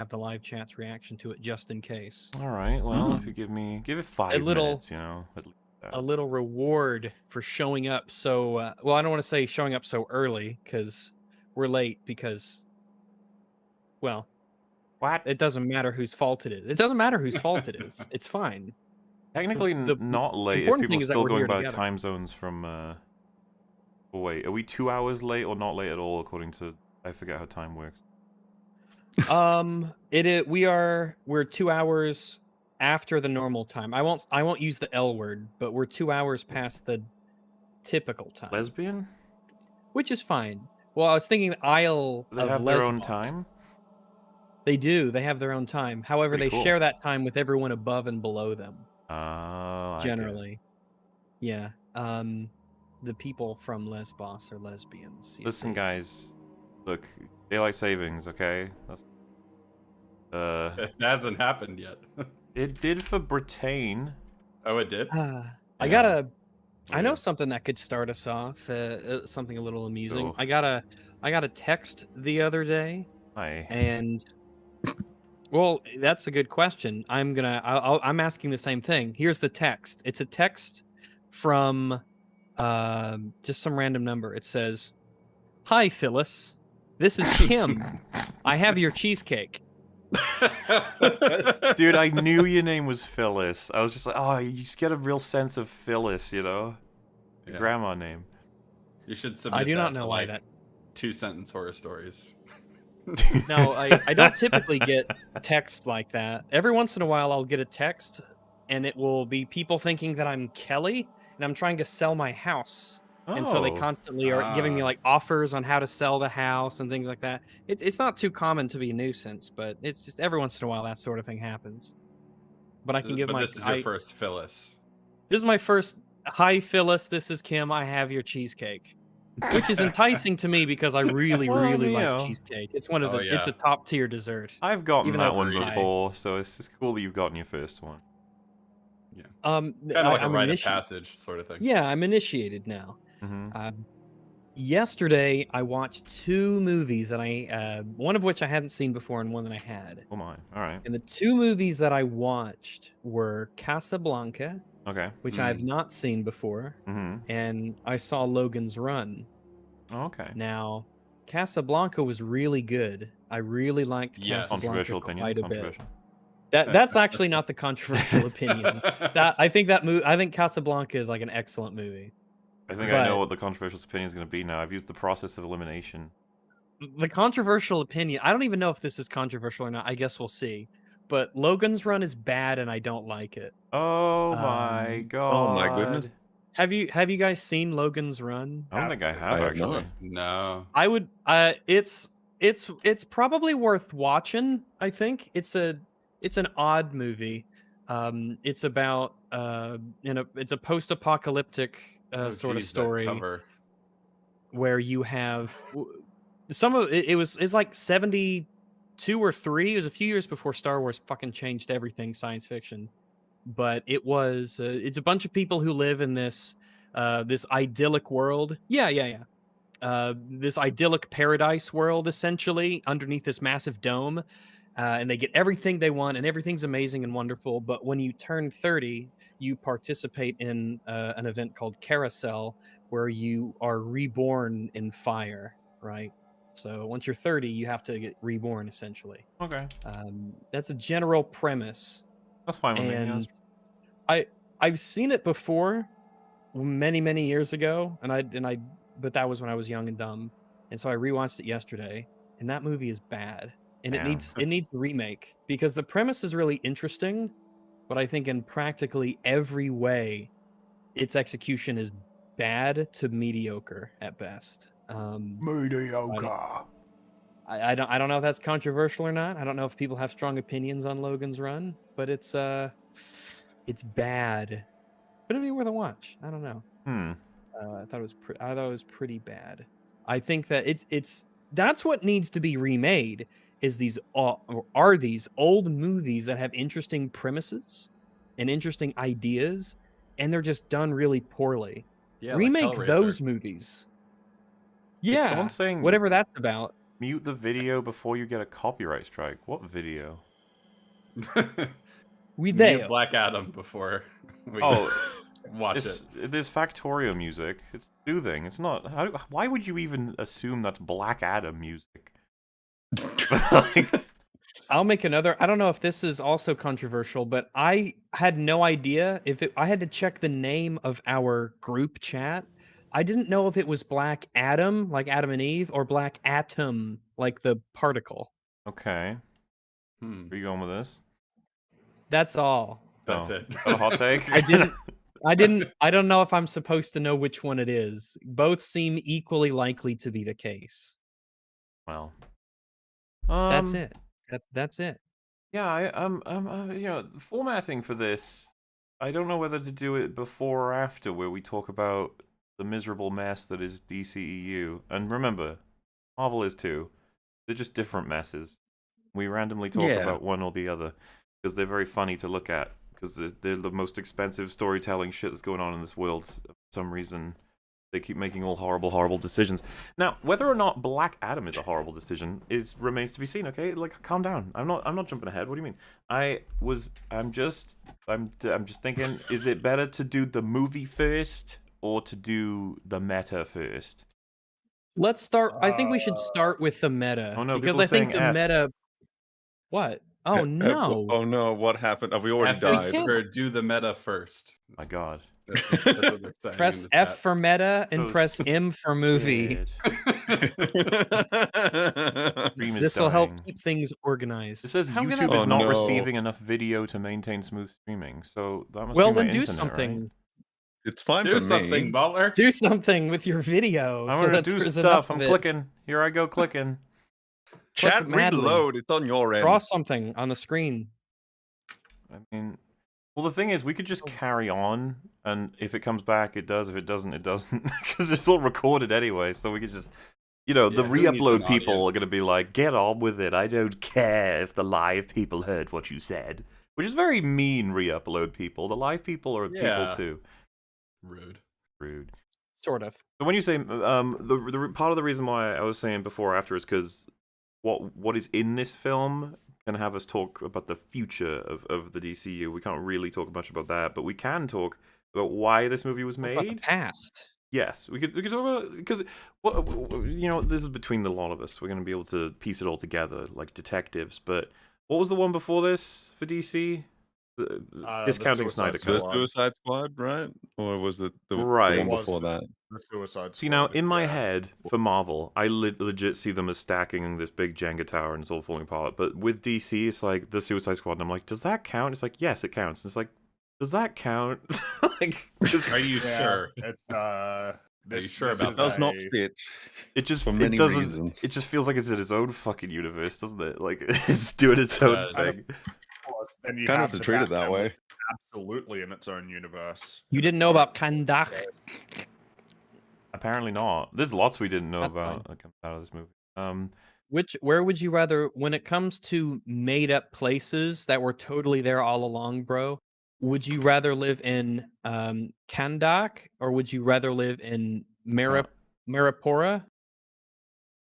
have the live chat's reaction to it just in case. All right. Well, if you give it 5 minutes, you know, at least that. A little reward for showing up so well, I don't want to say showing up so early because we're late because, well, What? it doesn't matter whose fault it is. It doesn't matter whose fault it is. It's fine. Technically The not late if important people thing are is that still we're going here by together. time zones from. Oh, wait, are we 2 hours late or not late at all? According to I forget how time works. We're 2 hours after the normal time. I won't use the L word, but we're 2 hours past the typical time, Lesbian? which is fine. Well, I was thinking the Isle Do they of have their own Lesbos. time? They do. They have their own time. However, Pretty they cool. share that time with everyone above and below them. I get it. Generally, yeah. The people from Lesbos are lesbians. Listen, See. guys. Look, daylight savings, okay? It hasn't happened yet. It did for Britain. Oh, it did? I know something that could start us off. Something a little amusing. Cool. I got a text the other day, Hi. and well, that's a good question. I'm asking the same thing. Here's the text. It's a text from just some random number. It says, "Hi, Phyllis. This is Kim. I have your cheesecake." Dude, I knew your name was Phyllis. I was just like, oh, you just get a real sense of Phyllis, you know? Your grandma name. You should submit I do not that know to, why like, that. 2-sentence horror stories. No, I don't typically get texts like that. Every once in a while, I'll get a text, and it will be people thinking that I'm Kelly, and I'm trying to sell my house. And so they Oh. constantly are giving me like offers on how to sell the house and things like that. It's not too common to be a nuisance, but it's just every once in a while that sort of thing happens. But I can give But my this is your first Phyllis. This is my first. Hi, Phyllis. This is Kim. I have your cheesecake, which is enticing to me because I really, Well, really you like know. cheesecake. It's one of Oh, the. It's a yeah. top tier dessert. I've gotten Even that though one it's high. before, so it's just cool that you've gotten your first one. Yeah. Kind Kind of like a rite of passage sort of thing. Yeah, I'm initiated now. Mm-hmm. Yesterday, I watched 2 movies that one of which I hadn't seen before and one that I had. Oh my. All right. And the 2 movies that I watched were Casablanca, Okay. which I have not seen before, Mm-hmm. and I saw Logan's Run. Oh, okay. Now, Casablanca was really good. I really liked Yes. Casablanca Controversial opinion. quite a bit. Controversial. That's actually not the controversial opinion. I think Casablanca is like an excellent movie. I think I know what the controversial opinion is going to be now. I've used the process of elimination. The controversial opinion, I don't even know if this is controversial or not. I guess we'll see. But Logan's Run is bad and I don't like it. Oh my god. Oh my goodness. Have you guys seen Logan's Run? I don't think I have, I have actually. not. No. I would it's probably worth watching, I think. It's an odd movie. It's about it's a post-apocalyptic sort of story where you have some of it's like 72 or 3. It was a few years before Star Wars fucking changed everything science fiction. But it's a bunch of people who live in this idyllic world. This idyllic paradise world, essentially, underneath this massive dome. And they get everything they want, and everything's amazing and wonderful. But when you turn 30, you participate in an event called Carousel, where you are reborn in fire, right? So once you're 30, you have to get reborn, essentially. Okay. That's a general premise. That's fine with me. And Yes. I've seen it before, many years ago, but that was when I was young and dumb, and so I rewatched it yesterday, and that movie is bad, and Damn. it needs a remake because the premise is really interesting, but I think in practically every way, its execution is bad to mediocre at best. Mediocre. I don't know if that's controversial or not. I don't know if people have strong opinions on Logan's Run, but it's bad. But it'd be worth a watch. I don't know. I thought it was pretty bad. I think that that's what needs to be remade is these old movies that have interesting premises and interesting ideas, and they're just done really poorly. Yeah, Remake like those movies. Yeah, someone saying whatever that's about. Mute the video before you get a copyright strike. What video? We Mute there. Black Adam before we Oh, watch it. there's Factorio music. It's soothing. It's not. Why would you even assume that's Black Adam music? I'll make another. I don't know if this is also controversial, but I had no idea if I had to check the name of our group chat. I didn't know if it was Black Adam, like Adam and Eve, or Black Atom, like the particle. Okay. Hmm. Where you going with this? That's all. That's Oh, it. is that a hot take? I don't know if I'm supposed to know which one it is. Both seem equally likely to be the case. Well. That's it. That's it. Yeah, the formatting for this, I don't know whether to do it before or after, where we talk about the miserable mess that is DCEU. And remember, Marvel is too. They're just different messes. We randomly talk about one or the other, because they're very funny to look at, because they're the most expensive storytelling shit that's going on in this world. For some reason, they keep making all horrible decisions. Now, whether or not Black Adam is a horrible decision remains to be seen. Okay, like, calm down. I'm not jumping ahead. What do you mean? I'm just thinking. Is it better to do the movie first or to do the meta first? Let's start. I think we should start with the meta. Oh no, because people I think saying the F. meta. What? Oh no! Oh no! What happened? Have we already F died? is for do the meta first. My God. That's what they're saying Press in the F for meta and So press M for movie. Stream is This will help dying. keep things organized. It says How can YouTube I- is not no. receiving enough video to maintain smooth streaming. So that must Well, be my then do internet, something. right? It's fine Do for something, me. Butler. Do something with your video. I'm so gonna that do there's stuff. enough I'm of it. clicking. Here I go clicking. Chat madly. reload. It's on your end. Draw something on the screen. I mean, well, the thing is, we could just carry on, and if it comes back, it does. If it doesn't, it doesn't, because it's all recorded anyway. So we could just, the Yeah, who needs re-upload an people are audience? gonna be like, "Get on with it. I don't care if the live people heard what you said," which is very mean. Re-upload people. The live people are people Yeah. too. Rude. Rude. Sort of. So when you say the part of the reason why I was saying before or after is because what is in this film can have us talk about the future of the DCU. We can't really talk much about that, but we can talk about why this movie was What about the made. past? Yes, we could talk about, because this is between the lot of us. We're gonna be able to piece it all together like detectives. But what was the one before this for DC? Discounting the Snyder Suicide The Cut. Suicide Squad, right? Or was it the Right. one It was before that? The Suicide See, now, Squad, in my yeah. head, for Marvel, I legit see them as stacking this big Jenga tower and it's all falling apart. But with DC, it's like the Suicide Squad, and I'm like, does that count? It's like, yes, it counts. And it's like, does that count? like, Are you Yeah, sure? It's you sure this about is It does not a- fit. it just For it many doesn't. reasons. It just feels like it's in its own fucking universe, doesn't it? Like it's doing its own Yeah, thing. Then you Kind have of to the treat it that Batman, way. which is absolutely in its own universe. You didn't know about Kandak? Apparently not. There's lots we didn't know That's about that comes out of this movie. Where would you rather, when it comes to made up places that were totally there all along, bro? Would you rather live in Kandak or would you rather live in Maripora?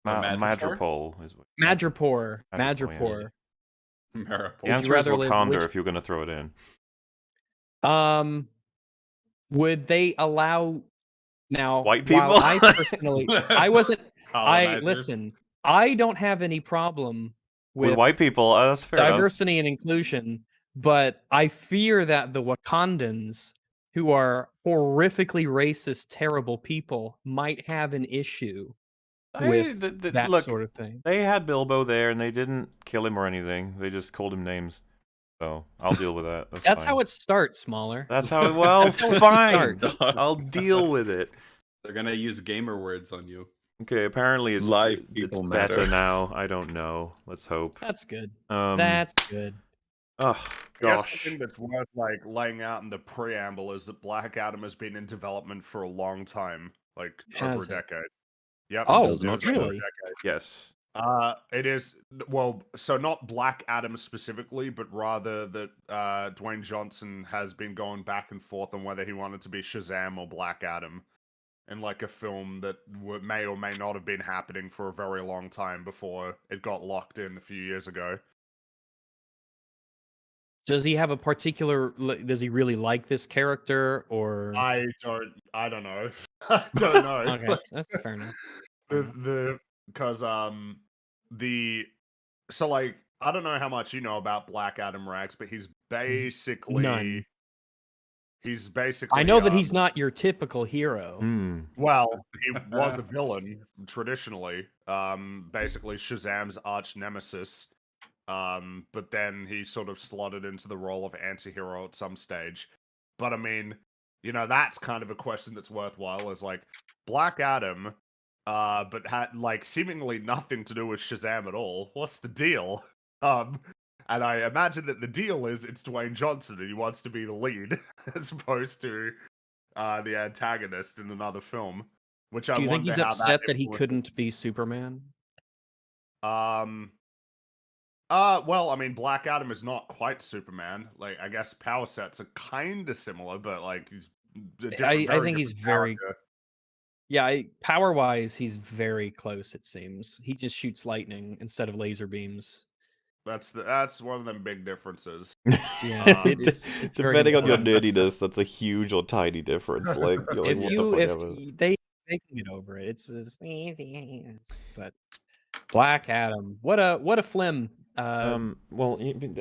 Or Madripoor is what. Madripoor. Madripoor, yeah. Madripoor. Maripol. The answer is rather live Wakanda which- if you're gonna throw it in. Would they allow now? White While people? I personally, I wasn't. I Colonizers. listen. I don't have any problem With with white people, that's fair enough. diversity and inclusion, but I fear that the Wakandans, who are horrifically racist, terrible people, might have an issue with that look, sort of thing. they had Bilbo there, and they didn't kill him or anything. They just called him names. So I'll deal with that. That's fine. how it starts, Smaller. That's how it. Well, That's how it fine. starts. I'll deal with it. They're gonna use gamer words on you. Okay. Apparently, it's Life it's people better matter. now. I don't know. Let's hope. That's good. Um. That's good. Oh I guess the gosh. thing that's worth like laying out in the preamble is that Black Adam has been in development for a long time, like over Has a it? decade. Yep. Oh, does not it was over a really? decade. Yes. It is well, so not Black Adam specifically, but rather that Dwayne Johnson has been going back and forth on whether he wanted to be Shazam or Black Adam. in like a film that may or may not have been happening for a very long time before it got locked in a few years ago. Does he have a particular? Does he really like this character, or I don't know. I don't know. okay, that's fair enough. Fair enough. Because so like I don't know how much you know about Black Adam, Rax, but he's basically None. he's basically I know that he's not your typical hero. Hmm. well, he was a villain traditionally. Basically Shazam's arch nemesis. But then he sort of slotted into the role of anti-hero at some stage. But I mean, you know, that's kind of a question that's worthwhile, is like Black Adam, but had like seemingly nothing to do with Shazam at all. What's the deal? And I imagine that the deal is it's Dwayne Johnson and he wants to be the lead as opposed to the antagonist in another film. Which I Do you think wonder he's how upset that he influences- couldn't be Superman? Well, I mean, Black Adam is not quite Superman. Like, I guess power sets are kind of similar, but like, he's a different. I think he's different very character. yeah. Power wise, he's very close. It seems he just shoots lightning instead of laser beams. That's one of them big differences. Yeah, it's very Depending on your important. nerdiness, that's a huge or tiny difference. Like, you're like, If what you the if fuck ever. they can get over it, it's but Black Adam, what a flim. Well, So-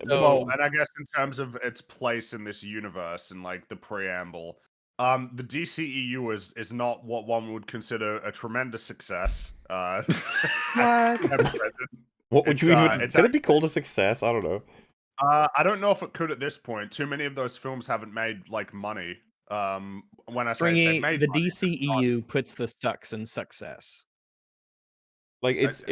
Well, and I guess in terms of its place in this universe and like the preamble, the DCEU is not what one would consider a tremendous success. At present. what would it's, you even? it's Can it be called a success? I don't know. I don't know if it could at this point. Too many of those films haven't made like money. When I say they've bringing made the money, DCEU puts the sucks in success. Like, it's.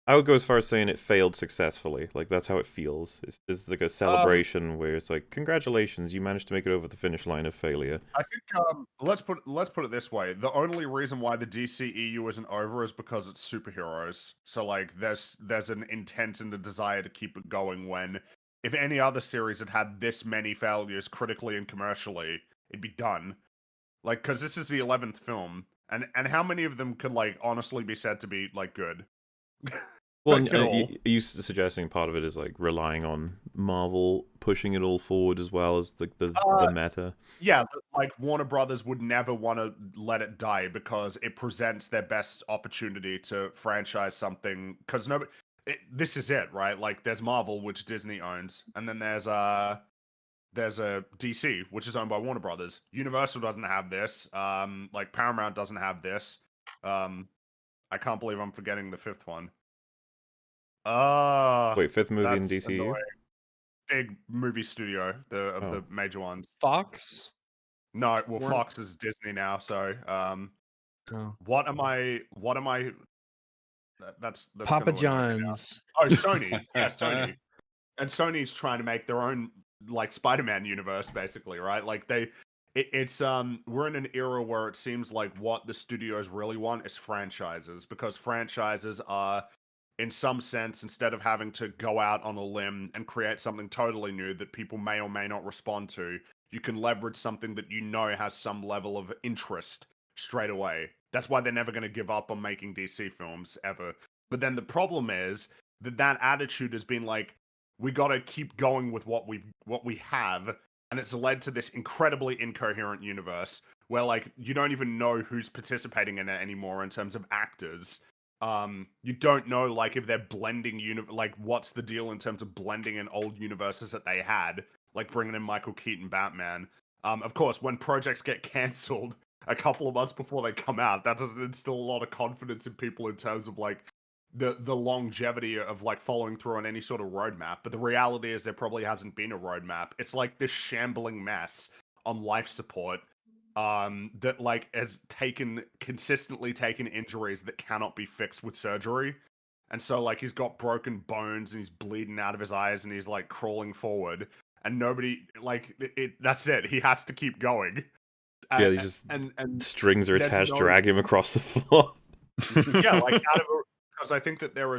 I would go as far as saying it failed successfully. Like, that's how it feels. It's like a celebration where it's like, congratulations, you managed to make it over the finish line of failure. I think let's put it this way: the only reason why the DCEU isn't over is because it's superheroes. So like, there's an intent and a desire to keep it going. When if any other series had this many failures critically and commercially, it'd be done. Like, because this is the 11th film, and how many of them could like honestly be said to be like good? Well, Like, at all. are you suggesting part of it is like relying on Marvel pushing it all forward as well as the meta? Yeah, but, like Warner Brothers would never want to let it die because it presents their best opportunity to franchise something. Because this is it, right? Like, there's Marvel, which Disney owns, and then there's a DC, which is owned by Warner Brothers. Universal doesn't have this. Like Paramount doesn't have this. I can't believe I'm forgetting the fifth one. Wait, fifth movie in that's DCU? annoying. Big movie studio, the major ones. Fox? No, well, Warner- Fox is Disney now. So, Oh. what am I? That's Papa gonna annoy me now. John's. Oh, Sony. Yeah, Sony. And Sony's trying to make their own like Spider-Man universe, basically, right? Like it's we're in an era where it seems like what the studios really want is franchises, because franchises are, in some sense, instead of having to go out on a limb and create something totally new that people may or may not respond to, you can leverage something that you know has some level of interest straight away. That's why they're never going to give up on making DC films ever. But then the problem is that attitude has been like, we got to keep going with what we have, and it's led to this incredibly incoherent universe where like you don't even know who's participating in it anymore in terms of actors. You don't know like if they're blending like what's the deal in terms of blending in old universes that they had, like bringing in Michael Keaton Batman. Of course, when projects get cancelled a couple of months before they come out, that doesn't instill a lot of confidence in people in terms of like the longevity of like following through on any sort of roadmap. But the reality is there probably hasn't been a roadmap. It's like this shambling mess on life support that like has consistently taken injuries that cannot be fixed with surgery. And so like he's got broken bones and he's bleeding out of his eyes and he's like crawling forward, and nobody like that's it. He has to keep going. Yeah, these just and strings are there's attached, no- dragging him across the floor. yeah, like because I think that there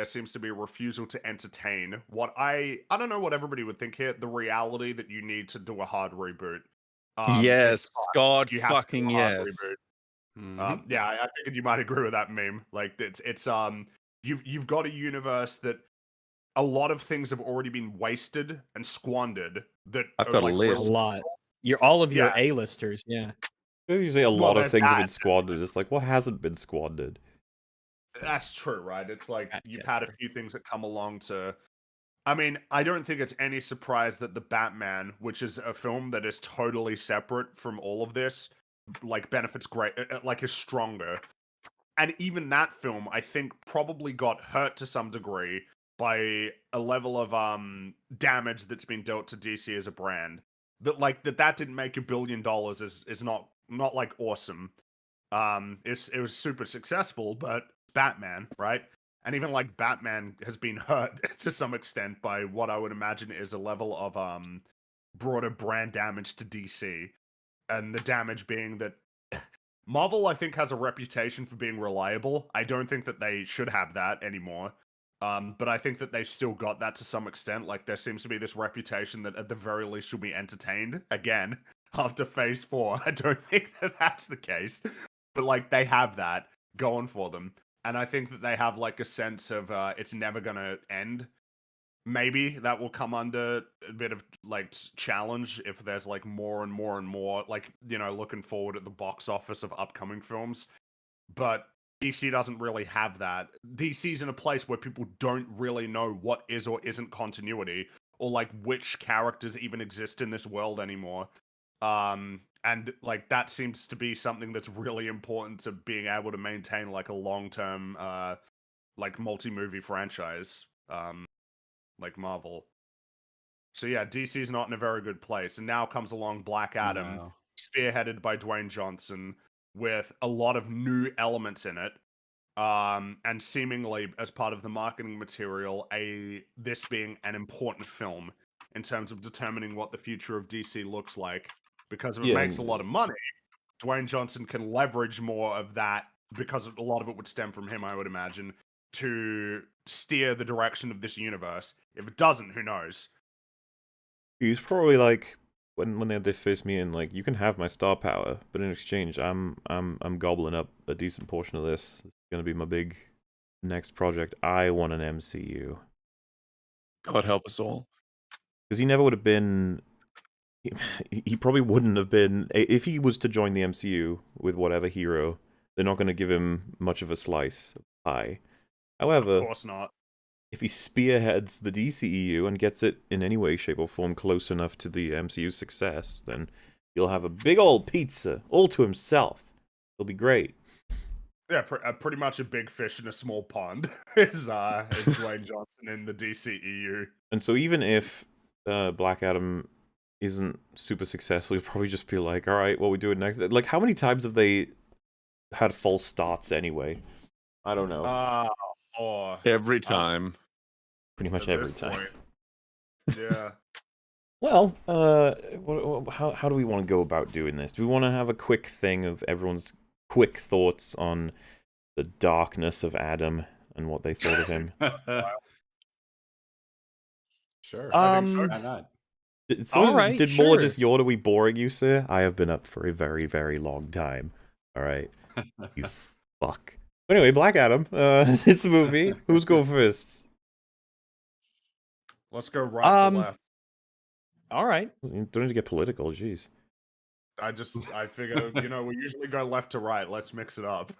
seems to be a refusal to entertain what I don't know what everybody would think here, the reality that you need to do a hard reboot. Yes, it's fine. God You have to do fucking a hard yes. reboot. Mhm. Yeah, I figured you might agree with that meme. Like it's you've got a universe that a lot of things have already been wasted and squandered that I've are got a like A list. really lot. All of your yeah. A-listers, yeah. You say a Well, lot of there's things have that. been squandered. It's like, what hasn't been squandered? That's true, right? It's like you've Yeah, had a sure. few things that come along to. I mean, I don't think it's any surprise that the Batman, which is a film that is totally separate from all of this, like benefits great, like is stronger. And even that film, I think, probably got hurt to some degree by a level of damage that's been dealt to DC as a brand. That didn't make $1 billion is not like awesome. It was super successful, but Batman, right? And even like Batman has been hurt to some extent by what I would imagine is a level of broader brand damage to DC. And the damage being that Marvel, I think, has a reputation for being reliable. I don't think that they should have that anymore. But I think that they've still got that to some extent. Like, there seems to be this reputation that at the very least you'll be entertained again after Phase 4. I don't think that that's the case. But, like, they have that going for them. And I think that they have, like, a sense of it's never going to end. Maybe that will come under a bit of like challenge if there's like more and more and more like looking forward at the box office of upcoming films. But DC doesn't really have that. DC's in a place where people don't really know what is or isn't continuity or like which characters even exist in this world anymore. And like that seems to be something that's really important to being able to maintain like a long-term like multi-movie franchise. Like Marvel. So yeah, DC's not in a very good place. And now comes along Black Adam, No. spearheaded by Dwayne Johnson, with a lot of new elements in it. And seemingly as part of the marketing material, this being an important film in terms of determining what the future of DC looks like. Because if it Yeah, makes a lot of money, Dwayne Johnson can leverage more of that because a lot of it would stem from him, I would imagine, to steer the direction of this universe. If it doesn't, who knows? he's probably like when they had their first meeting, like, you can have my star power, but in exchange, I'm gobbling up a decent portion of this. It's gonna be my big next project. I want an MCU God help us all. because he never would have been. He probably wouldn't have been if he was to join the MCU with whatever hero. They're not going to give him much of a slice of pie. However, Of course not. if he spearheads the DCEU and gets it in any way, shape, or form close enough to the MCU's success, then he'll have a big old pizza all to himself. It'll be great. Yeah, pretty much a big fish in a small pond is Dwayne Johnson in the DCEU. And so even if Black Adam isn't super successful, he'll probably just be like, all right, what we doing next? Like, how many times have they had false starts anyway? I don't know. Every time. Pretty much at every this time. point. Yeah. Well, how do we want to go about doing this? Do we want to have a quick thing of everyone's quick thoughts on the darkness of Adam and what they thought of him? Sure. I think so. Why not? Alright, Did more sure. just yawn? Are we boring you, sir? I have been up for a very, very long time. All right, you fuck. But anyway, Black Adam. It's a movie. Who's going first? Let's go right to Um, left. All right. You don't need to get political. Jeez. I figure, we usually go left to right. Let's mix it up.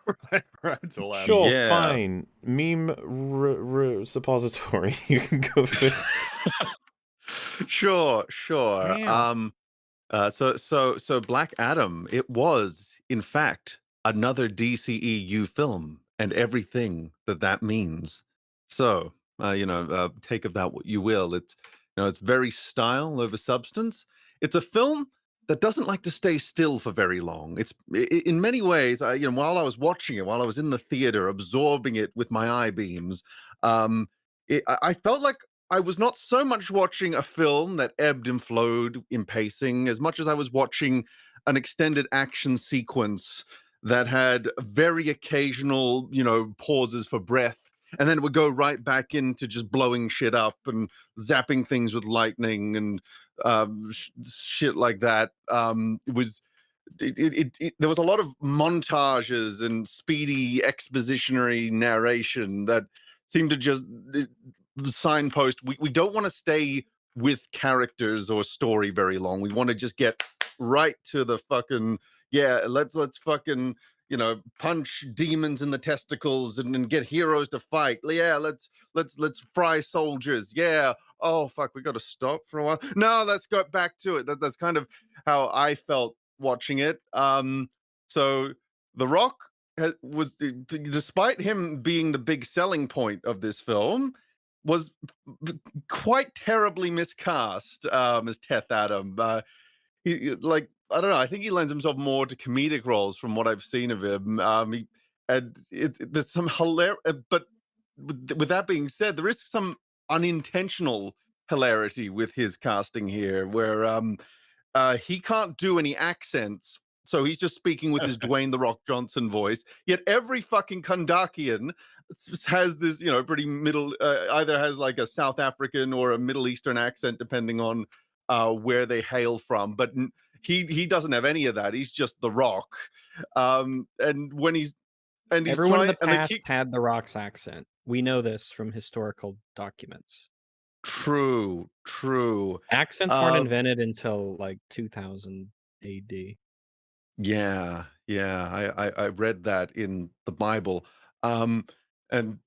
right to left. Sure, Yeah. fine. Meme suppository. You can go first. Sure. Yeah. So Black Adam, it was, in fact, another DCEU film and everything that means. So, take of that what you will. It's very style over substance. It's a film that doesn't like to stay still for very long. It's in many ways, while I was watching it, while I was in the theater absorbing it with my eye beams, I felt like I was not so much watching a film that ebbed and flowed in pacing as much as I was watching an extended action sequence that had very occasional, pauses for breath and then it would go right back into just blowing shit up and zapping things with lightning and shit like that. There was a lot of montages and speedy expositionary narration that seemed to just signpost we don't want to stay with characters or story very long. We want to just get right to the fucking let's fucking punch demons in the testicles and get heroes to fight. Yeah, let's fry soldiers. Yeah. Oh fuck, we got to stop for a while. No, let's go back to it. That's kind of how I felt watching it. So The Rock was, despite him being the big selling point of this film, was quite terribly miscast as Teth Adam. Like, I don't know. I think he lends himself more to comedic roles from what I've seen of him. There's some hilarious, but with that being said, there is some unintentional hilarity with his casting here, where he can't do any accents, so he's just speaking with his Dwayne The Rock Johnson voice. Yet every fucking Kandakian has this, pretty middle, either has like a South African or a Middle Eastern accent, depending on where they hail from. But he doesn't have any of that. He's just The Rock. And when he's Everyone in trying, the past had the Rock's accent. We know this from historical documents. True. Accents weren't invented until like 2000 AD. Yeah, I read that in the Bible. And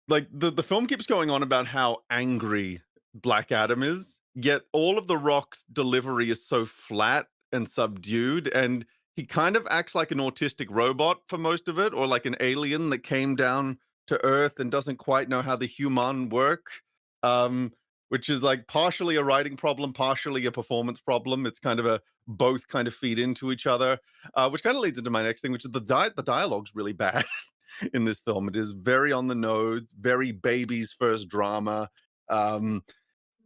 like the film keeps going on about how angry Black Adam is, yet all of the Rock's delivery is so flat and subdued, and he kind of acts like an autistic robot for most of it, or like an alien that came down to Earth and doesn't quite know how the human work. Which is like partially a writing problem, partially a performance problem. It's kind of a both kind of feed into each other, which kind of leads into my next thing, which is the dialogue's really bad in this film. It is very on the nose, very baby's first drama, and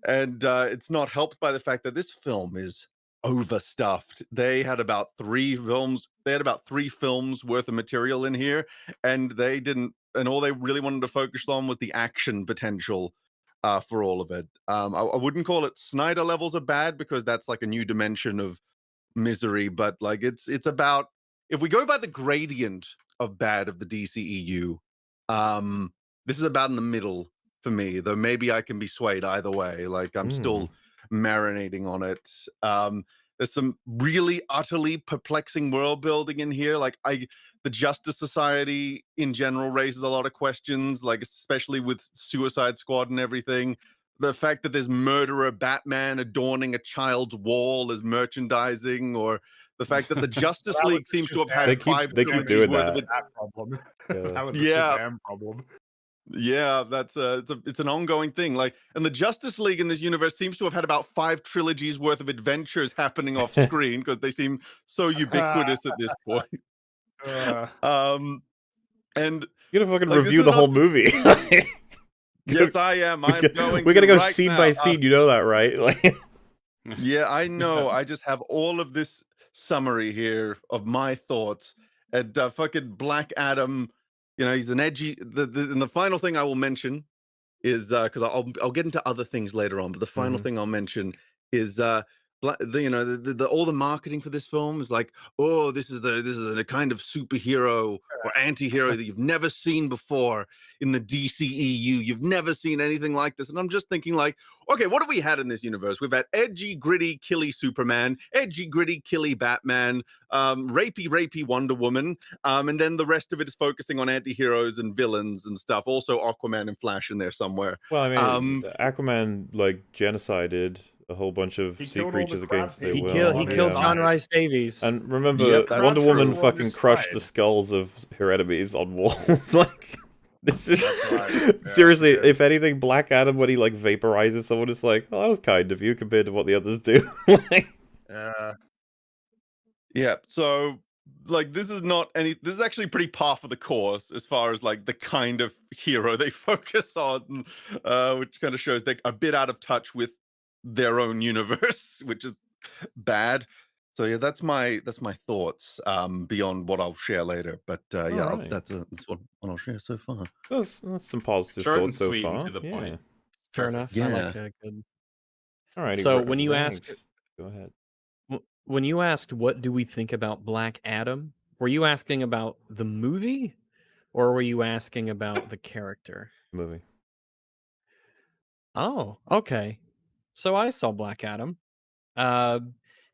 it's not helped by the fact that this film is overstuffed. They had about 3 films. They had about 3 films worth of material in here, and they didn't. And all they really wanted to focus on was the action potential for all of it. I wouldn't call it Snyder levels of bad, because that's like a new dimension of misery, but like it's about, if we go by the gradient of bad of the DCEU, this is about in the middle for me, though maybe I can be swayed either way. Like I'm still marinating on it. There's some really utterly perplexing world building in here. Like the Justice Society in general raises a lot of questions, like especially with Suicide Squad and everything. The fact that there's murderer Batman adorning a child's wall as merchandising, or the fact that the Justice League seems to have had They keep trilogies doing worth of that. it. That problem. Yeah. That was a Yeah. Shazam problem. Yeah, that's it's an ongoing thing. Like, and the Justice League in this universe seems to have had about 5 trilogies worth of adventures happening off screen, because they seem so ubiquitous at this point. And You're gonna fucking like, this review is the not- whole movie. yes, I am. I'm going. We're gonna go right scene now. by scene. You know that, right? Like, Yeah, I know. I just have all of this summary here of my thoughts. And fucking Black Adam, he's an edgy. And the final thing I will mention is, because I'll get into other things later on, but the final thing I'll mention is all the marketing for this film is like, oh, this is a kind of superhero or anti-hero that you've never seen before in the DCEU. You've never seen anything like this. And I'm just thinking, like, okay, what have we had in this universe? We've had edgy, gritty, killy Superman, edgy, gritty, killy Batman, rapey Wonder Woman, and then the rest of it is focusing on anti-heroes and villains and stuff. Also Aquaman and Flash in there somewhere. well, I mean, Aquaman like genocided a whole bunch of He sea killed all the creatures crab against their people. will. He Yeah. killed Yeah. John Rice Davies. And remember, Yep, that's Wonder Woman true. fucking On his crushed side. the skulls of her enemies on walls. Like, this is That's right. Yeah, seriously. yeah. If anything, Black Adam, when he like vaporizes someone, it's like, oh, that was kind of you compared to what the others do. Like, Yeah, so like this is actually pretty par for the course as far as like the kind of hero they focus on, which kind of shows they're a bit out of touch with their own universe, which is bad. So yeah, that's my thoughts beyond what I'll share later. But yeah, Alright. that's what I'll share so far. That's some positive Short and thoughts so sweet and far. to the Yeah. point. Fair Perfect. enough. I Yeah. like a good. Alrighty. So when you asked ranks. Go ahead. when you asked what do we think about Black Adam, were you asking about the movie or were you asking about the character? Movie. Oh, okay. So I saw Black Adam. Uh,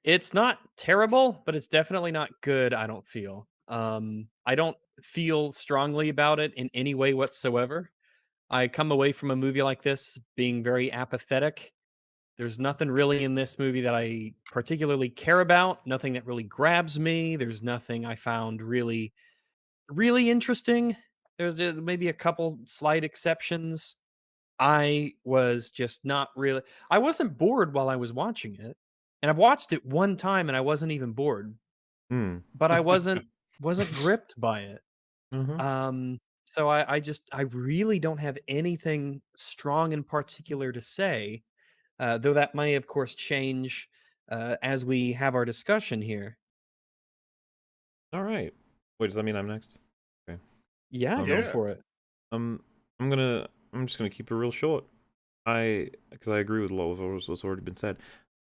it's not terrible, but it's definitely not good, I don't feel. I don't feel strongly about it in any way whatsoever. I come away from a movie like this being very apathetic. There's nothing really in this movie that I particularly care about, nothing that really grabs me. There's nothing I found really interesting. There's maybe a couple slight exceptions. I was just not really I wasn't bored while I was watching it. And I've watched it one time and I wasn't even bored, Hmm. but I wasn't gripped by it. Uh-huh. So I really don't have anything strong in particular to say, though that may of course change as we have our discussion here. Alright. Wait, does that mean I'm next? Okay. Yeah, go Yeah. for it. I'm just gonna keep it real short. Because I agree with a lot of what's already been said.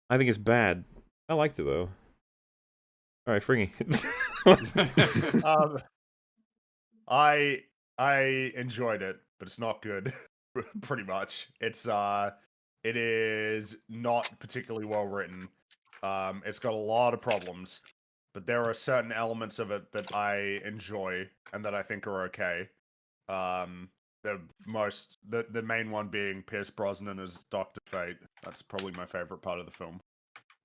I think it's bad. I liked it though. All right, Fringy. I enjoyed it, but it's not good. Pretty much, it is not particularly well written. It's got a lot of problems, but there are certain elements of it that I enjoy and that I think are okay. The main one being Pierce Brosnan as Dr. Fate. That's probably my favorite part of the film.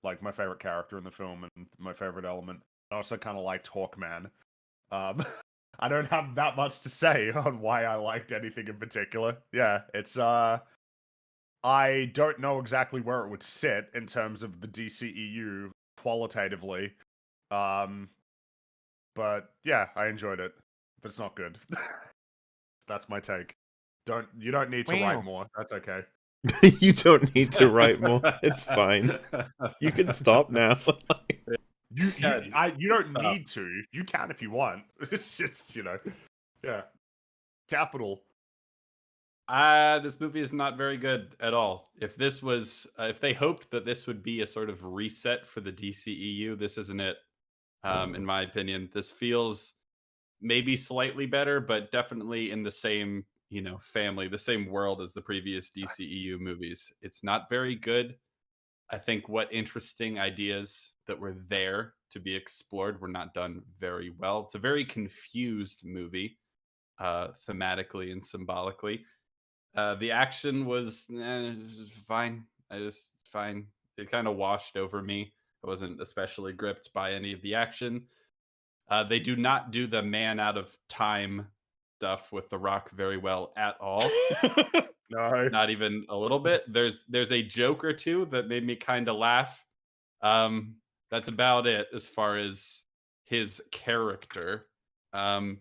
Like my favorite character in the film and my favorite element. I also kind of liked Hawkman. Um, I don't have that much to say on why I liked anything in particular. Yeah, it's I don't know exactly where it would sit in terms of the DCEU qualitatively. But yeah, I enjoyed it. But it's not good. That's my take. You don't need to Wow. write more. That's okay. You don't need to write more. It's fine. You can stop now. You can don't stop. need to. You can if you want. It's just, yeah. Capital. This movie is not very good at all. If this was, if they hoped that this would be a sort of reset for the DCEU, this isn't it. In my opinion, this feels maybe slightly better, but definitely in the same, family, the same world as the previous DCEU movies. It's not very good. I think what interesting ideas that were there to be explored were not done very well. It's a very confused movie, thematically and symbolically. The action was fine. Fine. It kind of washed over me. I wasn't especially gripped by any of the action. They do not do the man out of time stuff with The Rock very well at all. No. Not even a little bit. There's a joke or two that made me kind of laugh. That's about it as far as his character. And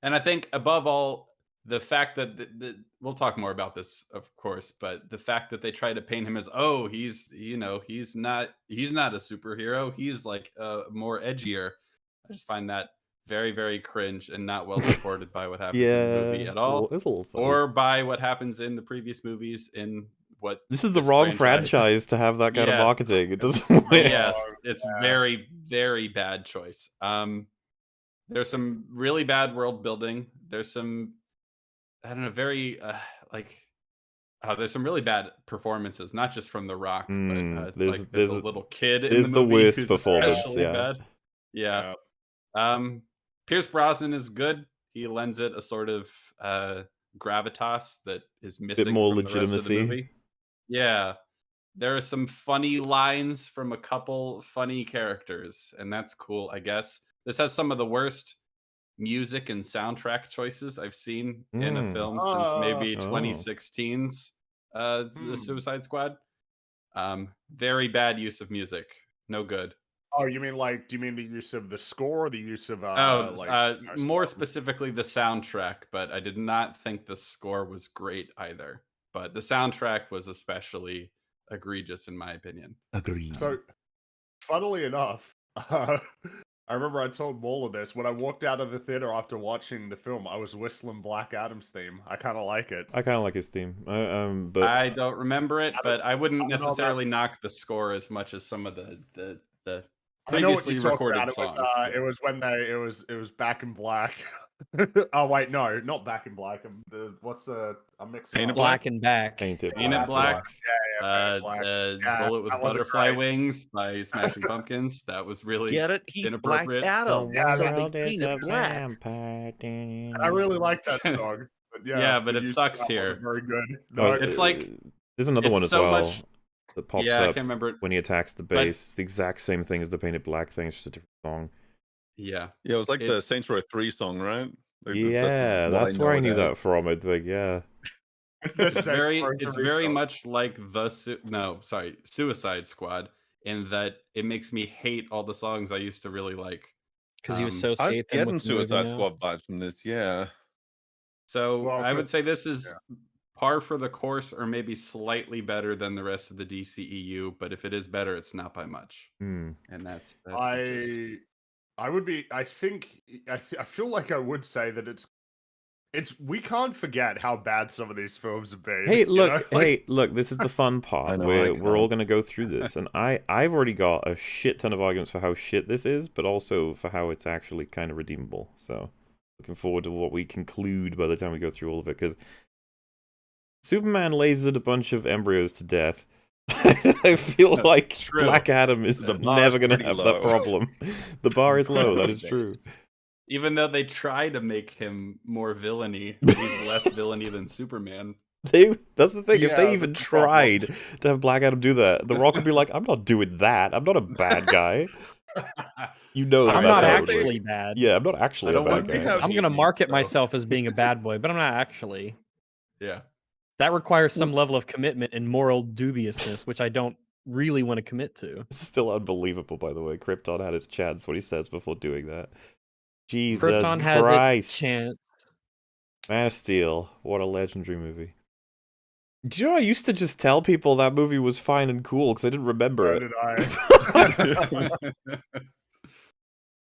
I think above all, the fact that we'll talk more about this, of course, but the fact that they try to paint him as, oh, he's not a superhero. He's like more edgier. I just find that very, very cringe and not well supported by what happens in the movie at all, it's a little funny. or by what happens in the previous movies in what This is the wrong franchise to have that kind of Yes. marketing. It doesn't work. Yes, it's very, very bad choice. There's some really bad world building. There's some, I don't know, very there's some really bad performances, not just from The Rock, but there's a little kid in there's the the movie worst who's performance, especially yeah. bad. Yeah. Pierce Brosnan is good. He lends it a sort of gravitas that is missing more from the rest of the legitimacy. movie. Yeah. There are some funny lines from a couple funny characters, and that's cool, I guess. This has some of the worst music and soundtrack choices I've seen in a film since maybe 2016's The Suicide Squad. Very bad use of music. No good. Oh, you mean do you mean the use of the score or the use of more specifically the soundtrack, but I did not think the score was great either. But the soundtrack was especially egregious in my opinion. Agreed. So funnily enough, I remember I told Waller this. When I walked out of the theater after watching the film, I was whistling Black Adam's theme. I kind of like it. I kind of like his theme, but I don't remember it, but I wouldn't I don't know about- necessarily knock the score as much as some of the I know what previously you talk recorded about. It was, songs. it was when it was Back in Black. Oh wait, no, not Back in Black. I'm mixing Painted up. Black and back. Painted Paint It Black, Painted Black. Yeah, Bullet with that wasn't Butterfly great. Wings by Smashing Pumpkins. That was really Get it? He's Black inappropriate. Adam. Yeah, so world they is painted a black. vampire. I really like that song. But yeah, but the it use of sucks that wasn't here. Very good. Oh, No, It's like- there's another it's one as so well much- that pops Yeah, I up can't remember it. when he attacks the But- base. It's the exact same thing as the Painted Black thing. It's just a different song. Yeah, Yeah, it was like the It's- Saints Row 3 song, right? Like, Yeah, what that's where I know knew it that as. from. I'd like, yeah. it's very much like Suicide Squad in that it makes me hate all the songs I used to really like. Because you Um, I was associate them getting with the movie Suicide now. Squad vibes from this, yeah. So Well, I good. would say this is par for the course, or maybe slightly better than the rest of the DCEU. But if it is better, it's not by much, Hmm. and that's the gist. I would be. I think. I feel like I would say that it's. We can't forget how bad some of these films have been. Hey, you look, know? Like, hey, look, this is the fun part. I know, We're all can't. going to go through this. And I've already got a shit ton of arguments for how shit this is, but also for how it's actually kind of redeemable. So, looking forward to what we conclude by the time we go through all of it. Because Superman lasered a bunch of embryos to death. I feel like True. Black Adam is The bar is never going to pretty have low. that problem. The bar is low, that is true. Even though they try to make him more villainy, he's less villainy than Superman. That's the thing. If Yeah, they that's even the problem. tried to have Black Adam do that, The Rock would be like, "I'm not doing that. I'm not a bad guy." You know that I'm that's not how it would work. actually bad. Yeah, I'm not actually I a don't bad want guy. people to I'm hate gonna me, market so- myself as being a bad boy, but I'm not actually. Yeah. That requires some level of commitment and moral dubiousness, which I don't really want to commit to. It's still unbelievable, by the way. Krypton had its chance what he says before doing that. Jesus Krypton has Christ. its chance. Man of Steel. What a legendary movie. Do you know I used to just tell people that movie was fine and cool because I didn't remember so it. did I.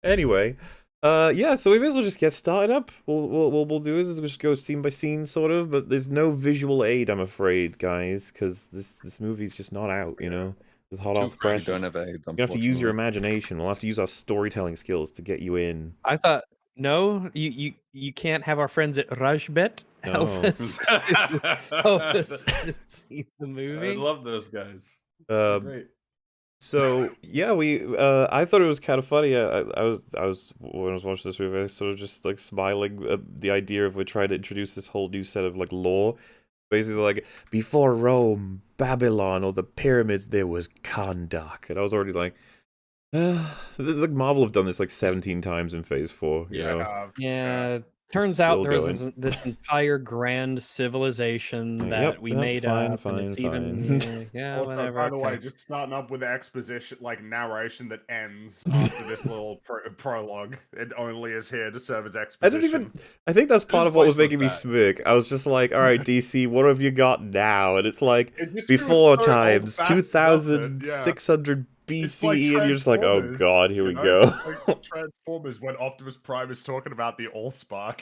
Anyway, yeah, so we may as well just get started up. What we'll do is just go scene by scene, sort of, but there's no visual aid, I'm afraid, guys, because this movie's just not out, you know? It's hot Too off the fresh. press. We don't have AIDS, You have to use your unfortunately. imagination. We'll have to use our storytelling skills to get you in. I thought no, you can't have our friends at Rajbet help No. us help us to see the I movie. love those guys. Great. So yeah, I thought it was kind of funny. I was when I was watching this movie, I was sort of just like smiling at the idea of we're trying to introduce this whole new set of like lore. Basically, like before Rome, Babylon, or the pyramids, there was Kahndaq, and I was already like, like Marvel have done this like 17 times in Phase 4. You know? Yeah, turns Still out there's going. this entire grand civilization that Yep, we yep, made fine, up, and it's fine, even fine. yeah, Also, whatever. by the way, okay. just starting up with the exposition, like narration that ends after this little prologue. It only is here to serve as I exposition. don't even. I think that's part Whose of what was voice was making me that? smirk. I was just like, all right, DC, what have you got now? And it's like, It just feels before so times, old-fashioned, doesn't it? Yeah. 2600 It's BCE, like and you're just like, oh Transformers, god, here you we know? go. It's like Transformers when Optimus Prime is talking about the Allspark.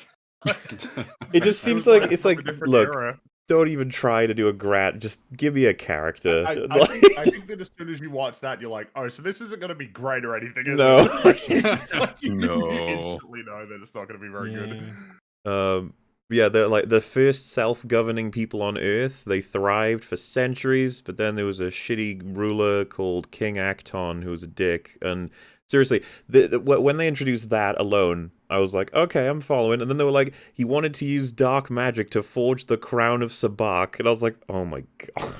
It just It seems was like it's from a like, different look, era. don't even try to do a grant. Just give me a character. I Like- think that as soon as you watch that, you're like, oh, so this isn't going to be great or anything, is No. it? It's like you No. instantly know that it's not going to be very good. Yeah, they're like the first self-governing people on Earth. They thrived for centuries, but then there was a shitty ruler called King Acton who was a dick. And seriously, when they introduced that alone, I was like, okay, I'm following. And then they were like, he wanted to use dark magic to forge the crown of Sabak, and I was like, oh my god.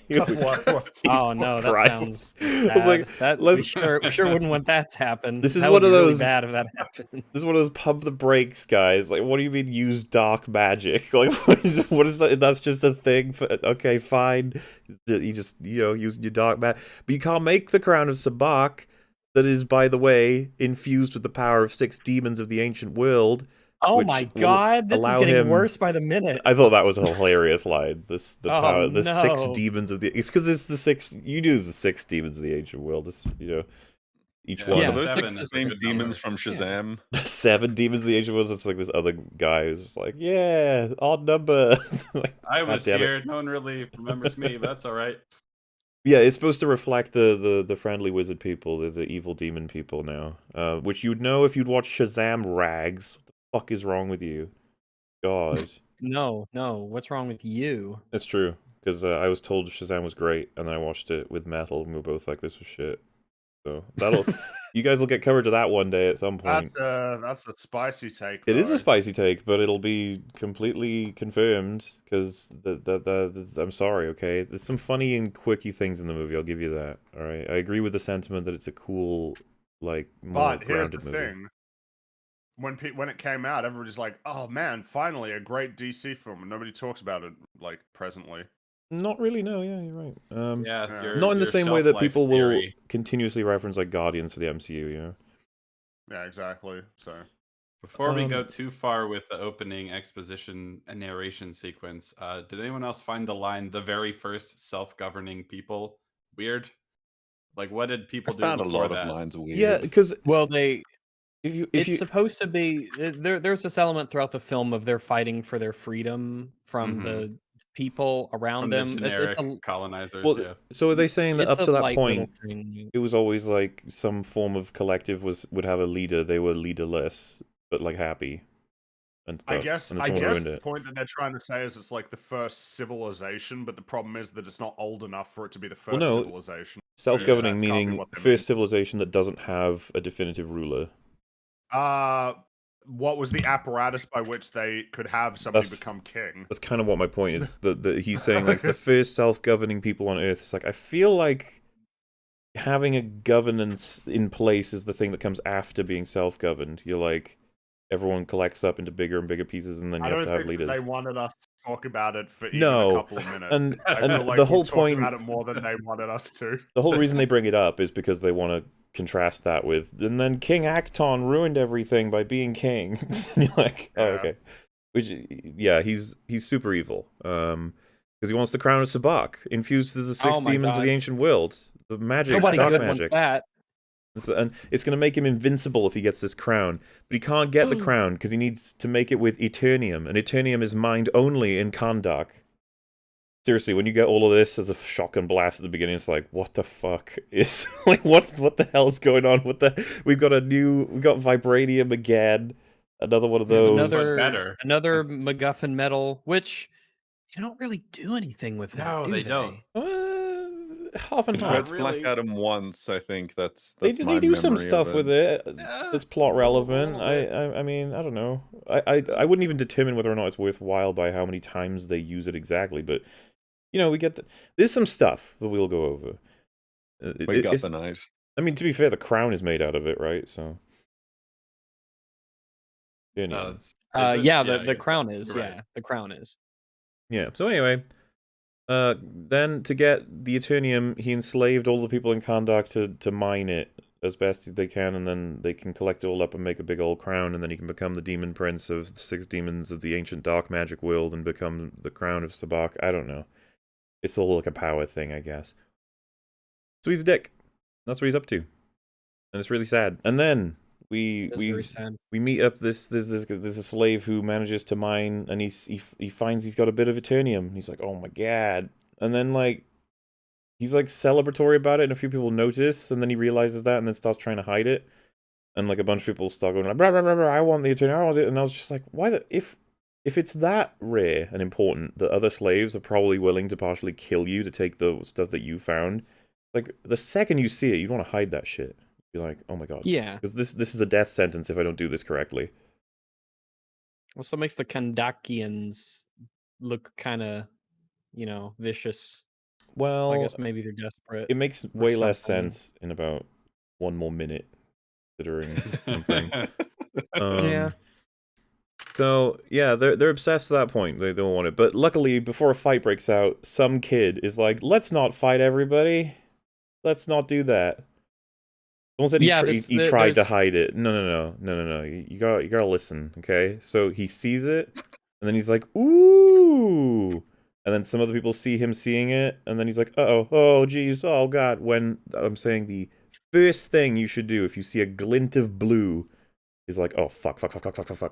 What? Oh no, that Christ. sounds I was bad. like, that we let's- sure wouldn't want that to happen. This is that one would of be really those- bad if that happened. This is one of those pump the brakes guys. Like, what do you mean use dark magic? Like, what is that? That's just a thing. Okay, fine. You just, use your dark magic. But you can't make the crown of Sabak, that is, by the way, infused with the power of 6 demons of the ancient world. Oh which my will god, this is allow getting him- worse by the minute. I thought that was a hilarious line. The Oh, the six no. demons of the. It's because it's the six. You do the six demons of the ancient world. It's, each Yeah, one. Are Yeah, those seven six is the a same good demons number. from Shazam? 7 demons of the ancient world. It's like this other guy who's just like, yeah, odd number. Like, I God was damn it. here. No one really remembers me, but that's all right. Yeah, it's supposed to reflect the friendly wizard people, the evil demon people now. Which you'd know if you'd watch Shazam Rags. What the fuck is wrong with you? God. No, what's wrong with you? That's true. Because I was told Shazam was great, and then I watched it with Metal, and we were both like, this was shit. So, you guys will get covered to that one day at some point. That's a spicy take. It is though. a spicy take, but it'll be completely confirmed, because I'm sorry, okay? There's some funny and quirky things in the movie, I'll give you that, alright? I agree with the sentiment that it's a cool, like, more But here's the grounded movie. thing: when it came out, everybody's like, "Oh man, finally a great DC film," and nobody talks about it like presently. Not really, no, yeah, you're right. Yeah, Yeah. Not in the your same way that shelf-life people theory. will continuously reference, like, Guardians for the MCU, Yeah, exactly. So Before we go too far with the opening exposition and narration sequence, did anyone else find the line "the very first self-governing people" weird? Like, what did I people do found a before lot that? of lines weird. Yeah, because Well, if it's you supposed to be there's this element throughout the film of they're fighting for their freedom from Mhm. the people around From the them. It's generic a colonizers, well, yeah. so are they saying that it's up a to that light little point thing. it was always like some form of collective would have a leader, they were leaderless, but like happy and stuff. I guess and then someone ruined the it. point that they're trying to say is it's like the first civilization, but the problem is that it's not old enough for it to be the first no, civilization. Self-governing That can't be meaning what they first mean. civilization that doesn't have a definitive ruler. What was the apparatus by which they could have somebody That's- become king? That's kind of what my point is. That he's saying like it's the first self-governing people on Earth. It's like I feel like having a governance in place is the thing that comes after being self-governed. You're like everyone collects up into bigger and bigger pieces, and then you I have don't to have think leaders. they wanted us to talk about it for even No, a couple of minutes. and I feel like the we whole talked point about it more than they wanted us to. the whole reason they bring it up is because they want to contrast that with, and then King Acton ruined everything by being king. And you're like, oh, Yeah. okay. Which, yeah, he's super evil. Because he wants the crown of Sabak, infused with the six Oh my demons of God. the ancient world. The magic, Nobody dark good wants magic. that. And it's going to make him invincible if he gets this crown. But he can't get the crown because he needs to make it with Eternium. And Eternium is mined only in Kandak. Seriously, when you get all of this as a shotgun blast at the beginning, it's like, what the fuck is like what the hell's going on? We've got vibranium again, another one of Yeah, but those. But better. Another MacGuffin metal, which you don't really do anything with that. No, do they don't. Half and Not half. It's really. Black Adam once, I think. That's They my do some memory stuff of with it Yeah, that's plot relevant. little bit. I mean, I don't know. I wouldn't even determine whether or not it's worthwhile by how many times they use it exactly, but we get there's some stuff that we'll go over. We got It's- the night. I mean, to be fair, the crown is made out of it, right? So, No, yeah. it's- is it? Yeah, I the guess crown so. is. You're right. Yeah, the crown is. Yeah. So anyway, then to get the Eternium, he enslaved all the people in Kandak to mine it as best as they can, and then they can collect it all up and make a big old crown, and then he can become the demon prince of the six demons of the ancient dark magic world and become the crown of Sabak. I don't know. It's all like a power thing, I guess. So he's a dick. That's what he's up to, and it's really sad. And then It's very sad. we meet up there's a slave who manages to mine, and he finds he's got a bit of Eternium, and he's like, oh my god. And then like he's like celebratory about it, and a few people notice, and then he realizes that and then starts trying to hide it, and like a bunch of people start going like, blah, blah, blah, blah, I want the Eternium, I want it. And I was just like, why if it's that rare and important that other slaves are probably willing to partially kill you to take the stuff that you found, like the second you see it, you want to hide that shit. You're like, oh my god. Yeah. Because this is a death sentence if I don't do this correctly. Also makes the Kandakians look kind of, vicious. Well, I guess maybe they're desperate. it makes way less something. sense in about one more minute, considering something. Yeah. So yeah, they're obsessed to that point. They don't want it. But luckily, before a fight breaks out, some kid is like, "Let's not fight everybody. Let's not do that." Someone said Yeah, he tried to there's hide it. No. You gotta listen, okay? So he sees it, and then he's like, "Ooh!" And then some other people see him seeing it, and then he's like, "Uh-oh, oh geez, oh god." When I'm saying the first thing you should do if you see a glint of blue is like, "Oh fuck,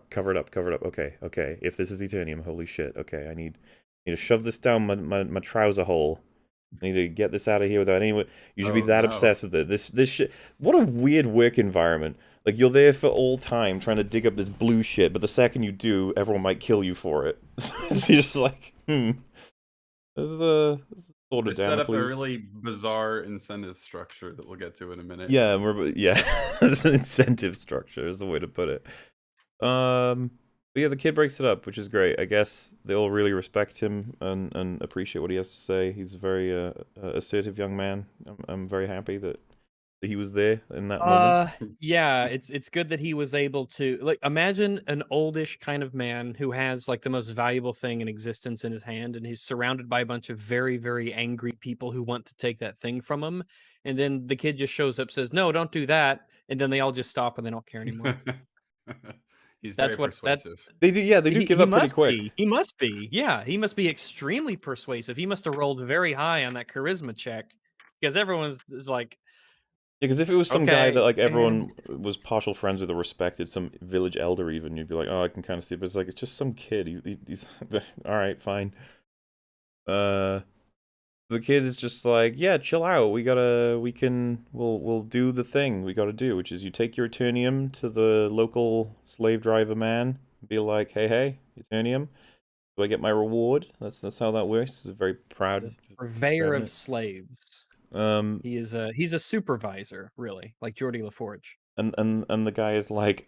cover it up, okay. If this is Eternium, holy shit, okay, I need to shove this down my trouser hole. I need to get this out of here without anyone. You should be that obsessed with it. This shit. What a weird work environment. Like, you're there for all time trying to dig up this blue shit, but the second you do, everyone might kill you for it. So you're just like, This is sort They of set up a please. really bizarre incentive structure that we'll get to in a minute. Yeah, it's an incentive structure is the way to put it. But yeah, the kid breaks it up, which is great. I guess they'll really respect him and appreciate what he has to say. He's a very assertive young man. I'm very happy that he was there in that moment. Yeah, it's good that he was able to, like, imagine an oldish kind of man who has like the most valuable thing in existence in his hand, and he's surrounded by a bunch of very, very angry people who want to take that thing from him. And then the kid just shows up, says, "No, don't do that," and then they all just stop and they don't care anymore. He's That's very what that persuasive. They do give up pretty quick. He must be. Yeah, he must be extremely persuasive. He must have rolled very high on that charisma check, because everyone's is like, Yeah, because if it was some guy that okay, like everyone was partial friends with or respected, some village elder even, you'd be like, oh, I can kind of see it. But it's like, it's just some kid. He's all right, fine. The kid is just like, yeah, chill out. We'll do the thing we gotta do, which is you take your Eternium to the local slave driver man, be like, hey, Eternium, do I get my reward? That's how that works. He's a very proud he's a purveyor of proud- slaves. Um, He's a supervisor, really, like Geordie LaForge. and the guy is like,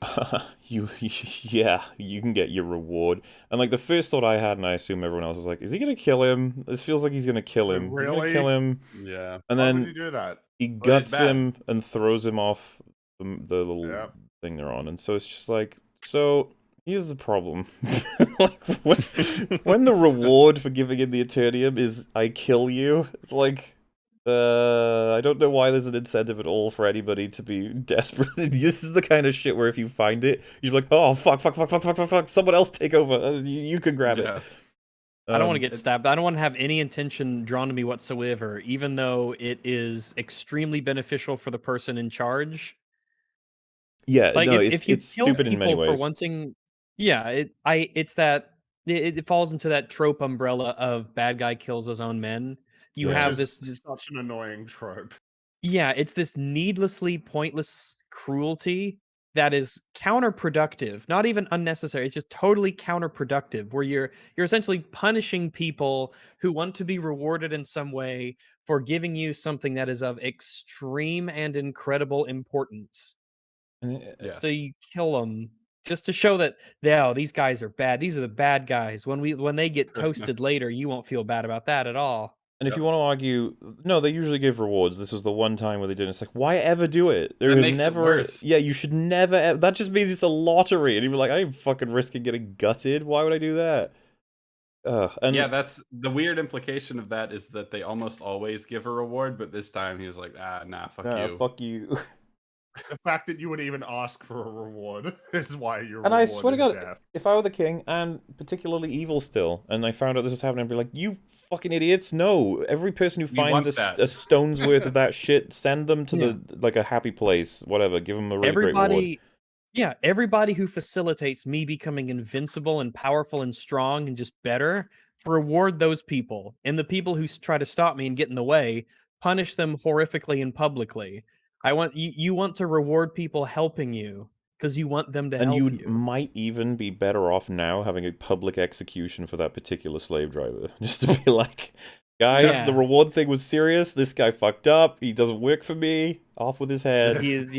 yeah, you can get your reward. And like the first thought I had, and I assume everyone else is like, is he gonna kill him? This feels like he's gonna kill him. He's gonna Really? kill him. Yeah. And Why would then you do that? he Well, he's guts bad. him and throws him off the little Yep. thing they're on. And so it's just like, so here's the problem. Like when the reward for giving in the Eternium is I kill you, it's like, I don't know why there's an incentive at all for anybody to be desperate. This is the kind of shit where if you find it, you're like, oh, fuck, someone else take over. You can grab it. I don't want to get stabbed. I don't want to have any intention drawn to me whatsoever, even though it is extremely beneficial for the person in charge. Yeah, Like, no, if you it's kill stupid in many people for ways. wanting, yeah, it falls into that trope umbrella of bad guy kills his own men. You Yeah. have Which is this just such an annoying trope. Yeah, it's this needlessly pointless cruelty that is counterproductive, not even unnecessary. It's just totally counterproductive, where you're essentially punishing people who want to be rewarded in some way for giving you something that is of extreme and incredible importance. Yes. So you kill them just to show that, yeah, these guys are bad. These are the bad guys. When they get toasted later, you won't feel bad about that at all. And if you want to argue, no, they usually give rewards. This was the one time where they didn't. It's like, why ever do it? There is makes it never. worse. Yeah, you should never. That just means it's a lottery. And you're like, I ain't fucking risking getting gutted. Why would I do that? And yeah, that's the weird implication of that is that they almost always give a reward, but this time he was like, nah, fuck you. Fuck you. The fact that you would even ask for a reward is why your And I reward swear to is God, death. if I were the king, and particularly evil still, and I found out this was happening, I'd be like, you fucking idiots, no. Every person who We finds want that. a stone's worth of that shit, send them to like a happy place, whatever, give them a really great reward. Yeah, everybody who facilitates me becoming invincible and powerful and strong and just better, reward those people. And the people who try to stop me and get in the way, punish them horrifically and publicly. You want to reward people helping you because you want them to And help you you. might even be better off now having a public execution for that particular slave driver. Just to be like, guys, Yeah. the reward thing was serious. This guy fucked up. He doesn't work for me. Off with his head. He is,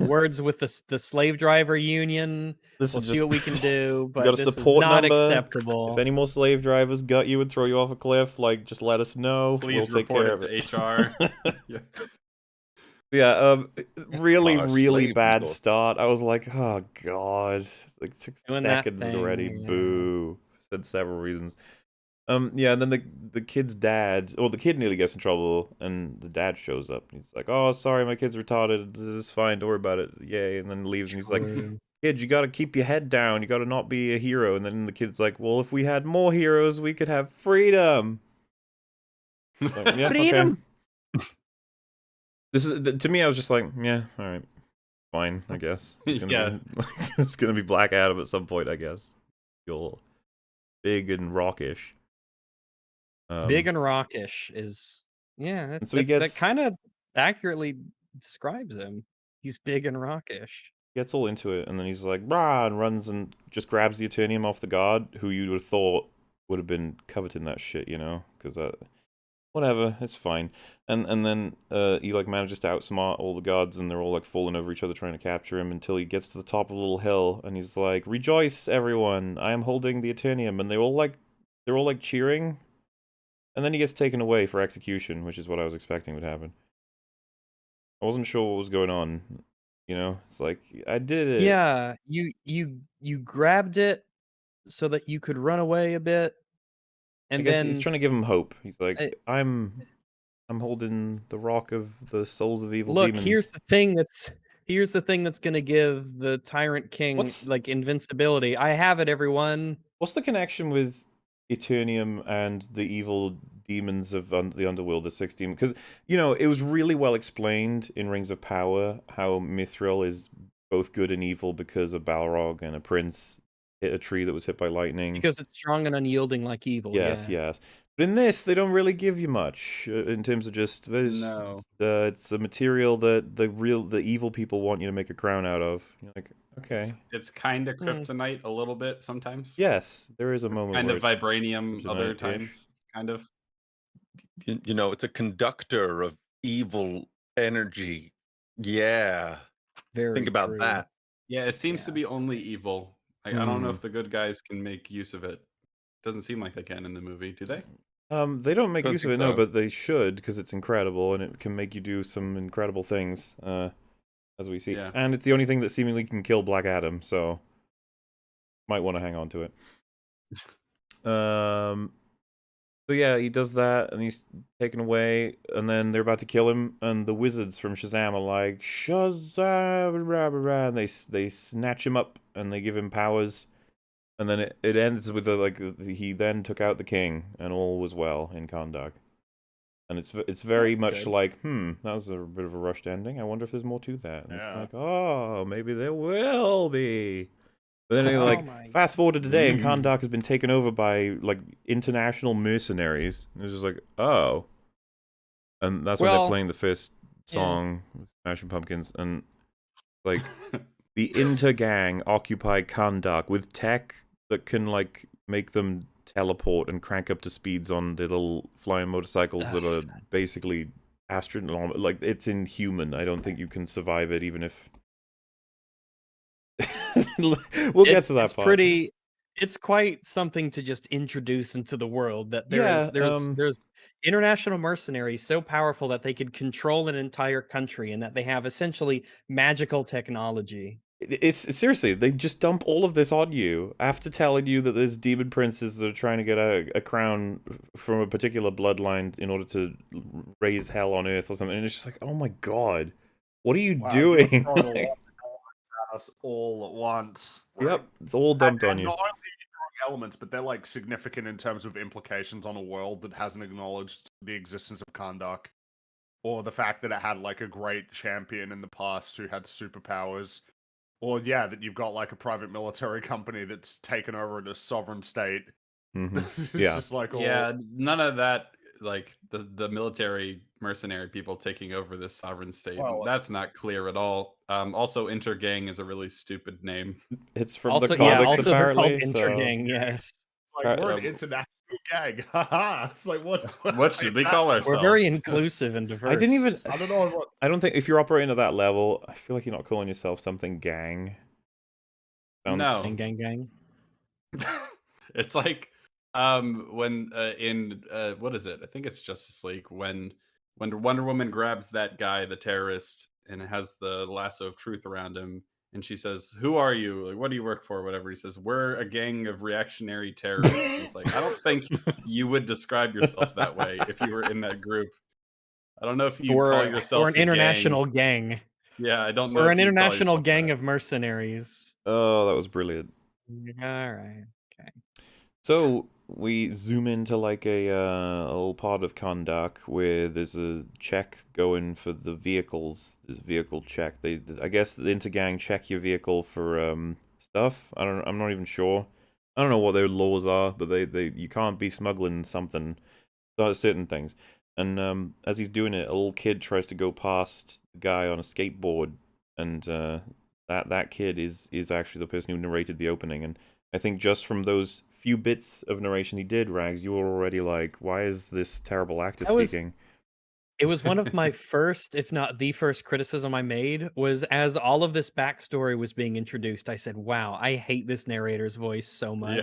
words with the slave driver union. This We'll is see what we can do, but got a this is support not number. acceptable. If any more slave drivers gut you and throw you off a cliff, like, just let us know. Please we'll take report care it of it. to HR. Yeah. Yeah, really, Our really slave bad resort. start. I was like, oh god, like 6 Doing that seconds thing, already. yeah. Boo. Said several reasons. Yeah, and then the kid's dad, or the kid nearly gets in trouble, and the dad shows up. And he's like, "Oh, sorry, my kid's retarded. This is fine. Don't worry about it. Yay!" And then leaves. And he's like, True. "Kid, you gotta keep your head down. You gotta not be a hero." And then the kid's like, "Well, if we had more heroes, we could have freedom." Like, yeah, Freedom. okay. This is to me. I was just like, yeah, all right, fine, I guess. It's gonna be, it's gonna be Black Adam at some point, I guess. You're big and rockish. Big and rockish is And so he that gets kind of accurately describes him. He's big and rockish. gets all into it, and then he's like, rah, and runs and just grabs the Eternium off the guard, who you would have thought would have been coveting that shit, you know? Because whatever, it's fine. And then he like manages to outsmart all the guards, and they're all like falling over each other trying to capture him until he gets to the top of a little hill, and he's like, "Rejoice, everyone! I am holding the Eternium," and they're all like cheering. And then he gets taken away for execution, which is what I was expecting would happen. I wasn't sure what was going on. You know, it's like I did it. Yeah, you grabbed it so that you could run away a bit, I and guess then he's trying to give him hope. He's like, I- I'm holding the rock of the souls of evil look. demons. Here's the thing that's gonna give the Tyrant King like invincibility. I have it, everyone. What's the connection with Eternium and the evil demons of the underworld, the 16? Because, you know, it was really well explained in Rings of Power how Mithril is both good and evil because a Balrog and a prince hit a tree that was hit by lightning. Because it's strong and unyielding like evil. Yes, yeah. yes. But in this, they don't really give you much in terms of just No. it's a material that the evil people want you to make a crown out of. You're like, okay, It's kind of kryptonite a little bit sometimes. yes, there is a moment Kind where of it's vibranium other kryptonite-ish. times. Kind of. You know, it's a conductor of evil energy. Yeah. Very Think about true. that. Yeah, it seems to Yeah. be only evil. Like, I don't know if the good guys can make use of it. Doesn't seem like they can in the movie, do they? They don't make Don't use of think it, no, so. but they should because it's incredible and it can make you do some incredible things, as we see. Yeah. And it's the only thing that seemingly can kill Black Adam, so might want to hang on to it. So yeah, he does that, and he's taken away, and then they're about to kill him, and the wizards from Shazam are like, Shazam, rah, rah, rah, and they snatch him up, and they give him powers, and then it ends with he then took out the king, and all was well in Kahndaq. And it's very That's much good. like, that was a bit of a rushed ending. I wonder if there's more to that. And Yeah. it's like, oh, maybe there will be. But then Oh like my fast forward to today, and Kahndaq has been taken over by like international mercenaries. And it's just like, oh, and that's when they're Well, playing the first song, with Smashing Pumpkins, and like the Intergang occupy Kahndaq with tech that can like make them teleport and crank up to speeds on little flying motorcycles that are basically astronomical. Like it's inhuman. I don't think you can survive it, even if. We'll get to that it's part. it's quite something to just introduce into the world that Yeah, there's international mercenaries so powerful that they could control an entire country and that they have essentially magical technology. It's seriously, they just dump all of this on you after telling you that there's demon princes that are trying to get a crown from a particular bloodline in order to raise hell on Earth or something. And it's just like, oh my god, what are you doing? Like, Us all at once. yep, it's all dumped on you. Not only throwing elements, but they're like significant in terms of implications on a world that hasn't acknowledged the existence of Kahndaq, or the fact that it had like a great champion in the past who had superpowers, or that you've got like a private military company that's taken over in a sovereign state. It's Yeah. just like Yeah, none of that. Like the military mercenary people taking over this sovereign state. Well, That's not clear at all. Also, Intergang is a really stupid name. It's from Also, the comics, also they're called apparently. So. Intergang, yes. like we're an Um, international gang. Haha. It's like what? What should we call ourselves? We're very inclusive and diverse. I didn't even. I don't know what. I don't think if you're operating at that level, I feel like you're not calling yourself something gang. No. Gang, gang. It's like when in what is it? I think it's Justice League when Wonder Woman grabs that guy, the terrorist, and has the lasso of truth around him, And she says, "Who are you? Like, what do you work for?" Whatever. He says, "We're a gang of reactionary terrorists." And it's like, I don't think you would describe yourself that way if you were in that group. I don't know if you call yourself We're an a international gang. gang. Yeah, I don't know We're if an you call international yourself gang that. of mercenaries. Oh, that was brilliant. All right. Okay. So we zoom into like a little part of Kondak where there's a check going for the vehicles. There's vehicle check. I guess the intergang check your vehicle for stuff. I'm not even sure. I don't know what their laws are, but you can't be smuggling something, certain things. And as he's doing it, a little kid tries to go past the guy on a skateboard, and that kid is actually the person who narrated the opening. And I think just from those few bits of narration he did, Rags, you were already like, why is this terrible actor speaking? It was one of my first, if not the first criticism I made, was as all of this backstory was being introduced, I said, wow, I hate this narrator's voice so much.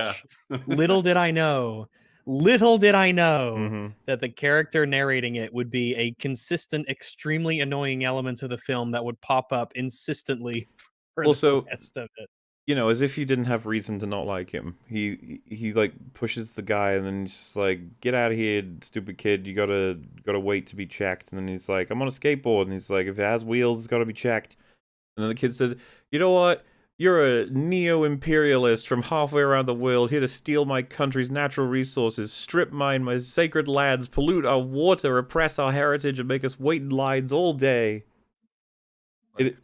Yeah. little did I know Mm-hmm. that the character narrating it would be a consistent, extremely annoying element of the film that would pop up insistently for Also, the rest of it. You know, as if you didn't have reason to not like him. He like pushes the guy and then he's just like, "Get out of here, stupid kid! You gotta wait to be checked." And then he's like, "I'm on a skateboard," and he's like, "If it has wheels, it's gotta be checked." And then the kid says, "You know what? You're a neo-imperialist from halfway around the world, here to steal my country's natural resources, strip mine my sacred lands, pollute our water, oppress our heritage, and make us wait in lines all day."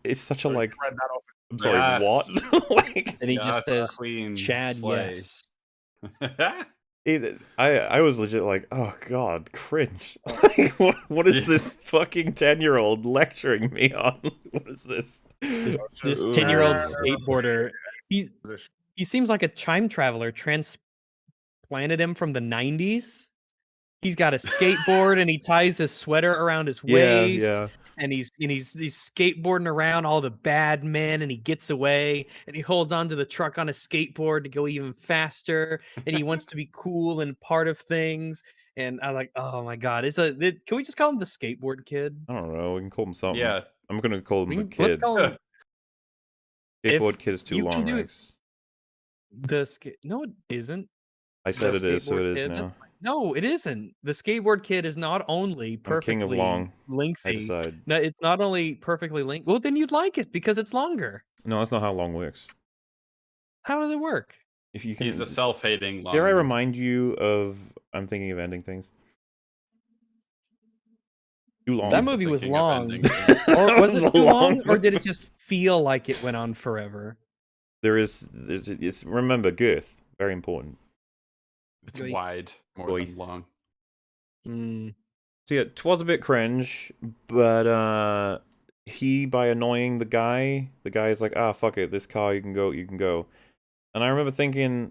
It's such a So you like. read that off. I'm sorry, Yes. what? Like, And he just says, Queen Chad, slay. yes. I was legit like, oh god, cringe. Like, what is this fucking 10-year-old lecturing me on? What is this? This 10-year-old skateboarder, he seems like a time traveler transplanted him from the 90s. He's got a skateboard and he ties his sweater around his waist. Yeah. And he's skateboarding around all the bad men, and he gets away, and he holds onto the truck on a skateboard to go even faster, and he wants to be cool and part of things. And I'm like, oh my god, can we just call him the skateboard kid? I don't know. We can call him something. Yeah. I'm gonna call him the kid. Let's call him Skateboard kid is too you can long, do Rex. No, it isn't. I said The it is, so it skateboard is kid? now. No, it isn't. The skateboard kid is not only I'm king perfectly of long. I lengthy. decide. No, it's not only perfectly lengthy. Well, then you'd like it because it's longer. No, that's not how long works. How does it work? If you can, He's a self-hating long. dare I remind you of? I'm thinking of ending things. Too long. That movie was Thinking of long. ending things. Or was it too long, Long. or did it just feel like it went on forever? It's remember girth, very important. It's Yoink. wide more Yoink. than long. Mm. So yeah, 'twas a bit cringe, but he, by annoying the guy's like, ah, fuck it, this car, you can go. And I remember thinking,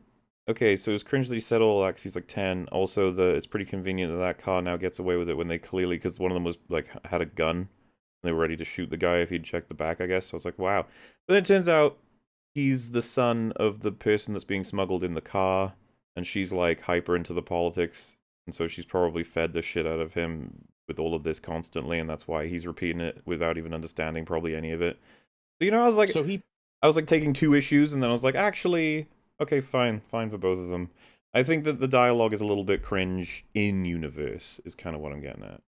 okay, so it was cringe that he said all that 'cause he's like 10. Also, it's pretty convenient that car now gets away with it when they clearly, because one of them was like had a gun, and they were ready to shoot the guy if he'd checked the back, I guess. So I was like, wow. But then it turns out he's the son of the person that's being smuggled in the car, and she's like hyper into the politics. And so she's probably fed the shit out of him with all of this constantly, and that's why he's repeating it without even understanding probably any of it. So, you know, I was like taking two issues, and then I was like, actually, okay, fine for both of them. I think that the dialogue is a little bit cringe in universe, is kind of what I'm getting at.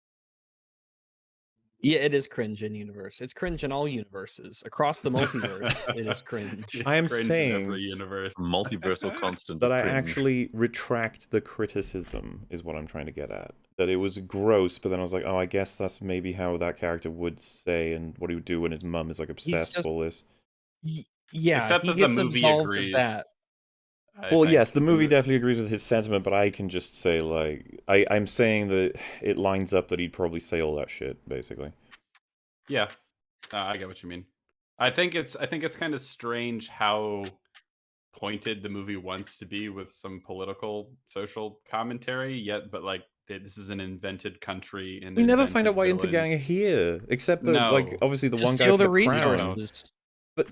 Yeah, it is cringe in universe. It's cringe in all universes across the multiverse. It is cringe. It's I am cringe in saying every universe. Multiversal constant. That of I cringe. actually retract the criticism, is what I'm trying to get at. That it was gross, but then I was like, oh, I guess that's maybe how that character would say and what he would do when his mum is like obsessed with all this. Yeah, Except he that the gets movie absolved agrees. of that. Well, yes, the movie definitely agrees with his sentiment, but I can just say, like, I'm saying that it lines up that he'd probably say all that shit, basically. Yeah, I get what you mean. I think it's kind of strange how pointed the movie wants to be with some political, social commentary. Yet, but like this is an invented country, and We never find out why Intergang are here, except that, like, obviously the To one guy steal for the the crown. resources. But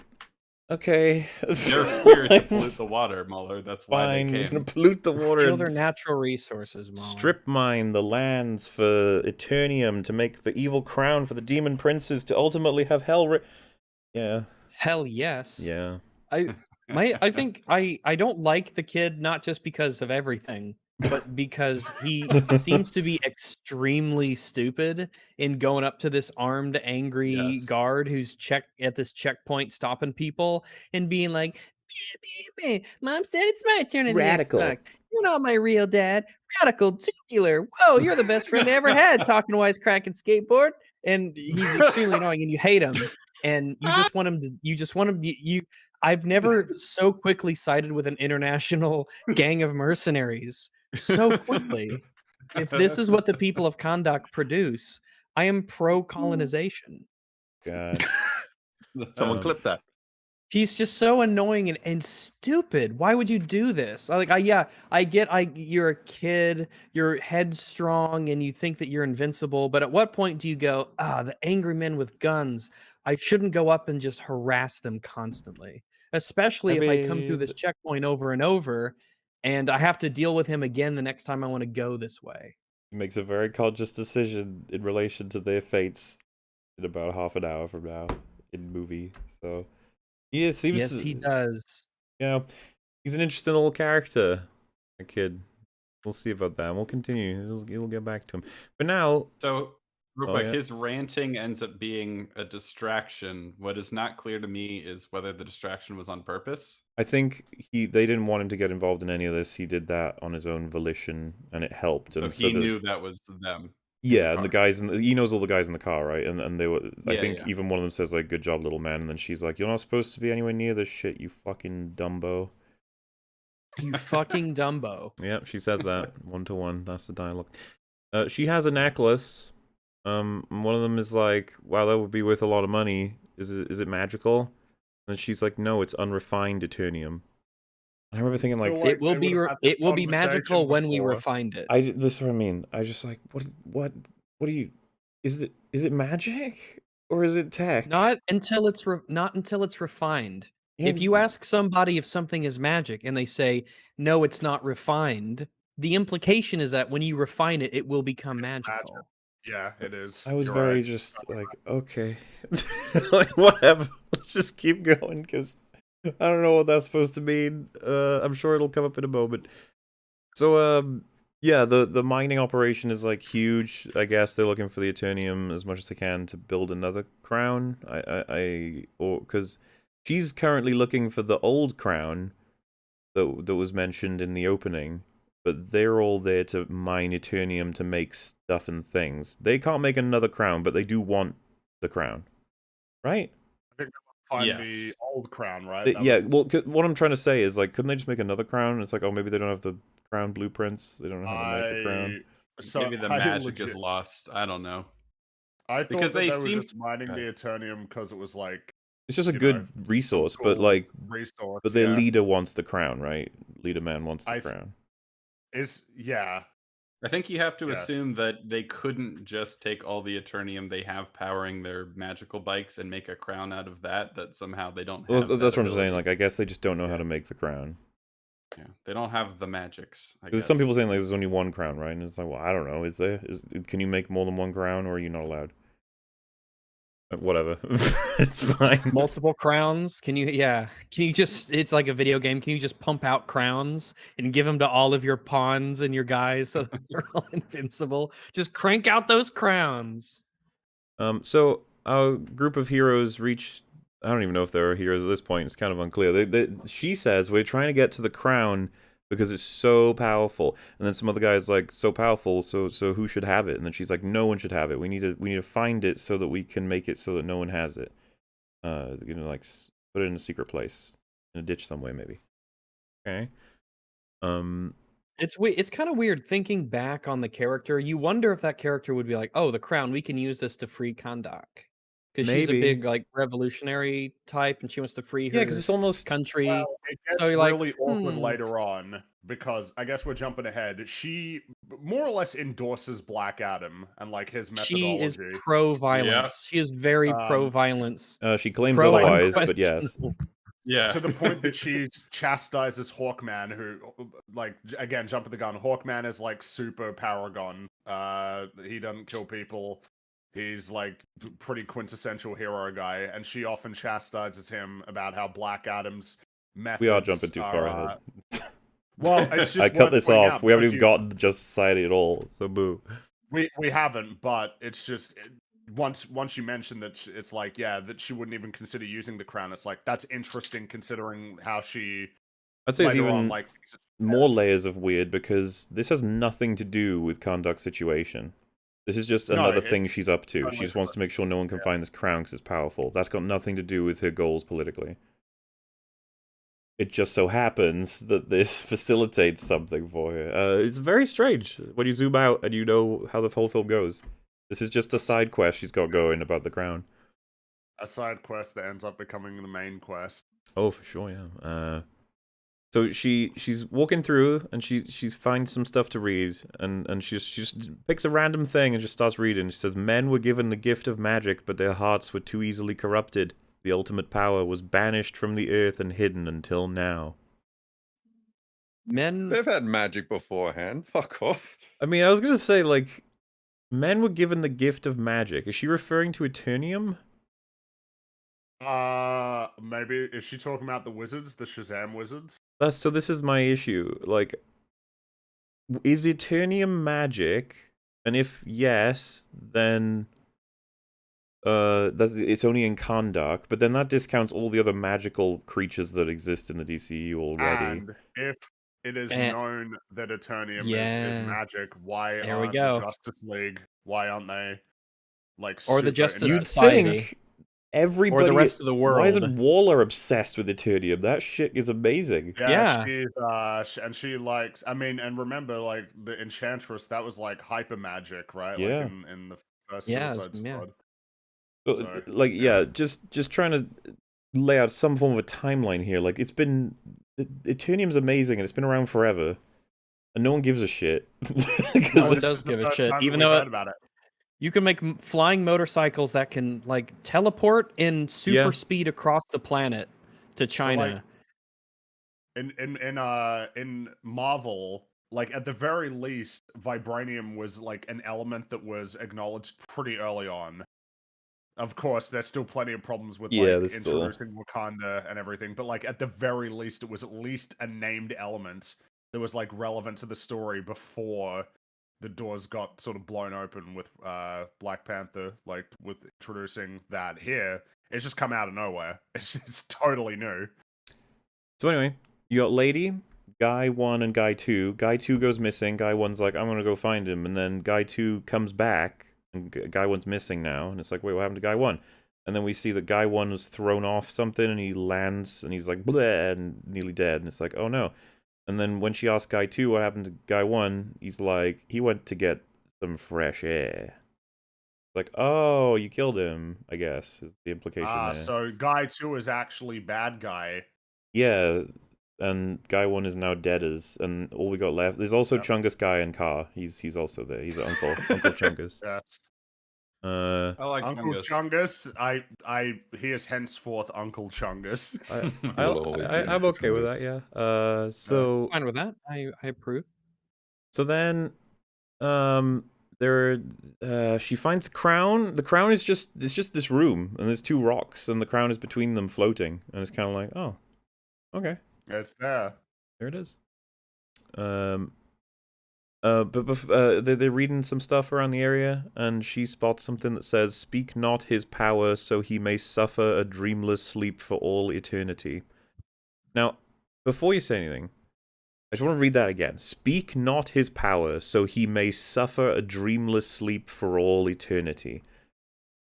okay, They're here to pollute the water, Muller. That's why fine. they We're gonna came. pollute the water. Steal and their natural resources, Molly. strip mine the lands for Eternium to make the evil crown for the demon princes to ultimately have hell. Yeah, Hell yes. Yeah. I think I don't like the kid not just because of everything, but because he seems to be extremely stupid in going up to this armed, angry Yes. guard who's at this checkpoint stopping people and being like, "Meh, meh, meh. Mom said it's my turn in the Radical. Xbox. You're not my real dad. Radical, tubular. Whoa, you're the best friend I ever had. Talking wisecracking skateboard." And he's extremely annoying, and you hate him, and you just want him to. You just want him. You I've never so quickly sided with an international gang of mercenaries so quickly. If this is what the people of Kondak produce, I am pro colonization. God. Someone clip that. He's just so annoying and stupid. Why would you do this? You're a kid, you're headstrong, and you think that you're invincible. But at what point do you go, the angry men with guns, I shouldn't go up and just harass them constantly? Especially if I come through this checkpoint over and over and I have to deal with him again the next time I want to go this way. He makes a very conscious decision in relation to their fates in about half an hour from now in movie. So yeah, it seems Yes, he does. you know, he's an interesting little character. A kid. We'll see about that. We'll continue. We'll get back to him. But now, So, real Oh, quick, yeah. his ranting ends up being a distraction. What is not clear to me is whether the distraction was on purpose. I think they didn't want him to get involved in any of this. He did that on his own volition, and it helped. So And he knew that was them. Yeah, and the car. guys he knows all the guys in the car, right? And they were. I Yeah, think yeah. even one of them says like, "Good job, little man," and then she's like, "You're not supposed to be anywhere near this shit, you fucking Dumbo." You fucking Dumbo. Yep, she says that 1-to-1. That's the dialogue. She has a necklace. One of them is like, "Wow, that would be worth a lot of money. Is it magical?" And she's like, "No, it's unrefined deuterium." And I remember thinking like, Like, It will they be would've had this it will be magical conversation when we before. refined it. this is what I mean. I just like, what do you? Is it magic or is it tech? Not until it's refined. Yeah, If you ask somebody if something is magic and they say no, it's not refined, the implication is that when you refine it, it will become magical. Yeah, it is. I was You're very right. just like, okay, like whatever. Let's just keep going because I don't know what that's supposed to mean. I'm sure it'll come up in a moment. So, yeah, the mining operation is like huge. I guess they're looking for the Eternium as much as they can to build another crown. Or because she's currently looking for the old crown that was mentioned in the opening. But they're all there to mine Eternium to make stuff and things. They can't make another crown, but they do want the crown. Right? Find Yes. the old crown, right? That Yeah, was- well, what I'm trying to say is, like, couldn't they just make another crown? It's like, oh, maybe they don't have the crown blueprints. They don't know how to make a crown. So Maybe the I magic is legit- lost. I don't know. I thought because that they they were seem- just mining Okay. the Eternium because it was like It's just a you good know, resource, cool but, like, resource. but their yeah. leader wants the crown, right? Leader man wants the I th- crown. Yeah. I think you have to Yeah. assume that they couldn't just take all the Eternium they have powering their magical bikes and make a crown out of that. That somehow they don't have. Well, that that's what I'm saying. ability. Like, I guess they just don't know how Yeah. to make the crown. Yeah, they don't have the magics. I There's guess some people saying like there's only one crown, right? And it's like, well, I don't know. Can you make more than one crown, or are you not allowed? Whatever, it's fine. Multiple crowns? Can you just, it's like a video game. Can you just pump out crowns and give them to all of your pawns and your guys so that they're all invincible? Just crank out those crowns. So our group of heroes reach. I don't even know if there are heroes at this point. It's kind of unclear. She says we're trying to get to the crown because it's so powerful, and then some other guy's like, so powerful, so who should have it? And then she's like, no one should have it. We need to find it so that we can make it so that no one has it. Like put it in a secret place, in a ditch somewhere, maybe. Okay. It's kind of weird thinking back on the character. You wonder if that character would be like, oh, the crown, we can use this to free Kondak. Because she's a Maybe. big like revolutionary type and she wants to free her Yeah, because it's almost. country. Well, it gets So you're like, really awkward hmm. later on because I guess we're jumping ahead. She more or less endorses Black Adam and like his She is methodology. pro-violence. She is very Um, pro-violence. She claims Pro otherwise, but yes. unquestionable. Yeah, To the point that she chastises Hawkman, who, like, again, jumping the gun. Hawkman is like super paragon. He doesn't kill people. He's like pretty quintessential hero guy, and she often chastises him about how Black Adam's methods We are jumping too far are, ahead. well, it's just I cut worth this pointing off. out We haven't because even gotten to Just Society at all, so boo. we haven't, but it's just once you mention that it's like, yeah, that she wouldn't even consider using the crown. It's like, that's interesting considering how she I'd say it's later on even like more layers of weird because this has nothing to do with Kahndaq's situation. This is just No, another it's thing she's up to. totally She just wants to make sure no one can find this crown because it's powerful. That's got nothing to do with her goals politically. It just so happens that this facilitates something for her. It's very strange when you zoom out and you know how the whole film goes. This is just a side quest she's got going about the crown. a side quest that ends up becoming the main quest. Oh, for sure, yeah. So she's walking through and she finds some stuff to read and she just picks a random thing and just starts reading. She says, "Men were given the gift of magic, but their hearts were too easily corrupted. The ultimate power was banished from the earth and hidden until now." Men, They've had magic beforehand. Fuck off. I mean, I was gonna say, like, men were given the gift of magic. Is she referring to Eternium? Maybe is she talking about the wizards, the Shazam wizards? So this is my issue. Like, is Eternium magic? And if yes, then it's only in Kahndaq, but then that discounts all the other magical creatures that exist in the DCEU already. And if it is Eh, known that Eternium is yeah. magic, why There we aren't go. the Justice League? Why aren't they like Or the super Justice invested? You'd Society. think everybody, Or the rest of the why isn't world. Waller obsessed with Eternium? That shit is amazing. Yeah. She's and she likes. I mean, and remember, like the Enchantress, that was like hyper magic, right? Yeah. Like in the first Yeah, Suicide yeah. Squad. So, So, like, yeah. yeah, just trying to lay out some form of a timeline here. Like, it's been Eternium's amazing and it's been around forever, and no one gives a shit. No one This does is the give a first shit, time even that we've though heard about it. you can make flying motorcycles that can like teleport in super Yeah. speed across the planet to China. like, in Marvel, like at the very least, vibranium was like an element that was acknowledged pretty early on. Of course, there's still plenty of problems with Yeah, like there's still- introducing Wakanda and everything, but like at the very least, it was at least a named element that was like relevant to the story before the doors got sort of blown open with Black Panther, like with introducing that here. It's just come out of nowhere. It's totally new. So anyway, you got Lady, Guy 1 and Guy 2. Guy 2 goes missing. Guy 1's like, I'm gonna go find him. And then Guy 2 comes back, and Guy 1's missing now. And it's like, wait, what happened to Guy 1? And then we see that Guy 1 was thrown off something, and he lands, and he's like, bleh, and nearly dead. And it's like, oh no. And then when she asks Guy 2 what happened to Guy 1, he's like, he went to get some fresh air. Like, oh, you killed him, I guess, is the implication there. So Guy 2 is actually bad guy. Yeah, and Guy 1 is now dead and all we got left. There's also Yep. Chungus Guy and Car. He's also there. He's Uncle Chungus. Yes. I like Uncle Chungus. Chungus. He is henceforth Uncle Chungus. I'm okay with that. Yeah. So Fine with that. I approve. so then, she finds the crown. The crown is just this room, and there's two rocks, and the crown is between them, floating, and it's kind of like, oh, okay. It's there. There it is. They're reading some stuff around the area, and she spots something that says, "Speak not his power, so he may suffer a dreamless sleep for all eternity." Now, before you say anything, I just want to read that again. "Speak not his power, so he may suffer a dreamless sleep for all eternity."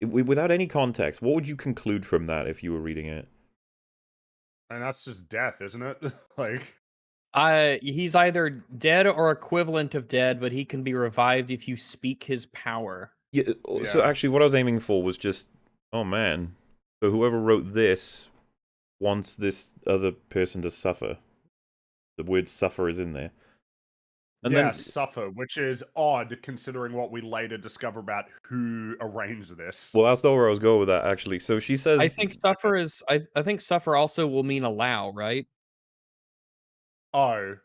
Without any context, what would you conclude from that if you were reading it? And that's just death, isn't it? Like, He's either dead or equivalent of dead, but he can be revived if you speak his power. Yeah, so Yeah. actually what I was aiming for was just, oh man, so whoever wrote this wants this other person to suffer. The word suffer is in there. And yeah, then, suffer, which is odd considering what we later discover about who arranged this. well, that's not where I was going with that, actually. So she says... I think suffer is. I think suffer also will mean allow, right? Oh,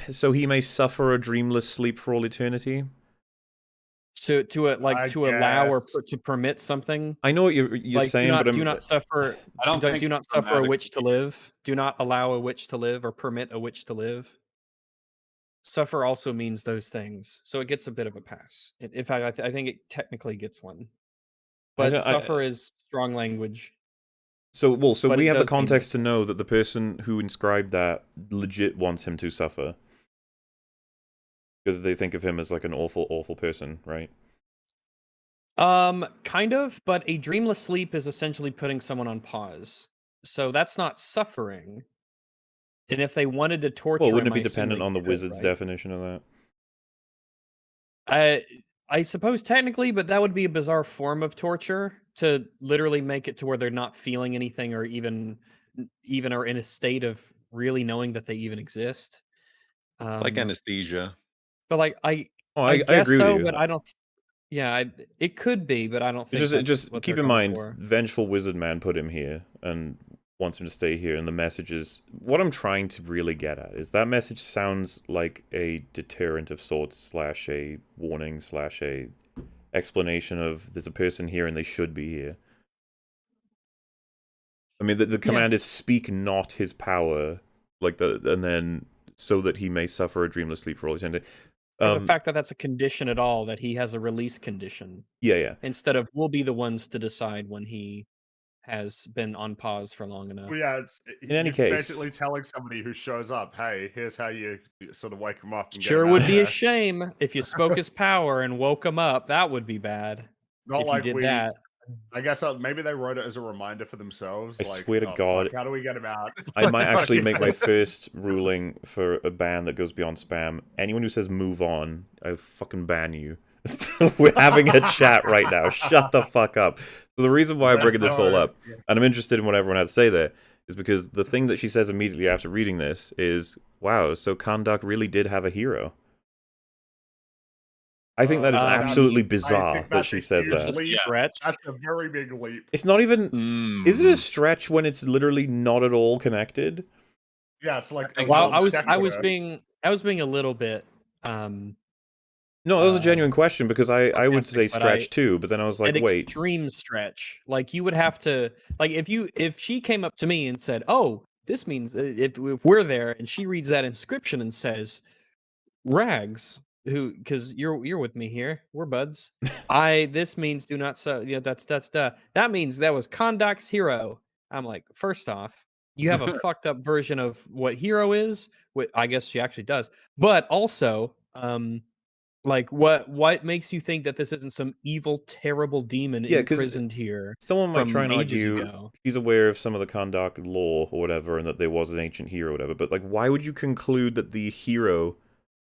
So he may suffer a dreamless sleep for all eternity? To allow or guess. to permit something. I know what you're Like saying, but do not suffer. I don't think Do not it's suffer a witch to grammatically- live. Do not allow a witch to live or permit a witch to live. Suffer also means those things, so it gets a bit of a pass. In fact, I think it technically gets one. But suffer is strong language. So but we it have the does mean context to those know that the person who inscribed that legit wants him to suffer. Because they think of him as like an awful, awful person, right? Kind of, but a dreamless sleep is essentially putting someone on pause. So that's not suffering. And if they wanted to torture Well, wouldn't him, it be I assume dependent they on the could, wizard's right? definition of that? I suppose technically, but that would be a bizarre form of torture to literally make it to where they're not feeling anything or even are in a state of really knowing that they even exist. It's like anesthesia. But like I agree guess with so, you. but I don't. Yeah, it could be, but I don't think that's Just what keep they're in going mind, for. vengeful wizard man put him here and wants him to stay here, and the message is what I'm trying to really get at is that message sounds like a deterrent of sorts / a warning / a explanation of there's a person here and they should be here. I mean, the command is speak not his power, and then so that he may suffer a dreamless sleep for all eternity. Or the fact that that's a condition at all, that he has a release condition. Yeah. Instead of we'll be the ones to decide when he has been on pause for long enough. Well, yeah, In any you're case, basically telling somebody who shows up, "Hey, here's how you sort of wake them up." And Sure get 'em would out be there. a shame if you spoke his power and woke him up. That would be bad. Not if like you did that. I guess maybe they wrote it as a reminder for themselves. I like, swear to "Oh, God, fuck, how do we get him out?" I might actually make my first ruling for a ban that goes beyond spam. Anyone who says move on, I fucking ban you. We're having a chat right now. Shut the fuck up. So the reason why I'm bringing this all up, and I'm interested in what everyone had to say there, is because the thing that she says immediately after reading this is, wow, so Kandak really did have a hero. I think that is absolutely bizarre that she says that. It's a stretch. That's a very big leap. It's not even... Is it a stretch when it's literally not at all connected? Yeah, it's like... Well, I was being a little bit... No, that was a genuine question, because I would say sarcastic, but stretch too, but then I was like, an wait. extreme stretch. Like, you would have to... Like, if she came up to me and said, oh, this means... If we're there, and she reads that inscription and says, Rags... who, because you're with me here, we're buds. This means do not that means that was Kandak's hero. I'm like, first off, you have a fucked up version of what hero is. What I guess she actually does, but also, like what makes you think that this isn't some evil, terrible demon imprisoned here? Someone might try and ages argue ago. he's aware of some of the Kandak lore or whatever, and that there was an ancient hero or whatever. But like, why would you conclude that the hero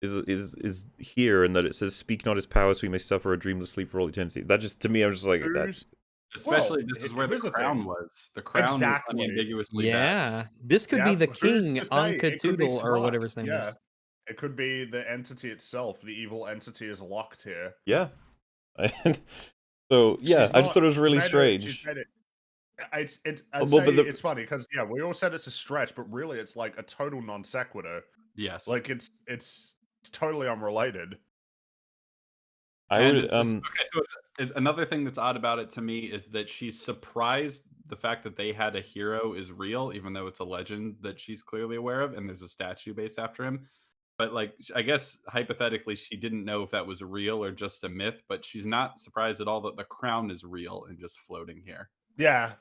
is here, and that it says speak not his power so he may suffer a dreamless sleep for all eternity? That just, to me, I'm just like that. Especially this is where the crown was. The crown was unambiguously that. This could be the king, Anka or whatever his name is. It could be the entity itself. The evil entity is locked here. Yeah. So yeah, I just thought it was really strange. It's funny because we all said it's a stretch, but really it's like a total non sequitur. Yes, like it's totally unrelated. Okay, so another thing that's odd about it to me is that she's surprised the fact that they had a hero is real, even though it's a legend that she's clearly aware of, and there's a statue based after him. But like, I guess hypothetically, she didn't know if that was real or just a myth. But she's not surprised at all that the crown is real and just floating here. Yeah,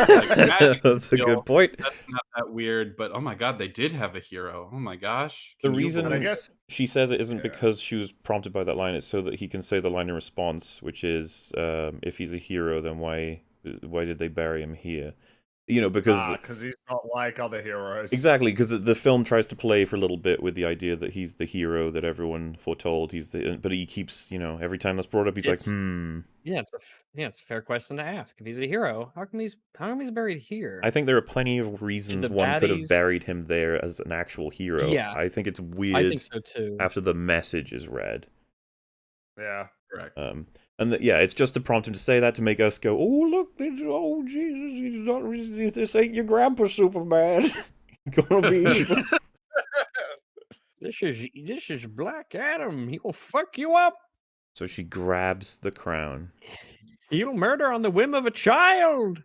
that's a good point. That's not that weird, but oh my god, they did have a hero. Oh my gosh. The reason I guess she says it isn't because she was prompted by that line. It's so that he can say the line in response, which is, if he's a hero, then why did they bury him here? You know, because he's not like other heroes. Exactly, because the film tries to play for a little bit with the idea that he's the hero that everyone foretold. But he keeps, every time that's brought up, he's like, Yeah, it's a fair question to ask. If he's a hero, how come he's buried here? I think there are plenty of reasons one could have buried him there as an actual hero. Yeah, I think it's weird. I think so too. After the message is read. Yeah, correct. It's just to prompt him to say that, to make us go, oh look, Jesus, this ain't your grandpa, Superman. Gonna be evil. This is Black Adam. He will fuck you up. So she grabs the crown. He'll murder on the whim of a child.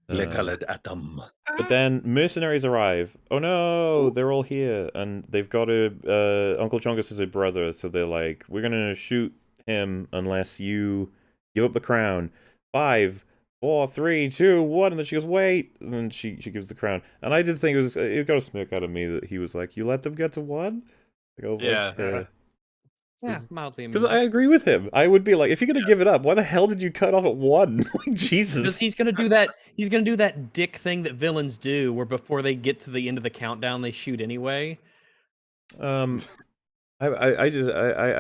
Le Uh, colored atom. But then mercenaries arrive. Oh no, they're all here, and they've got a Uncle Chongus is a brother, so they're like, we're gonna shoot him unless you give up the crown. 5, 4, 3, 2, 1, and then she goes, wait, and then she gives the crown. And I did think it got a smirk out of me that he was like, you let them get to 1? Like, I was Yeah. like, Yeah, mildly because amusing. I agree with him. I would be like, if you're gonna give it up, why the hell did you cut off at 1? Like, Because Jesus. he's gonna do that. He's gonna do that dick thing that villains do, where before they get to the end of the countdown, they shoot anyway. I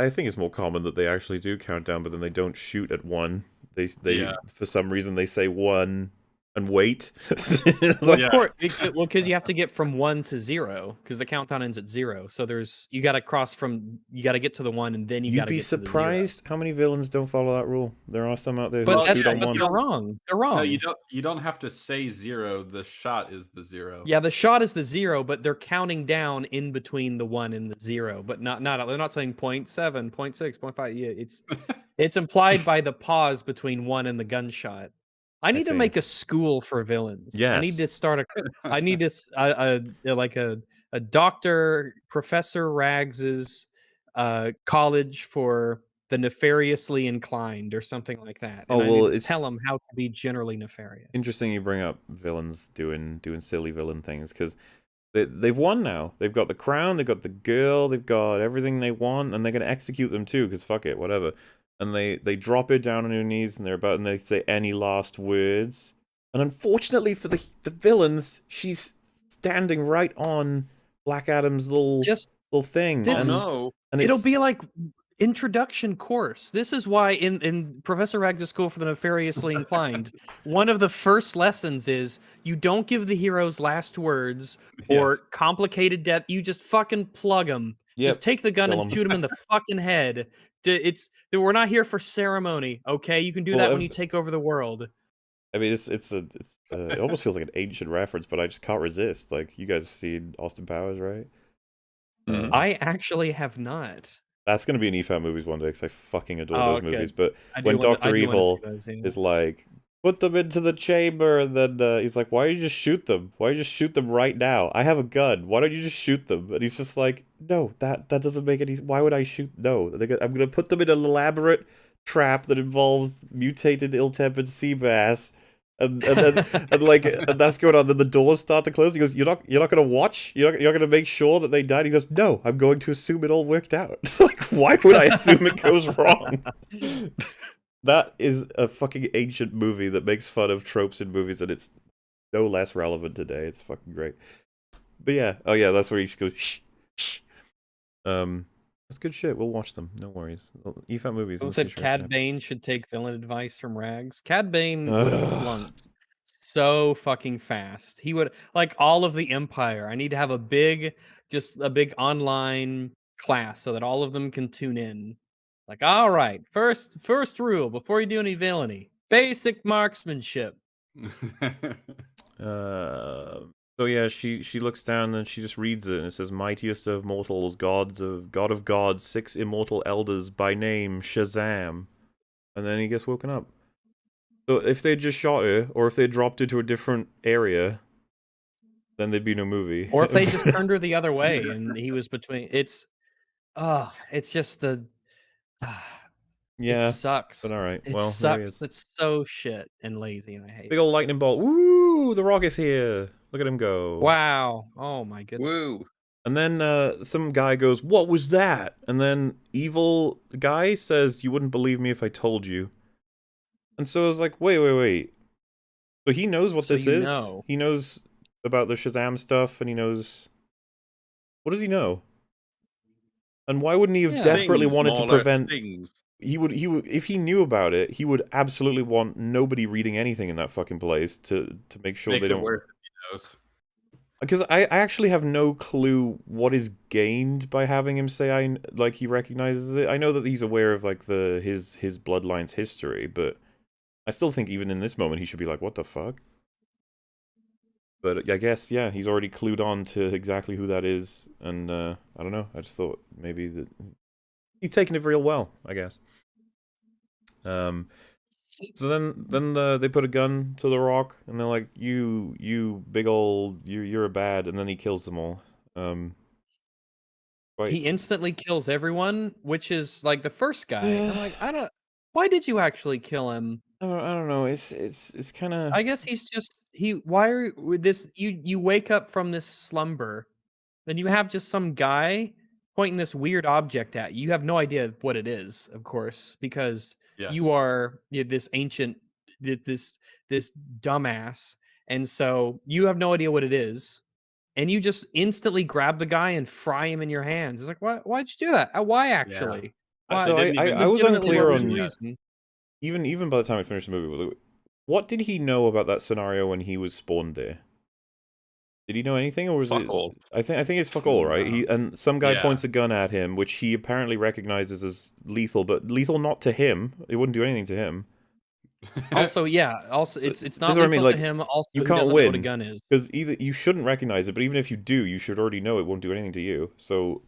think it's more common that they actually do count down, but then they don't shoot at 1. They Yeah. for some reason they say 1 and wait. Well, Yeah. of course, because you have to get from 1 to 0, because the countdown ends at 0. So you got to you got to get to the 1, and then you got You'd to be get to the 0. surprised how many villains don't follow that rule. There are some out there who But shoot on 1. they're wrong. They're wrong. No, you don't have to say 0. The shot is the 0. Yeah, the shot is the 0, but they're counting down in between the 1 and the 0. But not they're not saying 0.7, 0.6, 0.5. Yeah, it's implied by the pause between 1 and the gunshot. I need to see. make a school for villains. I need to Yes. start I need to like a Dr. Professor Rags's college for the nefariously inclined or something like that. And Oh, I well, need to it's tell them how to be generally nefarious. interesting you bring up villains doing silly villain things, because they've won now. They've got the crown, they've got the girl, they've got everything they want, and they're gonna execute them too, because fuck it, whatever. And they drop it down on her knees, and they say any last words. And unfortunately for the villains, she's standing right on Black Adam's little thing. This and, is- No. and It'll it's- be like introduction course. This is why in Professor Rags' School for the Nefariously Inclined, one of the first lessons is you don't give the heroes last words or Yes. complicated death. You just fucking plug them. Yep, Just take the gun kill and 'em. shoot them in the fucking head. We're not here for ceremony, okay? You can do Well, that when you take over the world. I mean, it almost feels like an ancient reference, but I just can't resist. Like, you guys have seen Austin Powers, right? I actually have not. That's going to be in EFAP movies one day, because I fucking adore Oh, those okay. movies. But I do when wanna- Dr. I do wanna see Evil those, yeah. is like, put them into the chamber, and then he's like, why don't you just shoot them? Why don't you just shoot them right now? I have a gun. Why don't you just shoot them? And he's just like, no, that doesn't make any... Why would I shoot... No, I'm going to put them in an elaborate trap that involves mutated, ill-tempered sea bass. And that's going on. Then the doors start to close. He goes, "You're not going to watch. You're going to make sure that they died." He goes, "No, I'm going to assume it all worked out." It's like, why would I assume it goes wrong? That is a fucking ancient movie that makes fun of tropes in movies, and it's no less relevant today. It's fucking great. But yeah, oh yeah, that's where he just goes, "Shh, shh." That's good shit. We'll watch them. No worries. EFAP movies. Someone said Cad Bane should take villain advice from Rags. Cad Bane would have flunked so fucking fast. He would, like, all of the Empire. I need to have a big online class so that all of them can tune in. Like, all right, first rule before you do any villainy: basic marksmanship. So yeah, she looks down and she just reads it, and it says, "Mightiest of mortals, god of gods, 6 immortal elders by name Shazam," and then he gets woken up. So if they just shot her, or if they dropped her to a different area, then there'd be no movie. Or if they just turned her the other way and he was between. It's just the. Yeah, It sucks. but all right. It Well, there he sucks. is. It's so shit and lazy, and I hate Big it. old lightning bolt. Woo! The Rock is here. Look at him go. Wow. Oh my goodness. Woo. And then some guy goes, "What was that?" And then evil guy says, "You wouldn't believe me if I told you." And so I was like, wait. So he knows what So this you is. know. He knows about the Shazam stuff, and he knows... What does he know? And why wouldn't he have Yeah. desperately Things, wanted to Marlo, prevent... things. He would, if he knew about it, he would absolutely want nobody reading anything in that fucking place to make sure Makes they it don't... worth it, he knows. Because I actually have no clue what is gained by having him say like he recognizes it. I know that he's aware of like his bloodline's history, but I still think even in this moment he should be like, "What the fuck?" But I guess yeah, he's already clued on to exactly who that is, and I don't know. I just thought maybe that he's taking it real well, I guess. So then they put a gun to the rock, and they're like, "You big old, you're a bad," and then he kills them all. He Quite. instantly kills everyone, which is like the first guy. Yeah. I'm like, I don't. Why did you actually kill him? I don't know. It's kind of. I guess he's just he. Why are with this? You wake up from this slumber, then you have just some guy pointing this weird object at you. You have no idea what it is, of course, because you Yes. are this ancient, this dumbass, and so you have no idea what it is, and you just instantly grab the guy and fry him in your hands. It's like, why'd you do that? Why Yeah. actually? They So didn't I even was Legitimately, unclear what was the on reason? even by the time I finished the movie. What did he know about that scenario when he was spawned there? Did he know anything, or was Fuck it? all. I think it's fuck all, right? No. And some guy Yeah. points a gun at him, which he apparently recognizes as lethal, but lethal not to him. It wouldn't do anything to him. Also, yeah. Also, So, it's this not is what I mean, lethal like, to him. Also, you he can't doesn't know what a win, gun is. because either you shouldn't recognize it, but even if you do, you should already know it won't do anything to you. So,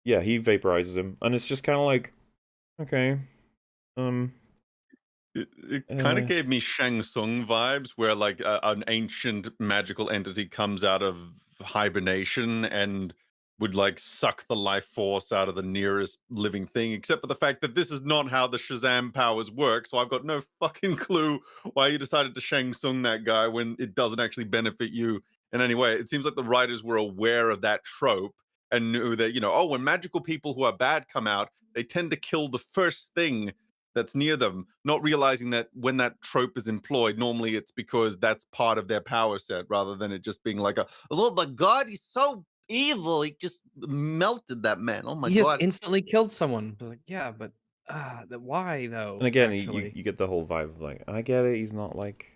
yeah, he vaporizes him, and it's just kind of like, okay, It kind of gave me Shang Tsung vibes, where like an ancient magical entity comes out of hibernation and would like suck the life force out of the nearest living thing, except for the fact that this is not how the Shazam powers work. So I've got no fucking clue why you decided to Shang Tsung that guy when it doesn't actually benefit you in any way. It seems like the writers were aware of that trope and knew that, oh, when magical people who are bad come out, they tend to kill the first thing that's near them, not realizing that when that trope is employed, normally it's because that's part of their power set rather than it just being like oh my god, he's so evil. He just melted that man. Oh my He just god. instantly killed someone. I was like, yeah, but why though? and again, Actually, you get the whole vibe of like, I get it. He's not like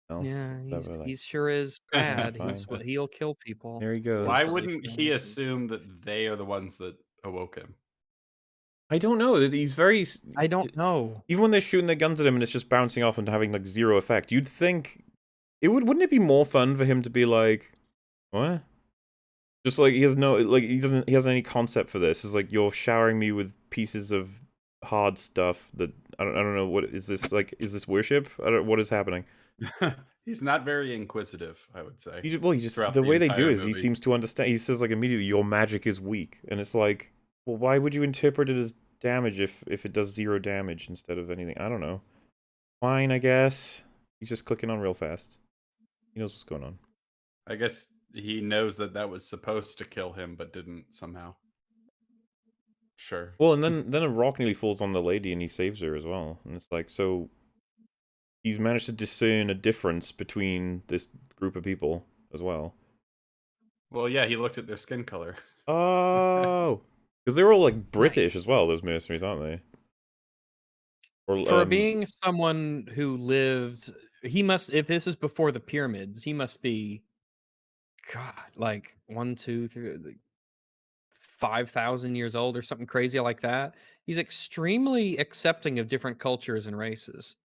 else. yeah, Whatever, like, he sure is bad. fine. He'll kill people. There he goes. Why Basically. wouldn't he assume that they are the ones that awoke him? I don't know. He's very. I don't know. Even when they're shooting their guns at him and it's just bouncing off and having like zero effect, you'd think wouldn't it be more fun for him to be like, what? Just like he has no he hasn't any concept for this. It's like, you're showering me with pieces of hard stuff that I don't know, what is this, like, is this worship? What is happening? He's not very inquisitive, I would say. He just throughout the way they do entire is he movie. seems to understand. He says like immediately, your magic is weak, and it's like, well, why would you interpret it as damage if it does 0 damage instead of anything? I don't know. Fine, I guess. He's just clicking on real fast. He knows what's going on. I guess he knows that was supposed to kill him, but didn't somehow. Sure. Well, and then a rock nearly falls on the lady, and he saves her as well. And it's like, so he's managed to discern a difference between this group of people as well. Well, yeah, he looked at their skin color. Oh, because they're all like British as well. Those mercenaries, aren't they? Or, For being someone who lived, he must. If this is before the pyramids, he must be, God, like 1, 2, 3, like 5,000 years old or something crazy like that. He's extremely accepting of different cultures and races.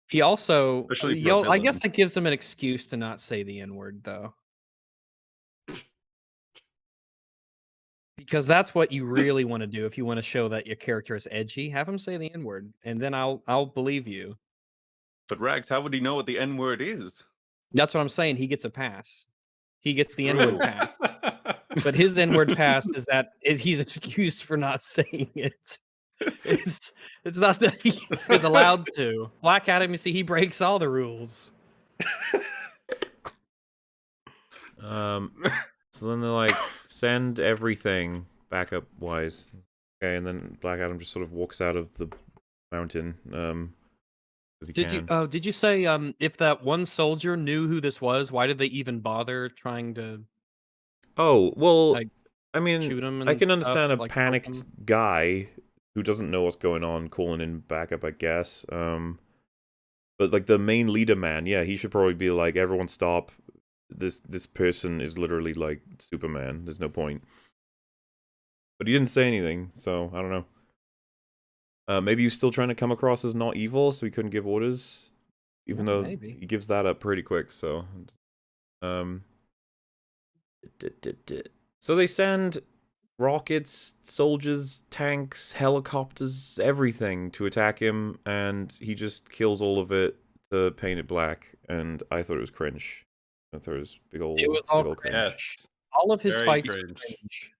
He also, Especially for a I guess villain. that gives him an excuse to not say the N word, though. Because that's what you really want to do if you want to show that your character is edgy. Have him say the N word, and then I'll believe you. But Rags, how would he know what the N word is? That's what I'm saying. He gets a pass. He gets the N True. word pass. But his N word pass is that he's excused for not saying it. It's not that he is allowed to. Black Adam, you see, he breaks all the rules. So then they're like, send everything backup wise. Okay, and then Black Adam just sort of walks out of the mountain. 'Cause he can. Did you say if that one soldier knew who this was, why did they even bother trying to Oh, well, like I mean, shoot him I and can stuff, understand a like, poke panicked him? guy who doesn't know what's going on calling in backup, I guess. But like the main leader man, yeah, he should probably be like, everyone stop. This person is literally like Superman. There's no point. But he didn't say anything, so I don't know. Maybe he's still trying to come across as not evil, so he couldn't give orders, even though Maybe. he gives that up pretty quick. So, so they send rockets, soldiers, tanks, helicopters, everything to attack him, and he just kills all of it to paint it black. And I thought it was cringe. I thought it was It was all cringe. Yes. All of his Very fights cringe. were cringe.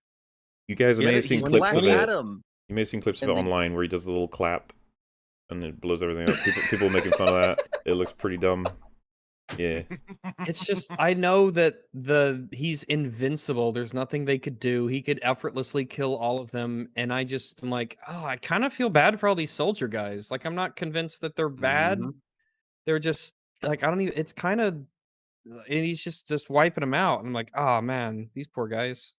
You guys may Get have it? seen He's clips Black of it. Adam. You may have seen clips of And it the- online where he does the little clap, and it blows everything up. People making fun of that. It looks pretty dumb. Yeah. It's just I know that he's invincible. There's nothing they could do. He could effortlessly kill all of them, and I just am like, oh, I kind of feel bad for all these soldier guys. Like I'm not convinced that they're bad. Mhm. They're just like I don't even. It's kind of, and he's just wiping them out. I'm like, oh man, these poor guys.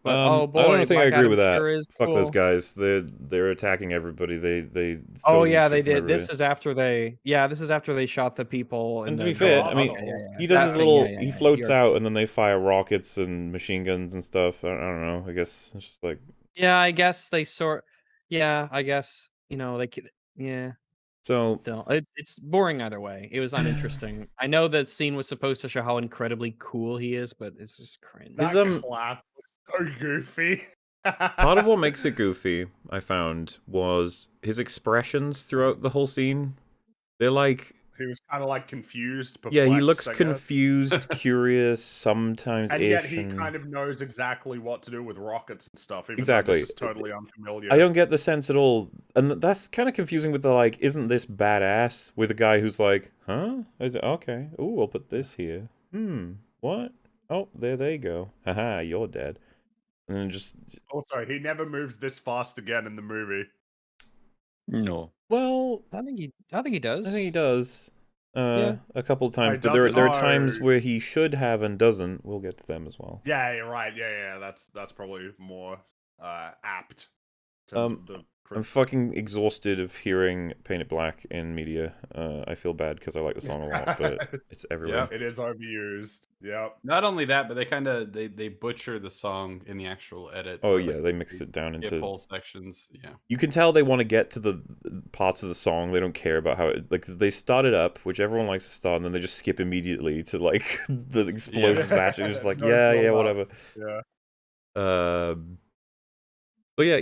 But oh I boy, don't think I Black agree Adam with that. sure is Fuck those cool. guys. They're attacking everybody. They Oh stole yeah, shit they from did. everybody. This is after they shot the people. And to the be fair, dog. I mean, Okay, yeah. he does That his thing, little. yeah, He yeah, floats you're- out, and then they fire rockets and machine guns and stuff. I don't know. I guess it's just like Yeah, I guess they sort. Yeah, I guess they could. Yeah, so. still, it's boring either way. It was uninteresting. I know that scene was supposed to show how incredibly cool he is, but it's just cringe. His, That clap was so goofy. Part of what makes it goofy, I found, was his expressions throughout the whole scene. They're like, He was kind of like confused. yeah, he perplexed, looks I guess. confused, curious, sometimes And yet ish. he kind of knows exactly what to do with rockets and stuff. Even Exactly. Though this is totally unfamiliar. I don't get the sense at all, and that's kind of confusing with the like, isn't this badass? With a guy who's like, huh? Okay, ooh, I'll put this here. What? Oh, there they go. Haha, you're dead. And then just, Also, he never moves this fast again in the movie. No. well, I think he does. I think he does. Yeah. A couple of times, He but there are doesn't. times Oh. where he should have and doesn't. We'll get to them as well. Yeah, you're right. Yeah. That's probably more apt. in terms of the I'm fucking exhausted of hearing Paint It Black in media. I feel bad because I like the song a lot, but it's everywhere. It is overused. Yep. Not only that, but they kind of they butcher the song in the actual edit. Oh where, yeah, like, they mix it down skip into. whole sections. Yeah. You can tell they want to get to the parts of the song. They don't care about how it like. They start it up, which everyone likes to start, and then they just skip immediately to like the explosions match. It's just like No yeah, build up. whatever. Yeah. But yeah,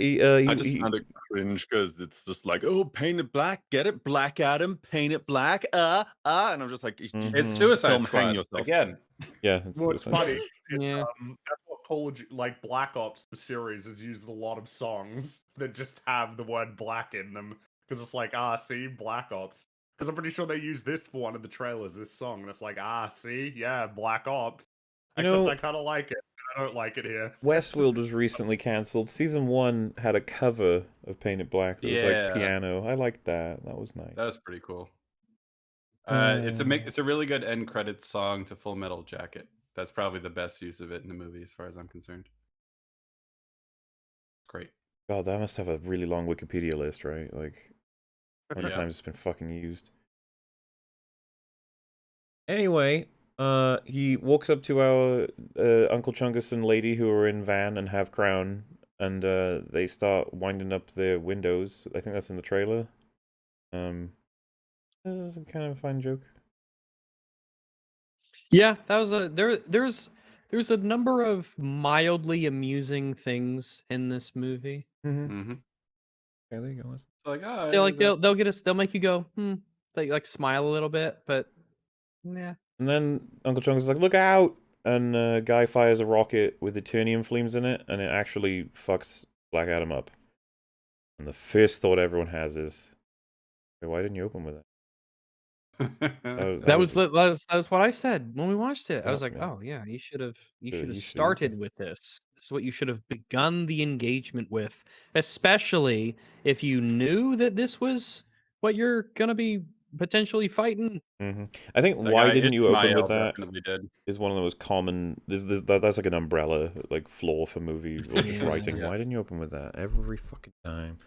I just found it cringe because it's just like, oh, paint it black, get it, Black Adam, paint it black, and I'm just like, Mhm. It's film, Suicide hang Squad yourself. again. yeah. Well, it's funny. Yeah. That's what Call of like Black Ops, the series, has used a lot of songs that just have the word black in them because it's like, see, Black Ops. Because I'm pretty sure they used this for one of the trailers, this song, and it's like, see, yeah, Black Ops. You Except know- I kind of like it. I don't like it here. Westworld was recently cancelled. Season 1 had a cover of Paint It Black that was Yeah. like piano. I liked that. That was nice. That was pretty cool. It's a really good end credits song to Full Metal Jacket. That's probably the best use of it in the movie, as far as I'm concerned. Great. God, that must have a really long Wikipedia list, right? Like, how many Yeah. times it's been fucking used. Anyway, he walks up to our Uncle Chungus and lady who are in van and have crown, and they start winding up their windows. I think that's in the trailer. This is kind of a fun joke. Yeah, that was there's a number of mildly amusing things in this movie. Mm-hmm. Mm-hmm. Okay, there you go. It's like, oh, They'll get us. They'll make you go, They like smile a little bit, but yeah. And then Uncle Chungus is like, look out! And Guy fires a rocket with Eternium flames in it, and it actually fucks Black Adam up. And the first thought everyone has is, "Hey, why didn't you open with it?" That was what I said when we watched it. I was like, yeah. oh yeah, you should have you should use started it. with this. This is what you should have begun the engagement with, especially if you knew that this was what you're gonna be potentially fighting. Mm-hmm. I think That why guy didn't you open Ishmael with that definitely did. is one of the most common. That's like an umbrella like flaw for movie or just Yeah. writing. Yeah. Why didn't you open with that every fucking time?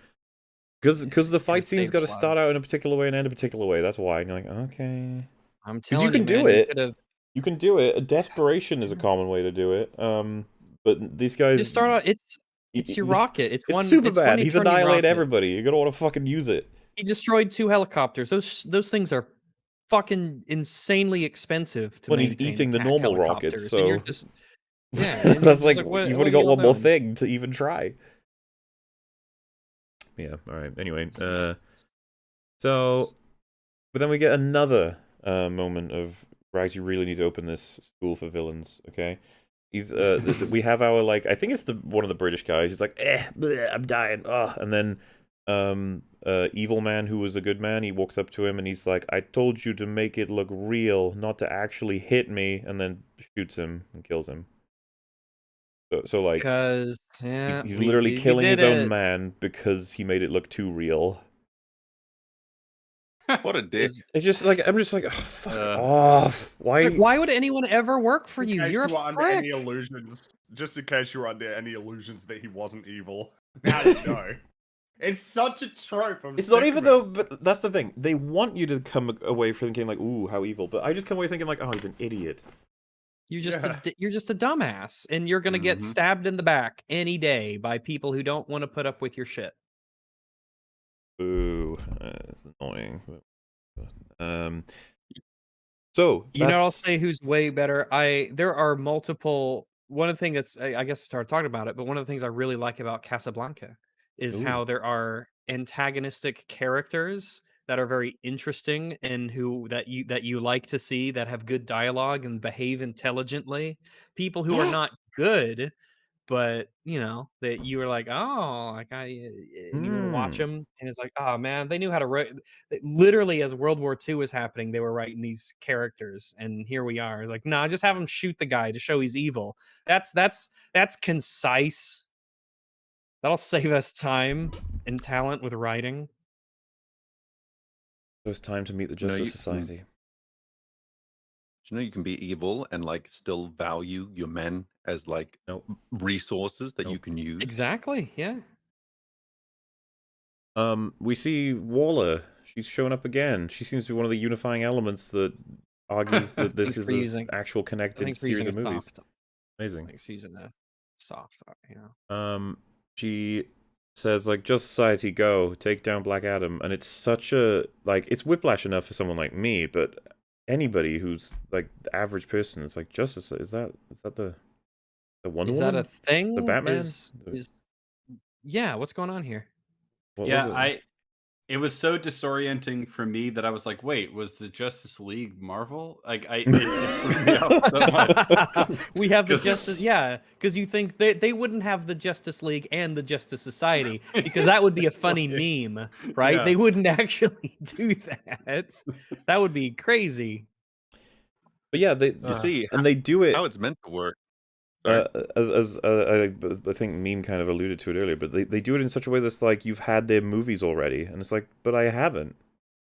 Because the fight scene's saves got to a lot. start out in a particular way and end a particular way. That's why. And you're like, okay. I'm 'Cause you telling can do man, it. could've- You can do it. Desperation is a common way to do it. But these guys Just start out. It's your rocket. It's one. super it's one bad. He's Eternium annihilate rocket. everybody. You gotta want to fucking use it. He destroyed 2 helicopters. Those things are fucking insanely expensive to When he's maintain. eating the attack normal rockets, helicopters, and you're so- just Yeah, and That's it's like, just what you've what only are got y'all one more doing? thing to even try. Yeah, alright. Anyway, so, but then we get another moment of, Rags, you really need to open this school for villains, okay? He's we have our, like, I think it's one of the British guys. He's like, bleh, I'm dying. And then evil man who was a good man, he walks up to him and he's like, I told you to make it look real, not to actually hit me, and then shoots him and kills him. So like, Because yeah, he's we literally we killing did his own it. man because he made it look too real. What a dick. It's just like, I'm just like, oh, fuck Uh, off. Like, Why? why would anyone ever work for In you? case You're a you are under any prick. illusions, just in case you're under any illusions that he wasn't evil. How do you know? It's such a trope. I'm It's not sick even of though, it. but that's the thing. They want you to come away thinking like, ooh, how evil. But I just come away thinking like, oh, he's an idiot. You're just Yeah. you're just a dumbass, and you're gonna get Mhm. stabbed in the back any day by people who don't want to put up with your shit. Ooh, it's annoying. So You know, I'll that's say who's way better. There are multiple. One of the things that's I guess I started talking about it, but one of the things I really like about Casablanca is ooh. how there are antagonistic characters that are very interesting and that you like to see that have good dialogue and behave intelligently. People who are not good, but you know that you were like, oh, like and you would watch Hmm. them, and it's like, oh man, they knew how to write. Literally, as World War II was happening, they were writing these characters, and here we are. Like, nah, just have him shoot the guy to show he's evil. That's concise. That'll save us time and talent with writing. So it's time to meet the You know, Justice you can, Society. you know, you can be evil and like still value your men as like Nope. resources that you Nope. can use. Exactly. Yeah. We see Waller. She's shown up again. She seems to be one of the unifying elements that argues that this Thanks is for an using. actual connected Thanks for series using a of movies. soft. Amazing. Thanks for using a soft. You know. She says like, "Just Society, go take down Black Adam," and it's such a like, it's whiplash enough for someone like me, but anybody who's like the average person, it's like, Justice, is that the Wonder Is that a Woman, thing? the Batman? Is yeah? What's going on here? What was yeah, it? it was so disorienting for me that I was like, wait, was the Justice League Marvel? Like it threw me off so much. We have the 'Cause- Justice, yeah, because you think they wouldn't have the Justice League and the Justice Society because that would be a funny meme, right? Yeah. They wouldn't actually do that. That would be crazy. But yeah, they You see and they do it. how it's meant to work. Sorry. As I think Meme kind of alluded to it earlier, but they do it in such a way that's like, you've had their movies already, and it's like, but I haven't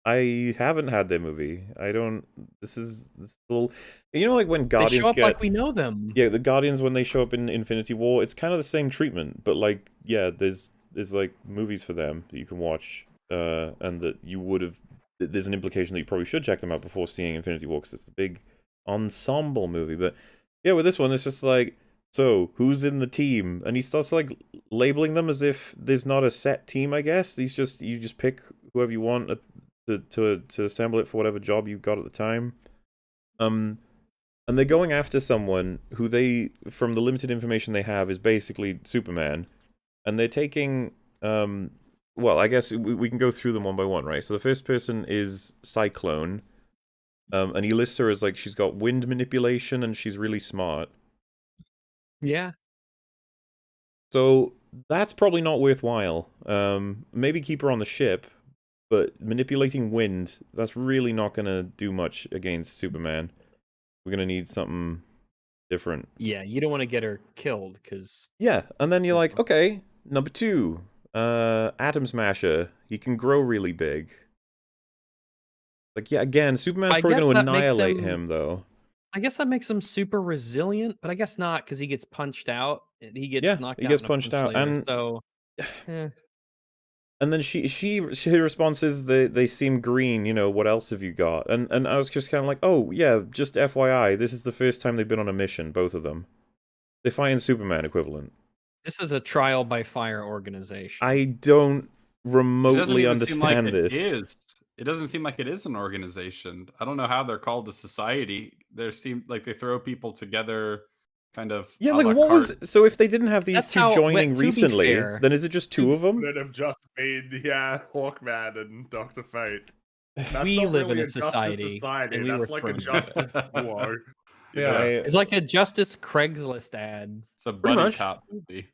had their movie. I don't. This is little, you know, like when They Guardians show up get, like we know them. yeah, the Guardians when they show up in Infinity War, it's kind of the same treatment, but like, yeah, there's like movies for them that you can watch, and that you would have. There's an implication that you probably should check them out before seeing Infinity War because it's a big ensemble movie, but yeah, with this one, it's just like, so who's in the team? And he starts like labeling them as if there's not a set team. I guess you just pick whoever you want to assemble it for whatever job you got at the time. And they're going after someone who they, from the limited information they have, is basically Superman, and they're taking well, I guess we can go through them one by one, right? So the first person is Cyclone. And he lists her as like, she's got wind manipulation and she's really smart. Yeah. So that's probably not worthwhile. Maybe keep her on the ship, but manipulating wind, that's really not going to do much against Superman. We're going to need something different. Yeah, you don't want to get her killed because Yeah, and then you're like, okay, number 2, Atom Smasher. He can grow really big. Like, yeah, again, Superman's I probably guess going to that makes annihilate him- him, though. I guess that makes him super resilient, but I guess not because he gets punched out. He gets knocked out. He gets in a punched punch out, later, and so. And then her response is they seem green, you know, what else have you got? And I was just kind of like, oh, yeah, just FYI, this is the first time they've been on a mission, both of them. Defiant Superman equivalent. This is a trial by fire organization. I don't It doesn't remotely even seem like understand it this. is. It doesn't seem like it is an organization. I don't know how they're called a society. They seem like they throw people together kind of. Yeah, a like la what was carte. so if they didn't have these That's two how- joining to be recently, fair- then is it just two of them? Would it have just been, yeah, Hawkman and Dr. Fate? That's We not live really in a justice society, and we That's were like a thrown into justice it. duo. you Yeah, know? It's like a Justice Craigslist ad, It's a Pretty buddy much. cop movie.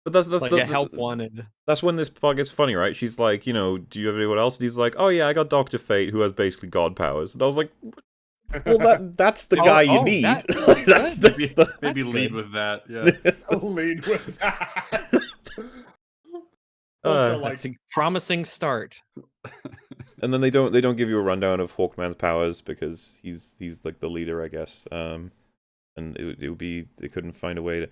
but that's like a help wanted. that's when this part gets funny, right? She's like, do you have anyone else? And he's like, oh yeah, I got Dr. Fate, who has basically god powers. And I was like, well, that's the guy you need. that- that's good. the Maybe That's lead good. with that. Yeah. I'll lead with that. Also, like, That's a promising start. And then they don't give you a rundown of Hawkman's powers because he's like the leader, I guess. And it would be they couldn't find a way to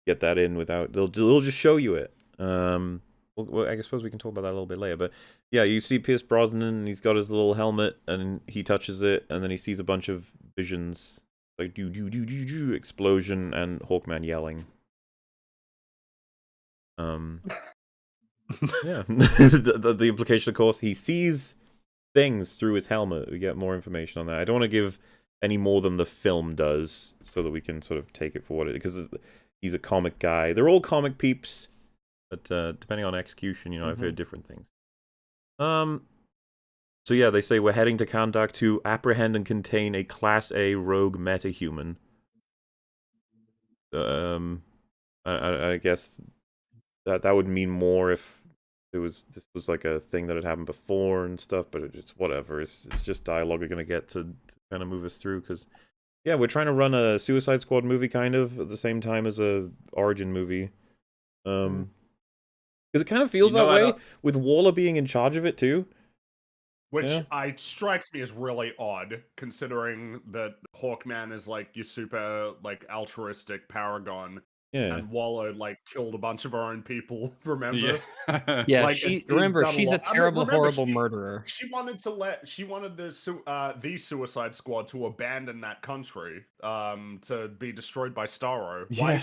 get that in without they'll just show you it. Well, I suppose we can talk about that a little bit later. But yeah, you see Pierce Brosnan, and he's got his little helmet, and he touches it, and then he sees a bunch of visions, like do do do do do explosion and Hawkman yelling. Yeah, the implication, of course, he sees things through his helmet. We get more information on that. I don't want to give any more than the film does, so that we can sort of take it for what it is, because he's a comic guy. They're all comic peeps, but depending on execution, I've heard different things. So yeah, they say we're heading to Kandak to apprehend and contain a Class A rogue metahuman. I guess that would mean more if this was like a thing that had happened before and stuff, but it's whatever. It's just dialogue we're gonna get to kind of move us through, because yeah, we're trying to run a Suicide Squad movie kind of at the same time as a origin movie. Because it kind of feels that way with Waller being in charge of it too. which Yeah. strikes me as really odd, considering that Hawkman is like your super like altruistic paragon, Yeah. and Waller like killed a bunch of her own people. Remember? Yeah. Yeah, Like, she it's remember done a she's a lot. I mean, terrible, remember, horrible she- murderer. She wanted the Suicide Squad to abandon that country, to be destroyed by Starro. Yeah.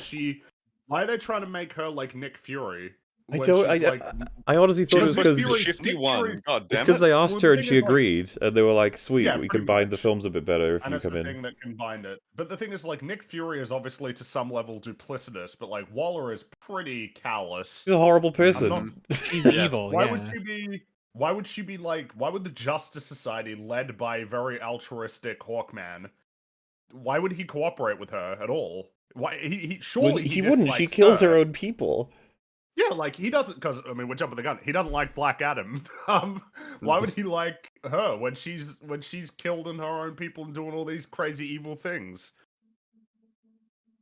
Why are they trying to make her like Nick Fury? I when don't. she's, like, I honestly thought it was Nick because Fury- shifty Nick one. Fury- God it's damn because it. they asked Well, her the and thing she is, like- agreed, and they were like, "Sweet, Yeah, we pretty combined the much. films a bit better if And you that's come the in." thing that combined it. But the thing is, like, Nick Fury is obviously to some level duplicitous, but like Waller is pretty callous. She's a horrible person. not- She's Yes. evil. Why Yeah. would she be like? Why would the Justice Society, led by a very altruistic Hawkman, why would he cooperate with her at all? Why he Well, surely he wouldn't. She dislikes kills her own people. Yeah, like he doesn't, because I mean we're jumping the gun. He doesn't like Black Adam. Why would he like her when she's killing her own people and doing all these crazy evil things?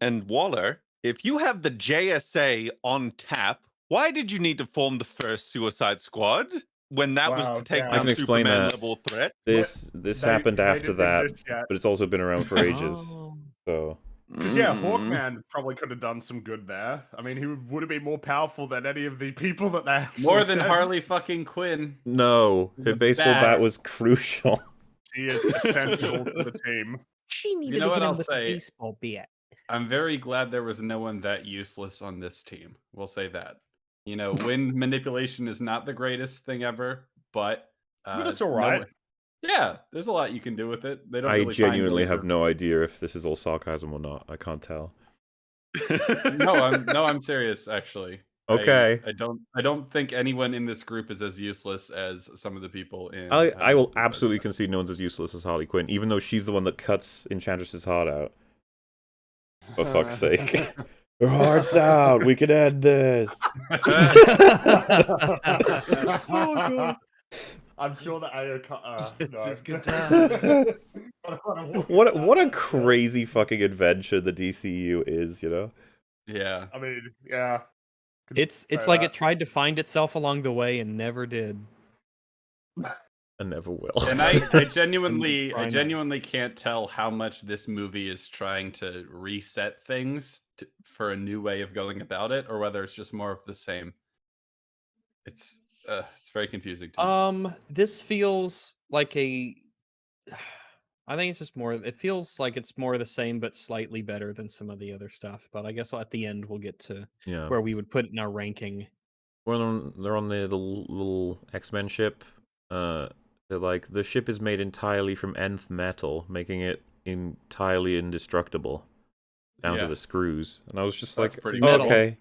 And Waller, if you have the JSA on tap, why did you need to form the first Suicide Squad when that was Wow, to take yeah. I down can explain Superman that. level threat? This happened They after didn't that, exist yet. but it's also been around for ages. Oh. So Because yeah, Mm. Hawkman probably could have done some good there. I mean, he would have been more powerful than any of the people that they actually More than sent. Harley fucking Quinn. no, her baseball Bad. bat was crucial. She is essential to the team. She needed know to what hit him I'll with a say? baseball bat. I'm very glad there was no one that useless on this team. We'll say that. Wind manipulation is not the greatest thing ever, but But it's no alright. one- yeah, there's a lot you can do with it. They don't. I really find genuinely ways have of- no idea if this is all sarcasm or not. I can't tell. I'm serious. Actually, Okay. I don't think anyone in this group is as useless as some of the people in. I will Suicide absolutely Squad. concede no one's as useless as Harley Quinn, even though she's the one that cuts Enchantress's heart out. For fuck's sake. Her heart's out. We can end this. Oh god. I'm sure that This no. is good time. What a crazy fucking adventure the DCEU is, Yeah. I mean, yeah. It's like it tried to find itself along the way and never did. And never will. And I genuinely Why not? can't tell how much this movie is trying to reset things for a new way of going about it, or whether it's just more of the same. It's very confusing to me. This feels like I think it's just more. It feels like it's more the same, but slightly better than some of the other stuff. But I guess at the end we'll get to Yeah. where we would put it in our ranking. They're on the little X-Men ship. They're like, the ship is made entirely from nth metal, making it entirely indestructible. down to Yeah. the screws, and I was just That's like, pretty metal. okay,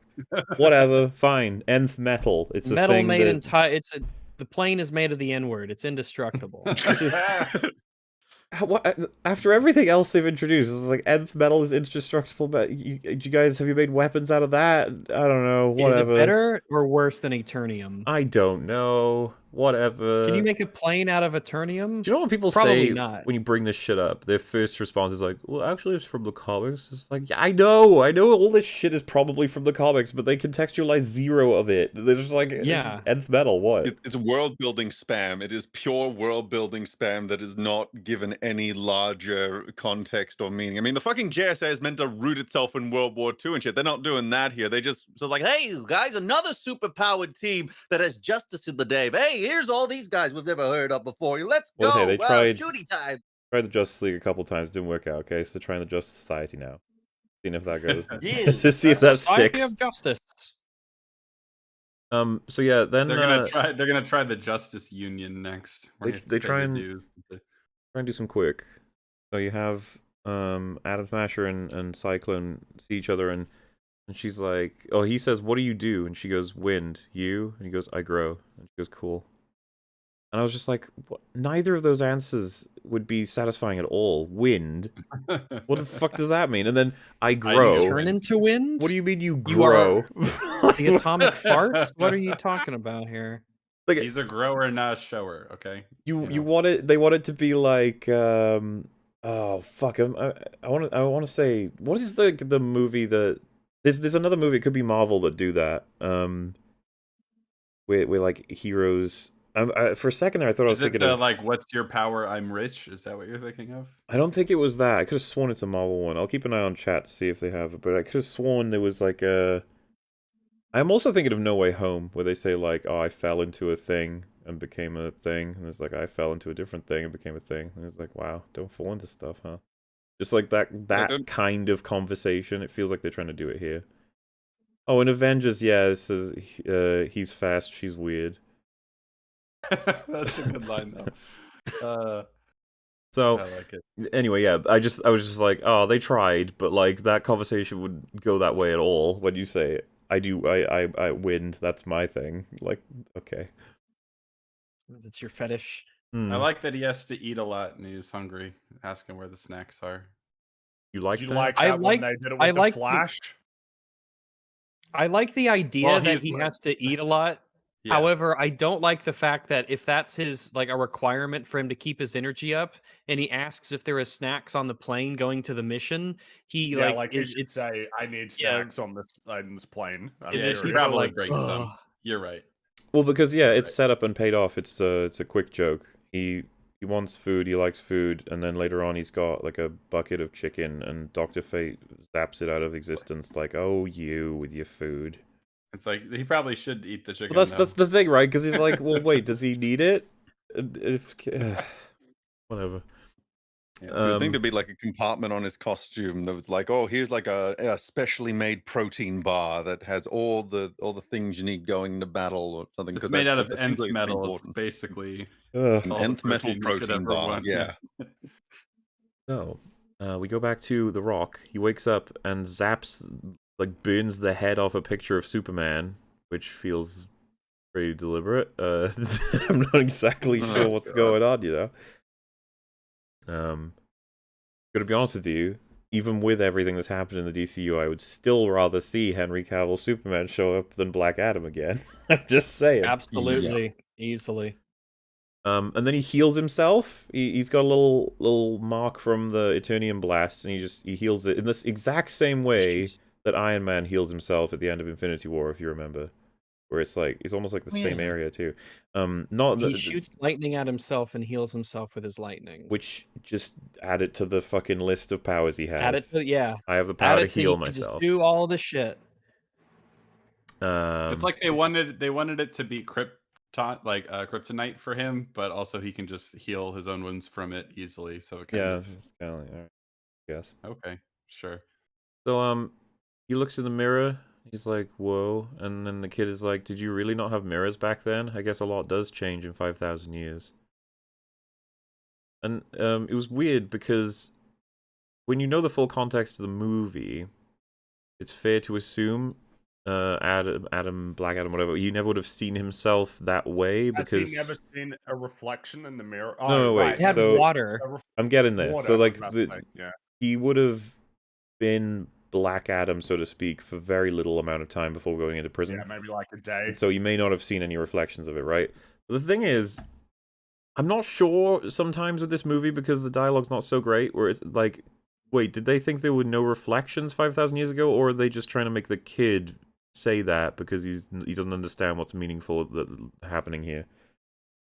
whatever, fine. Nth metal. It's a Metal thing made that the plane is made of the N-word. It's indestructible. after everything else they've introduced, it's like nth metal is indestructible. But you guys, have you made weapons out of that? I don't know. Whatever. Is it better or worse than Eternium? I don't know. Whatever. Can you make a plane out of Eternium? Do you know what people Probably say not. when you bring this shit up? Their first response is like, well, actually, it's from the comics. It's like, yeah, I know all this shit is probably from the comics, but they contextualize zero of it. They're just like, Yeah. nth metal, what? It's world building spam. It is pure world building spam that is not given any larger context or meaning. I mean, the fucking JSA is meant to root itself in World War II and shit. They're not doing that here. They just so like, hey, guys, another superpowered team that has justice in the name. Hey, here's all these guys we've never heard of before. Let's go. Well, hey, they tried shooty time. the Justice League a couple times, didn't work out. Okay, so they're trying the Justice Society now, seeing if that goes. Yeah. To see if that Society sticks. of Justice. So yeah, then They're gonna try the Justice Union next. where you have to they pay try your and- dues. try and do some quick. So you have Atom Smasher and Cyclone see each other, and she's like, oh, he says, what do you do? And she goes, wind. You? And he goes, I grow. And she goes, cool. And I was just like, what? Neither of those answers would be satisfying at all. Wind? What the fuck does that mean? And then I grow. do Turn into wind? What do you mean you You are- grow? The atomic farts? What are you talking about here? Like, He's a grower, not a shower. Okay. you want it? They want it to be like, oh fuck! I want to say, what is the movie that there's another movie? It could be Marvel that do that. Where like heroes. For a second there, I thought I was Is it thinking the of. like, what's your power? I'm rich. Is that what you're thinking of? I don't think it was that. I could have sworn it's a Marvel one. I'll keep an eye on chat to see if they have it. But I could have sworn there was like a. I'm also thinking of No Way Home, where they say like, "Oh, I fell into a thing and became a thing," and it's like, "I fell into a different thing and became a thing," and it's like, "Wow, don't fall into stuff, huh?" Just like that kind of conversation. It feels like they're trying to do it here. Oh, in Avengers, yeah, it says he's fast, she's weird. That's a good line though. So I like it. anyway, yeah, I was just like, oh, they tried, but like that conversation would go that way at all when you say I wind, that's my thing. Like, okay. That's your fetish. Hmm. I like that he has to eat a lot and he's hungry. Ask him where the snacks are. You like Did you that? like I that when like- they did it I with the like the- Flash? I like the idea Well, that he's he like- has to eat a lot. Yeah. However, I don't like the fact that if that's his like a requirement for him to keep his energy up, and he asks if there is snacks on the plane going to the mission, he Yeah, like like he is should it's say, "I need Yeah. snacks on this plane." I'm It's yeah, just he serious. people probably like, breaks some. "Ugh." You're right. Well, because yeah, it's set up and paid off. It's a quick joke. He wants food. He likes food, and then later on, he's got like a bucket of chicken, and Dr. Fate zaps it out of existence. Like, oh, you with your food. It's like he probably should eat the chicken. Well, though. that's the thing, right? Because he's like, well, wait, does he need it? Whatever. Yeah. You would think there'd be like a compartment on his costume that was like, oh, here's like a specially made protein bar that has all the things you need going into battle or something. It's 'cause made that- out of that seems nth like it's pretty metal. It's important. basically Ugh. all the Nth metal protein you could protein ever bar. want. Yeah. So, we go back to The Rock. He wakes up and zaps, like, burns the head off a picture of Superman, which feels pretty deliberate. I'm not exactly sure Oh, what's God. going on, you know. Gotta be honest with you, even with everything that's happened in the DCU, I would still rather see Henry Cavill Superman show up than Black Adam again. I'm just saying. Absolutely, easily. And then he heals himself. He's got a little mark from the Eternium blast, and he heals it in this exact same way that Iron Man heals himself at the end of Infinity War, if you remember, where it's almost like the same area too. He shoots lightning at himself and heals himself with his lightning. which just add it to the fucking list of powers he has. Add it to I have the add power to it to heal he can just myself. do all the shit. It's like they wanted it to be kryptonite for him, but also he can just heal his own wounds from it easily. So it kind yeah, of it's kind of like, all right, I guess. okay, sure. So he looks in the mirror. He's like, whoa. And then the kid is like, did you really not have mirrors back then? I guess a lot does change in 5,000 years. And it was weird because when you know the full context of the movie, it's fair to assume Black Adam, whatever, he never would have seen himself that way Has because he never seen a reflection in the mirror? No, wait, He had so- water. I'm getting there. Water, So like I was about to say, yeah. he would have been Black Adam, so to speak, for very little amount of time before going into prison. Yeah, maybe like a day. So you may not have seen any reflections of it, right? But the thing is, I'm not sure sometimes with this movie because the dialogue's not so great, where it's like, wait, did they think there were no reflections 5,000 years ago, or are they just trying to make the kid say that because he doesn't understand what's meaningful happening here?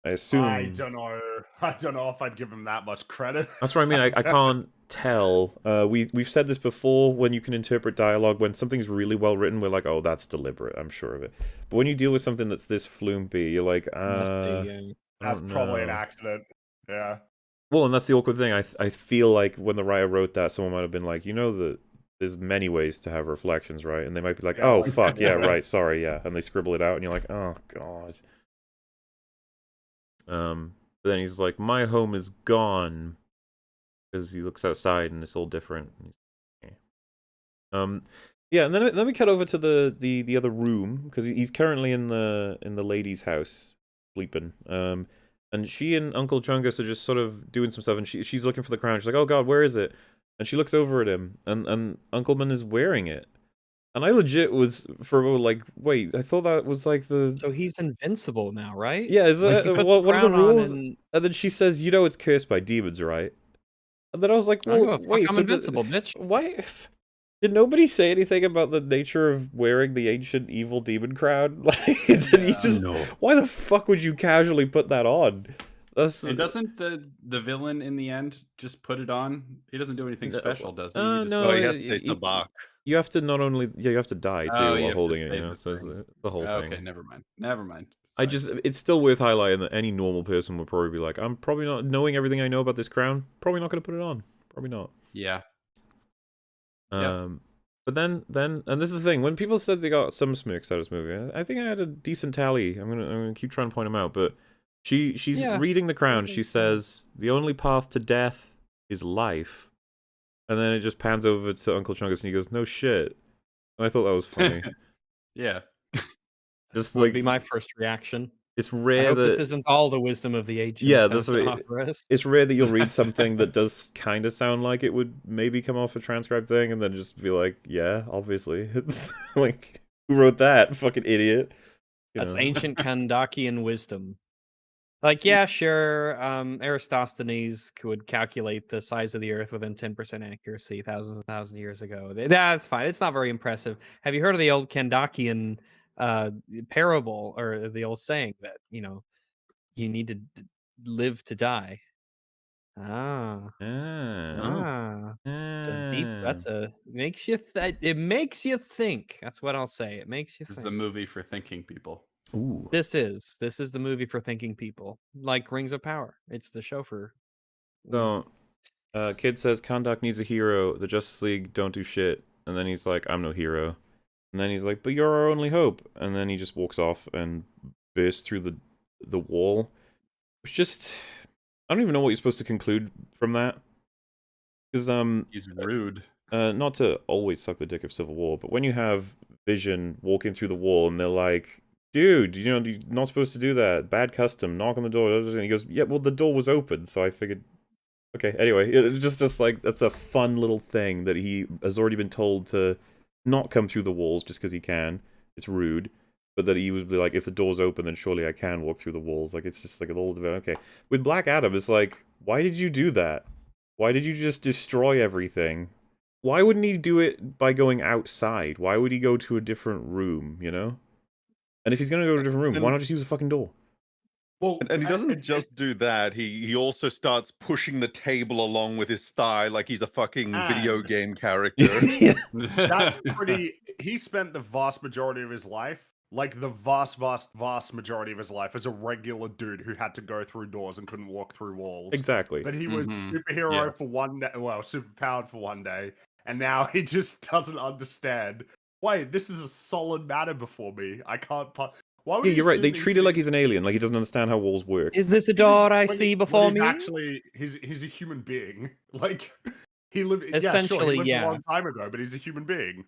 I assume. I don't know. I don't know if I'd give him that much credit. That's what I mean. I can't tell. We've said this before. When you can interpret dialogue, when something's really well written, we're like, oh, that's deliberate. I'm sure of it. But when you deal with something that's this flumpy, you're like, Must be, yeah. That's probably an know. accident. Yeah. Well, and that's the awkward thing. I feel like when the writer wrote that, someone might have been like, you know that there's many ways to have reflections, right? And they might be like, Yeah, oh, like- fuck, yeah, right, sorry, yeah. And they scribble it out, and you're like, oh, God. But then he's like, my home is gone. Because he looks outside, and it's all different. Yeah, and then we cut over to the other room, because he's currently in the lady's house, sleeping. And she and Uncle Chungus are just sort of doing some stuff, and she's looking for the crown. She's like, oh God, where is it? And she looks over at him, and Uncleman is wearing it. And I legit was, for like, wait, I thought that was like the... So he's invincible now, right? Yeah, is Like, that, he put what are the crown on rules? and- And then she says, you know it's cursed by demons, right? And then I was like, I don't give well, a fuck, wait, I'm so invincible, bitch. why... Did nobody say anything about the nature of wearing the ancient evil demon crown? Like, you just... No. Why the fuck would you casually put that on? That's... And doesn't the villain in the end just put it on? He doesn't do anything No, special, does he? no, He just no, Oh, puts he it- has to taste the bark. You have to not only... Yeah, you have to die, too, Oh, you while have to holding it, save you know? the So it's thing. the whole thing. Okay, never mind. Never mind. I Sorry. just... It's still worth highlighting that any normal person would probably be like, I'm probably not... Knowing everything I know about this crown, probably not going to put it on. Probably not. Yeah. But then, and this is the thing, when people said they got some smirks out of this movie, I think I had a decent tally. I'm gonna keep trying to point them out, but she's Yeah, reading the crown. think She so. says, the only path to death is life. And then it just pans over to Uncle Chungus and he goes, no shit. And I thought that was funny. Yeah. Just Would like, be my first reaction. it's I rare hope this that... isn't all the wisdom of the ages. Yeah, has that's to what offer us. it's rare that you'll read something that does kind of sound like it would maybe come off a transcribed thing and then just be like, yeah, obviously. Like, who wrote that? Fucking idiot. You That's know? ancient Kandakian wisdom. Like, yeah, sure, Aristophanes could calculate the size of the Earth within 10% accuracy thousands and thousands of years ago. That's fine. It's not very impressive. Have you heard of the old Kandakian parable, or the old saying that, you know, you need to live to die? Ah. It's a deep. That's a makes you. It makes you think. That's what I'll say. It makes you This is think. a movie for thinking people. Ooh. This is the movie for thinking people, like Rings of Power. It's the show for. So, kid says Kondak needs a hero. The Justice League don't do shit. And then he's like, I'm no hero. And then he's like, but you're our only hope. And then he just walks off and bursts through the wall. It's just, I don't even know what you're supposed to conclude from that. Because He's rude. not to always suck the dick of Civil War, but when you have Vision walking through the wall and they're like, dude, you know, you're not supposed to do that. Bad custom. Knock on the door. And he goes, yeah, well, the door was open, so I figured. Okay, anyway, it's just like, that's a fun little thing that he has already been told to not come through the walls just because he can. It's rude. But that he would be like, if the door's open, then surely I can walk through the walls. Like, it's just like a little bit, okay. With Black Adam, it's like, why did you do that? Why did you just destroy everything? Why wouldn't he do it by going outside? Why would he go to a different room, you know? And if he's going to go to a different room, why not just use a fucking door? Well, And he doesn't just do that. He also starts pushing the table along with his thigh like he's a fucking video And- game character. That's pretty. He spent the vast majority of his life, like the vast majority of his life, as a regular dude who had to go through doors and couldn't walk through walls. Exactly. But he was Mhm. superhero Yes. for one day, well, superpowered for one day, and now he just doesn't understand. Wait, this is a solid matter before me. I can't. Why would Yeah, he you're right. They assume treat it like he's an alien, like he doesn't understand how walls work. Is this a he's a- door I when see he- before when me? he's actually, he's a human being. Like He lived. Yeah, sure. Essentially, He lived a yeah. long time ago, but he's a human being.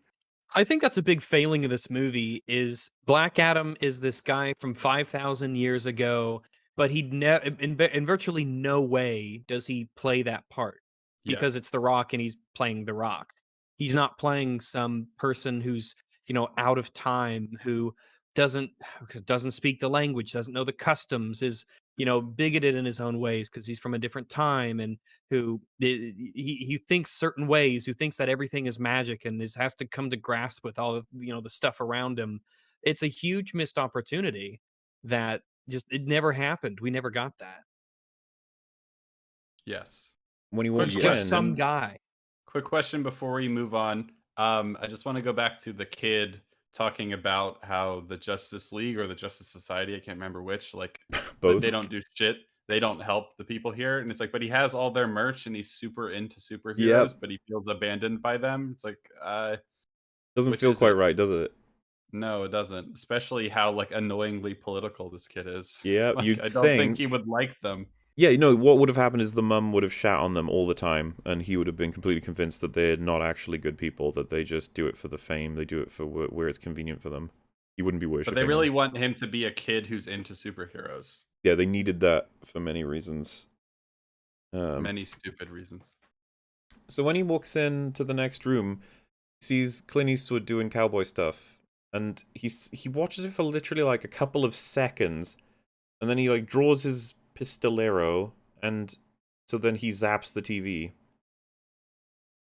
I think that's a big failing of this movie is Black Adam is this guy from 5,000 years ago, but he in virtually no way does he play that part because Yes. it's The Rock and he's playing The Rock. He's not playing some person who's, out of time, who doesn't doesn't speak the language, doesn't know the customs, is, bigoted in his own ways because he's from a different time, and who he thinks certain ways, who thinks that everything is magic and has to come to grasp with all of the stuff around him. It's a huge missed opportunity that just it never happened. We never got that. Yes. When he Quick walks He's just some in, guy. Quick question before we move on. I just want to go back to the kid talking about how the Justice League or the Justice Society, I can't remember which, like both. they don't do shit. They don't help the people here. And it's like, but he has all their merch and he's super into superheroes, but he feels abandoned by them. It's like, Doesn't which feel is quite it? right, does it? No, it doesn't. Especially how like annoyingly political this kid is. Yeah, Like, you'd I don't think he think- would like them. Yeah, what would have happened is the mum would have shat on them all the time, and he would have been completely convinced that they're not actually good people, that they just do it for the fame, they do it for where it's convenient for them. He wouldn't be worshipping But they really them. want him to be a kid who's into superheroes. Yeah, they needed that for many reasons. Many stupid reasons. So when he walks into the next room, he sees Clint Eastwood doing cowboy stuff, and he watches it for literally like a couple of seconds, and then he like draws his pistolero, and so then he zaps the TV.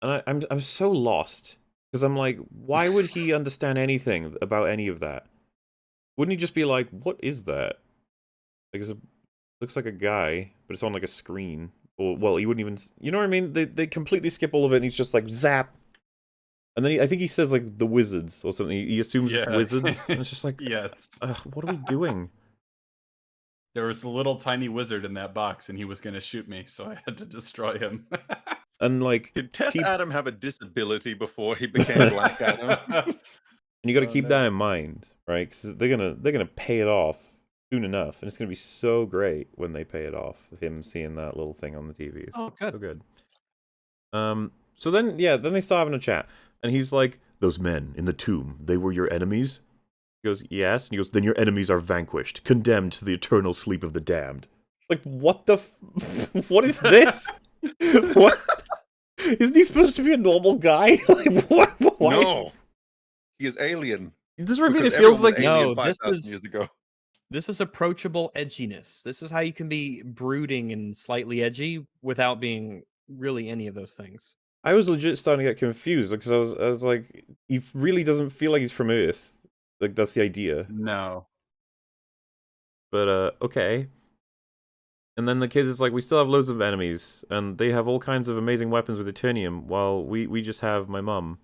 And I'm so lost, because I'm like, why would he understand anything about any of that? Wouldn't he just be like, what is that? Like, looks like a guy, but it's on like a screen. Or, well, he wouldn't even, you know what I mean? They completely skip all of it, and he's just like, zap. And then I think he says like the wizards or something. He assumes it's Yeah. wizards. And it's just like, Yes. what are we doing? There was a little tiny wizard in that box, and he was going to shoot me, so I had to destroy him. And like, Did Teth keep- Adam have a disability before he became Black Adam? and you got to Oh, keep no. that in mind, right? Because they're gonna pay it off soon enough, and it's gonna be so great when they pay it off. Him seeing that little thing on the TV. Oh, good. So good. So then they start having a chat, and he's like, "Those men in the tomb, they were your enemies?" He goes, "Yes." And he goes, "Then your enemies are vanquished, condemned to the eternal sleep of the damned." Like, what the? What is this? What? Isn't he supposed to be a normal guy? Like, what? Why? No, he is alien. This reminds me. It Because feels everyone was like alien No, this 5,000 is- years ago. This is approachable edginess. This is how you can be brooding and slightly edgy without being really any of those things. I was legit starting to get confused because I was like, he really doesn't feel like he's from Earth. Like, that's the idea. No. But okay. And then the kid is like, we still have loads of enemies, and they have all kinds of amazing weapons with Eternium, while we just have my mum.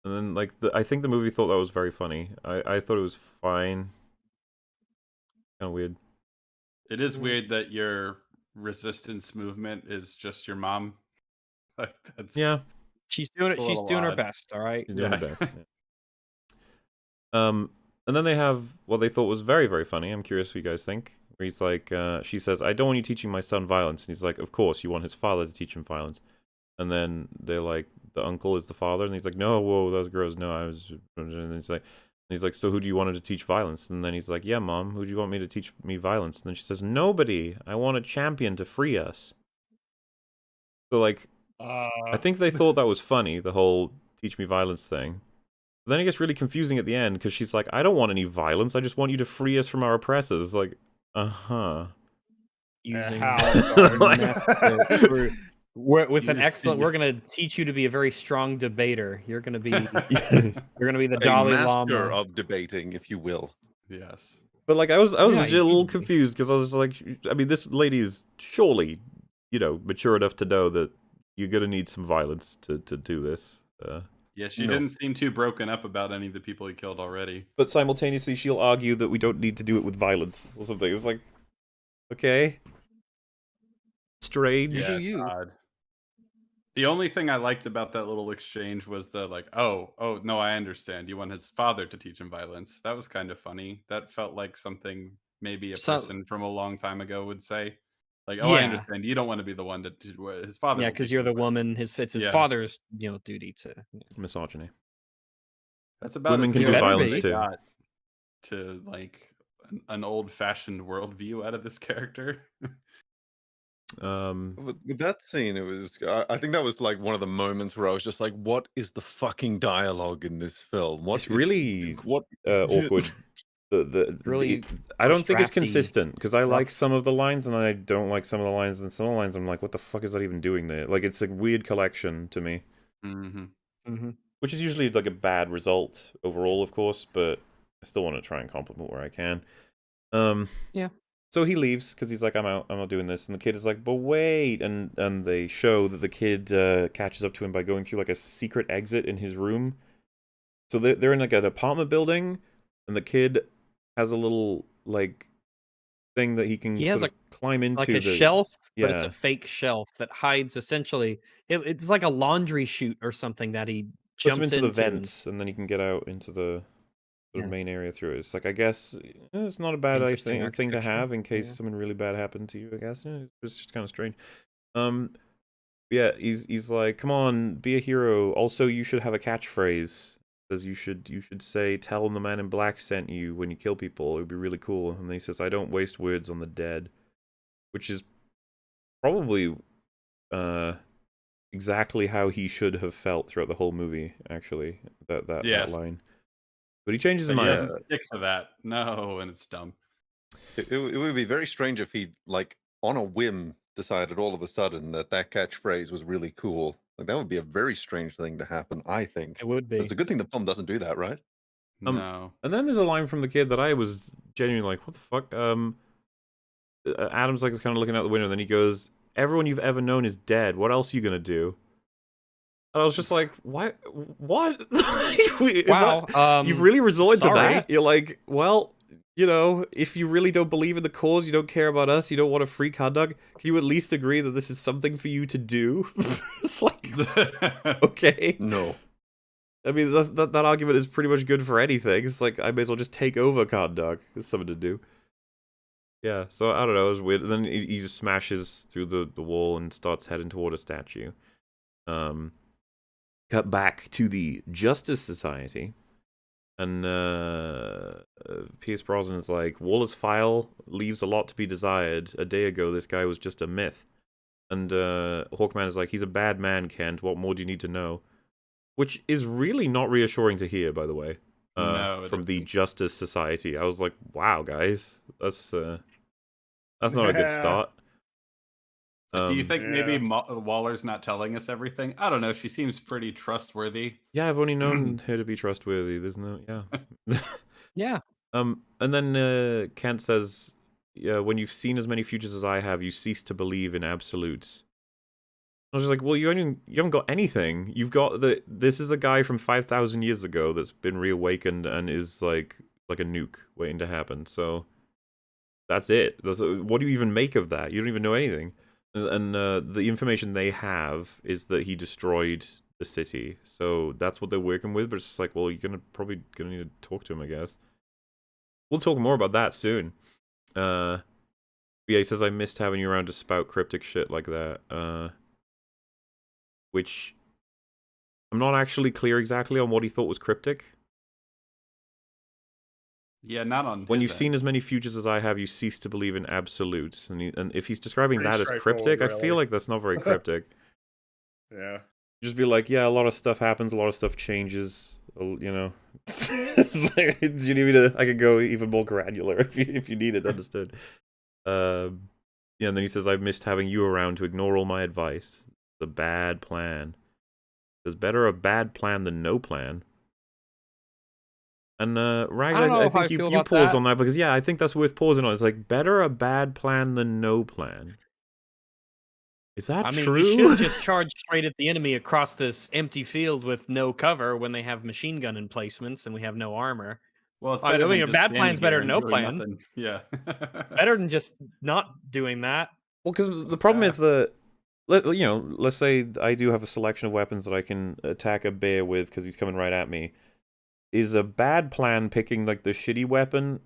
And then like I think the movie thought that was very funny. I thought it was fine. Kind of weird. It is weird that your resistance movement is just your mom. Like, that's Yeah, She's doing it. It's a She's little doing her odd. best. All right. she's doing her Yeah. best. Yeah. And then they have what they thought was very, very funny. I'm curious what you guys think. Where he's like, she says, "I don't want you teaching my son violence." And he's like, "Of course, you want his father to teach him violence." And then they're like, the uncle is the father, and he's like, "No, whoa, that was gross. No, I was." And he's like, "So who do you want him to teach violence?" And then he's like, "Yeah, Mom, who do you want me to teach me violence?" And then she says, "Nobody. I want a champion to free us." So like, I think they thought that was funny, the whole teach me violence thing. But then it gets really confusing at the end because she's like, "I don't want any violence. I just want you to free us from our oppressors." It's like, Using how, that with an You- excellent. We're gonna teach you to be a very strong debater. You're gonna be. You're gonna be the A Dalai master Lama. of debating, if you will. Yes. But like, I was Yeah, legit a you little can be. confused because I was like, I mean, this lady is surely, mature enough to know that you're gonna need some violence to do this. Yeah, she No. didn't seem too broken up about any of the people he killed already. But simultaneously, she'll argue that we don't need to do it with violence or something. It's like, okay, strange. Yeah, you. odd. The only thing I liked about that little exchange was the like, oh no, I understand. You want his father to teach him violence. That was kind of funny. That felt like something maybe a So- person from a long time ago would say. Like, oh, I Yeah. understand. You don't want to be the one to do what his father. Yeah, will because be you're the doing. woman. It's his Yeah. father's duty to. Misogyny. That's about Women as can It do better violence be. they too. got to like an old-fashioned worldview out of this character. With that scene, it was. I think that was like one of the moments where I was just like, "What is the fucking dialogue in this film? What It's is really what awkward. Really I don't think it's drafty. consistent because I like rough. some of the lines and I don't like some of the lines, and some of the lines I'm like, what the fuck is that even doing there? Like, it's a weird collection to me, Mm-hmm. which is usually like a bad result overall, of course, but I still want to try and compliment where I can. Yeah. So he leaves because he's like, I'm out, I'm not doing this, and the kid is like, but wait, and they show that the kid catches up to him by going through like a secret exit in his room. So they're in like an apartment building, and the kid has a little like thing that he can He has sort of climb into like a shelf, but it's yeah. a fake shelf that hides essentially. It's like a laundry chute or something that he Puts him jumps into the into. vents, and then he can get out into the sort of Yeah. main area through it. It's like, I guess it's not a bad Interesting thing to architecture. have in case Yeah. something really bad happened to you. I guess it's just kind of strange. Yeah, he's like, come on, be a hero. Also, you should have a catchphrase. Says you should say, tell them the man in black sent you when you kill people. It would be really cool. And then he says, I don't waste words on the dead, which is probably exactly how he should have felt throughout the whole movie. Actually, that Yes. line. But he changes his But he mind. doesn't stick to that. No, and it's dumb. It would be very strange if he, like, on a whim, decided all of a sudden that catchphrase was really cool. Like, that would be a very strange thing to happen, I think. It would be. It's a good thing the film doesn't do that, right? No. And then there's a line from the kid that I was genuinely like, what the fuck? Adam's like kind of looking out the window, and then he goes, everyone you've ever known is dead. What else are you gonna do? And I was just like, what? Wow. You've really resorted to sorry. that? You're like, well, you know, if you really don't believe in the cause, you don't care about us, you don't want a free hot dog, can you at least agree that this is something for you to do? It's like, okay. No. I mean, that argument is pretty much good for anything. It's like, I may as well just take over hot dog. There's something to do. Yeah, so I don't know, it was weird. And then he just smashes through the wall and starts heading toward a statue. Cut back to the Justice Society. And Pierce Brosnan is like, Waller's file leaves a lot to be desired. A day ago, this guy was just a myth. And Hawkman is like, he's a bad man, Kent. What more do you need to know? Which is really not reassuring to hear, by the way. No, from the Justice Society. I was like, wow, guys. That's not a good start. So do you think maybe Yeah. Waller's not telling us everything? I don't know. She seems pretty trustworthy. Yeah, I've only known her to be trustworthy. There's no, yeah. Yeah. And then Kent says, "Yeah, when you've seen as many futures as I have, you cease to believe in absolutes." I was just like, "Well, you haven't got anything. You've got this is a guy from 5,000 years ago that's been reawakened and is like a nuke waiting to happen. So that's it. What do you even make of that? You don't even know anything." And the information they have is that he destroyed the city. So that's what they're working with. But it's just like, well, you're probably gonna need to talk to him, I guess. We'll talk more about that soon. Yeah, he says, I missed having you around to spout cryptic shit like that. Which I'm not actually clear exactly on what he thought was cryptic. Yeah, not on When his you've end. seen as many futures as I have, you cease to believe in absolutes. And if he's describing Pretty that as straightforward, cryptic, I really. feel like that's not very cryptic. Yeah. Just be like, yeah, a lot of stuff happens, a lot of stuff changes, you know. It's like, do you need me to? I could go even more granular if you need it understood. Yeah, and then he says, I've missed having you around to ignore all my advice. It's a bad plan. There's better a bad plan than no plan. And Rags, I don't know I how I think feel you about pause that. on that because yeah, I think that's worth pausing on. It's like better a bad plan than no plan. Is that I mean, true? we should just charge straight at the enemy across this empty field with no cover when they have machine gun emplacements and we have no armor. Well, it's I better mean, than a just bad standing plan's better here than and no doing plan. nothing. Yeah. Better than just not doing that. Well, because the problem is that, you know, let's say I do have a selection of weapons that I can attack a bear with because he's coming right at me. Is a bad plan picking like the shitty weapon,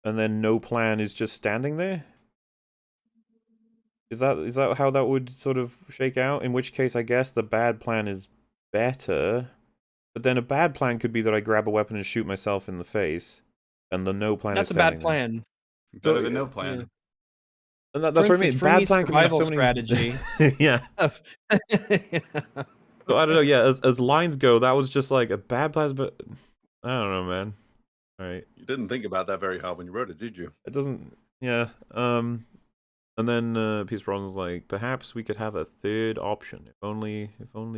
and then no plan is just standing there? Is that how that would sort of shake out? In which case, I guess the bad plan is better. But then a bad plan could be that I grab a weapon and shoot myself in the face, and the no plan That's is a bad standing there. plan. Better So, than no Yeah. plan. And For that's what I instance, mean. for Bad me, plan can be survival so many. strategy. Yeah. So I don't know. Yeah, as lines go, that was just like a bad plan, but I don't know, man. All right, You didn't think about that very hard when you wrote it, did you? it doesn't. Yeah. And then Pierce Brosnan's like, perhaps we could have a third option. If only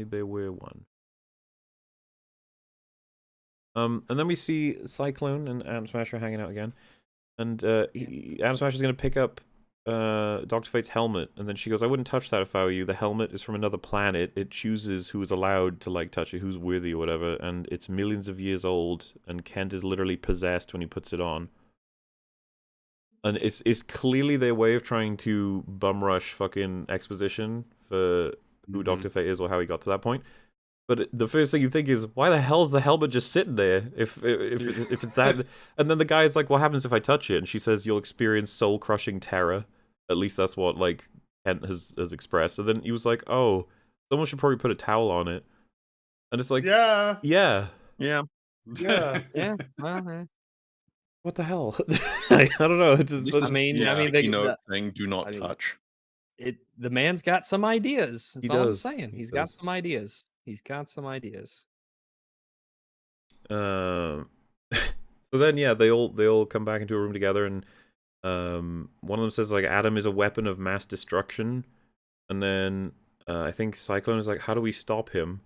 there were one. And then we see Cyclone and Atom Smasher hanging out again, and Atom Smasher's gonna pick up Dr. Fate's helmet, and then she goes, I wouldn't touch that if I were you. The helmet is from another planet. It chooses who is allowed to like touch it, who's worthy or whatever, and it's millions of years old, and Kent is literally possessed when he puts it on. And it's clearly their way of trying to bum rush fucking exposition for who Dr. Fate is or how he got to that point. But the first thing you think is, why the hell is the helmet just sitting there? If it's that, and then the guy's like, "What happens if I touch it?" And she says, "You'll experience soul-crushing terror." At least that's what like Kent has expressed. So then he was like, "Oh, someone should probably put a towel on it." And it's like, Yeah. yeah, Yeah. Yeah. Yeah. Well, what the hell? I don't know. It's At least just, I mean, the I mean, sticky they, note saying "Do not I mean, touch." the man's got some ideas. That's He all does. I'm saying. He He's got does. some ideas. He's got some ideas. So then, yeah, they all come back into a room together, and one of them says like Adam is a weapon of mass destruction, and then I think Cyclone is like, how do we stop him?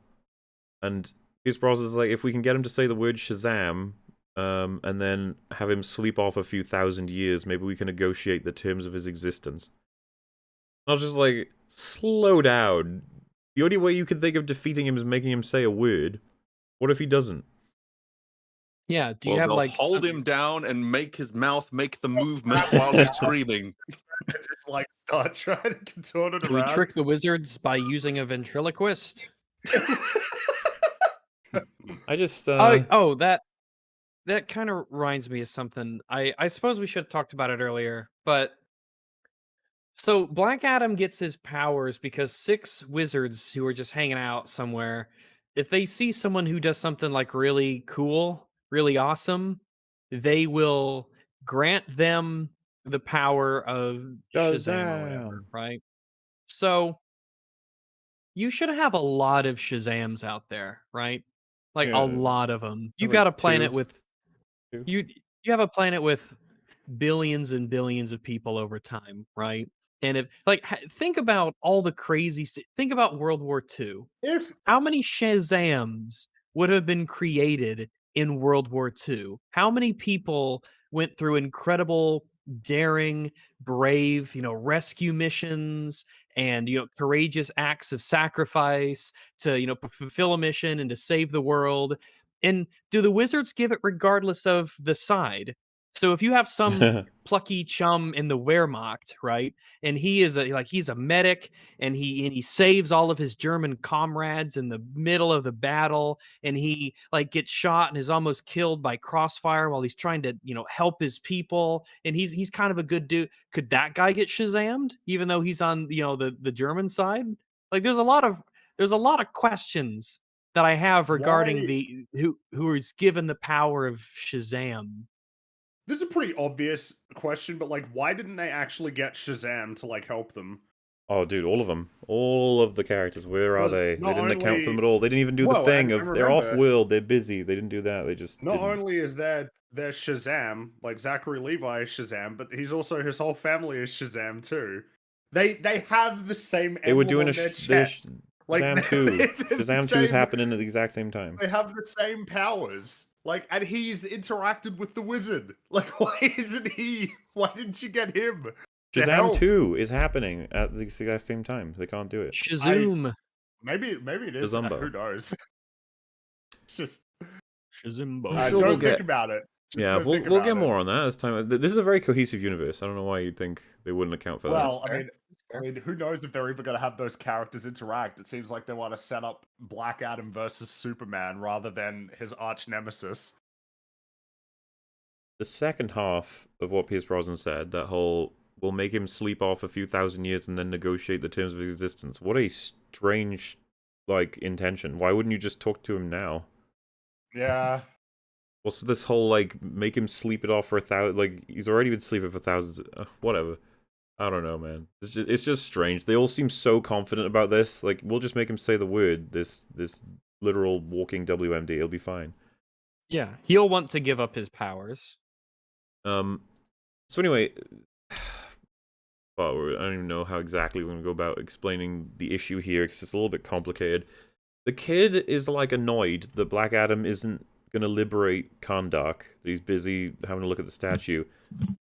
And Pierce Brosnan is like, if we can get him to say the word Shazam, and then have him sleep off a few thousand years, maybe we can negotiate the terms of his existence. And I was just like, slow down. The only way you can think of defeating him is making him say a word. What if he doesn't? Yeah. Do you Well, have they'll like hold some- him down and make his mouth make the movement while he's screaming. Just like start trying to contort it Do we around. trick the wizards by using a ventriloquist? I just Oh, that kind of reminds me of something. I suppose we should have talked about it earlier, but so Black Adam gets his powers because 6 wizards who are just hanging out somewhere, if they see someone who does something like really cool, really awesome, they will grant them the power of Shazam or whatever, Shazam. right? So you should have a lot of Shazams out there, right? Like a Yeah, lot of them. You've like got a planet 2. with you you have a planet with billions and billions of people over time, right? And if like think about all the crazy think about World War II. If How many Shazams would have been created in World War II? How many people went through incredible, daring, brave, rescue missions and, courageous acts of sacrifice to, fulfill a mission and to save the world? And do the wizards give it regardless of the side? So if you have some plucky chum in the Wehrmacht, right? And he is he's a medic and he saves all of his German comrades in the middle of the battle, and he like gets shot and is almost killed by crossfire while he's trying to help his people, and he's kind of a good dude. Could that guy get Shazammed even though he's on the German side? Like there's a lot of questions that I have regarding Why- the who is given the power of Shazam. this is a pretty obvious question, but like, why didn't they actually get Shazam to like help them? Oh, dude, all of them. All of the characters. Where are Because they? They not didn't account for them only- at all. They didn't even do the Well, thing and of they're remember- off-world, they're busy. They didn't do that. They just Not didn't. only is their Shazam, like Zachary Levi is Shazam, but he's also his whole family is Shazam too. They have the same. They were doing emblem a on their their chest. Like, Shazam 2. they're the Shazam 2 is same- happening at the exact same time. They have the same powers. Like, and he's interacted with the wizard. Like, why isn't he? Why didn't you get him? to Shazam help? 2 is happening at the exact same time. They can't do it. Shazoom. Maybe it is. Shazumbo. Who knows? It's just Shazimbo. I'm sure don't we'll think get- about it. Just Yeah, don't think we'll about get it. more on that as time. This is a very cohesive universe. I don't know why you'd think they wouldn't account for that. Well, fair. I mean, who knows if they're even going to have those characters interact? It seems like they want to set up Black Adam versus Superman rather than his arch nemesis. The second half of what Pierce Brosnan said, that whole we'll make him sleep off a few thousand years and then negotiate the terms of his existence. What a strange, like, intention. Why wouldn't you just talk to him now? Yeah. What's this whole, like, make him sleep it off for 1,000... Like, he's already been sleeping for thousands... whatever. I don't know, man. It's just strange. They all seem so confident about this. Like, we'll just make him say the word, this literal walking WMD. It'll be fine. Yeah, he'll want to give up his powers. So anyway... Well, I don't even know how exactly we're going to go about explaining the issue here, because it's a little bit complicated. The kid is, like, annoyed that Black Adam isn't going to liberate Kahndaq. He's busy having a look at the statue.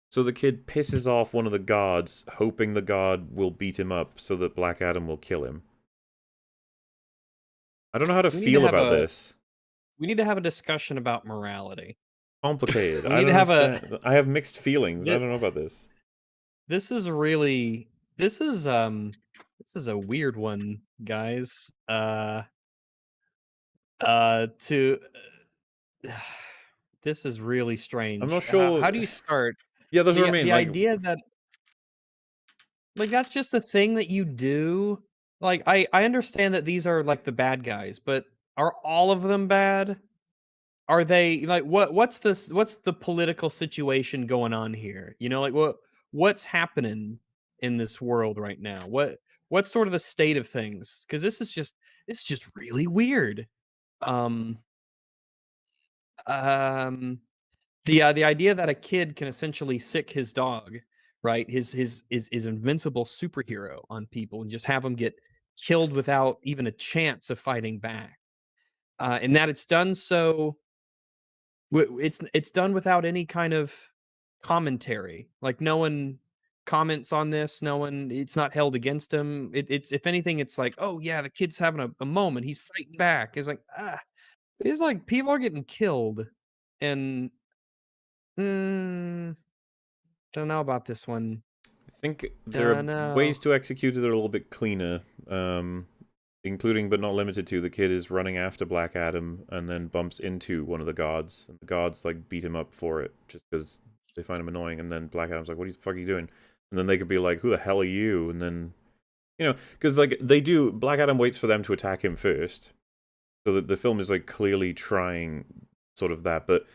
So the kid pisses off one of the guards, hoping the guard will beat him up so that Black Adam will kill him. I don't know how to feel about this. We need to have a discussion about morality. Complicated. We I need don't to have understand. I have mixed feelings. I Thi- don't know about this. This is really this is a weird one, guys. To This is really strange. I'm not sure. How do you start? Yeah, that's what I mean. The Like, idea that like that's just a thing that you do. Like I understand that these are like the bad guys, but are all of them bad? Are they like what's the political situation going on here? You know, like what's happening in this world right now? What's sort of the state of things? Because it's just really weird. Um um the idea that a kid can essentially sick his dog, right? His invincible superhero on people and just have them get killed without even a chance of fighting back. And that it's done so it's done without any kind of commentary. Like no one comments on this. No one. It's not held against him. It's if anything, it's like, oh yeah, the kid's having a moment. He's fighting back. It's like it's like people are getting killed, and don't know about this one. I think there Don't are know. ways to execute it that are a little bit cleaner. Including but not limited to, the kid is running after Black Adam and then bumps into one of the guards. And the guards, like, beat him up for it just because they find him annoying. And then Black Adam's like, what the fuck are you doing? And then they could be like, who the hell are you? And then, you know, because, like, Black Adam waits for them to attack him first. So that the film is, like, clearly trying sort of that. But,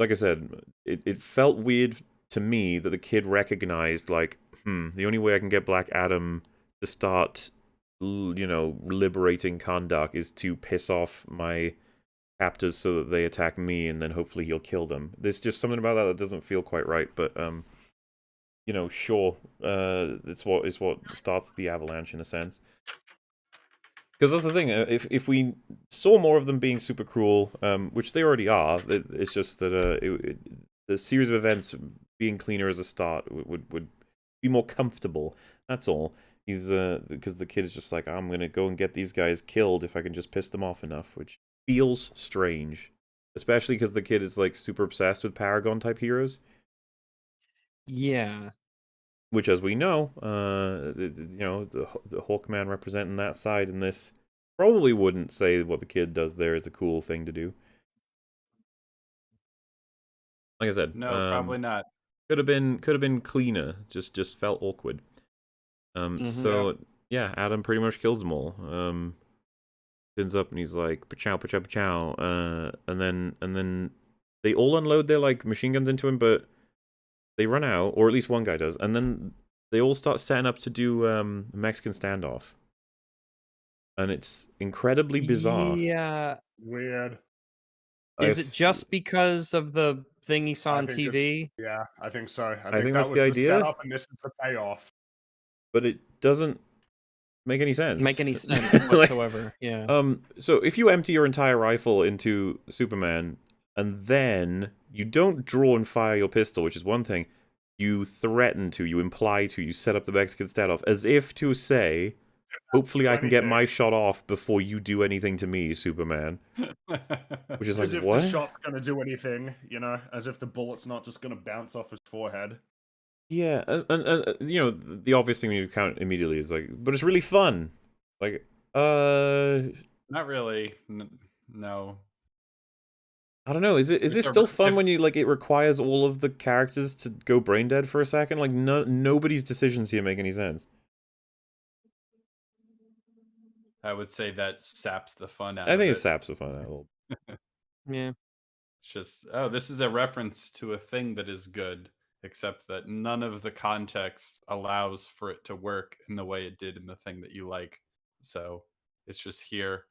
like I said, it felt weird to me that the kid recognized, like, the only way I can get Black Adam to start, you know, liberating Kahndaq is to piss off my captors so that they attack me, and then hopefully he'll kill them. There's just something about that doesn't feel quite right, but you know, sure, it's what starts the avalanche in a sense. Because that's the thing. If we saw more of them being super cruel, which they already are, it's just that the series of events being cleaner as a start would be more comfortable. That's all. He's because the kid is just like, I'm gonna go and get these guys killed if I can just piss them off enough, which feels strange, especially because the kid is like super obsessed with Paragon type heroes. Yeah. Which, as we know, you know, the Hawkman representing that side in this probably wouldn't say what the kid does there is a cool thing to do. Like I said, No, probably not. Could have been cleaner. Just felt awkward. So yeah, Adam pretty much kills them all. Turns up and he's like, "Pachow, pachow, pachow," and then they all unload their like machine guns into him, but they run out, or at least one guy does, and then they all start setting up to do a Mexican standoff, and it's incredibly bizarre. Yeah. Weird. Is it just because of the thing he saw on TV? Yeah, I think so. I think think that's that the was the idea. setup, and this is the payoff. But it doesn't make any sense. Make any sense whatsoever? Yeah. So if you empty your entire rifle into Superman, and then you don't draw and fire your pistol, which is one thing, you threaten to, you imply to, you set up the Mexican standoff, as if to say, hopefully I can get my shot off before you do anything to me, Superman. Which is As like, if what? the shot's gonna do anything, you know? As if the bullet's not just gonna bounce off his forehead. Yeah, and you know, the obvious thing when you count immediately is like, but it's really fun. Like, Not really. No. I don't know. Is Which this are still fun diff- when you like it requires all of the characters to go brain dead for a second? Like nobody's decisions here make any sense. I would say that saps the fun out I of think it it. saps the fun out a little. Yeah. It's just, oh, this is a reference to a thing that is good, except that none of the context allows for it to work in the way it did in the thing that you like. So it's just here.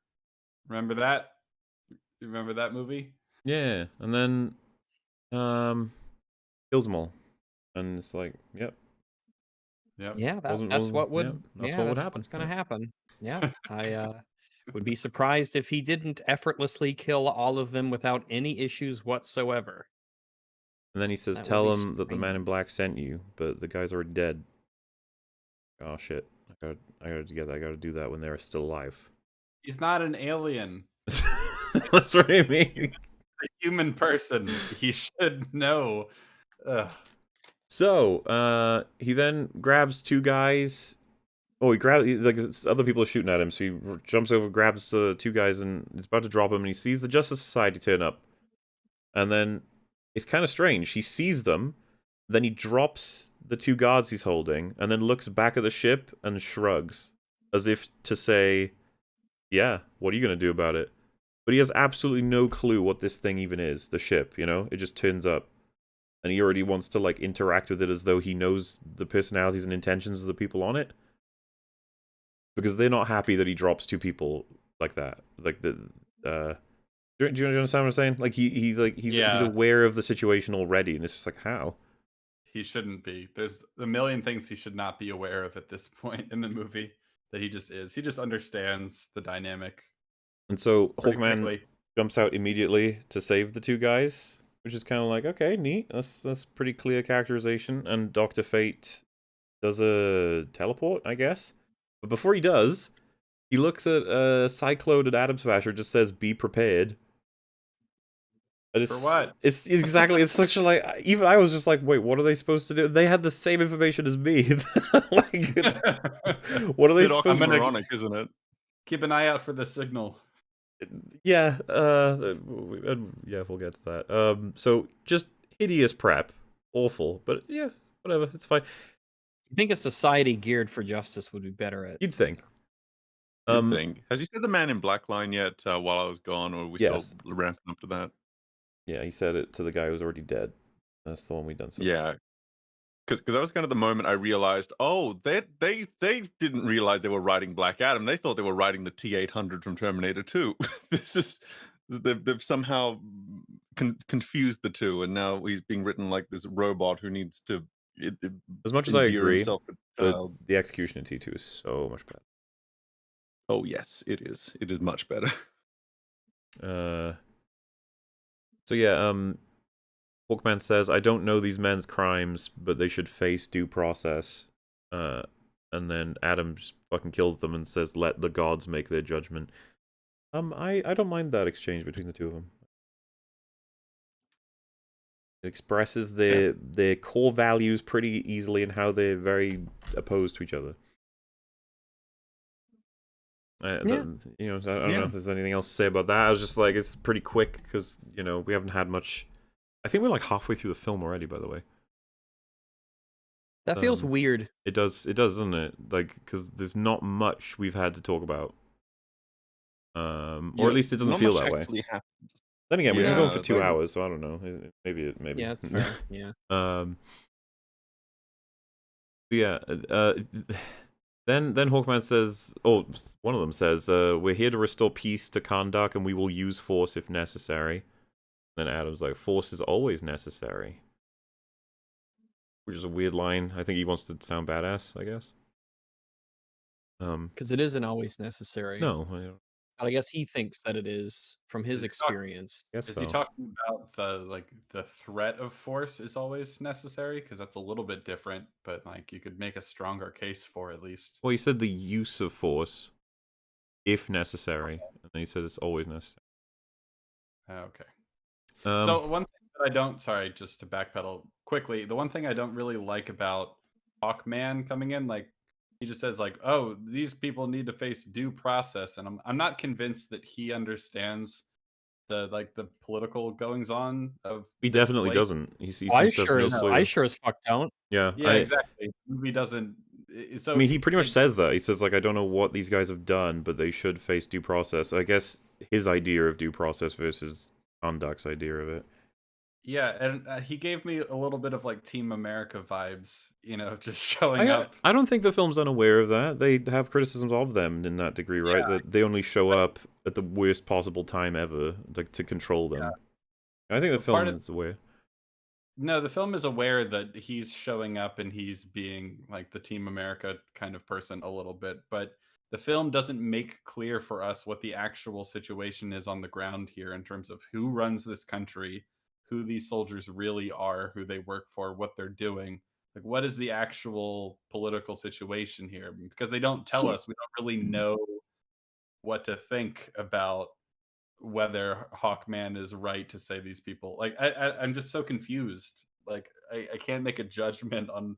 Remember that? You remember that movie? Yeah, and then kills them all, and it's like, yep, Yep. Yeah, wasn't that's what yeah, would that's yeah, what would that's happen. what's gonna Yeah. happen. Yeah. I would be surprised if he didn't effortlessly kill all of them without any issues whatsoever. And then he says, That would "Tell be him that the man in strange. black sent you," but the guy's already dead. Oh shit! I gotta get that. I gotta do that when they're still alive. He's not an alien. That's what I mean. A human person. He should know. Ugh. So, he then grabs two guys. Oh, like other people are shooting at him, so he jumps over, grabs two guys, and is about to drop them. And he sees the Justice Society turn up, and then it's kind of strange. He sees them, then he drops the two guards he's holding, and then looks back at the ship and shrugs, as if to say, "Yeah, what are you gonna do about it?" But he has absolutely no clue what this thing even is. The ship, you know, it just turns up. And he already wants to like interact with it as though he knows the personalities and intentions of the people on it, because they're not happy that he drops two people like that. Like do you understand what I'm saying? Like he's Yeah. aware of the situation already, and it's just like, how? He shouldn't be. There's a million things he should not be aware of at this point in the movie that he just is. He just understands the dynamic And so pretty Hawkman quickly. jumps out immediately to save the two guys, which is kind of like, okay, neat. That's pretty clear characterization. And Dr. Fate does a teleport, I guess. But before he does, he looks at Cyclone and Adam Smasher, just says, "Be prepared." And For what? It's exactly. It's such a like. Even I was just like, "Wait, what are they supposed to do?" They had the same information as me. Like, what are they Bit supposed to? oxymoronic, isn't it? Keep an eye out for the signal. Yeah. Yeah, we'll get to that. So just hideous prep, awful, but yeah, whatever. It's fine. I think a society geared for justice would be better at. You'd think. Good thing. Has he said the Man in Black line yet while I was gone, or are we Yes. still ramping up to that? Yeah, he said it to the guy who was already dead. That's the one we done. So far. Yeah. Because that was kind of the moment I realized, oh, they didn't realize they were writing Black Adam. They thought they were writing the T-800 from Terminator 2. They've somehow confused the two, and now he's being written like this robot who needs to As much as I endear agree, himself with but child. the execution in T2 is so much better. Oh yes, it is. It is much better. So yeah, Hawkman says, "I don't know these men's crimes, but they should face due process." And then Adam just fucking kills them and says, "Let the gods make their judgment." I don't mind that exchange between the two of them. It expresses their core values pretty easily and how they're very opposed to each other. Yeah. You know, I don't know if there's anything else to say about that. I was just like, it's pretty quick because, you know, we haven't had much. I think we're like halfway through the film already, by the way. That feels weird. It does, doesn't it? Like, because there's not much we've had to talk about. Or at least it doesn't Not feel much that way. actually happened. Then again, we've been going for Yeah, 2 like- hours, so I don't know. Maybe. Yeah, that's fair. Yeah. Yeah. Then Hawkman says, oh, one of them says, "We're here to restore peace to Kahndaq, and we will use force if necessary." Then Adam's like, "Force is always necessary," which is a weird line. I think he wants to sound badass, I guess. Because it isn't always necessary. No, I don't But I guess he thinks that it is from his Is he talk- experience. guess Is so. he talking about the threat of force is always necessary? Because that's a little bit different, but like you could make a stronger case for at least. Well, he said the use of force, if necessary, and then he said it's always necessary. Okay. Um, So one thing that I don't, sorry, just to backpedal quickly, the one thing I don't really like about Hawkman coming in, like he just says like, "Oh, these people need to face due process," and I'm not convinced that he understands the political goings on of He this definitely place. doesn't. He seems to have no I clue. sure as fuck don't. Yeah, Yeah, exactly. The movie doesn't. So I mean, he pretty much says that. He says, like, I don't know what these guys have done, but they should face due process. I guess his idea of due process versus Kondak's idea of it. Yeah, and he gave me a little bit of like Team America vibes, just showing up. I don't think the film's unaware of that. They have criticisms of them in that degree, right? Yeah. That they only show up at the worst possible time ever, like, to control them. I think the But part film of- is aware. No, the film is aware that he's showing up and he's being like the Team America kind of person a little bit, but the film doesn't make clear for us what the actual situation is on the ground here in terms of who runs this country, who these soldiers really are, who they work for, what they're doing. Like, what is the actual political situation here? Because they don't tell us. We don't really know what to think about whether Hawkman is right to say these people. Like, I'm just so confused. Like, I can't make a judgment on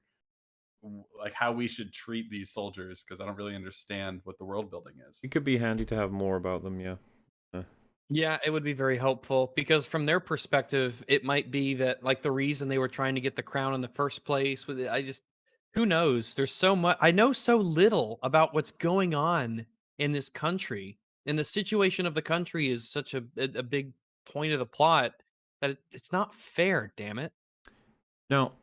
like how we should treat these soldiers because I don't really understand what the world building is. It could be handy to have more about them, yeah. Yeah, it would be very helpful because from their perspective, it might be that like the reason they were trying to get the crown in the first place was who knows? There's so much I know so little about what's going on in this country. And the situation of the country is such a big point of the plot that it's not fair, damn it. Now,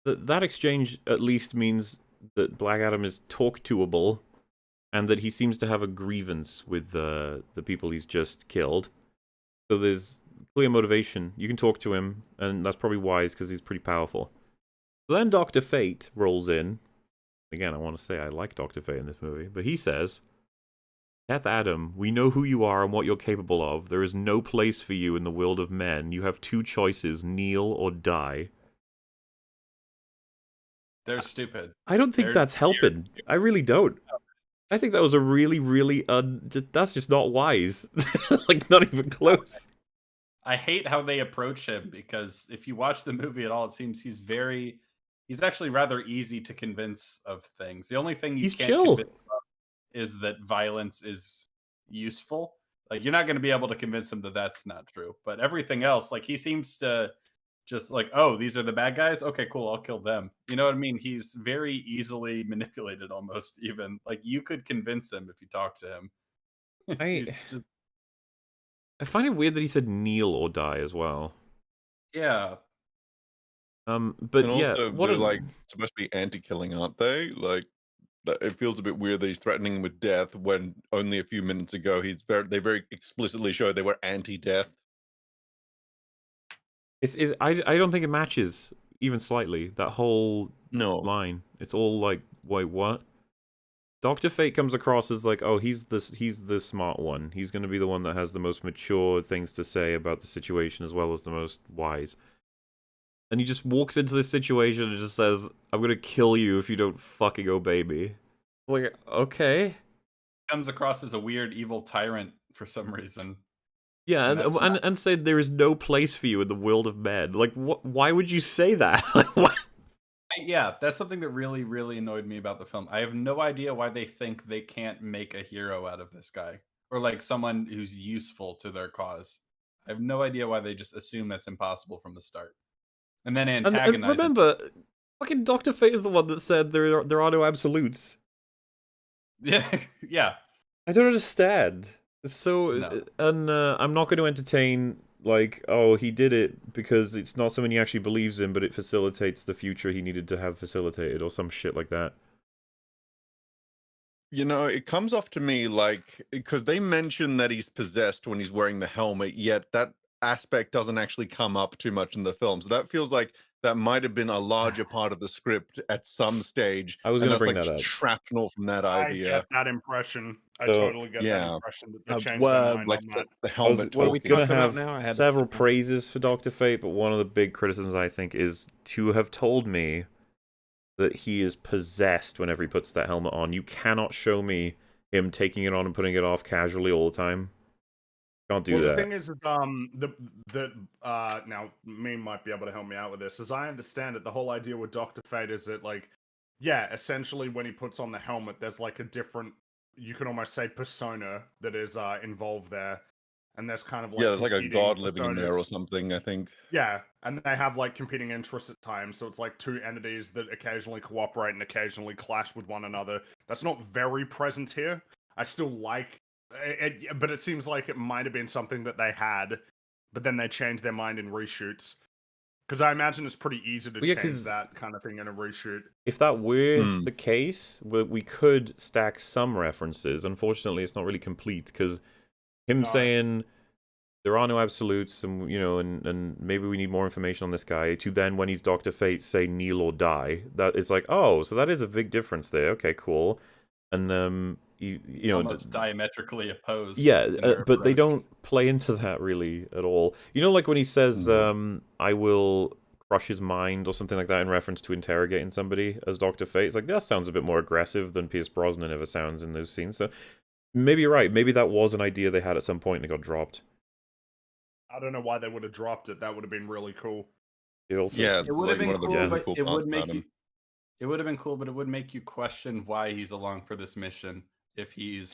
that exchange at least means that Black Adam is talk-toable, and that he seems to have a grievance with the people he's just killed. So there's clear motivation. You can talk to him, and that's probably wise because he's pretty powerful. So then Dr. Fate rolls in. Again, I want to say I like Dr. Fate in this movie, but he says, Death Adam, we know who you are and what you're capable of. There is no place for you in the world of men. You have two choices, kneel or die. They're stupid. I don't think that's helping. I really don't. I think that was a really, really that's just not wise. Like, not even close. I hate how they approach him because if you watch the movie at all, it seems he's actually rather easy to convince of things. The only thing He's can't chill. convince of is that violence is useful. Like, you're not going to be able to convince him that that's not true. But everything else, like, he seems to just like, oh, these are the bad guys? Okay, cool, I'll kill them. You know what I mean? He's very easily manipulated almost, even. Like, you could convince him if you talk to him. I find it weird that he said kneel or die as well. Yeah. But and yeah, also, what they're a, like supposed to be anti-killing, aren't they? Like, it feels a bit weird that he's threatening him with death when only a few minutes ago they very explicitly showed they were anti-death. I don't think it matches even slightly, that whole No. line. It's all like, wait, what? Dr. Fate comes across as like, oh, he's the smart one. He's going to be the one that has the most mature things to say about the situation as well as the most wise. And he just walks into this situation and just says, I'm going to kill you if you don't fucking obey me. Like, okay. Comes across as a weird evil tyrant for some reason. Yeah, And that's and said there is no place for you in the world of men. Like, why would you say that? Like, what? Yeah, that's something that really, really annoyed me about the film. I have no idea why they think they can't make a hero out of this guy. Or like someone who's useful to their cause. I have no idea why they just assume that's impossible from the start. And then antagonize and remember, fucking Dr. Fate is the one that said there are no absolutes. Yeah, yeah. I don't understand. So, No. and I'm not going to entertain, like, oh, he did it because it's not something he actually believes in, but it facilitates the future he needed to have facilitated, or some shit like that. You know, it comes off to me like, because they mention that he's possessed when he's wearing the helmet, yet that aspect doesn't actually come up too much in the film. So that feels like that might have been a larger part of the script at some stage. I was and going to that's bring like that up. shrapnel from that I idea. get that impression. I So, totally get that yeah. impression that they Uh, changed well, their mind Like on that. the I helmet. was what are we going to talking about have now? I had several to- praises for Dr. Fate, but one of the big criticisms, I think, is to have told me that he is possessed whenever he puts that helmet on. You cannot show me him taking it on and putting it off casually all the time. Can't do Well, that. the thing is, now me might be able to help me out with this. As I understand it, the whole idea with Dr. Fate is that, like, yeah, essentially when he puts on the helmet, there's like a different, you could almost say, persona that is involved there. and there's kind of Yeah, there's like a competing god living in there personas. or something, I think. Yeah, and they have like competing interests at times, so it's like two entities that occasionally cooperate and occasionally clash with one another. That's not very present here. I still like it, but it seems like it might have been something that they had, but then they changed their mind in reshoots. Because I imagine it's pretty easy to Well, yeah, change 'cause that kind of thing in a reshoot. if that were Hmm. the case, we could stack some references. Unfortunately, it's not really complete because him No. saying there are no absolutes, and and maybe we need more information on this guy. To then, when he's Dr. Fate, say kneel or die. That is like, oh, so that is a big difference there. Okay, cool. And Almost diametrically opposed. yeah, in their but they approach. don't play into that really at all. Like when he says, I will crush his mind or something like that in reference to interrogating somebody as Dr. Fate. It's like, that sounds a bit more aggressive than Pierce Brosnan ever sounds in those scenes. So maybe you're right. Maybe that was an idea they had at some point and it got dropped. I don't know why they would have dropped it. That would have been really cool. It also, Yeah, It it's would have like been one of the cool, really but cool it parts would make about you. him. It would have been cool, but it would make you question why he's along for this mission. If he's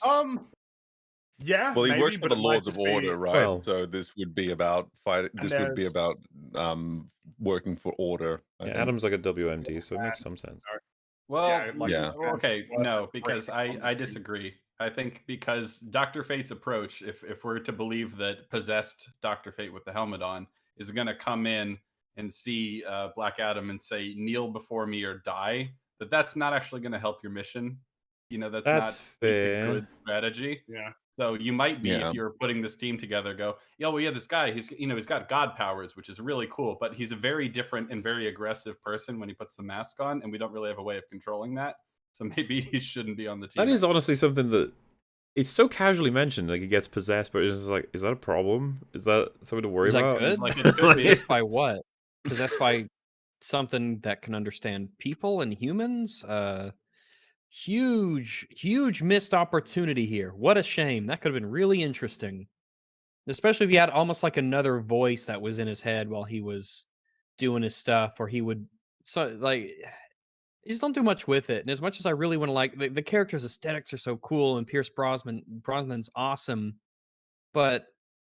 Yeah. Well, he maybe, works for but the it might Lords of just be- Order, right? Well- So this would be about fight. And This would be there's- about working for order. I yeah, think. Adam's like a WMD, so it makes some sense. Well, Yeah, like- Yeah. okay, Well, no, that's because crazy. I disagree. I think because Dr. Fate's approach, if we're to believe that possessed Dr. Fate with the helmet on is going to come in and see Black Adam and say, kneel before me or die, that's not actually going to help your mission. That's That's not fair. a good strategy. Yeah. So you might be, Yeah. if you're putting this team together, go, this guy, he's got God powers, which is really cool, but he's a very different and very aggressive person when he puts the mask on, and we don't really have a way of controlling that. So maybe he shouldn't be on the team. That is actually. honestly something that it's so casually mentioned, like he gets possessed, but it's just like, is that a problem? Is that something to worry Is that about? good? Like, it could be. Possessed by what? Possessed by something that can understand people and humans? Huge missed opportunity here. What a shame. That could have been really interesting. Especially if he had almost like another voice that was in his head while he was doing his stuff, or he would you just don't do much with it. And as much as I really want to like the character's aesthetics are so cool and Pierce Brosnan's awesome, but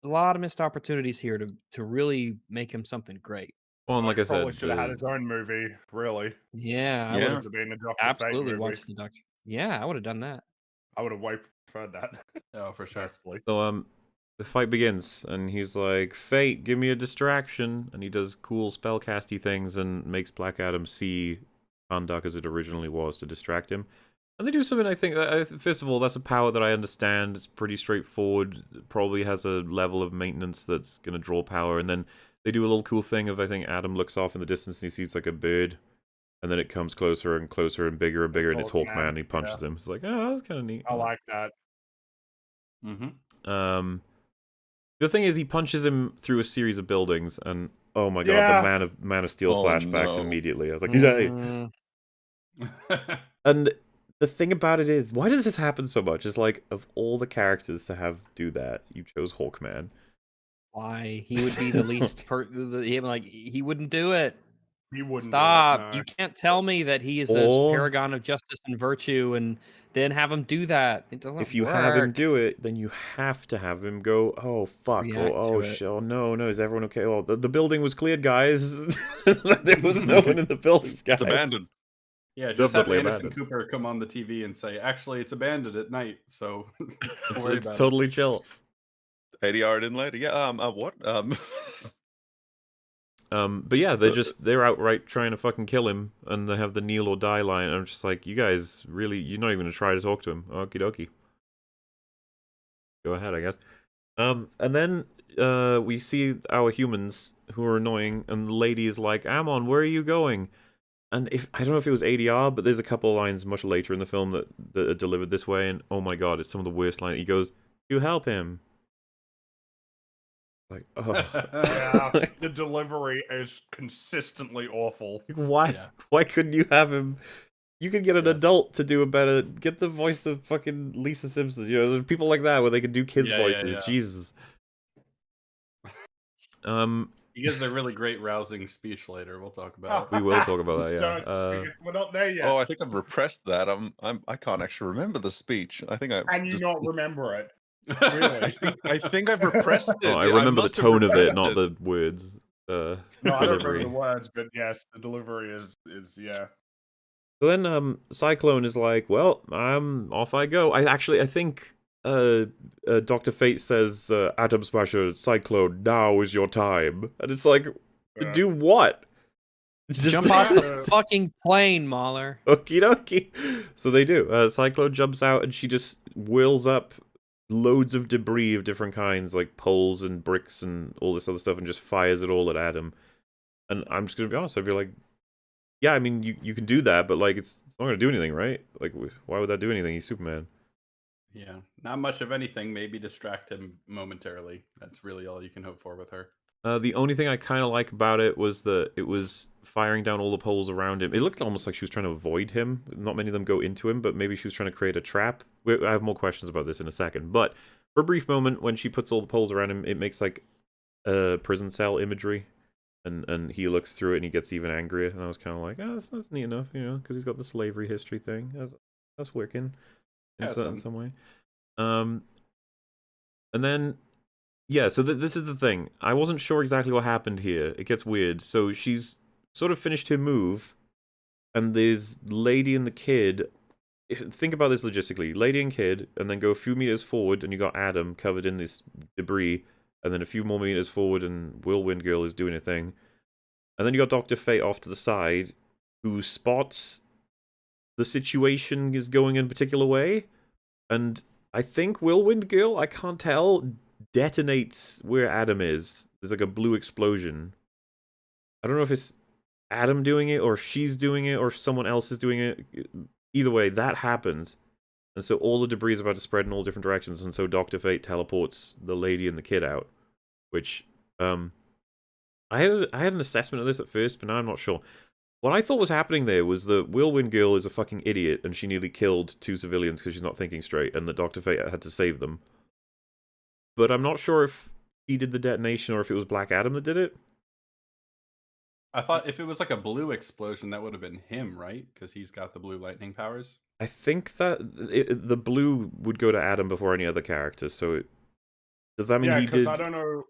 a lot of missed opportunities here to really make him something great. Well, and like I Probably said, should have had his own movie. Really, Yeah, I Yeah. would would have have been a Dr. absolutely Fate movie. watched the Doctor. Yeah, I would have done that. I would have way preferred that. Oh, for sure. Personally. so the fight begins, and he's like, Fate, give me a distraction, and he does cool spellcasty things and makes Black Adam see Kahndaq as it originally was to distract him. And they do something, I think, first of all, that's a power that I understand. It's pretty straightforward. It probably has a level of maintenance that's going to draw power. And then they do a little cool thing of, I think, Adam looks off in the distance and he sees like a bird. And then it comes closer and closer and bigger, and it's Hawkman, Hawkman, and he punches him. It's like, oh, that's kind of neat. I like that. Mm-hmm. The thing is, he punches him through a series of buildings, and oh my god, Yeah. the Man of Steel Oh, flashbacks no. immediately. I was like, "Yay." Mm, And the thing about it is, why does this happen so much? It's like, of all the characters to have do that, you chose Hawkman. why he would be the least he wouldn't do it. You wouldn't. Stop. Do it, no. You can't tell me that he is Or- a paragon of justice and virtue and then have him do that. It doesn't If you work. have him do it, then you have to have him go, oh fuck, React to it. oh no, is everyone okay? Oh, the building was cleared, guys. There was no one in the buildings, guys. It's abandoned. Yeah, just have Definitely Anderson abandoned. Cooper come on the TV and say, actually, it's abandoned at night, so don't worry It's about totally chill. ADR in later. Yeah. What? But yeah, they're outright trying to fucking kill him, and they have the kneel or die line. And I'm just like, you guys really, you're not even gonna try to talk to him. Okie dokie. Go ahead, I guess. And then we see our humans who are annoying, and the lady is like, Amon, where are you going? And I don't know if it was ADR, but there's a couple of lines much later in the film that are delivered this way, and oh my god, it's some of the worst lines. He goes, "You help him." Like, oh. Yeah, the delivery is consistently awful. Why? Yeah. Why couldn't you have him? You could get an Yes. adult to do a better. Get the voice of fucking Lisa Simpson. There's people like that where they could do kids' Yeah, voices. yeah. Jesus. He gives a really great rousing speech later. We'll talk about. We will talk about that. Yeah. Don't- we're not there yet. Oh, I think I've repressed that. I can't actually remember the speech. I think I and you just- not remember it. Really? I think I've repressed it. Oh, I Yeah, remember the must have tone of it, repressed not the words. No, I don't remember Delivery. the words, but yes, the delivery is yeah. So then, Cyclone is like, "Well, off I go." I think, Dr. Fate says, "Atom Smasher, Cyclone, now is your time," and it's like, to Yeah. do what? Jump off the fucking plane, Mahler. Okie dokie. So they do. Cyclone jumps out and she just whirls up loads of debris of different kinds, like poles and bricks and all this other stuff, and just fires it all at Adam. And I'm just gonna be honest, I'd be like, yeah, I mean, you can do that, but like, it's not gonna do anything, right? Like, why would that do anything? He's Superman. Yeah, not much of anything. Maybe distract him momentarily. That's really all you can hope for with her. The only thing I kind of like about it was that it was firing down all the poles around him. It looked almost like she was trying to avoid him. Not many of them go into him, but maybe she was trying to create a trap. I have more questions about this in a second. But for a brief moment, when she puts all the poles around him, it makes like a prison cell imagery. And he looks through it and he gets even angrier. And I was kind of like, oh, that's neat enough, you know, because he's got the slavery history thing. That's working in some way. And then... yeah, so this is the thing. I wasn't sure exactly what happened here. It gets weird. So she's sort of finished her move, and there's Lady and the Kid. Think about this logistically. Lady and Kid, and then go a few meters forward, and you got Adam covered in this debris, and then a few more meters forward, and Whirlwind Girl is doing a thing. And then you got Dr. Fate off to the side, who spots the situation is going in a particular way, and I think Whirlwind Girl, I can't tell, detonates where Adam is. There's like a blue explosion. I don't know if it's Adam doing it, or if she's doing it, or if someone else is doing it. Either way, that happens. And so all the debris is about to spread in all different directions, and so Dr. Fate teleports the Lady and the Kid out. Which, I had an assessment of this at first, but now I'm not sure. What I thought was happening there was that Whirlwind Girl is a fucking idiot, and she nearly killed 2 civilians because she's not thinking straight, and that Dr. Fate had to save them. But I'm not sure if he did the detonation or if it was Black Adam that did it. I thought if it was like a blue explosion, that would have been him, right? Because he's got the blue lightning powers. I think that the blue would go to Adam before any other character. So does that mean he did? I don't know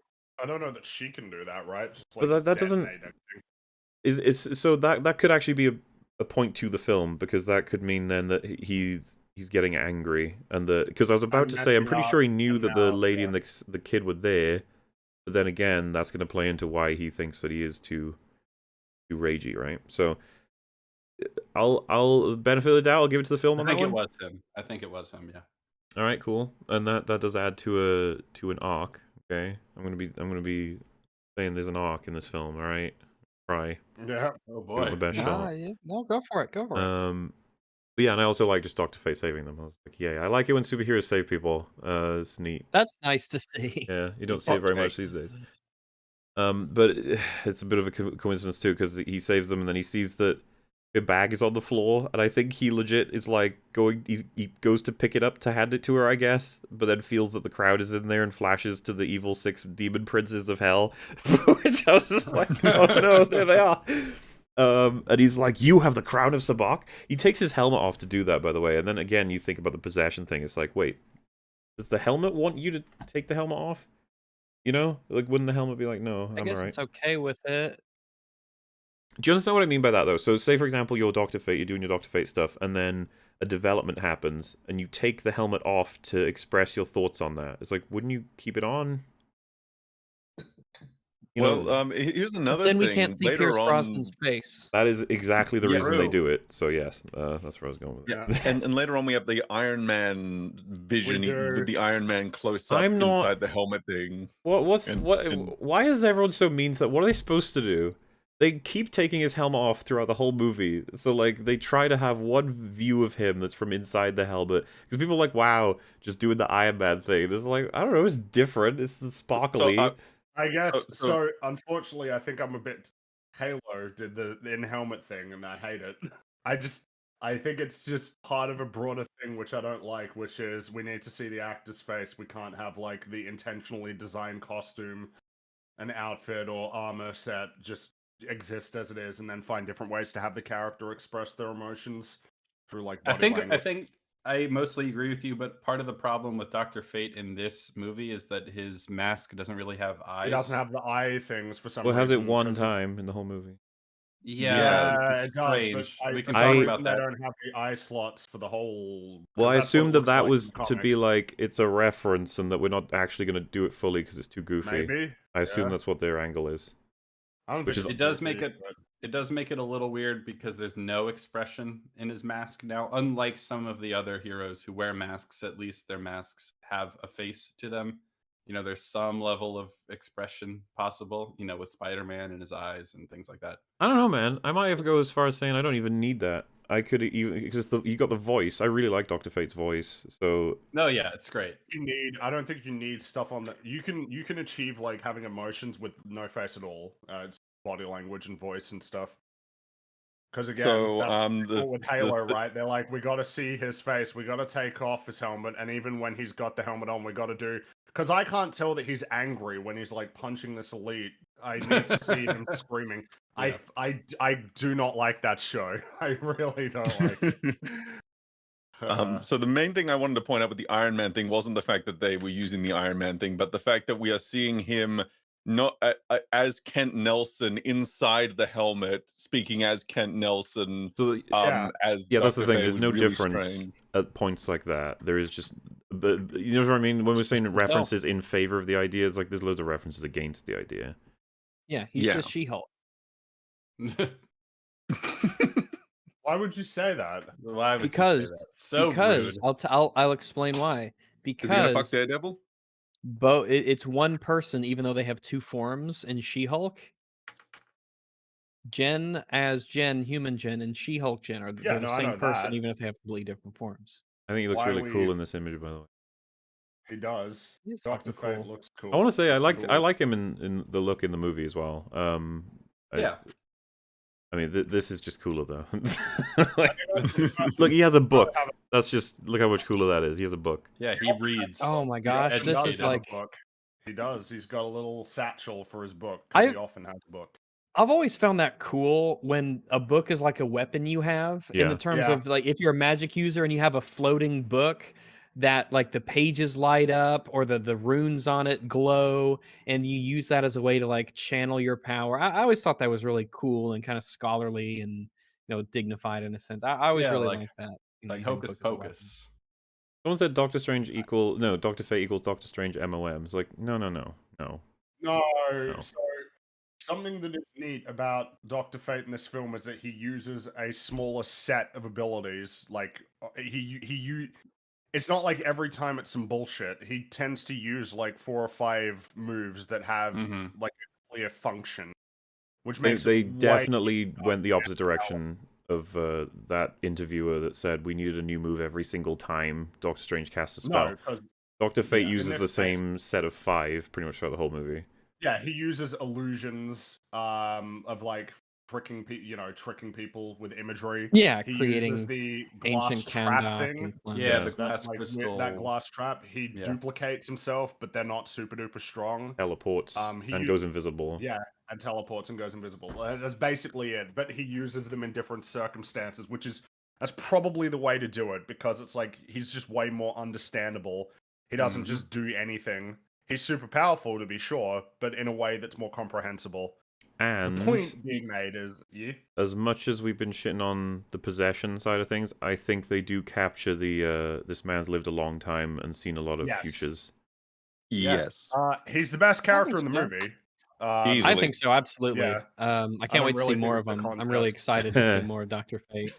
that she can do that, right? Just But that doesn't. Is so that could actually be a point to the film, because that could mean then that he's getting angry, and because I was about to say I'm pretty sure he knew that the lady and the kid were there, but then again that's going to play into why he thinks that he is too ragey, right? So I'll benefit of the doubt. I'll give it to the film on that one. I think it was him. Yeah. All right, cool. And that does add to an arc. Okay, I'm gonna be saying there's an arc in this film. All right, try. Yeah. Oh boy. The best shot. Yeah. No, go for it. Go for it. But yeah, and I also like just Dr. Fate saving them. I was like, yeah, I like it when superheroes save people. It's neat. That's nice to see. Yeah, you don't see it very much these days. But it's a bit of a coincidence too, because he saves them and then he sees that her bag is on the floor, and I think he legit is like he goes to pick it up to hand it to her, I guess, but then feels that the crowd is in there and flashes to the evil 6 demon princes of hell, which I was just like, oh no, there they are. And he's like, you have the crown of Sabak? He takes his helmet off to do that, by the way, and then again, you think about the possession thing. It's like, wait, does the helmet want you to take the helmet off? You know? Like, wouldn't the helmet be like, no, I guess alright. it's okay with it. Do you understand what I mean by that, though? So, say, for example, you're Dr. Fate, you're doing your Dr. Fate stuff, and then a development happens, and you take the helmet off to express your thoughts on that. It's like, wouldn't you keep it on? You know, here's another Then thing. we can't see Later Pierce on, Brosnan's face. that is exactly the Yeah, reason they true. do it. So, yes, that's where I was going with it. Yeah. and later on we have the Iron Man vision do. with the Iron Man close up I'm not- inside the helmet thing. Why is everyone so mean to that? What are they supposed to do? They keep taking his helmet off throughout the whole movie. So, like, they try to have one view of him that's from inside the helmet. Because people are like, wow, just doing the Iron Man thing. It's like, I don't know, it's different. It's sparkly. I guess so- so. Unfortunately, I think I'm a bit. Halo did the in helmet thing, and I hate it. I think it's just part of a broader thing which I don't like, which is we need to see the actor's face. We can't have like the intentionally designed costume, an outfit, or armor set just exist as it is, and then find different ways to have the character express their emotions through like. I body language. think I mostly agree with you, but part of the problem with Dr. Fate in this movie is that his mask doesn't really have eyes. He doesn't have the eye things for some Well, reason. has it one 'cause- time in the whole movie? Yeah, Yeah, it's it does, but strange. We for can some talk reason about they that. don't have the eye slots for the whole. Well, 'cause I that's what it assumed that looks that like in was the to be comics. like it's a reference and that we're not actually going to do it fully because it's too goofy. Maybe. I assume yeah. that's what their angle is. I don't which think is- it's It does goofy, make it but- it does make it a little weird because there's no expression in his mask now. Unlike some of the other heroes who wear masks, at least their masks have a face to them. You know, there's some level of expression possible, you know, with Spider-Man and his eyes and things like that. I don't know, man. I might have go as far as saying I don't even need that. I could even because you got the voice. I really like Dr. Fate's voice. So No, yeah, it's great. I don't think you need stuff on that. You can achieve like having emotions with no face at all. It's body language and voice and stuff. Because again, So, that's the- cool with Halo, right? They're like, we got to see his face, we got to take off his helmet, and even when he's got the helmet on, we got to do. Because I can't tell that he's angry when he's like punching this elite. I need to see him screaming. Yeah. I do not like that show. I really don't like it. So the main thing I wanted to point out with the Iron Man thing wasn't the fact that they were using the Iron Man thing, but the fact that we are seeing him not as Kent Nelson inside the helmet, speaking as Kent Nelson. So As yeah, that's the Dr. thing. Fate There's was no really difference strange. at points like that. There is just, but you know what I mean. When we're saying just himself. references in favor of the idea, it's like there's loads of references against the idea. Yeah, he's Yeah. just She-Hulk. Why would you say that? Why would you say Because that? So because rude. I'll explain why. Is he gonna fuck Because Daredevil? it's one person, even though they have two forms in She-Hulk. Jen as Jen, human Jen, and She-Hulk Jen are Yeah, they're the no, I know same person, that. even if they have completely different forms. I think he looks Why really we- cool in this image, by the way. He does. He is Dr. fucking Fate cool. looks cool. I want to say I He's like him in the look in the movie as well. Yeah. I mean, this is just cooler though. Like, look, he has a book. That's just look how much cooler that is. He has a book. Yeah, he reads. Oh my He's gosh, He this does is have a like book. He does. He's got a little satchel for his book. 'Cause I- he often has a book. I've always found that cool when a book is like a weapon you have in Yeah. the terms Yeah. of like if you're a magic user and you have a floating book that like the pages light up or the runes on it glow and you use that as a way to like channel your power. I always thought that was really cool and kind of scholarly and dignified in a sense. I always Yeah, really like- liked that. like using Hocus books as a weapon. Pocus. Someone said Doctor Strange Doctor Fate equals Doctor Strange MOM. It's like no. No, No. so something that is neat about Dr. Fate in this film is that he uses a smaller set of abilities. Like it's not like every time it's some bullshit. He tends to use like 4 or 5 moves that have Mhm. like a clear function, which They, makes they it way- definitely went the opposite direction of that interviewer that said we needed a new move every single time Doctor Strange casts a spell. no, because Doctor Fate yeah, in uses this the case- same set of 5 pretty much throughout the whole movie. yeah, he uses illusions of like tricking people with imagery. Yeah, He uses creating the glass ancient trap Kandak thing. and Flanders. Yeah, the That's glass like crystal. that glass trap. He Yeah. duplicates himself, but they're not super duper strong. Teleports he and u- goes invisible. Yeah, and teleports and goes invisible. That's basically it. But he uses them in different circumstances, that's probably the way to do it because it's like he's just way more understandable. He doesn't Mhm. just do anything. He's super powerful to be sure, but in a way that's more comprehensible. And The point being made is, yeah, as much as we've been shitting on the possession side of things, I think they do capture the this man's lived a long time and seen a lot of Yes. futures. Yeah. Yes. he's the best character in think the so. movie. I Easily. think so, absolutely. Yeah. I don't can't wait to really see more of think it's them. a I'm really contest. excited to see more of Dr. Fate.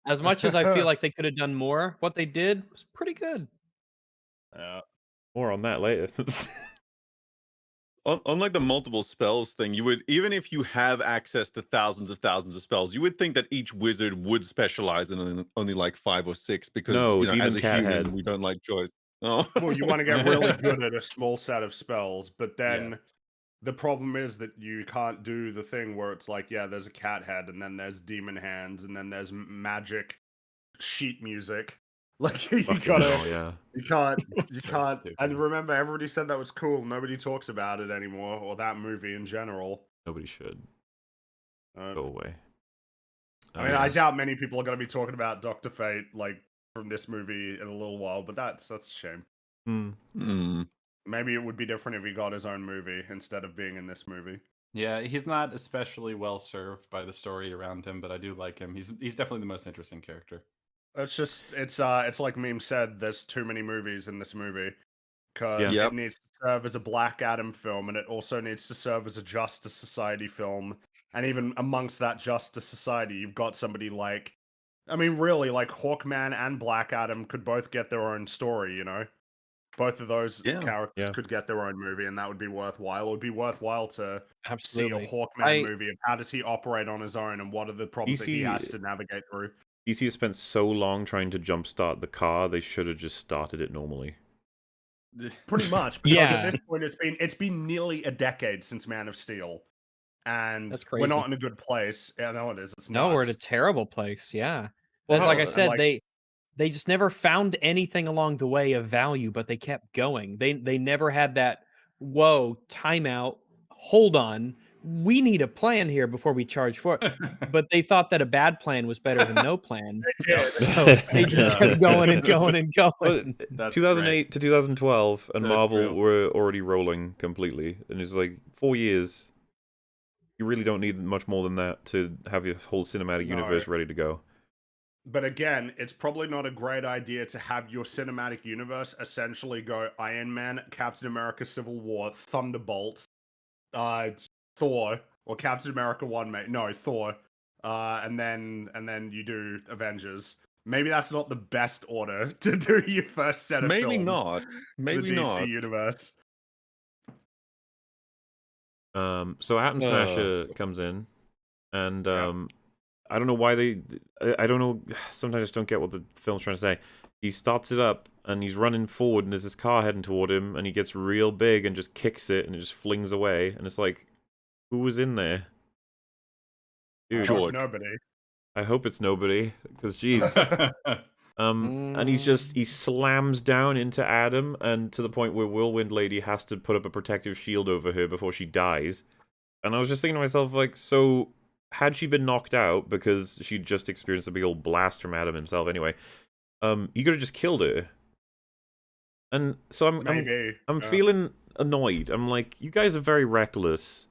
As much as I feel like they could have done more, what they did was pretty good. More on that later. On like the multiple spells thing, you would, even if you have access to thousands of spells, you would think that each wizard would specialize in only like 5 or 6 because No, as Demon a Cat human, Head. we don't like choice. Oh. Well, you want to get really good at a small set of spells, but then Yeah. the problem is that you can't do the thing where it's like, yeah, there's a cat head, and then there's demon hands, and then there's magic sheet music. Like you Fucking gotta, hell, yeah. you can't. So stupid. And remember, everybody said that was cool. Nobody talks about it anymore, or that movie in general. Nobody should. Uh, Go away. I mean, I doubt many people are going to be talking about Dr. Fate like from this movie in a little while, but that's a shame. Maybe it would be different if he got his own movie instead of being in this movie. Yeah, he's not especially well served by the story around him, but I do like him. He's definitely the most interesting character. It's like Meme said, there's too many movies in this movie because Yep. it needs to serve as a Black Adam film, and it also needs to serve as a Justice Society film. And even amongst that Justice Society, you've got somebody like, I mean, really, like Hawkman and Black Adam could both get their own story, you know? Both of those characters could get their own movie, and that would be worthwhile. It would be worthwhile to see a Hawkman movie of how does he operate on his own, and what are the problems that he has to navigate through. DC has spent so long trying to jumpstart the car, they should have just started it normally. Pretty much, because at this point it's been nearly a decade since Man of Steel, and That's crazy. we're not in a good place. I know it is. It's No, we're at a nuts. terrible place. Yeah. Well, it's like I said, they just never found anything along the way of value, but they kept going. They never had that, whoa, timeout, hold on, we need a plan here before we charge for it. But they thought that a bad plan was better than no plan. They did. So they just kept going and going and going. Well, 2008 to 2012, and Marvel were already rolling completely. And it's like 4 years. You really don't need much more than that to have your whole cinematic universe ready to go. But again, it's probably not a great idea to have your cinematic universe essentially go Iron Man, Captain America, Civil War, Thunderbolts, Thor, or Captain America 1, mate. No, Thor. And then you do Avengers. Maybe that's not the best order to do your first set of films. Maybe not. Maybe the DC not. universe. So Atom Smasher comes in, and I don't know why I don't know. Sometimes I just don't get what the film's trying to say. He starts it up, and he's running forward, and there's this car heading toward him, and he gets real big and just kicks it, and it just flings away. And it's like, who was in there? Dude, Nobody. I hope it's nobody, because jeez. And he slams down into Adam, and to the point where Whirlwind Lady has to put up a protective shield over her before she dies. And I was just thinking to myself, like, so had she been knocked out because she'd just experienced a big old blast from Adam himself anyway, you could have just killed her. And so I'm feeling annoyed. I'm like, you guys are very reckless.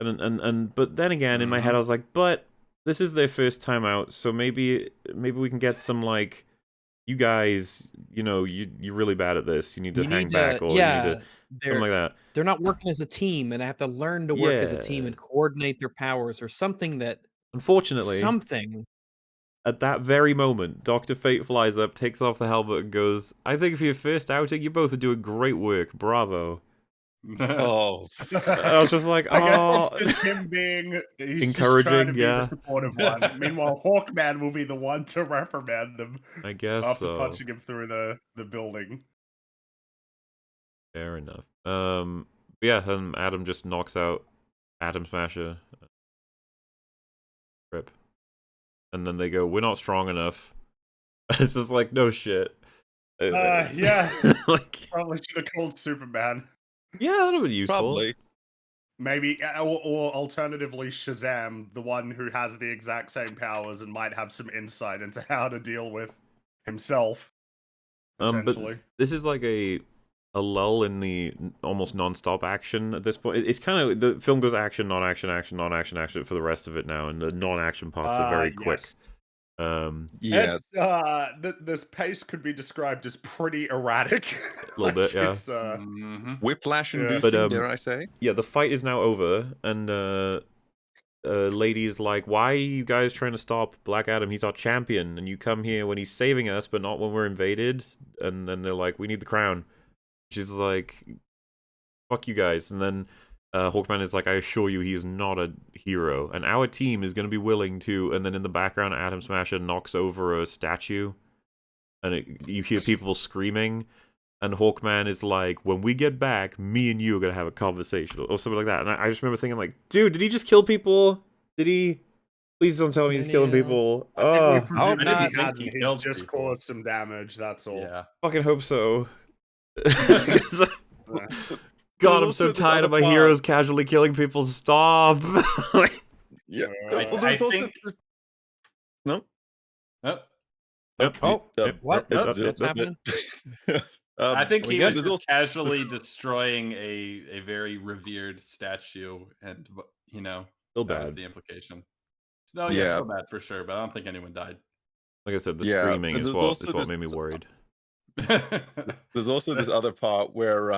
And but then again, in my head I was like, but this is their first time out, so maybe we can get some, like, you guys, you know, you're really bad at this. You need to hang back, or you need to something like that. They're not working as a team, and I have to learn to work as a team and coordinate their powers, or something that. Unfortunately, at that very moment, Dr. Fate flies up, takes off the helmet, and goes, "I think for your first outing, you both are doing great work. Bravo." Oh, I was just like, I guess it's just him being encouraging, the supportive one. Meanwhile, Hawkman will be the one to reprimand them. I guess after punching him through the building. Fair enough. Yeah, Adam just knocks out Atom Smasher. Rip. And then they go, "We're not strong enough." It's just like, no shit. Yeah. Like, probably should have called Superman. Yeah, that would have been useful. probably. Maybe, or alternatively, Shazam, the one who has the exact same powers and might have some insight into how to deal with himself. Essentially. But this is like a lull in the almost non-stop action at this point. It's kind of, the film goes action, non-action, action, non-action, action for the rest of it now, and the non-action parts are very quick. Yes. This pace could be described as pretty erratic. A little bit, yeah. It's, Whiplash inducing, dare I say? Yeah, the fight is now over, and Lady's like, "Why are you guys trying to stop Black Adam? He's our champion, and you come here when he's saving us, but not when we're invaded." And then they're like, "We need the crown." She's like, "Fuck you guys." And then Hawkman is like, "I assure you, he is not a hero, and our team is going to be willing to." And then in the background, Atom Smasher knocks over a statue, and you hear people screaming. And Hawkman is like, "When we get back, me and you are going to have a conversation," or something like that. And I just remember thinking, like, dude, did he just kill people? Did he? Please don't tell me he's killing people. I not. think he just caused some damage, that's all. Yeah. Fucking hope so. God, I'm so tired of my heroes casually killing people. Stop. Yeah. I think No. Oh, Yep. Oh, Yep. what? Yep. That's happening. I think we he good? was There's just also- casually destroying a very revered statue, and Still that was bad. the implication. No, Yeah. so bad for sure, but I don't think anyone died. Like I said, the Yeah, screaming and is there's what also what this- made me worried. There's also this other part where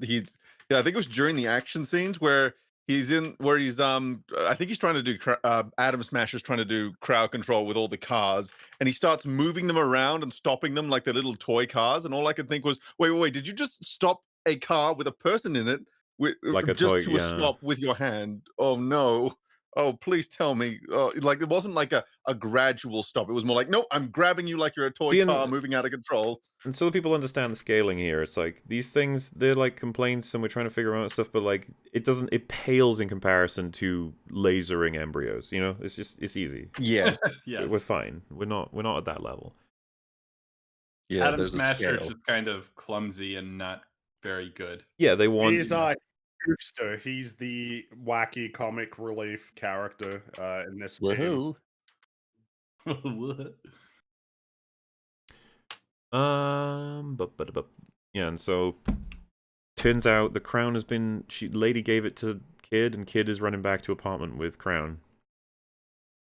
he's I think it was during the action scenes where he's I think he's trying to do Adam Smasher's trying to do crowd control with all the cars, and he starts moving them around and stopping them like the little toy cars, and all I could think was, wait, did you just stop a car with a person in it Like a just toy, to a yeah. stop with your hand? Oh no. Oh, please tell me. Like, it wasn't like a gradual stop. It was more like, no, I'm grabbing you like you're a toy car moving out of control. And so people understand the scaling here. It's like these things, they're like complaints, and we're trying to figure out stuff, but like it pales in comparison to lasering embryos. It's easy. Yes. Yes. We're fine. We're not at that level. Yeah, Adam there's a Smasher is scale. just kind of clumsy and not very good. Yeah, they want. He's Hoopster. He's the wacky comic relief character in this game. What? Yeah, and so turns out the crown has been. Lady gave it to Kid, and Kid is running back to apartment with crown.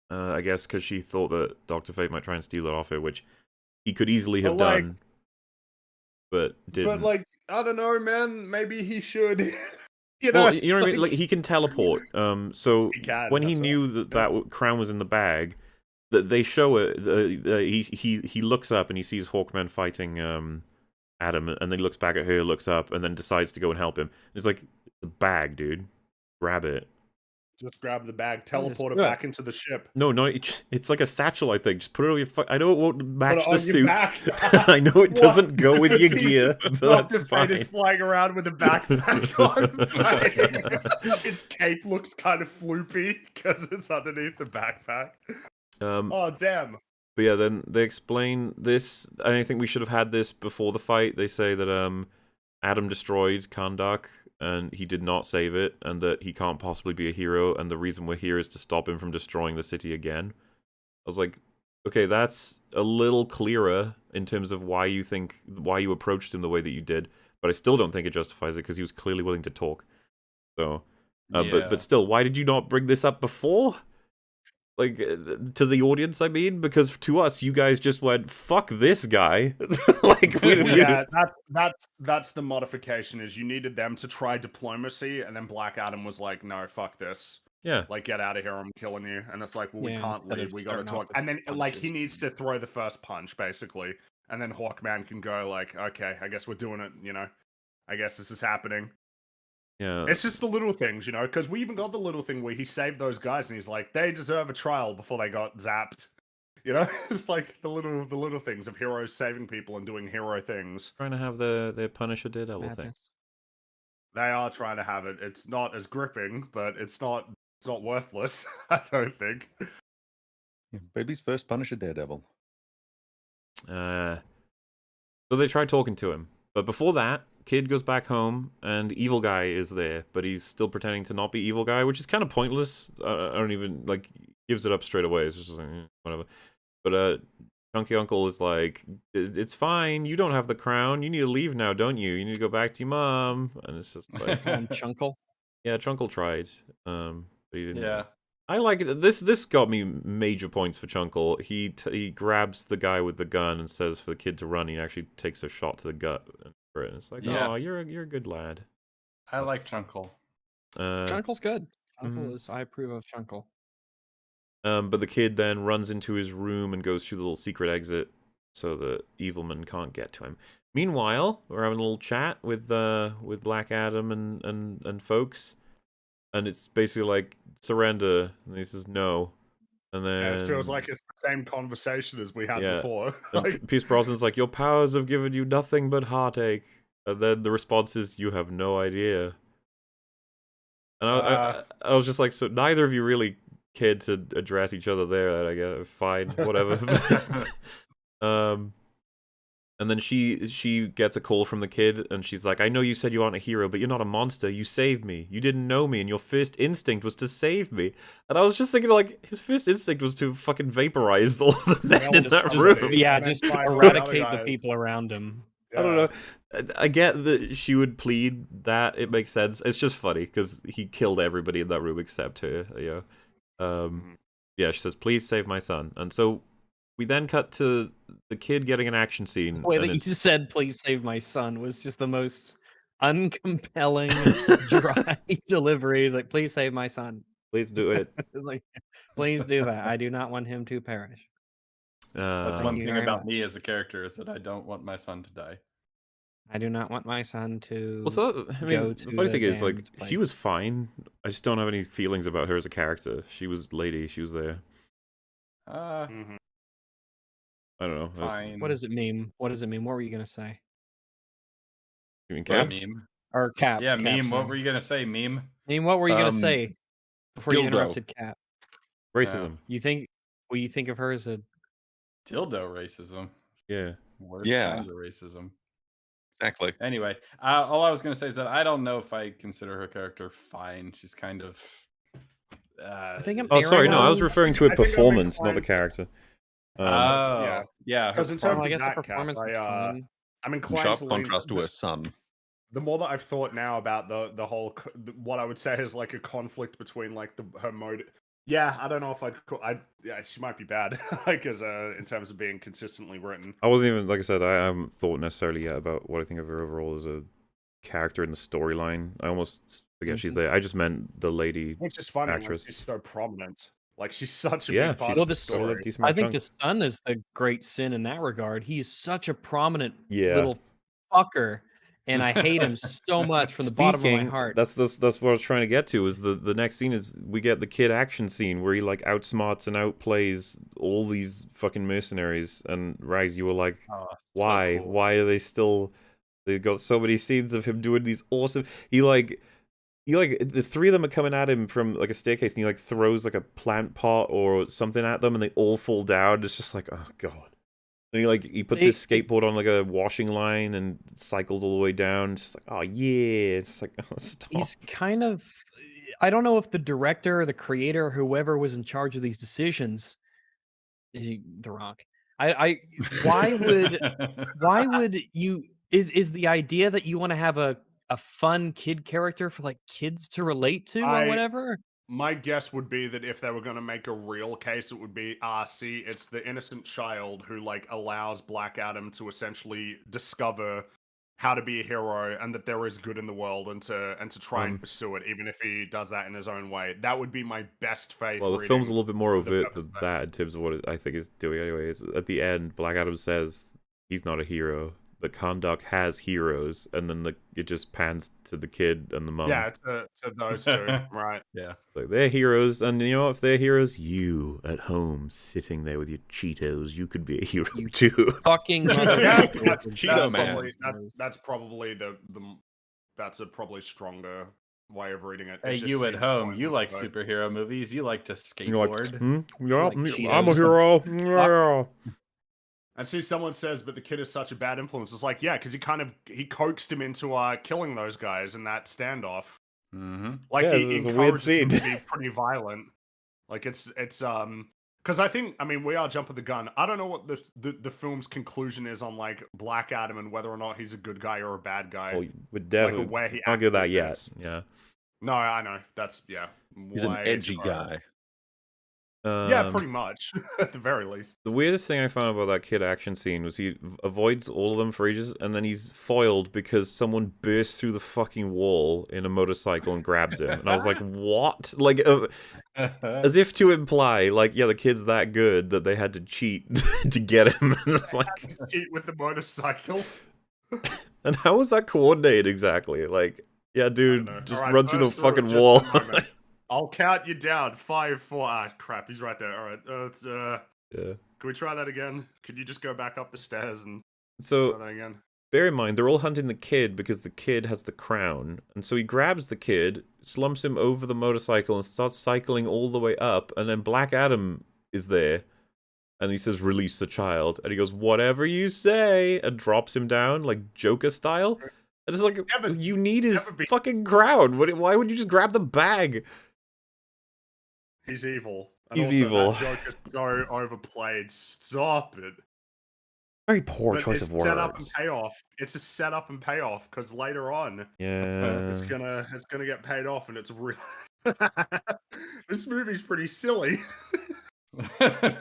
I guess because she thought that Dr. Fate might try and steal it off her, which he could easily have done, but didn't. But like, I don't know, man. Maybe he should. Well, you know what I mean? Like, he can teleport. So He can, when he that's knew that crown was in the bag, that they show it. He looks up and he sees Hawkman fighting Adam, and then he looks back at her, looks up, and then decides to go and help him. It's like, the bag, dude. Grab it. Just grab the bag, teleport it good. back into the ship. No, it's like a satchel, I think. Just put it on your... I know it won't match it the on your suit. back. I know it doesn't go with your gear, but that's Dr. fine. Fate is flying around with a backpack on. His cape looks kind of floopy because it's underneath the backpack. Oh, damn. But yeah, then they explain this. I think we should have had this before the fight. They say that Adam destroyed Kandak, and he did not save it, and that he can't possibly be a hero, and the reason we're here is to stop him from destroying the city again. I was like, okay, that's a little clearer in terms of why you approached him the way that you did, but I still don't think it justifies it, because he was clearly willing to talk. So, Yeah. but still, why did you not bring this up before? Like, to the audience, I mean, because to us, you guys just went, fuck this guy. Like, Yeah, that's the modification, is you needed them to try diplomacy, and then Black Adam was like, no, fuck this. Yeah. Like, get out of here, I'm killing you. And it's like, well, we Yeah, can't instead leave, of we gotta starting off talk. with And then, like, he punches. needs to throw the first punch, basically. And then Hawkman can go, like, okay, I guess we're doing it, I guess this is happening. Yeah. It's just the little things, because we even got the little thing where he saved those guys, and he's like, they deserve a trial before they got zapped. It's like the little things of heroes saving people and doing hero things. Trying to have their Punisher Daredevil thing. Madness. They are trying to have it. It's not as gripping, but it's not worthless. I don't think. Yeah, baby's first Punisher Daredevil. So they try talking to him. But before that, Kid goes back home, and Evil Guy is there, but he's still pretending to not be Evil Guy, which is kind of pointless. I don't even, like, gives it up straight away. It's just like, whatever. But Chunky Uncle is like, it's fine, you don't have the crown, you need to leave now, don't you? You need to go back to your mom. And it's just like... Chunkle. Yeah, Chunkle tried, but he didn't. Yeah. I like it. This got me major points for Chunkle. He grabs the guy with the gun and says for the kid to run. He actually takes a shot to the gut for it. And it's like, Yeah. oh, you're a good lad. I like Chunkle. Chunkle's good. mhm. Chunkle is. I approve of Chunkle. But the kid then runs into his room and goes through the little secret exit so the evilman can't get to him. Meanwhile, we're having a little chat with Black Adam and folks, and it's basically like, surrender, and he says no, and then Yeah, it feels like it's the same conversation as we had Yeah. before. and Like, Pierce Brosnan's like, your powers have given you nothing but heartache, and then the response is, you have no idea. And I was just like, so neither of you really cared to address each other there. I guess fine, whatever. And then she gets a call from the kid, and she's like, I know you said you aren't a hero, but you're not a monster. You saved me. You didn't know me, and your first instinct was to save me. And I was just thinking, like, his first instinct was to fucking vaporize all the men in that room. Yeah, And then just fight all the eradicate other the guys. people around him. I don't know. I get that she would plead that. It makes sense. It's just funny, because he killed everybody in that room except her, you know. Yeah, she says, please save my son. And so we then cut to the kid getting an action scene. The way and that you it's- said, please save my son, was just the most uncompelling, dry delivery. He's like, please save my son. Please do it. It's like, please do that. I do not want him to perish. That's Thank one you thing very about much. me as a character is that I don't want my son to die. I do not want my son to Well, so, I go mean, to the funny the thing is, like, damned she place. was fine. I just don't have any feelings about her as a character. She was lady. She was there. Mhm. I don't know. It was- Fine. What does it mean? What does it mean? What were you gonna say? You mean What, Cap? meme? Or Cap? Yeah, Cap, meme. What sorry. were you gonna say, meme? I mean, what were you gonna Um, say before you dildo. interrupted Cap? Racism. You think? Well, you think of her as a Dildo racism. Yeah. Worst Yeah. kind of racism. Exactly. Anyway, all I was gonna say is that I don't know if I consider her character fine. She's kind of. I think I'm Oh, sorry. No, I was Arrow- referring to I a think I'm performance, not the inclined- character. yeah. Yeah. Her Because in Well, terms I of guess the that, Cap, performance is fine. I'm In inclined sharp to lean contrast to her son. the more that I've thought now about the whole what I would say is like a conflict between like her mode. Yeah, I don't know if yeah, she might be bad, like as in terms of being consistently written. I wasn't even, like I said, I haven't thought necessarily yet about what I think of her overall as a character in the storyline. I almost forget she's there. I just meant the lady. Which is funny, actress. like, she's so prominent. Like she's such a Yeah, big part she's Well, of the this- got a story. decent I amount of think chunk. the son is the great sin in that regard. He's such a prominent Yeah. little fucker, and I hate him so much from the bottom of my heart. That's what I was trying to get to. Is the next scene is we get the kid action scene where he like outsmarts and outplays all these fucking mercenaries. And Rags, you were like, why? Why are they still? They got so many scenes of him doing these awesome. He like the three of them are coming at him from like a staircase, and he like throws like a plant pot or something at them, and they all fall down. It's just like, oh god. And he puts his skateboard on like a washing line and cycles all the way down. It's just like, oh yeah. It's like, oh, stop. He's kind of. I don't know if the director or the creator or whoever was in charge of these decisions. The Rock. Why would you? Is the idea that you want to have a fun kid character for like kids to relate to or whatever? My guess would be that if they were going to make a real case, it would be, see, it's the innocent child who like allows Black Adam to essentially discover how to be a hero and that there is good in the world and to try and pursue it, even if he does that in his own way. That would be my best faith. Well, the film's a little bit more of the overt than that in terms of what I think is doing anyway. Is at the end, Black Adam says he's not a hero, but Kahndaq has heroes, and then it just pans to the kid and the mum. Yeah, to those two, right? Yeah. Like, they're heroes, and you know, if they're heroes, you at home sitting there with your Cheetos, you could be a hero You too. Fucking Yeah, that's Cheeto Man. probably, that's probably that's a probably stronger way of reading it. Hey, It just you at seems home, you pointless, like though. superhero movies. You like to You're like, skateboard. yeah, Like I'm a Cheetos. hero. Yeah. And see, someone says, but the kid is such a bad influence. It's like, yeah, because he coaxed him into killing those guys in that standoff. Mm-hmm. Like Yeah, he this is a weird encourages him to scene. be pretty violent. Like it's because I think, I mean, we are jumping the gun. I don't know what the film's conclusion is on like Black Adam and whether or not he's a good guy or a bad guy. Well, with Devin, Like, where he can't get that actually yet. fits. Yeah. No, I know. That's He's an way edgy too guy. Yeah, pretty much at the very least. The weirdest thing I found about that kid action scene was he avoids all of them for ages, and then he's foiled because someone bursts through the fucking wall in a motorcycle and grabs him. And I was like, what? Like, as if to imply, like, yeah, the kid's that good that they had to cheat to get him. And it's like, Cheat with the motorcycle. and how was that coordinated exactly? Like, yeah, dude, know. just Alright, run through the burst through it fucking just wall. a moment. I'll count you down. 5, 4. Crap, he's right there. All right. Yeah. Can we try that again? Could you just go back up the stairs and So, try that again? bear in mind, they're all hunting the kid because the kid has the crown. And so he grabs the kid, slumps him over the motorcycle, and starts cycling all the way up. And then Black Adam is there. and he says, "Release the child," and he goes, "Whatever you say," and drops him down like Joker style. And it's like, but you need his but be- fucking crown. Why would you just grab the bag? He's evil. And He's also, evil. That joke is so overplayed. Stop it. Very poor But choice it's of words. set up and payoff. It's a set up and payoff because later on Yeah. it's gonna get paid off, and it's real. This movie's pretty silly. A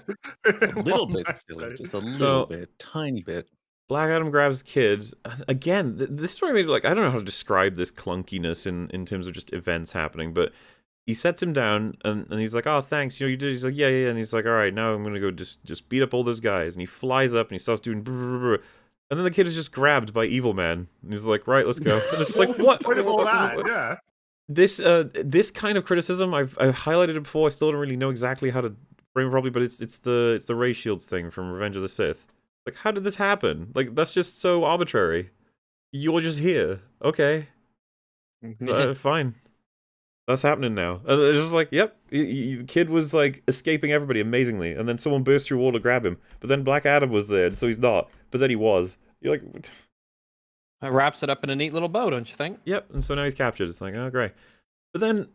little bit silly, just a little bit, tiny bit. Black Adam grabs kid. Again, this story made like, I don't know how to describe this clunkiness in terms of just events happening, but he sets him down and he's like, "Oh, thanks, you did." He's like, "Yeah, yeah," and he's like, "All right, now I'm gonna go just beat up all those guys." And he flies up and he starts doing, and then the kid is just grabbed by Evil Man. And he's like, "Right, let's go." And it's just like, what? Point of all that, yeah. This kind of criticism, I've highlighted it before. I still don't really know exactly how to frame it properly, but it's the Ray Shields thing from Revenge of the Sith. Like, how did this happen? Like, that's just so arbitrary. You're just here. Okay. Fine. That's happening now. And it's just like, yep. The kid was, like, escaping everybody amazingly. And then someone burst through a wall to grab him. But then Black Adam was there, and so he's not. But then he was. You're like... That wraps it up in a neat little bow, don't you think? Yep, and so now he's captured. It's like, oh, great. But then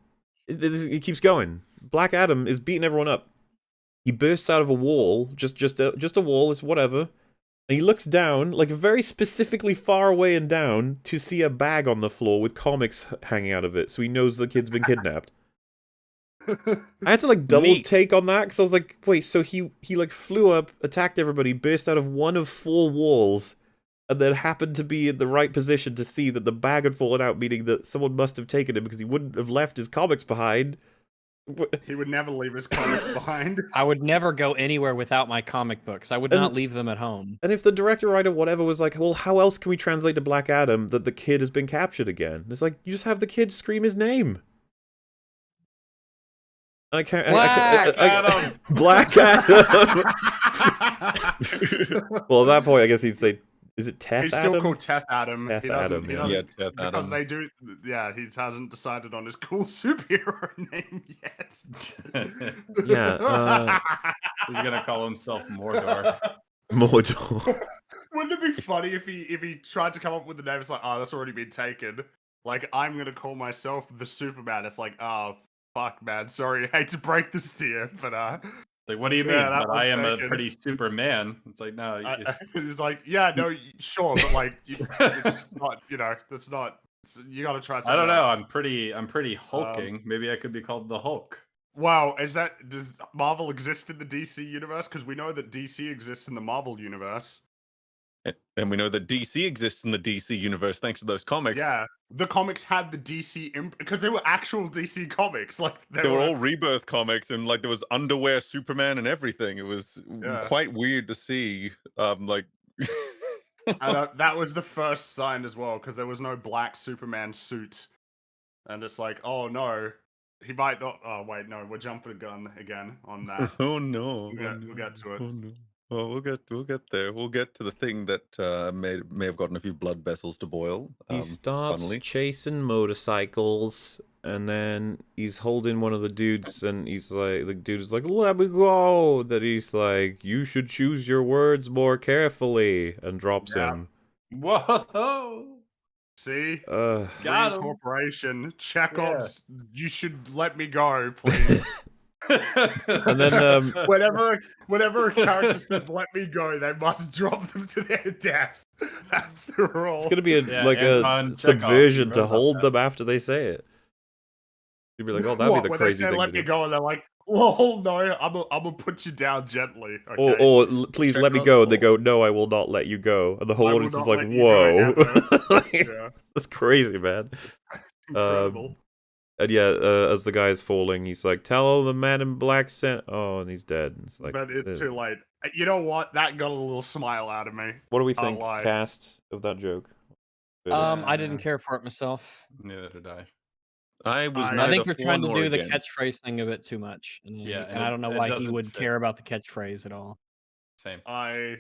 it keeps going. Black Adam is beating everyone up. He bursts out of a wall, just a wall, it's whatever. And he looks down, like very specifically far away and down, to see a bag on the floor with comics hanging out of it, so he knows the kid's been kidnapped. I had to like double take on that, because I was like, wait, so he like flew up, attacked everybody, burst out of one of 4 walls, and then happened to be in the right position to see that the bag had fallen out, meaning that someone must have taken it because he wouldn't have left his comics behind. He would never leave his comics behind. I would never go anywhere without my comic books. I would not leave them at home. And if the director, writer, whatever was like, well, how else can we translate to Black Adam that the kid has been captured again? It's like, you just have the kid scream his name. I can't. Black Adam. Black Adam. Well, at that point, I guess he'd say, is it Teth He's Adam? still called Teth Adam. Teth He doesn't, Adam, he yeah. doesn't, Teth because Adam. they do. Yeah, he hasn't decided on his cool superhero name yet. Yeah, He's gonna call himself Mordor. Mordor. Wouldn't it be funny if he tried to come up with the name? It's like, oh, that's already been taken. Like, I'm gonna call myself the Superman. It's like, oh, fuck, man. Sorry, I hate to break this to you, but Like, what do you mean? Yeah, that But I one's am a taken. pretty Superman. It's like, no, it's like, yeah, no, sure, but like, it's not. You know, that's not. You got to try. I don't know. else. I'm pretty hulking. Maybe I could be called the Hulk. Wow, does Marvel exist in the DC universe? Because we know that DC exists in the Marvel universe. And we know that DC exists in the DC universe thanks to those comics. Yeah, the comics had the DC because they were actual DC comics. Like They were all Rebirth comics, and like there was underwear Superman and everything. It was quite weird to see. Like, and, that was the first sign as well, because there was no black Superman suit, and it's like, oh no, he might not. Oh wait, no, we're jumping the gun again on that. oh no, We'll get to it. Oh, no. Well, we'll get there. We'll get to the thing that may have gotten a few blood vessels to boil. He starts funnily. chasing motorcycles, and then he's holding one of the dudes, and he's like, the dude is like, "Let me go." That he's like, "You should choose your words more carefully," and drops him. Whoa! See, Got him. Corporation, Chekhov's. You should let me go, please. And then whenever a character says "let me go," they must drop them to their death. That's the rule. it's gonna be a Anton Chekhov, subversion you to wrote hold that. them after they say it. You'd be like, "Oh, that'd be the when crazy they say thing "let to me do." go," and they're like, "Well, no, I'm gonna put you down gently." Okay? Or please let me Chekhov- go. And they go, "No, I will not let you go." And the whole I will audience is not like, let you go "Whoa." Like, Yeah, that's crazy, man. incredible. And yeah, as the guy is falling, he's like, "Tell the man in black sent." Oh, and he's dead. It's like, But it's too late. You know what? That got a little smile out of me. what do we Can't think, lie. cast of that joke? I didn't care for it myself. Neither did I. I was. I I think neither they're trying for to nor do the against. catchphrase thing a bit too much. Yeah, And I don't know it why he doesn't would fit. care about the catchphrase at all. Same. I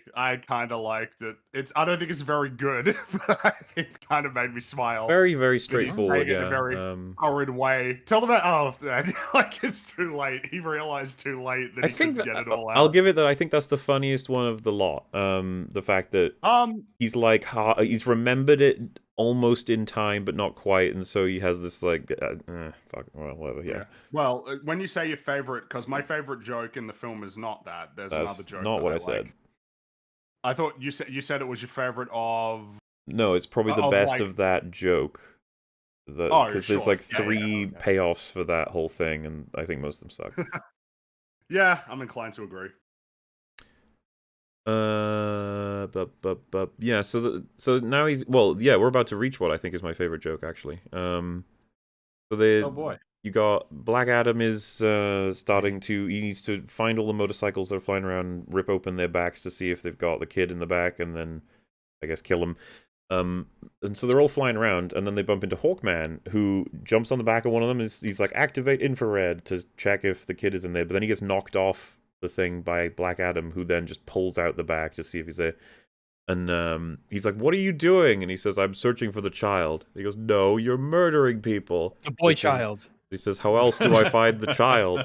kind of liked it. I don't think it's very good, but it kind of made me smile. Very, very That he's straightforward. saying it in a Yeah. very horrid way. Tell them like it's too late. He realized too late that I he think couldn't that get it all out. I'll give it that. I think that's the funniest one of the lot. The fact that he's like he's remembered it almost in time, but not quite, and so he has this like fuck, well, whatever. Yeah. Well, when you say your favorite, because my favorite joke in the film is not that. There's another That's joke. not that what I like. said. I thought you said it was your favorite of. No, it's probably the best of that joke. Because there's like three payoffs for that whole thing, and I think most of them suck. Yeah, I'm inclined to agree. Yeah. So now we're about to reach what I think is my favorite joke actually. Oh boy. You got Black Adam is starting to. He needs to find all the motorcycles that are flying around, and rip open their backs to see if they've got the kid in the back, and then I guess kill him. And so they're all flying around, and then they bump into Hawkman, who jumps on the back of one of them. He's like, activate infrared to check if the kid is in there. But then he gets knocked off the thing by Black Adam, who then just pulls out the back to see if he's there. And he's like, what are you doing? And he says, I'm searching for the child. He goes, no, you're murdering people. The boy child. He says, how else do I find the child?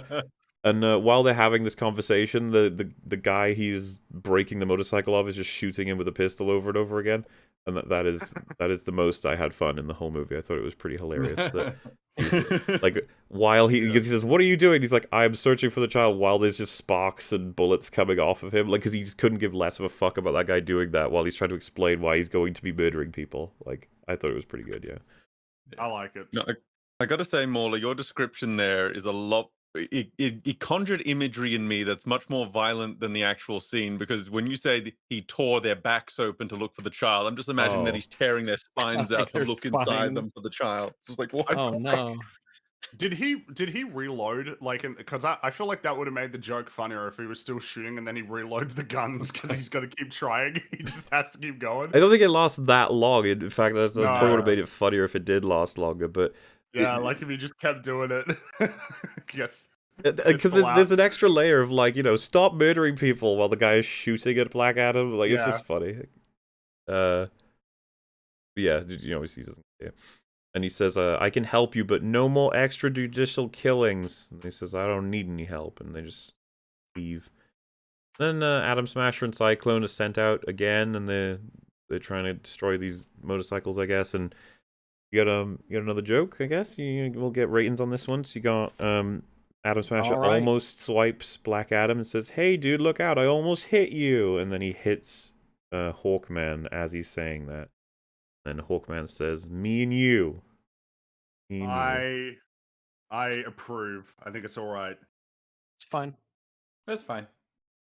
And while they're having this conversation, the guy he's breaking the motorcycle off is just shooting him with a pistol over and over again. And that is the most I had fun in the whole movie. I thought it was pretty hilarious. That like while he says, "What are you doing?" He's like, "I'm searching for the child." While there's just sparks and bullets coming off of him, like because he just couldn't give less of a fuck about that guy doing that while he's trying to explain why he's going to be murdering people. Like I thought it was pretty good. Yeah, I like it. No, I gotta say, Mauler, your description there is a lot. It conjured imagery in me that's much more violent than the actual scene, because when you say he tore their backs open to look for the child, I'm just imagining that he's tearing their spines out to look inside them for the child. It's just like, what? Oh no. Did he reload because I feel like that would have made the joke funnier if he was still shooting and then he reloads the guns because he's got to keep trying. He just has to keep going. I don't think it lasts that long. In fact, that probably would have made it funnier if it did last longer. But yeah, like if he just kept doing it. Yes. Because there's an extra layer of like, stop murdering people while the guy is shooting at Black Adam. Like it's just funny. Yeah, obviously he doesn't care. And he says, I can help you, but no more extrajudicial killings. And he says, I don't need any help. And they just leave. Then Atom Smasher and Cyclone are sent out again, and they're trying to destroy these motorcycles, I guess. And you got another joke, I guess. We'll get ratings on this one. So you got Atom Smasher almost swipes Black Adam and says, hey, dude, look out, I almost hit you. And then he hits Hawkman as he's saying that. And Hawkman says, me and you. I approve. I think it's all right. It's fine. That's fine.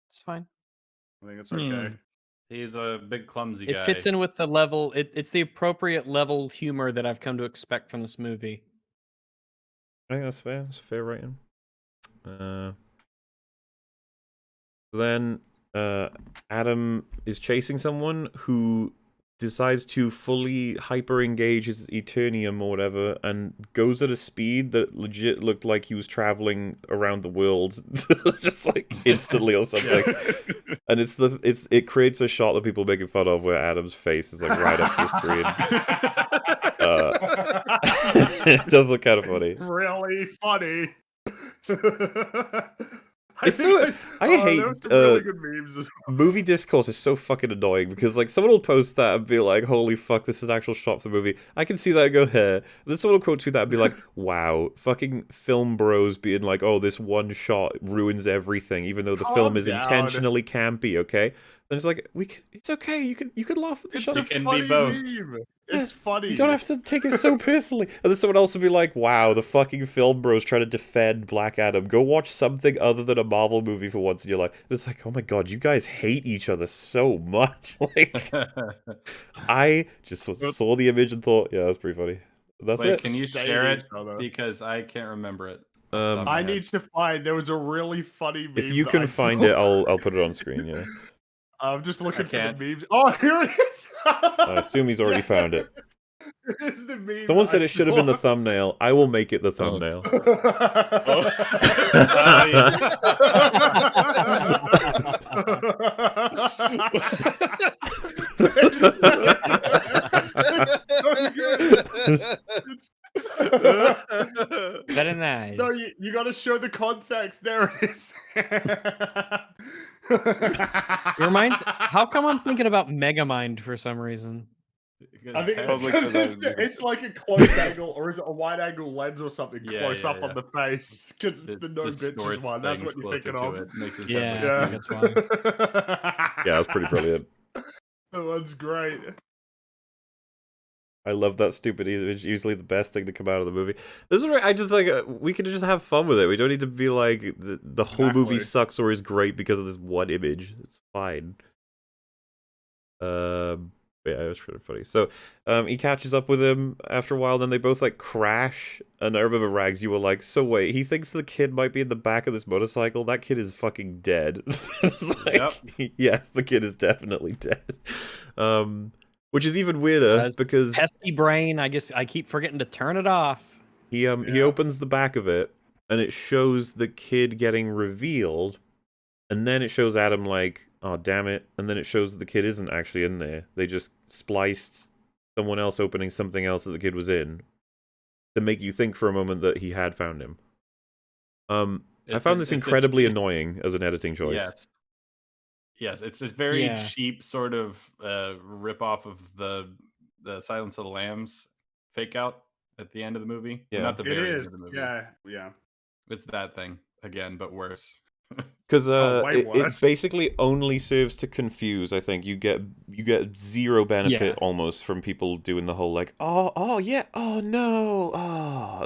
It's fine. I think it's okay. He's a big clumsy guy. It fits in with the level. It's the appropriate level humor that I've come to expect from this movie. I think that's fair. That's a fair rating. Then Adam is chasing someone who decides to fully hyper-engage his Eternium or whatever, and goes at a speed that legit looked like he was traveling around the world, just like instantly or something. And it creates a shot that people are making fun of, where Adam's face is like right up to the screen. It does look kind of funny. It's really funny. I hate really good memes as well. Movie discourse is so fucking annoying, because like someone will post that and be like, holy fuck, this is an actual shot for the movie. I can see that and go, here. Then someone will quote tweet that and be like, wow, fucking film bros being like, oh, this one shot ruins everything, even though the film is intentionally campy, okay? And it's like, it's okay, you could laugh at the shot. It's a funny meme. It's funny. You don't have to take it so personally. And then someone else would be like, wow, the fucking film bros trying to defend Black Adam. Go watch something other than a Marvel movie for once in your life. And it's like, oh my god, you guys hate each other so much. Like, I just saw the image and thought, yeah, that's pretty funny. That's Wait, it. can you share it? Because I can't remember it. I need to find. There was a really funny meme. If you can find it, I'll put it on screen, yeah. I'm just looking for the memes. Oh, here it is. I assume he's already found it. It's the meme Someone that said I it should have been the saw. thumbnail. I will make it the thumbnail. Very nice. No, you got to show the context. There it is. It reminds. How come I'm thinking about Megamind for some reason? I think it's Probably because 'cause I was it's like a close angle, or is it a wide angle lens or something Yeah, close yeah, up on yeah. the face? Because it's It the no bitches distorts one. That's things what you're closer thinking to of. it. Makes his Yeah, head I look think huge. that's why. Yeah, that's pretty brilliant. That one's great. I love that stupid image. Usually the best thing to come out of the movie. This is where I just like we can just have fun with it. We don't need to be like the whole movie Exactly. sucks or is great because of this one image. It's fine. Yeah, it was pretty funny. So, he catches up with him after a while. Then they both like crash. And I remember Rags, you were like, "So wait, he thinks the kid might be in the back of this motorcycle. That kid is fucking dead." It's like, yes, the kid is definitely dead. Which is even weirder because pesky brain. I guess I keep forgetting to turn it off. he opens the back of it and it shows the kid getting revealed, and then it shows Adam like, "Oh damn it," and then it shows that the kid isn't actually in there. They just spliced someone else opening something else that the kid was in to make you think for a moment that he had found him. I found this incredibly annoying as an editing choice. Yes. Yes, it's this very Yeah. cheap sort of rip off of the Silence of the Lambs fake out at the end of the movie. Well, Yeah. not the It very end is. of the movie. Yeah. It's that thing again, but worse. Because way it worse. basically only serves to confuse. I think you get zero benefit Yeah. almost from people doing the whole like, oh yeah, oh no,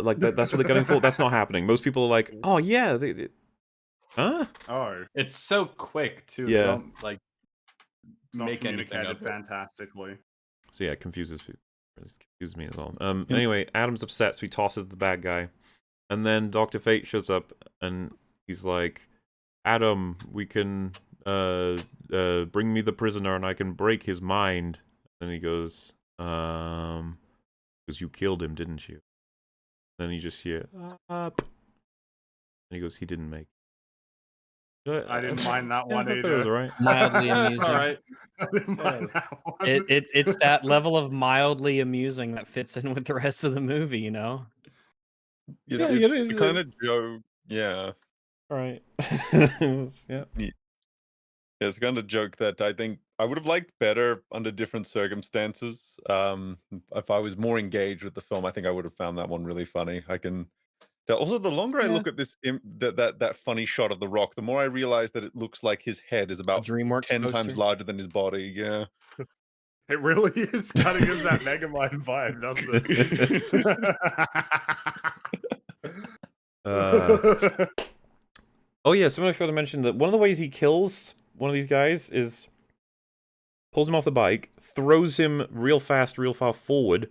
like that's what they're going for. That's not happening. Most people are like, oh yeah, huh? Oh, It's so quick too. They Yeah. don't like it's not make anything communicated of it. fantastically. So yeah, it confuses people. It confuses me as well. Anyway, Adam's upset, so he tosses the bad guy, and then Dr. Fate shows up, and he's like, "Adam, we can bring me the prisoner, and I can break his mind." And he goes, "Because you killed him, didn't you?" Then you just hear, "Up," and he goes, "He didn't make." I didn't mind that one I thought it was either. alright. Mildly amusing. All right. I didn't mind that one. It's that level of mildly amusing that fits in with the rest of the movie, you know? You know, Yeah, it it's is, the kind of joke. Yeah. All right. Yeah. Yeah, it's the kind of joke that I think I would have liked better under different circumstances. If I was more engaged with the film, I think I would have found that one really funny. I can also, the longer I Yeah. look at this that funny shot of the Rock, the more I realize that it looks like his head is about DreamWorks 10 times poster. larger than his body. Yeah. It really is kind of gives that Megamind vibe, doesn't it? Oh yeah, someone forgot to mention that one of the ways he kills one of these guys is pulls him off the bike, throws him real fast, real far forward,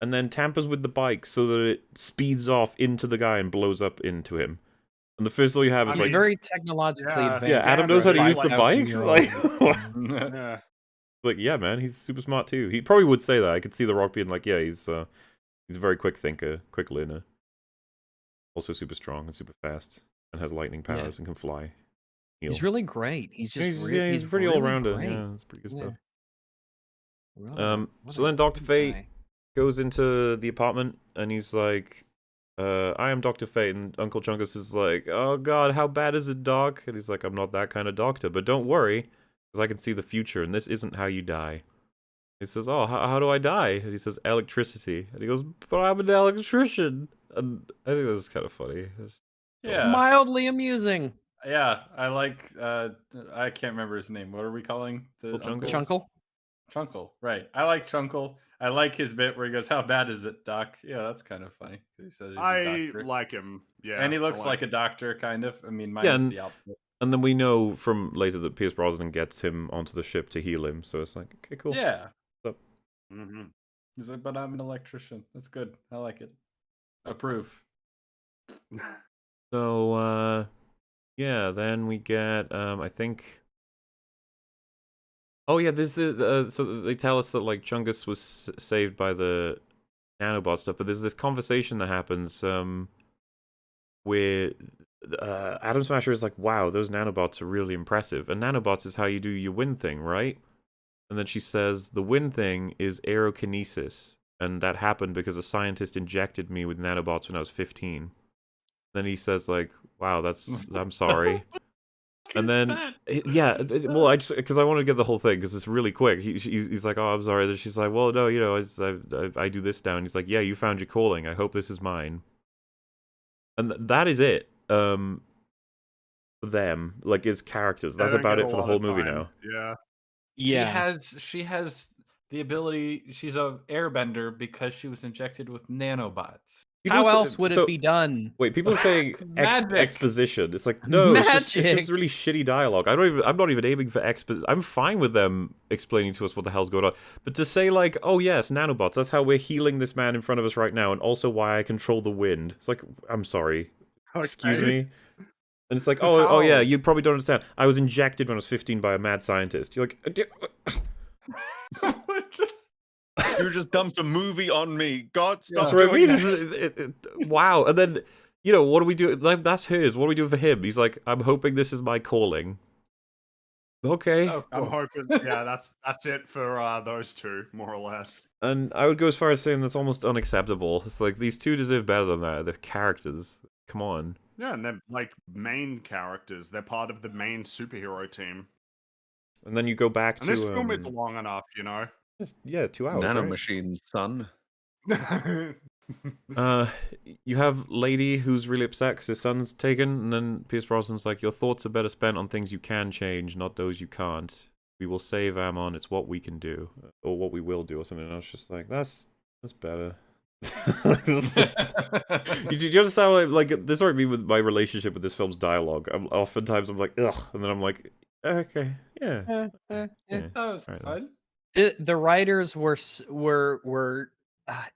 and then tampers with the bike so that it speeds off into the guy and blows up into him. And the first thing you have is I It's like, mean, very technologically yeah. advanced. yeah, Adam Yeah, knows how to right. use the bikes. 5,000-year-old. Like, Yeah. like, yeah, man, he's super smart too. He probably would say that. I could see The Rock being like, yeah, he's a very quick thinker, quick learner. Also super strong and super fast, and has lightning Yeah. powers and can fly. He's really great. He's just he's pretty really all-rounder. great. Yeah, that's pretty good stuff. Really, what So a then Dr. good Fate guy. goes into the apartment and he's like, I am Dr. Fate, and Uncle Chungus is like, "Oh god, how bad is it, Doc?" And he's like, "I'm not that kind of doctor, but don't worry, because I can see the future, and this isn't how you die." He says, "Oh, how do I die?" And he says, "Electricity." And he goes, "But I'm an electrician." And I think that was kind of funny. Yeah. Mildly amusing. Yeah, I like I can't remember his name. What are we calling the Uncle uncle? Chunkle. Chunkle, right. I like Chunkle. I like his bit where he goes, "How bad is it, Doc?" Yeah, that's kind of funny. He says he's a I doctor. like him. Yeah. And he I looks like a doctor, kind of. I mean, minus Yeah, and- the outfit. And then we know from later that Pierce Brosnan gets him onto the ship to heal him, so it's like, okay, cool. Yeah. Mhm. He's like, "But I'm an electrician." That's good. I like it. Approve. So, yeah, then we get, I think Oh yeah, there's the so they tell us that like Chungus was saved by the nanobot stuff, but there's this conversation that happens where Atom Smasher is like, "Wow, those nanobots are really impressive." And nanobots is how you do your wind thing, right? And then she says the wind thing is aerokinesis, and that happened because a scientist injected me with nanobots when I was 15. Then he says like, "Wow, I'm sorry." And then, yeah, well, I just because I want to get the whole thing because it's really quick. He's like, "Oh, I'm sorry." Then she's like, "Well, no, you know, I do this now." And he's like, "Yeah, you found your calling. I hope this is mine." And that is it. For them, like as characters, They that's don't about get it a for the lot whole of movie time. now. Yeah. Yeah. She has the ability. She's a airbender because she was injected with nanobots. How else would it be done? Wait, people are saying Magic. exposition. It's like no, it's just Magic. really shitty dialogue. I'm not even aiming for expo. I'm fine with them explaining to us what the hell's going on. But to say like, oh yes, nanobots. That's how we're healing this man in front of us right now, and also why I control the wind. It's like, I'm sorry, excuse Okay. me. And it's like, oh yeah, How? you probably don't understand. I was injected when I was 15 by a mad scientist. You're like, You just dumped a movie on me. God, stop that's what I doing mean. this. Wow. And then, you know, what do we do? Like, that's his. What do we do for him? He's like, I'm hoping this is my calling. Okay. Oh, I'm cool. hoping. Yeah, that's it for those two, more or less. And I would go as far as saying that's almost unacceptable. It's like, these two deserve better than that. They're characters. Come on. Yeah, and they're like main characters. They're part of the main superhero team. And then you go back And to... this film is long enough, you know. yeah, 2 hours, right? Nanomachines, son. You have Lady who's really upset because her son's taken, and then Pierce Brosnan's like, your thoughts are better spent on things you can change, not those you can't. We will save Ammon, it's what we can do. Or what we will do, or something. And I was just like, that's better. Do you understand what, like, this might be with my relationship with this film's dialogue. Oftentimes I'm like, ugh, and then I'm like, okay, yeah. That was Alright, fun. The writers were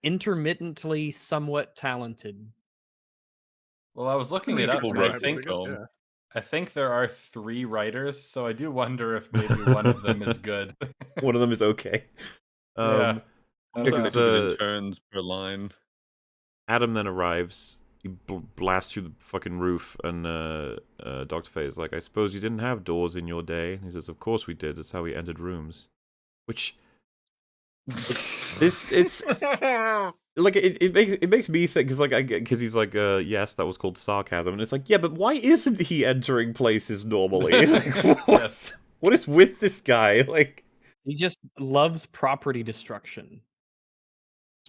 intermittently somewhat talented. Well, I was looking many it up. people And I wrote think this film? I think there are 3 writers, so I do wonder if maybe one of them is good. One of them is okay. Yeah. I'm because, looking at it in turns per line. Adam then arrives. He blasts through the fucking roof, and Dr. Fate is like, I suppose you didn't have doors in your day. And he says, of course we did. That's how we entered rooms. Which... it's like it makes me think because he's like yes, that was called sarcasm, and it's like, yeah, but why isn't he entering places normally? Like, what is with this guy? Like, He just loves property destruction.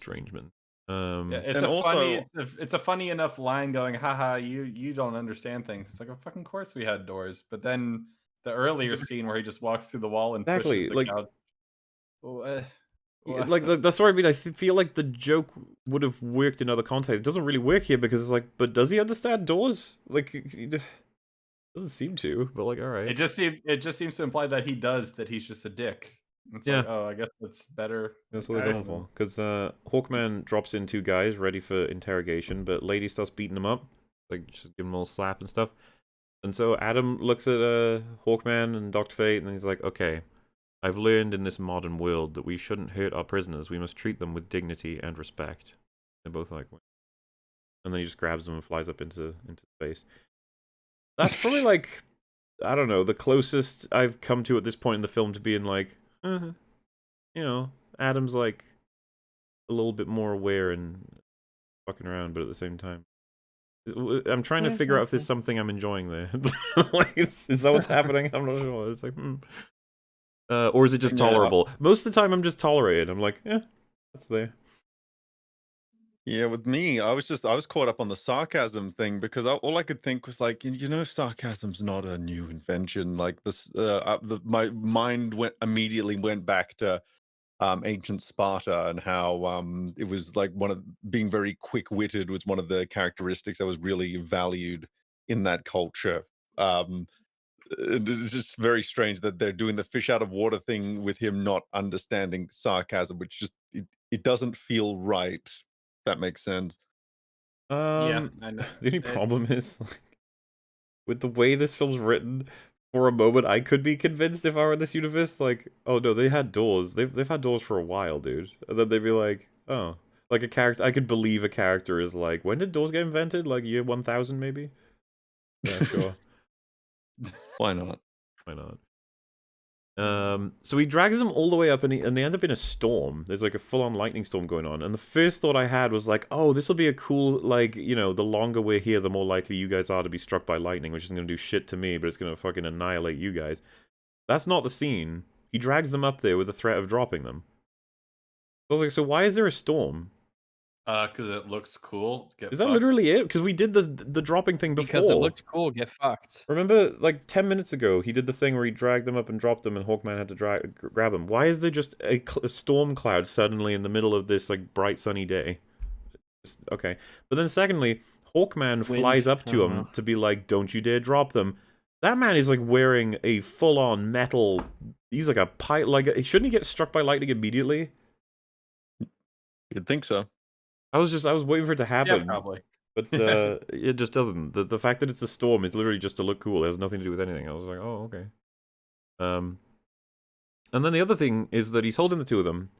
Strangeman. Yeah, it's and a also- funny it's a funny enough line going, haha, you don't understand things. It's like, of fucking course we had doors. But then the earlier scene where he just walks through the wall and Exactly, pushes the like- couch. like that's what I mean. I feel like the joke would have worked in other context. It doesn't really work here because it's like, but does he understand doors? Like, he doesn't seem to. But like, all right. It just seems to imply that he does, that he's just a dick. It's Yeah. like, oh, I guess that's better. That's what they're going for. Because Hawkman drops in 2 guys ready for interrogation, but Lady starts beating them up. Like, just give them a little slap and stuff. And so Adam looks at Hawkman and Dr. Fate, and he's like, okay, I've learned in this modern world that we shouldn't hurt our prisoners. We must treat them with dignity and respect. They're both like... And then he just grabs them and flies up into space. That's probably like, I don't know, the closest I've come to at this point in the film to being like, you know, Adam's like a little bit more aware and fucking around, but at the same time, I'm trying to figure out if there's something I'm enjoying there. Like, is that what's happening? I'm not sure. It's like, or is it just Yeah. tolerable? Most of the time, I'm just tolerated. I'm like, yeah, that's there. Yeah, with me, I was caught up on the sarcasm thing because all I could think was like, you know, sarcasm's not a new invention. Like this, my mind immediately went back to ancient Sparta and how it was like being very quick-witted was one of the characteristics that was really valued in that culture. It's just very strange that they're doing the fish out of water thing with him not understanding sarcasm, which just it doesn't feel right. If that makes sense. Yeah, I know. The only problem is, like, with the way this film's written, for a moment, I could be convinced if I were in this universe, like, oh no, they had doors. They've had doors for a while, dude. And then they'd be like, oh, like a character. I could believe a character is like, when did doors get invented? Like year 1000, maybe. Yeah, sure. Why not? Why not? So he drags them all the way up, and they end up in a storm. There's like a full-on lightning storm going on. And the first thought I had was like, oh, this will be a cool, like, you know, the longer we're here, the more likely you guys are to be struck by lightning, which isn't going to do shit to me, but it's going to fucking annihilate you guys. That's not the scene. He drags them up there with the threat of dropping them. I was like, so why is there a storm? Because it looks cool. Is that literally it? Because we did the dropping thing before. Because it looks cool, get fucked. Remember, like 10 minutes ago, he did the thing where he dragged them up and dropped them, and Hawkman had to grab them. Why is there just a storm cloud suddenly in the middle of this like bright sunny day? Okay, but then secondly, Hawkman flies up to him to be like, "Don't you dare drop them." That man is like wearing a full-on metal. He's like a pipe. Like, shouldn't he get struck by lightning immediately? You'd think so. I was waiting for it to happen. Yeah, probably. But it just doesn't. The fact that it's a storm is literally just to look cool. It has nothing to do with anything. I was like, oh, okay. And then the other thing is that he's holding the two of them.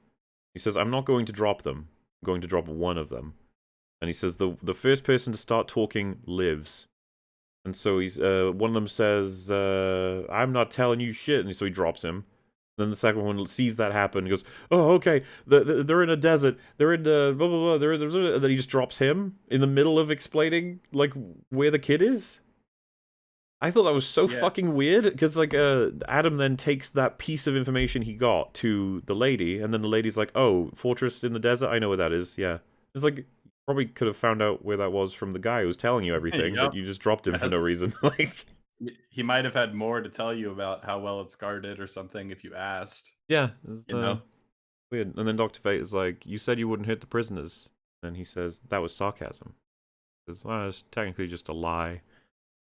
He says, I'm not going to drop them. I'm going to drop one of them. And he says, the first person to start talking lives. And so he's one of them says, I'm not telling you shit. And so he drops him. Then the second one sees that happen and goes, oh, okay, they're in a desert, they're in blah, blah, blah, and then he just drops him in the middle of explaining, like, where the kid is. I thought that was so fucking weird, because, like, Adam then takes that piece of information he got to the lady, and then the lady's like, oh, fortress in the desert? I know where that is, yeah. It's like, probably could have found out where that was from the guy who was telling you everything, but you just dropped him for no reason. Like... He might have had more to tell you about how well it's guarded or something if you asked. Yeah. You know? Weird. And then Dr. Fate is like, you said you wouldn't hit the prisoners. And he says, that was sarcasm. He says, well, it's technically just a lie.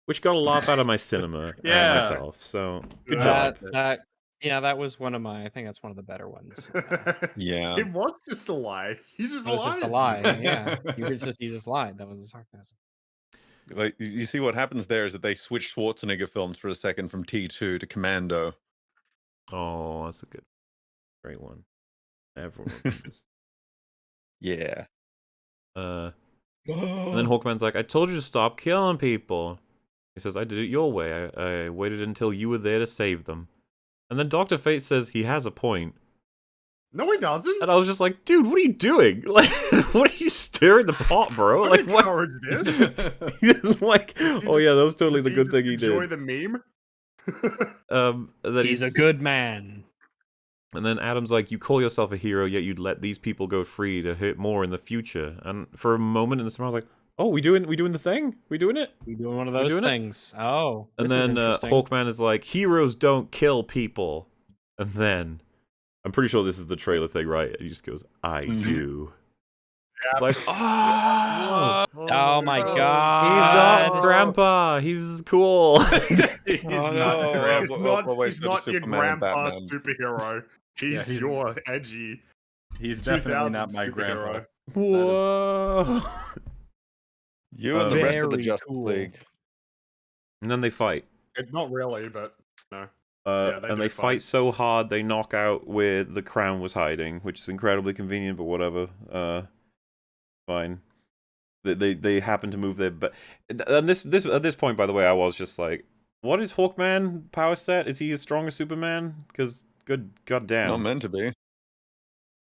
Which got a laugh out of my cinema myself. So, good job. That was one of my, I think that's one of the better ones. Yeah. It was just a lie. He just lied. It was just a lie, yeah. He just lied. That was a sarcasm. Like, you see what happens there is that they switch Schwarzenegger films for a second from T2 to Commando. Oh, that's a great one. Everyone. Yeah. And then Hawkman's like, I told you to stop killing people. He says, I did it your way. I waited until you were there to save them. And then Dr. Fate says he has a point. No, he doesn't. And I was just like, dude, what are you doing? Like, what are you stirring the pot, bro? Like, what? Like, oh yeah, that was totally the good thing he did. Enjoy the meme. He's a good man. And then Adam's like, you call yourself a hero, yet you'd let these people go free to hurt more in the future. And for a moment in the cinema, I was like, oh, we doing the thing? We doing it? We doing one of those things. Oh. And then Hawkman is like, heroes don't kill people. And then I'm pretty sure this is the trailer thing, right? And he just goes, I do. Yeah. It's like, oh my god. He's not Grandpa. He's cool. He's not your grandpa superhero. He's your edgy. He's definitely not my grandpa. Whoa. You and the rest of the Justice League. And then they fight. It's not really, but no. And they fight so hard they knock out where the crown was hiding, which is incredibly convenient, but whatever. Fine. They happen to move their and this at this point, by the way, I was just like, what is Hawkman power set? Is he as strong as Superman? Because goddamn, not meant to be.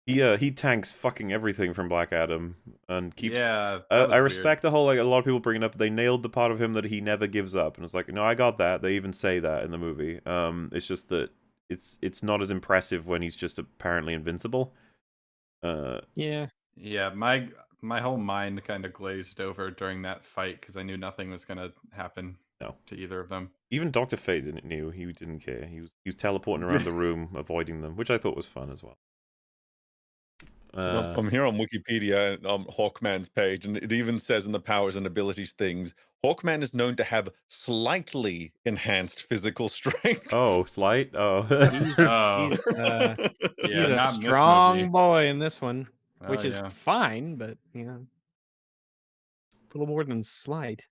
He tanks fucking everything from Black Adam and keeps. Yeah, I respect the whole, like, a lot of people bring it up. They nailed the part of him that he never gives up, and it's like, no, I got that. They even say that in the movie. It's just that it's not as impressive when he's just apparently invincible. Yeah. My whole mind kind of glazed over during that fight because I knew nothing was gonna happen. To either of them. Even Dr. Fate knew. He didn't care. He was teleporting around the room, avoiding them, which I thought was fun as well. I'm here on Wikipedia on Hawkman's page, and it even says in the powers and abilities things, Hawkman is known to have slightly enhanced physical strength. Oh, slight? Oh. He's a strong boy in this one, which is fine, but, you know, a little more than slight.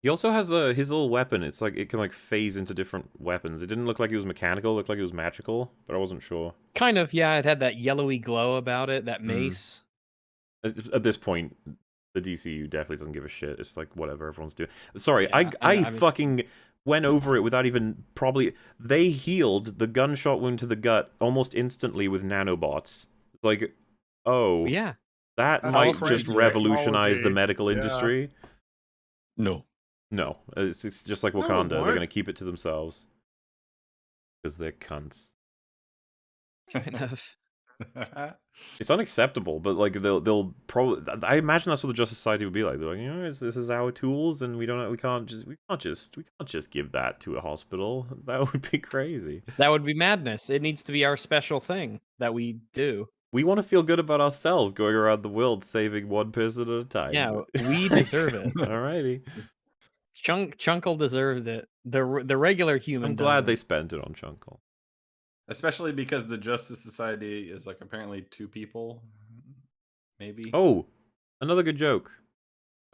He also has his little weapon. It's like it can like phase into different weapons. It didn't look like it was mechanical. It looked like it was magical, but I wasn't sure. Kind of, yeah. It had that yellowy glow about it. That mace. At this point, the DCU definitely doesn't give a shit. It's like whatever everyone's doing. Sorry, Yeah, I mean, fucking went over it without even probably. They healed the gunshot wound to the gut almost instantly with nanobots. Like, oh yeah. that That's might crazy just revolutionize the technology. medical Yeah. industry. No. No, it's just like No, it Wakanda. They're won't. gonna keep it to themselves because they're cunts. Kind of. It's unacceptable, but like they'll probably. I imagine that's what the Justice Society would be like. They're like, you know, this is our tools, and we can't just give that to a hospital. That would be crazy. That would be madness. It needs to be our special thing that we do. We want to feel good about ourselves going around the world saving one person at a time. Yeah, we deserve it. Alrighty. Chunkle deserves it. The regular human. I'm glad they doesn't. spent it on Chunkle. Especially because the Justice Society is like apparently 2 people, maybe. Oh, another good joke.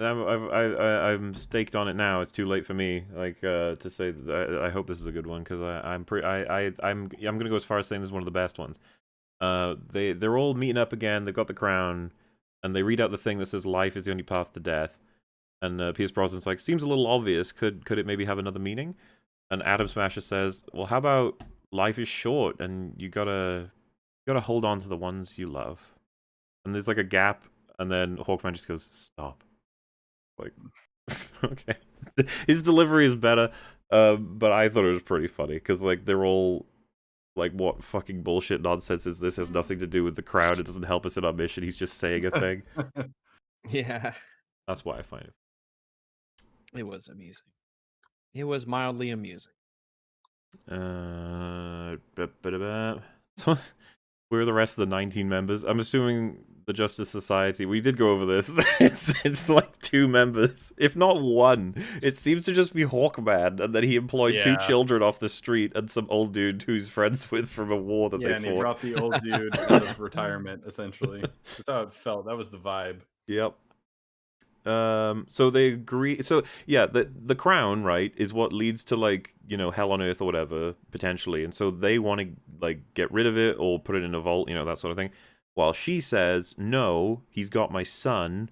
I'm staked on it now. It's too late for me. Like to say that I hope this is a good one because I'm gonna go as far as saying this is one of the best ones. They're all meeting up again. They've got the crown, and they read out the thing that says "Life is the only path to death." And Pierce Brosnan's like, "Seems a little obvious. Could it maybe have another meaning?" And Adam Smasher says, "Well, how about life is short, and you gotta hold on to the ones you love." And there's like a gap, and then Hawkman just goes, "Stop." Like, okay. His delivery is better, but I thought it was pretty funny because like they're all like, "What fucking bullshit nonsense is this? It has nothing to do with the crowd. It doesn't help us in our mission. He's just saying a thing." Yeah, That's why I find it. it was amusing. It was mildly amusing. So, where are the rest of the 19 members? I'm assuming the Justice Society. We did go over this. It's like 2 members, if not 1. It seems to just be Hawkman, and then he employed 2 Yeah. children off the street and some old dude who's friends with from a war that Yeah, they and he fought. brought the old dude out of retirement, essentially. That's how it felt. That was the vibe. Yep. So they agree. So yeah, the crown, right, is what leads to like, you know, hell on earth or whatever potentially, and so they want to like get rid of it or put it in a vault, you know, that sort of thing. While she says, "No, he's got my son,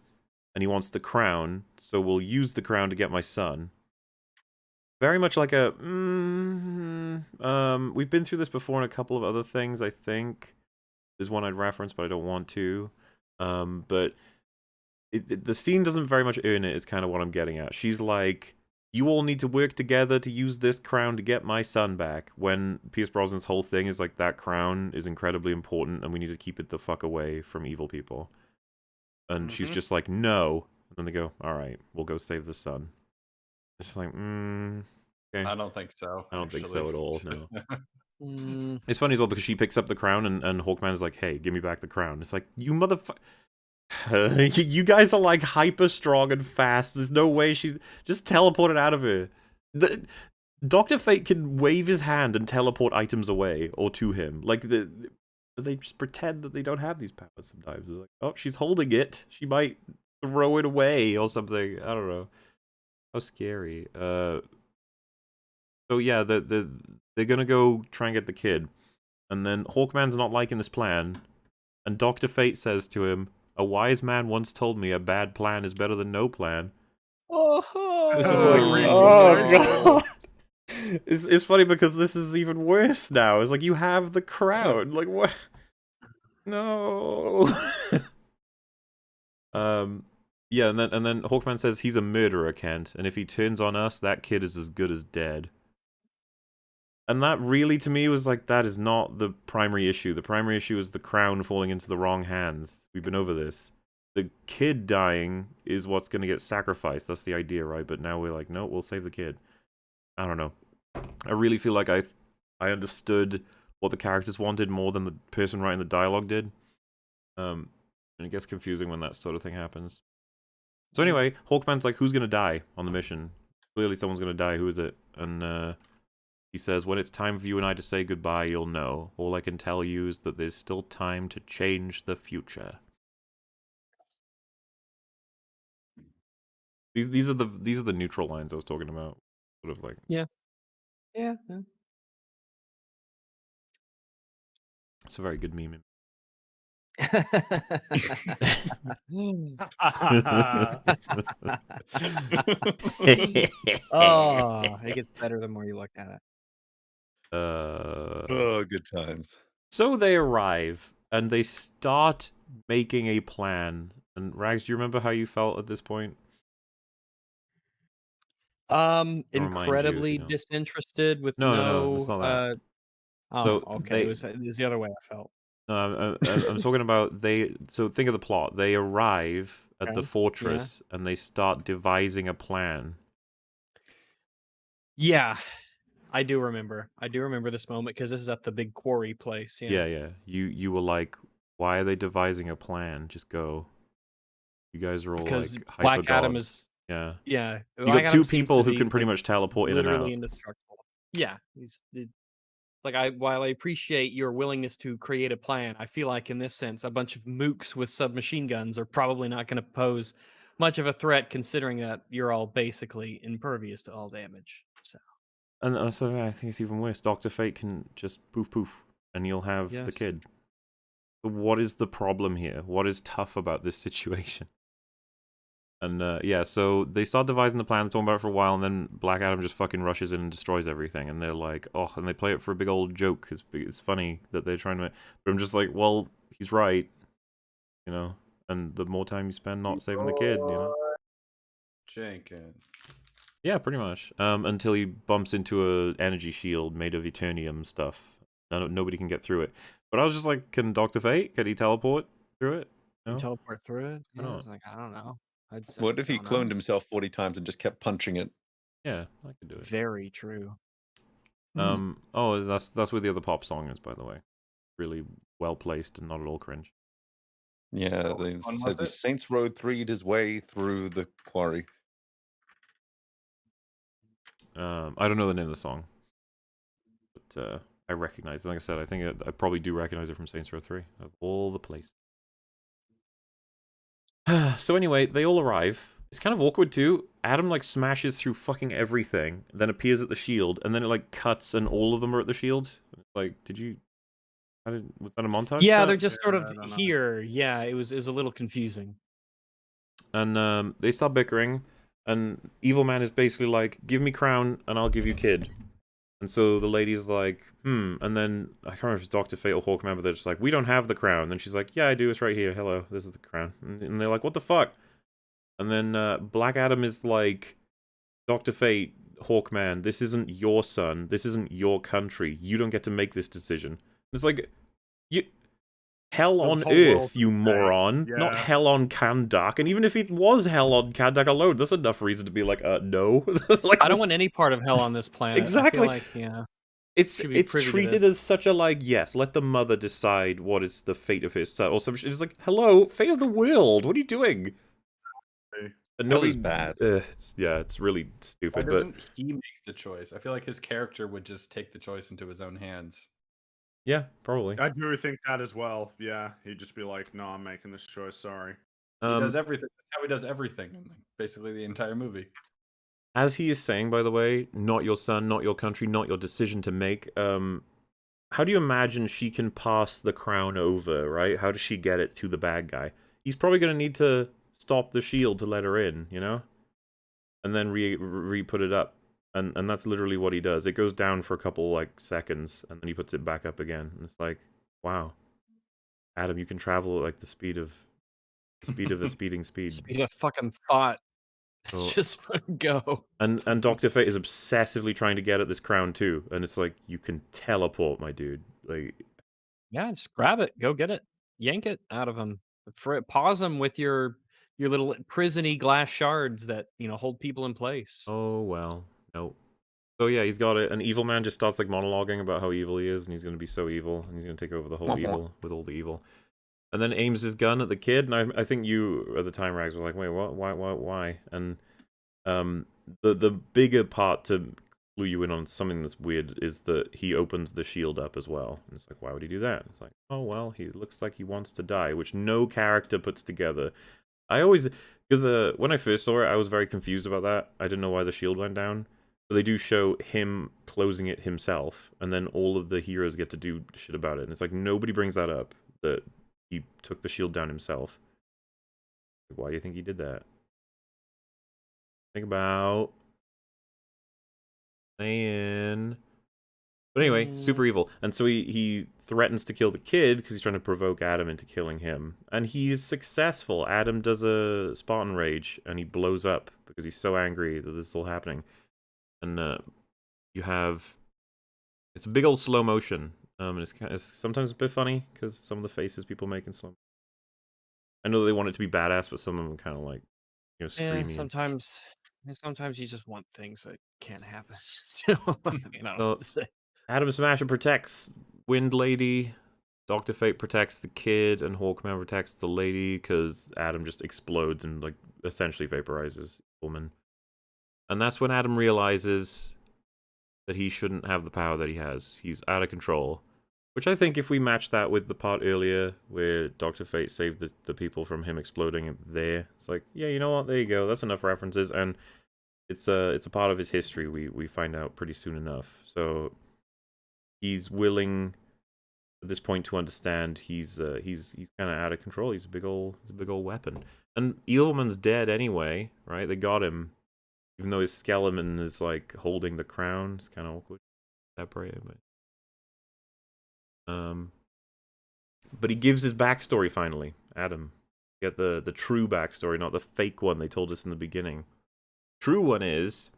and he wants the crown, so we'll use the crown to get my son." Very much like a we've been through this before in a couple of other things. I think there's one I'd reference, but I don't want to. But. The scene doesn't very much earn it, is kind of what I'm getting at. She's like, "You all need to work together to use this crown to get my son back," when Pierce Brosnan's whole thing is like, that crown is incredibly important and we need to keep it the fuck away from evil people. And she's just like, "No." And then they go, "All right, we'll go save the son." It's like, okay. I don't think so. I don't think so at all, no. Mm, It's funny as well because she picks up the crown and Hawkman is like, "Hey, give me back the crown." It's like, you motherfucker. You guys are like hyper strong and fast. There's no way she's just teleported out of here. Dr. Fate can wave his hand and teleport items away or to him. Like they just pretend that they don't have these powers sometimes. They're like, "Oh, she's holding it. She might throw it away or something." I don't know. How scary. So yeah, they're gonna go try and get the kid, and then Hawkman's not liking this plan, and Dr. Fate says to him, "A wise man once told me a bad plan is better than no plan." oh, This is like, oh god. It's funny because this is even worse now. It's like, you have the crown. Like, what? No. Yeah, and then Hawkman says he's a murderer, Kent, and if he turns on us, that kid is as good as dead. And that really, to me, was like, that is not the primary issue. The primary issue is the crown falling into the wrong hands. We've been over this. The kid dying is what's going to get sacrificed. That's the idea, right? But now we're like, no, we'll save the kid. I don't know. I really feel like I understood what the characters wanted more than the person writing the dialogue did. And it gets confusing when that sort of thing happens. So anyway, Hawkman's like, "Who's going to die on the mission? Clearly someone's going to die. Who is it?" And he says, "When it's time for you and I to say goodbye, you'll know. All I can tell you is that there's still time to change the future." These are the neutral lines I was talking about. Sort of like Yeah. it's a very good meme. Oh, it gets better the more you look at it. Oh, good times. So they arrive and they start making a plan. And Rags, do you remember how you felt at this point? I'll remind you if Incredibly you don't. disinterested with No, it's no, not that. oh, So okay, it was the other way I felt. No, I'm talking about they. So think of the plot. They arrive at the Okay, yeah. fortress and they start devising a plan. Yeah, I do remember. I do remember this moment because this is at the big quarry place, yeah. Yeah. You were like, why are they devising a plan? Just go. You guys are all Because like hyper Black Adam gods. is Yeah. yeah, You Black got Adam two seems people to who be, can pretty like, much teleport in and literally out. indestructible. Yeah, while I appreciate your willingness to create a plan, I feel like in this sense, a bunch of mooks with submachine guns are probably not going to pose much of a threat, considering that you're all basically impervious to all damage. So And so I think it's even worse. Dr. Fate can just poof, and you'll have the yes, kid. So what is the problem here? What is tough about this situation? And yeah, so they start devising the plan, talking about it for a while, and then Black Adam just fucking rushes in and destroys everything. And they're like, oh, and they play it for a big old joke. It's funny that they're trying to. But I'm just like, well, he's right, you know. And the more time you spend not saving the kid, you know. Jenkins. Yeah, pretty much. Until he bumps into a energy shield made of Eternium stuff. Nobody can get through it. But I was just like, can Dr. Fate? Can he teleport through it? you No. teleport through it. I Yeah, don't. it's like I don't know. I just What if he don't cloned know. himself 40 times and just kept punching it? Yeah, I could do it. Very true. Oh, that's where the other pop song is, by the way. Really well placed and not at all cringe. Yeah, Oh, they which one says was he it? Saints Row 3'd his way through the quarry. I don't know the name of the song, but I recognize it. Like I said, I think I probably do recognize it from Saints Row 3 of all the places. So anyway, they all arrive. It's kind of awkward too. Adam like smashes through fucking everything, then appears at the shield, and then it like cuts, and all of them are at the shield. Like, was that a montage? Yeah, cut? they're just sort Yeah, of I don't know. here. Yeah, it was a little confusing. And they start bickering, and Evil Man is basically like, give me crown and I'll give you kid. And so the lady's like, and then I can't remember if it's Dr. Fate or Hawkman, but they're just like, we don't have the crown. And then she's like, yeah, I do, it's right here, hello, this is the crown. And they're like, what the fuck? And then Black Adam is like, Dr. Fate, Hawkman, this isn't your son, this isn't your country, you don't get to make this decision. It's like, hell The on whole world Earth, you is moron, yeah. not hell on Kandak. And even if it was hell on Kandak alone, that's enough reason to be like, no. Like, I don't want any part of hell on this planet. Exactly. I feel like, yeah. It's should be privy to treated this. as such a like, yes, let the mother decide what is the fate of his son. Or some shit. It's like, hello, fate of the world. What are you doing? And Hell is bad. It's really Why stupid. But doesn't he make the choice? I feel like his character would just take the choice into his own hands. yeah, probably. I do think that as well. Yeah, he'd just be like, "No, I'm making this choice. Sorry." He does everything. That's how he does everything in basically the entire movie. As he is saying, by the way, not your son, not your country, not your decision to make. How do you imagine she can pass the crown over, right? How does she get it to the bad guy? He's probably going to need to stop the shield to let her in, you know? And then re-put it up. And that's literally what he does. It goes down for a couple, like, seconds, and then he puts it back up again. And it's like, wow. Adam, you can travel at, like, the speed of a speeding speed. Speed of fucking thought. So- Just go. And Dr. Fate is obsessively trying to get at this crown too, and it's like, you can teleport, my dude. Like, Yeah, just grab it. Go get it. Yank it out of him. Pause him with your little prisony glass shards that hold people in place. oh well, no. So yeah, he's got it. An evil man just starts like monologuing about how evil he is, and he's going to be so evil, and he's going to take over the whole evil with all the evil. And then aims his gun at the kid, and I think you at the time, Rags, were like, wait, what? Why? And the bigger part to clue you in on something that's weird is that he opens the shield up as well. And it's like, why would he do that? It's like, oh well, he looks like he wants to die, which no character puts together. Because when I first saw it, I was very confused about that. I didn't know why the shield went down. But they do show him closing it himself, and then all of the heroes get to do shit about it. And it's like, nobody brings that up, that he took the shield down himself. Why do you think he did that? Think about... saying... But anyway, super evil. And so he threatens to kill the kid because he's trying to provoke Adam into killing him. And he's successful. Adam does a Spartan Rage, and he blows up because he's so angry that this is all happening. And you have... it's a big old slow motion. And it's sometimes a bit funny because some of the faces people make in slow motion. I know they want it to be badass, but some of them kind of like, you know, screamy. Sometimes you just want things that can't happen. So, I don't know what to say. Adam Smasher protects Wind Lady, Dr. Fate protects the kid, and Hawkman protects the lady because Adam just explodes and like essentially vaporizes the woman. And that's when Adam realizes that he shouldn't have the power that he has. He's out of control. Which I think if we match that with the part earlier where Dr. Fate saved the people from him exploding there, it's like, yeah, you know what? There you go. That's enough references, and it's a part of his history. We find out pretty soon enough. So he's willing at this point to understand he's kind of out of control. He's a big old weapon. And Evilman's dead anyway, right? They got him, even though his skeleton is like holding the crown. It's kind of awkward, separated, but he gives his backstory finally. Adam, get the true backstory, not the fake one they told us in the beginning. True one is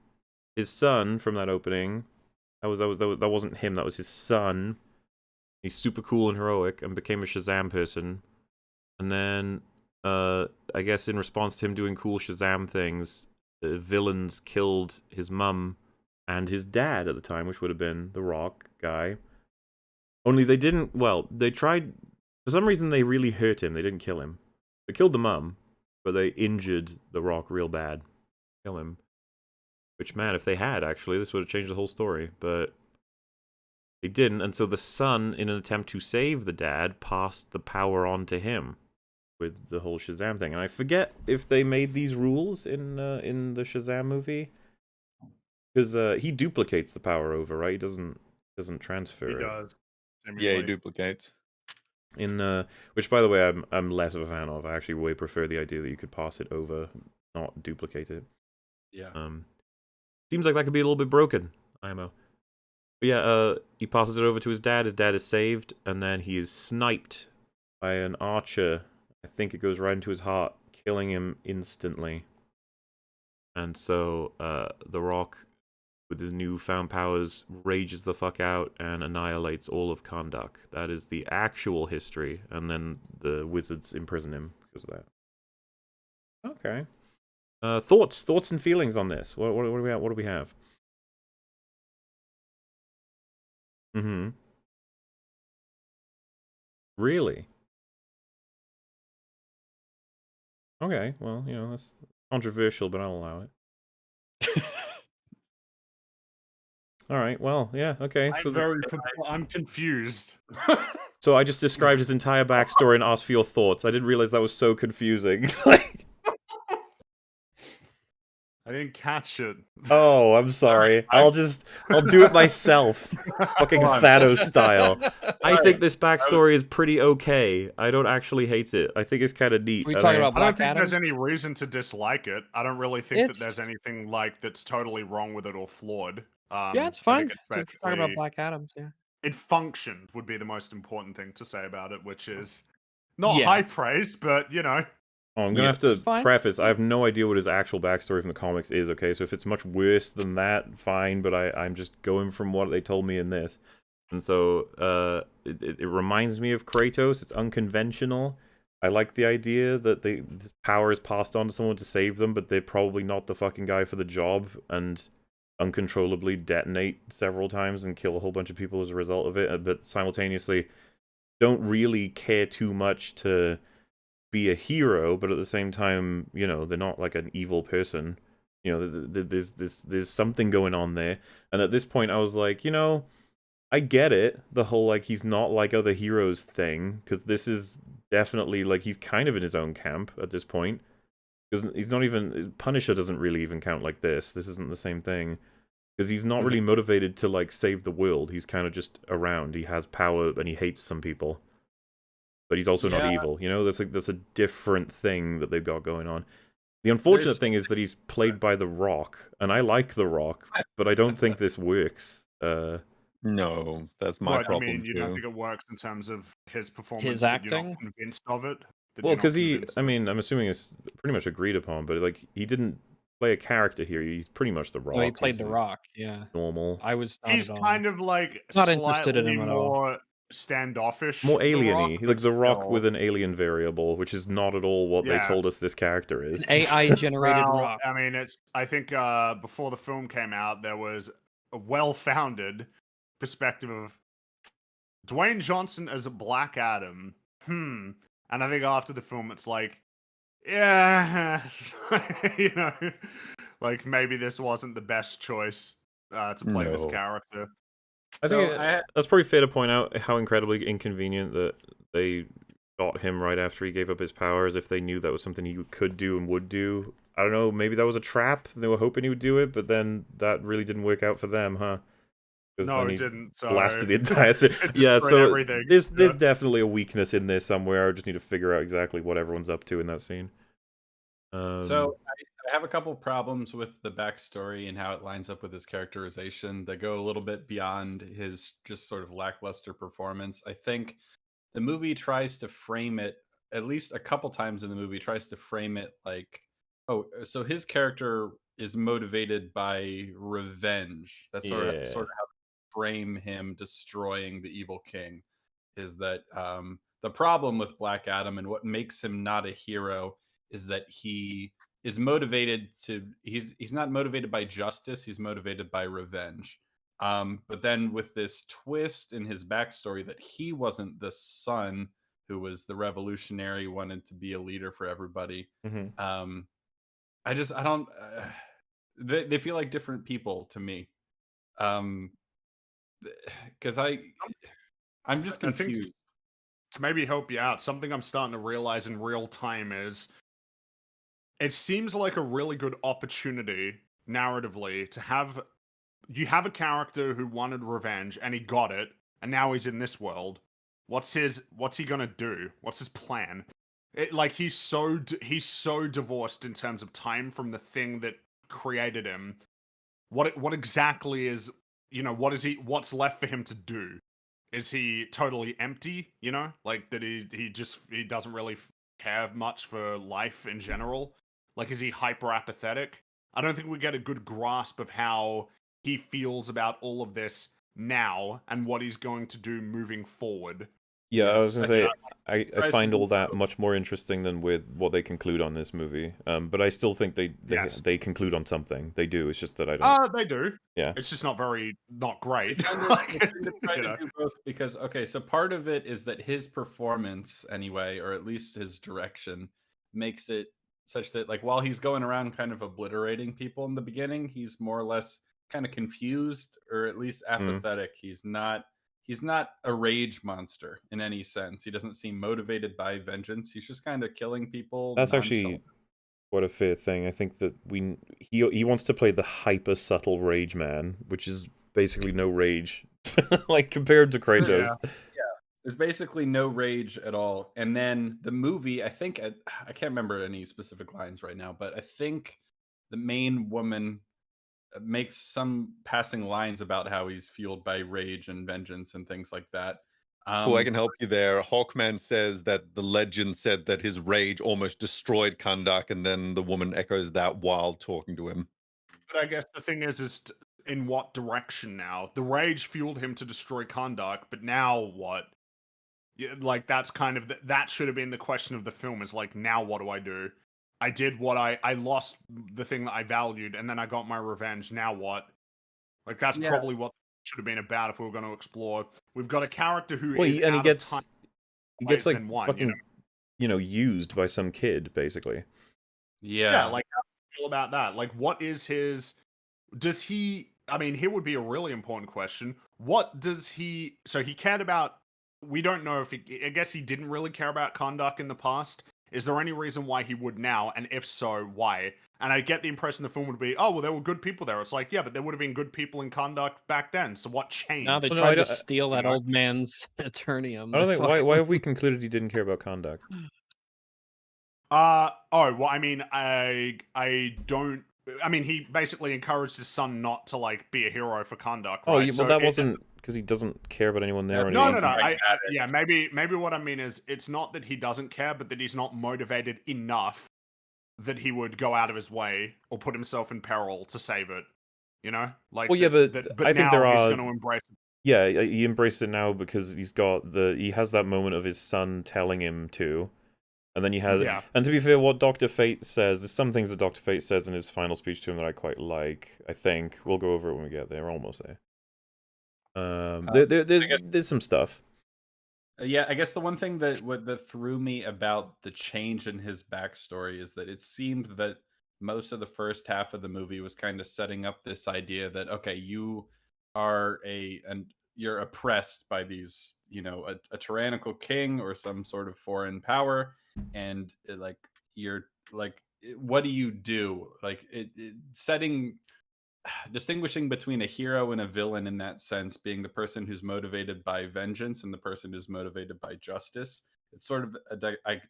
his son from that opening. That wasn't him. That was his son. He's super cool and heroic and became a Shazam person. And then, I guess in response to him doing cool Shazam things, the villains killed his mum and his dad at the time, which would have been the Rock guy. Only they didn't, well, they tried, for some reason they really hurt him. They didn't kill him. They killed the mum, but they injured the Rock real bad. Kill him. Which, man, if they had, actually, this would have changed the whole story. But they didn't, and so the son, in an attempt to save the dad, passed the power on to him with the whole Shazam thing. And I forget if they made these rules in the Shazam movie. Because he duplicates the power over, right? He doesn't transfer it. He does. Yeah, he duplicates. Which, by the way, I'm less of a fan of. I actually way prefer the idea that you could pass it over, not duplicate it. Yeah. Seems like that could be a little bit broken, IMO. But yeah, he passes it over to his dad. His dad is saved, and then he is sniped by an archer. I think it goes right into his heart, killing him instantly. And so the Rock, with his newfound powers, rages the fuck out and annihilates all of Kahndaq. That is the actual history, and then the wizards imprison him because of that. Okay. Thoughts and feelings on this. What do we have? Mm-hmm. Really? Okay, well, you know, that's controversial, but I'll allow it. All right, well, yeah, okay. I'm confused. So I just described his entire backstory and asked for your thoughts. I didn't realize that was so confusing. Like... I didn't catch it. Oh, I'm sorry. I'll do it myself. Fucking Thanos style. I think this backstory is pretty okay. I don't actually hate it. I think it's kind of neat. Are we talking about I don't Black think Adam? there's any reason to dislike it. I don't really think that there's anything like that's totally wrong with it or flawed. Yeah, it's fine. Talking about Black Adams, yeah. It functioned would be the most important thing to say about it, which is not high praise, but you know. Oh, I'm gonna have to preface. I have no idea what his actual backstory from the comics is. Okay, so if it's much worse than that, fine. But I'm just going from what they told me in this, and so it reminds me of Kratos. It's unconventional. I like the idea that the power is passed on to someone to save them, but they're probably not the fucking guy for the job, and uncontrollably detonate several times and kill a whole bunch of people as a result of it. But simultaneously, don't really care too much to be a hero, but at the same time, you know, they're not like an evil person. You know, there's something going on there. And at this point, I was like, you know, I get it. The whole, like, he's not like other heroes thing, because this is definitely, like, he's kind of in his own camp at this point. Because he's not even Punisher doesn't really even count like this. This isn't the same thing. Because he's not really motivated to like save the world. He's kind of just around. He has power and he hates some people, but he's also not evil. You know, that's a different thing that they've got going on. The unfortunate thing is that he's played by The Rock, and I like The Rock, but I don't think this works. No, that's my problem I mean, you too. don't think it works in terms of his performance? His that You're acting? not convinced of it. That Well, you're not because convinced I of- mean, I'm assuming it's pretty much agreed upon, but like he didn't play a character here. He's pretty much The Rock. No, he played He's The Rock. Yeah, normal, I was not he's at all. kind of like Not interested in slightly him at all. more standoffish, more The Rock, alien-y. but Like The Rock still- with an alien variable, which is not at all what they Yeah. told us this character is. An AI generated Well, Rock. I mean, I think before the film came out, there was a well-founded perspective of Dwayne Johnson as a Black Adam. And I think after the film, it's like, yeah, you know, like maybe this wasn't the best choice to play this No. character. I think So that's probably fair to point out how incredibly inconvenient that they got him right after he gave up his powers. If they knew that was something he could do and would do, I don't know. Maybe that was a trap. They were hoping he would do it, but then that really didn't work out for them, huh? 'Cause No, then it he didn't. So blasted the entire thing. it Yeah, destroyed so everything. there's Yeah. definitely a weakness in there somewhere. I just need to figure out exactly what everyone's up to in that scene. So I have a couple problems with the backstory and how it lines up with his characterization that go a little bit beyond his just sort of lackluster performance. I think the movie tries to frame it, at least a couple times in the movie, tries to frame it like, oh, so his character is motivated by revenge. That's sort of how they frame him destroying the evil king. Is that the problem with Black Adam and what makes him not a hero is that he is motivated to he's not motivated by justice, he's motivated by revenge. But then with this twist in his backstory that he wasn't the son who was the revolutionary, wanted to be a leader for everybody. Mhm. I don't they feel like different people to me. Because I'm just I think confused. to maybe help you out, something I'm starting to realize in real time is it seems like a really good opportunity narratively to have you have a character who wanted revenge and he got it, and now he's in this world. What's he gonna do? What's his plan? Like he's so divorced in terms of time from the thing that created him. What exactly is, what's left for him to do? Is he totally empty, like that he doesn't really care much for life in general? Like, is he hyper apathetic? I don't think we get a good grasp of how he feels about all of this now and what he's going to do moving forward. Yeah, I was Yes. gonna say I tries find to all do that much more interesting than with what they conclude on this movie. But I still think Yes. they conclude on something. They do. It's just that I don't. They do. Yeah. It's just not great. They tend to try to do both because, okay, so part of it is that his performance anyway, or at least his direction, makes it such that, like, while he's going around kind of obliterating people in the beginning, he's more or less kind of confused or at least apathetic. He's not a rage monster in any sense. He doesn't seem motivated by vengeance. He's just kind of killing people. That's actually what a fair thing. I think that he wants to play the hyper subtle rage man, which is basically no rage, like compared to Kratos. Yeah. There's basically no rage at all. And then the movie, I think, I can't remember any specific lines right now, but I think the main woman makes some passing lines about how he's fueled by rage and vengeance and things like that. Oh, I can help you there. Hawkman says that the legend said that his rage almost destroyed Kandak, and then the woman echoes that while talking to him. But I guess the thing is in what direction now? The rage fueled him to destroy Kandak, but now what? Like, that's kind of that should have been the question of the film. Is like, now what do I do? I did what I lost the thing that I valued, and then I got my revenge. Now what? Like, that's probably what should have been about if we were going to explore. We've got a character who Well, is he gets like than one, fucking used by some kid basically. Yeah, like, how do you feel about that? Like, what is his? Does he? I mean, here would be a really important question. What does he? So he cared about. We don't know if he. I guess he didn't really care about Kandak in the past. Is there any reason why he would now? And if so, why? And I get the impression the film would be, oh, well, there were good people there. It's like, yeah, but there would have been good people in conduct back then. So what changed? Now they Well, no, tried I to don't- steal that know? old man's eternium. I don't They think. Why fucking- have we concluded he didn't care about conduct? Oh, well, I mean, I don't. I mean, he basically encouraged his son not to like be a hero for conduct. Right? Oh, yeah, well, So that it- wasn't because he doesn't care about anyone there. or No, anything. No. Like Yeah, maybe what I mean is it's not that he doesn't care, but that he's not motivated enough that he would go out of his way or put himself in peril to save it. You know, like. Well, yeah, but I think now there he's are- going to embrace it. Yeah, he embraced it now because he has that moment of his son telling him to, and then he has. Yeah. And to be fair, what Dr. Fate says, there's some things that Dr. Fate says in his final speech to him that I quite like. I think we'll go over it when we get there. We're almost there. There's some stuff. Yeah, I guess the one thing that threw me about the change in his backstory is that it seemed that most of the first half of the movie was kind of setting up this idea that okay, you are you're oppressed by these, a tyrannical king or some sort of foreign power, and you're like, what do you do? Like distinguishing between a hero and a villain in that sense being the person who's motivated by vengeance and the person who's motivated by justice. It's sort of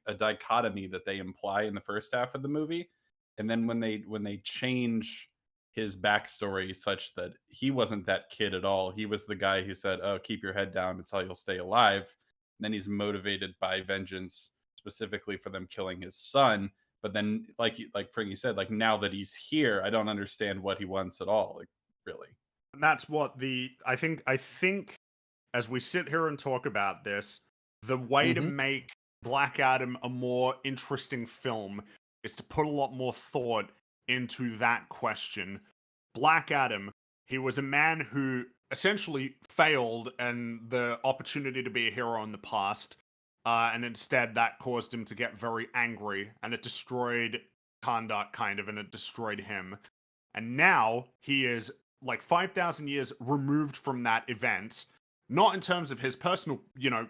a dichotomy that they imply in the first half of the movie, and then when they change his backstory such that he wasn't that kid at all, he was the guy who said, oh, keep your head down until you'll stay alive, and then he's motivated by vengeance specifically for them killing his son. But then, like Frankie said, like now that he's here, I don't understand what he wants at all. Like, really. And that's what I think as we sit here and talk about this, the way to make Black Adam a more interesting film is to put a lot more thought into that question. Black Adam, he was a man who essentially failed and the opportunity to be a hero in the past. And instead, that caused him to get very angry, and it destroyed conduct, kind of, and it destroyed him. And now he is like 5,000 years removed from that event, not in terms of his personal,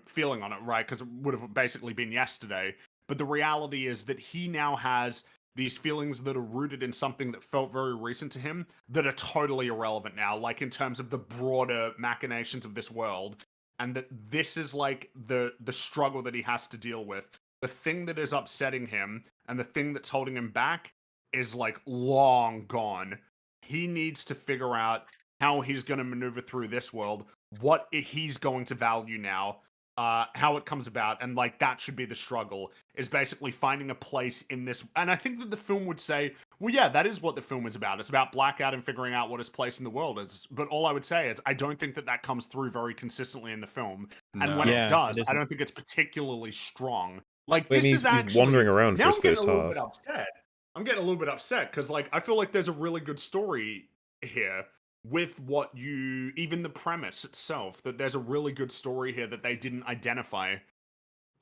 feeling on it, right? Because it would have basically been yesterday. But the reality is that he now has these feelings that are rooted in something that felt very recent to him that are totally irrelevant now, like in terms of the broader machinations of this world. And that this is like the struggle that he has to deal with. The thing that is upsetting him and the thing that's holding him back is like long gone. He needs to figure out how he's going to maneuver through this world, what he's going to value now, how it comes about, and like that should be the struggle, is basically finding a place in this. And I think that the film would say, well, yeah, that is what the film is about. It's about Black Adam figuring out what his place in the world is. But all I would say is I don't think that comes through very consistently in the film. And when Yeah, it does, it I don't think it's particularly strong. Like Wait, this he's is actually he's wandering around for now his I'm getting first a little half. bit upset. I'm getting a little bit upset because like I feel like there's a really good story here with what even the premise itself, that there's a really good story here that they didn't identify.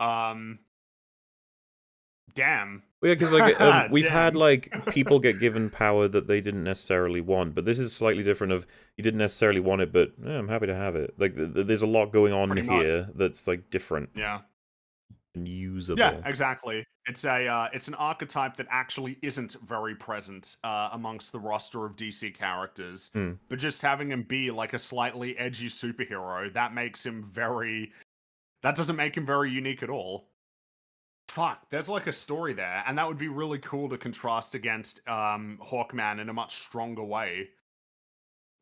Damn. Well, yeah, because like we've had like people get given power that they didn't necessarily want, but this is slightly different. Of you didn't necessarily want it, but I'm happy to have it. Like there's a lot going on Pretty much. here that's like different Yeah. and usable. Yeah, exactly. It's an archetype that actually isn't very present amongst the roster of DC characters. But just having him be like a slightly edgy superhero, that doesn't make him very unique at all. Fuck, there's like a story there, and that would be really cool to contrast against Hawkman in a much stronger way.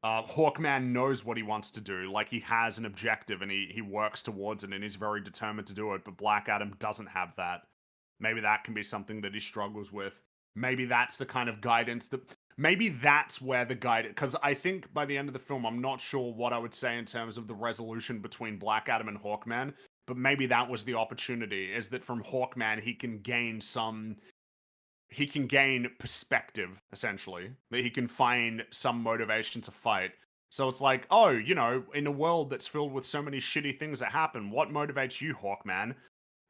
Hawkman knows what he wants to do, like he has an objective and he works towards it and he's very determined to do it, but Black Adam doesn't have that. Maybe that can be something that he struggles with. Maybe that's the kind of guidance maybe that's where the guidance, because I think by the end of the film, I'm not sure what I would say in terms of the resolution between Black Adam and Hawkman, but maybe that was the opportunity, is that from Hawkman he can gain perspective, essentially. That he can find some motivation to fight. So it's like, oh, in a world that's filled with so many shitty things that happen, what motivates you, Hawkman?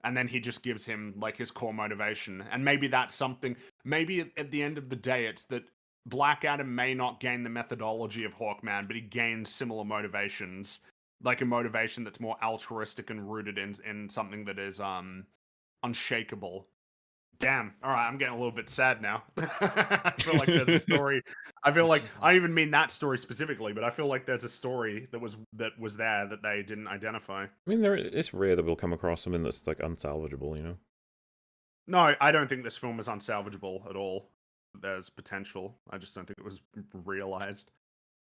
And then he just gives him, like, his core motivation. And maybe that's something, maybe at the end of the day, it's that Black Adam may not gain the methodology of Hawkman, but he gains similar motivations. Like a motivation that's more altruistic and rooted in something that is unshakable. Damn. All right, I'm getting a little bit sad now. I feel like there's a story. I feel like I don't even mean that story specifically, but I feel like there's a story that was there that they didn't identify. I mean, it's rare that we'll come across something that's like unsalvageable, you know. No, I don't think this film is unsalvageable at all. There's potential. I just don't think it was realized.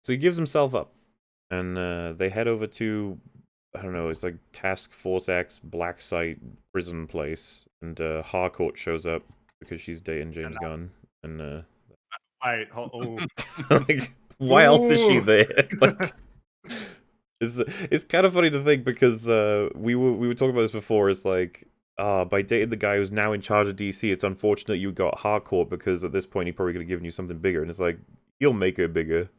So he gives himself up, and they head over to, I don't know, it's like Task Force X Black Site prison place, and Harcourt shows up because she's dating James Gunn, and Wait, oh, like, why else is she Ooh. there? Like, it's kind of funny to think because we were talking about this before. It's like, by dating the guy who's now in charge of DC, it's unfortunate you got Harcourt because at this point he probably could have given you something bigger. And it's like, you'll make her bigger.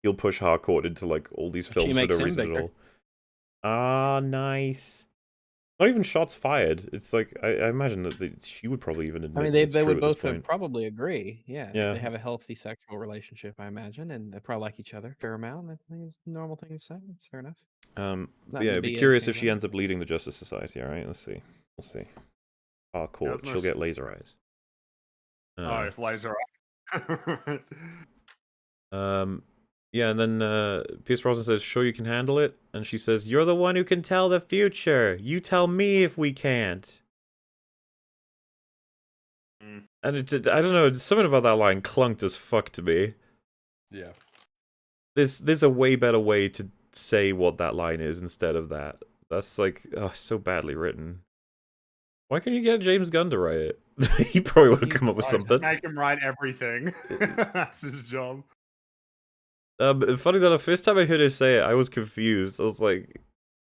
You'll push Harcourt into like all these films for makes no him reason at bigger. all. Ah, nice. Not even shots fired. It's like I imagine that she would probably even admit. I mean, that it's they true would at this both point. probably agree. Yeah, Yeah. they have a healthy sexual relationship, I imagine, and they probably like each other a fair amount. I think it's a normal thing to say. It's fair enough. That Yeah, would I'd be be a curious if change she on ends up leading the Justice Society. All right, let's see. We'll see. Harcourt, Yeah, she'll get laser eyes. oh, it's laser eye. Yeah, and then Pierce Brosnan says, "Sure you can handle it," and she says, "You're the one who can tell the future. You tell me if we can't." And I don't know, something about that line clunked as fuck to me. Yeah. There's a way better way to say what that line is instead of that. That's like, oh, so badly written. Why can't you get James Gunn to write it? He probably would have come up with something. Make him write everything. That's his job. Funny that the first time I heard her say it, I was confused. I was like,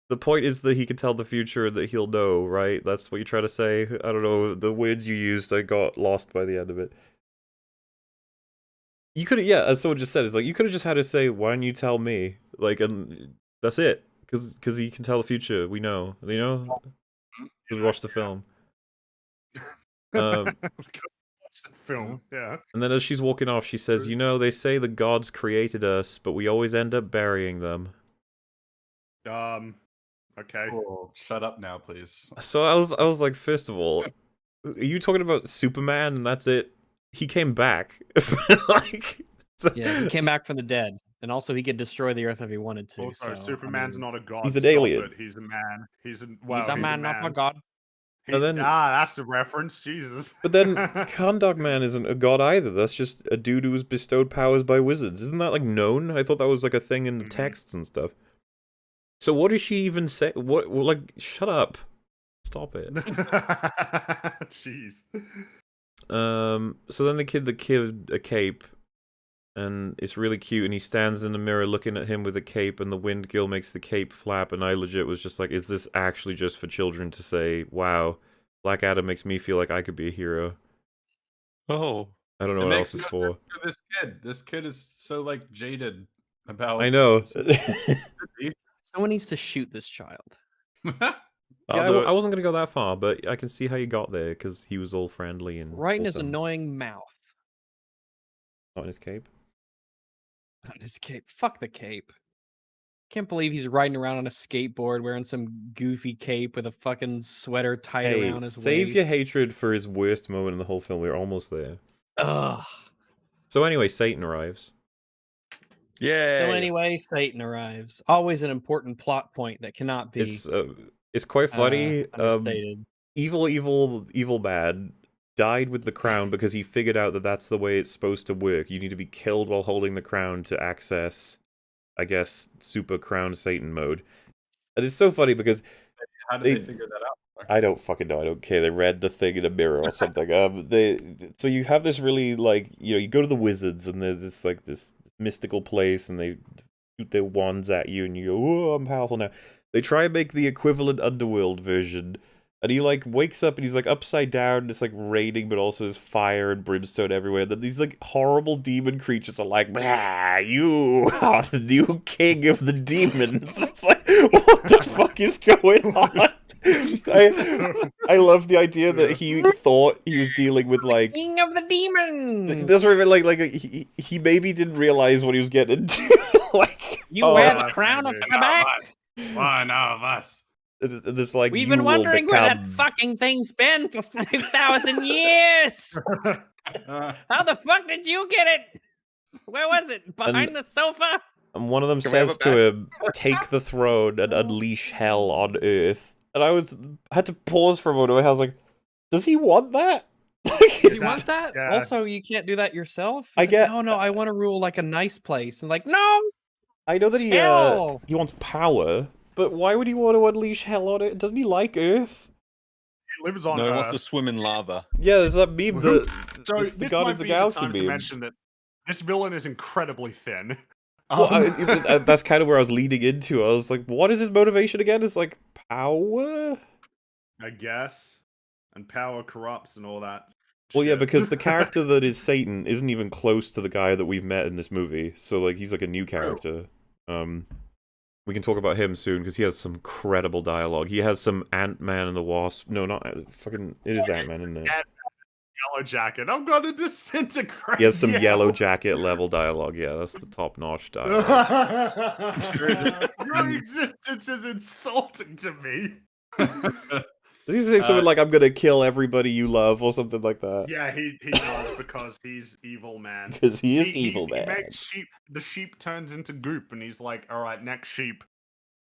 the point is that he can tell the future and that he'll know, right? That's what you try to say? I don't know, the words you used, I got lost by the end of it. You could have, yeah, as someone just said, it's like, you could have just had her say, "Why don't you tell me?" Like, and that's it. Because he can tell the future, we know. You know? We watch the film. Watch the film, yeah. And then as she's walking off, she says, "You know, they say the gods created us, but we always end up burying them." Okay. Oh, shut up now, please. So I was like, first of all, are you talking about Superman and that's it? He came back. Like, so, Yeah, he came back from the dead, and also he could destroy the Earth if he wanted to. Also, so, Superman's I mean, not a god. He's an stop alien. it. He's a man. He's a man, not a god. And then- that's the reference. Jesus. But then Kahndaq Man isn't a god either. That's just a dude who was bestowed powers by wizards. Isn't that like known? I thought that was like a thing in the texts and stuff. So what does she even say? What like, shut up. Stop it. Jeez. So then the kid a cape, and it's really cute, and he stands in the mirror looking at him with a cape, and the wind gill makes the cape flap, and I legit was just like, is this actually just for children to say, wow, Black Adam makes me feel like I could be a hero? Oh. I don't know what else it's for. This kid is so like jaded about. I know. Someone needs to shoot this child. Yeah, I wasn't gonna go that far, but I can see how you got there because he was all friendly and Right in his wholesome. annoying mouth. Not in his cape. Not his cape. Fuck the cape. Can't believe he's riding around on a skateboard wearing some goofy cape with a fucking sweater tied Hey, around his save waist. your hatred for his worst moment in the whole film. We're almost there. Ugh. So anyway, Satan arrives. Yeah. So anyway, Satan arrives. Always an important plot point that cannot be It's quite funny. understated. Evil bad died with the crown because he figured out that that's the way it's supposed to work. You need to be killed while holding the crown to access, I guess, super crown Satan mode. And it's so funny because How did they figure that out? I don't fucking know. I don't care. They read the thing in a mirror or something. So you have this really like, you know, you go to the wizards and there's this like this mystical place and they shoot their wands at you and you go, "Oh, I'm powerful now." They try and make the equivalent underworld version, and he like wakes up and he's like upside down and it's like raining, but also there's fire and brimstone everywhere. And then these like horrible demon creatures are like, "Blah, you are the new king of the demons." It's like, what the fuck is going on? I love the idea that he thought he was dealing with like King of the demons. that's right, like he maybe didn't realize what he was getting into. Like, You wear the crown of the back. One of us. this like We've you been will wondering where that become- fucking thing's been for 5,000 years. How the fuck did you get it? Where was it? Behind the sofa? And one of them Can we have says it to back? him, "Take the throne and unleash hell on Earth." And I had to pause for a moment. I was like, "Does he want that?" Do you want that? Yeah. Also, you can't do that yourself? I He's like, get- no, I want to rule like a nice place. And like, no, I know that hell. he wants power, but why would he want to unleash hell on it? Doesn't he like Earth? He lives on No, he Earth. wants to swim in lava. Yeah, there's that meme. So The this Guardians might of be the the Galaxy time to memes. mention that this villain is incredibly thin. Well, that's kind of where I was leading into. I was like, what is his motivation again? It's like power? I guess. And power corrupts and all that. Well, yeah, shit. because the character that is Satan isn't even close to the guy that we've met in this movie. So, like, he's like a new character. We can talk about him soon because he has some credible dialogue. He has some Ant-Man and the Wasp. No, not fucking. It is Ant-Man, isn't it? Yellow jacket. I'm gonna disintegrate. He has some you. Yellow Jacket level dialogue. Yeah, that's the top-notch dialogue. Your existence is insulting to me. Did he say something like, "I'm gonna kill everybody you love" or something like that? Yeah, he does because he's evil, man. Because he is evil, man. He makes sheep. The sheep turns into goop, and he's like, "All right, next sheep."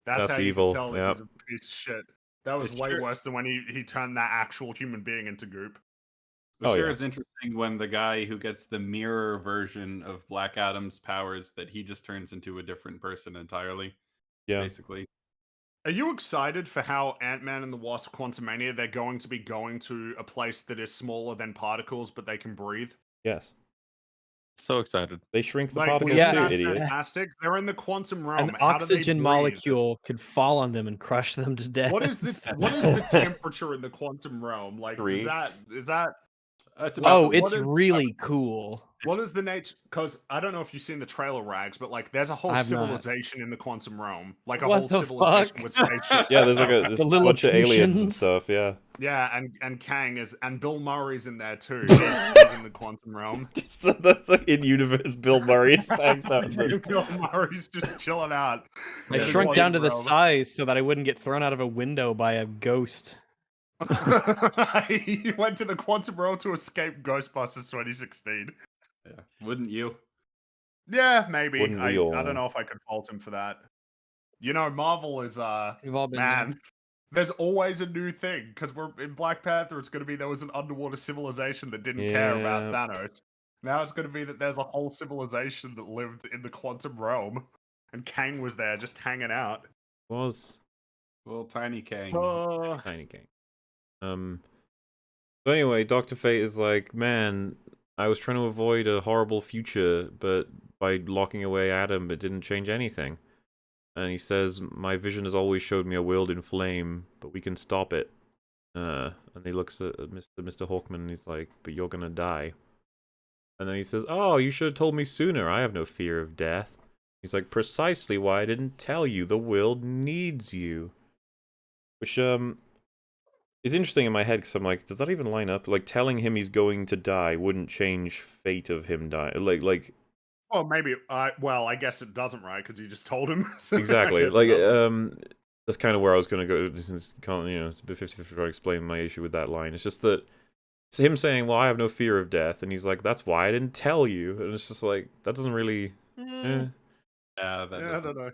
That's how evil, you can tell yep. he's a piece of shit. That was It's way true. worse than when he turned that actual human being into goop. It Oh, sure yeah. is interesting when the guy who gets the mirror version of Black Adam's powers that he just turns into a different person entirely. Yeah. Basically. Are you excited for how Ant-Man and the Wasp: Quantumania, they're going to be going to a place that is smaller than particles, but they can breathe? Yes. So excited. They shrink the Like, particles yeah. too, isn't that idiot. fantastic? They're in the quantum realm. An How do they oxygen breathe? molecule could fall on them and crush them to death. What is the temperature in the quantum realm? Like, Three. is that It's about Oh, what it's is- really cool. what is the nature? Because I don't know if you've seen the trailer, Rags, but like, there's a whole I have not. civilization in the quantum realm, like a What whole the civilization fuck? with spaceships. Yeah, and there's like stuff. this The bunch of aliens and Lilliputians. stuff, yeah. Yeah, and Kang is, and Bill Murray's in there too. He's in the quantum realm. So that's like in-universe Bill Murray just hangs out. Bill Murray's just chilling out. I in the shrunk down to the quantum size so that I wouldn't get thrown out of a window by a ghost. realm. He went to the quantum realm to escape Ghostbusters 2016. Yeah. Wouldn't you? Yeah, maybe. Wouldn't I we all? don't know if I could fault him for that. You know, Marvel is We've all been there. man. There's always a new thing because we're in Black Panther. It's going to be there was an underwater civilization that didn't care about Yeah. Thanos. Now it's going to be that there's a whole civilization that lived in the quantum realm, and Kang was there just hanging out. Was Well, Tiny Kang. Tiny King. So anyway, Dr. Fate is like, man, I was trying to avoid a horrible future, but by locking away Adam, it didn't change anything. And he says, my vision has always showed me a world in flame, but we can stop it. And he looks at Mr. Hawkman and he's like, but you're gonna die. And then he says, oh, you should have told me sooner. I have no fear of death. He's like, precisely why I didn't tell you. The world needs you. Which, is interesting in my head, because I'm like, does that even line up? Like, telling him he's going to die wouldn't change fate of him dying. Like Well, maybe. Well, I guess it doesn't, right? Because you just told him. So I exactly. guess it Like, doesn't. that's kind of where I was going to go. Since, it's a bit 50-50 to explain my issue with that line. It's just that it's him saying, well, I have no fear of death. And he's like, that's why I didn't tell you. And it's just like, that doesn't really... Yeah, that Yeah, I doesn't- don't know.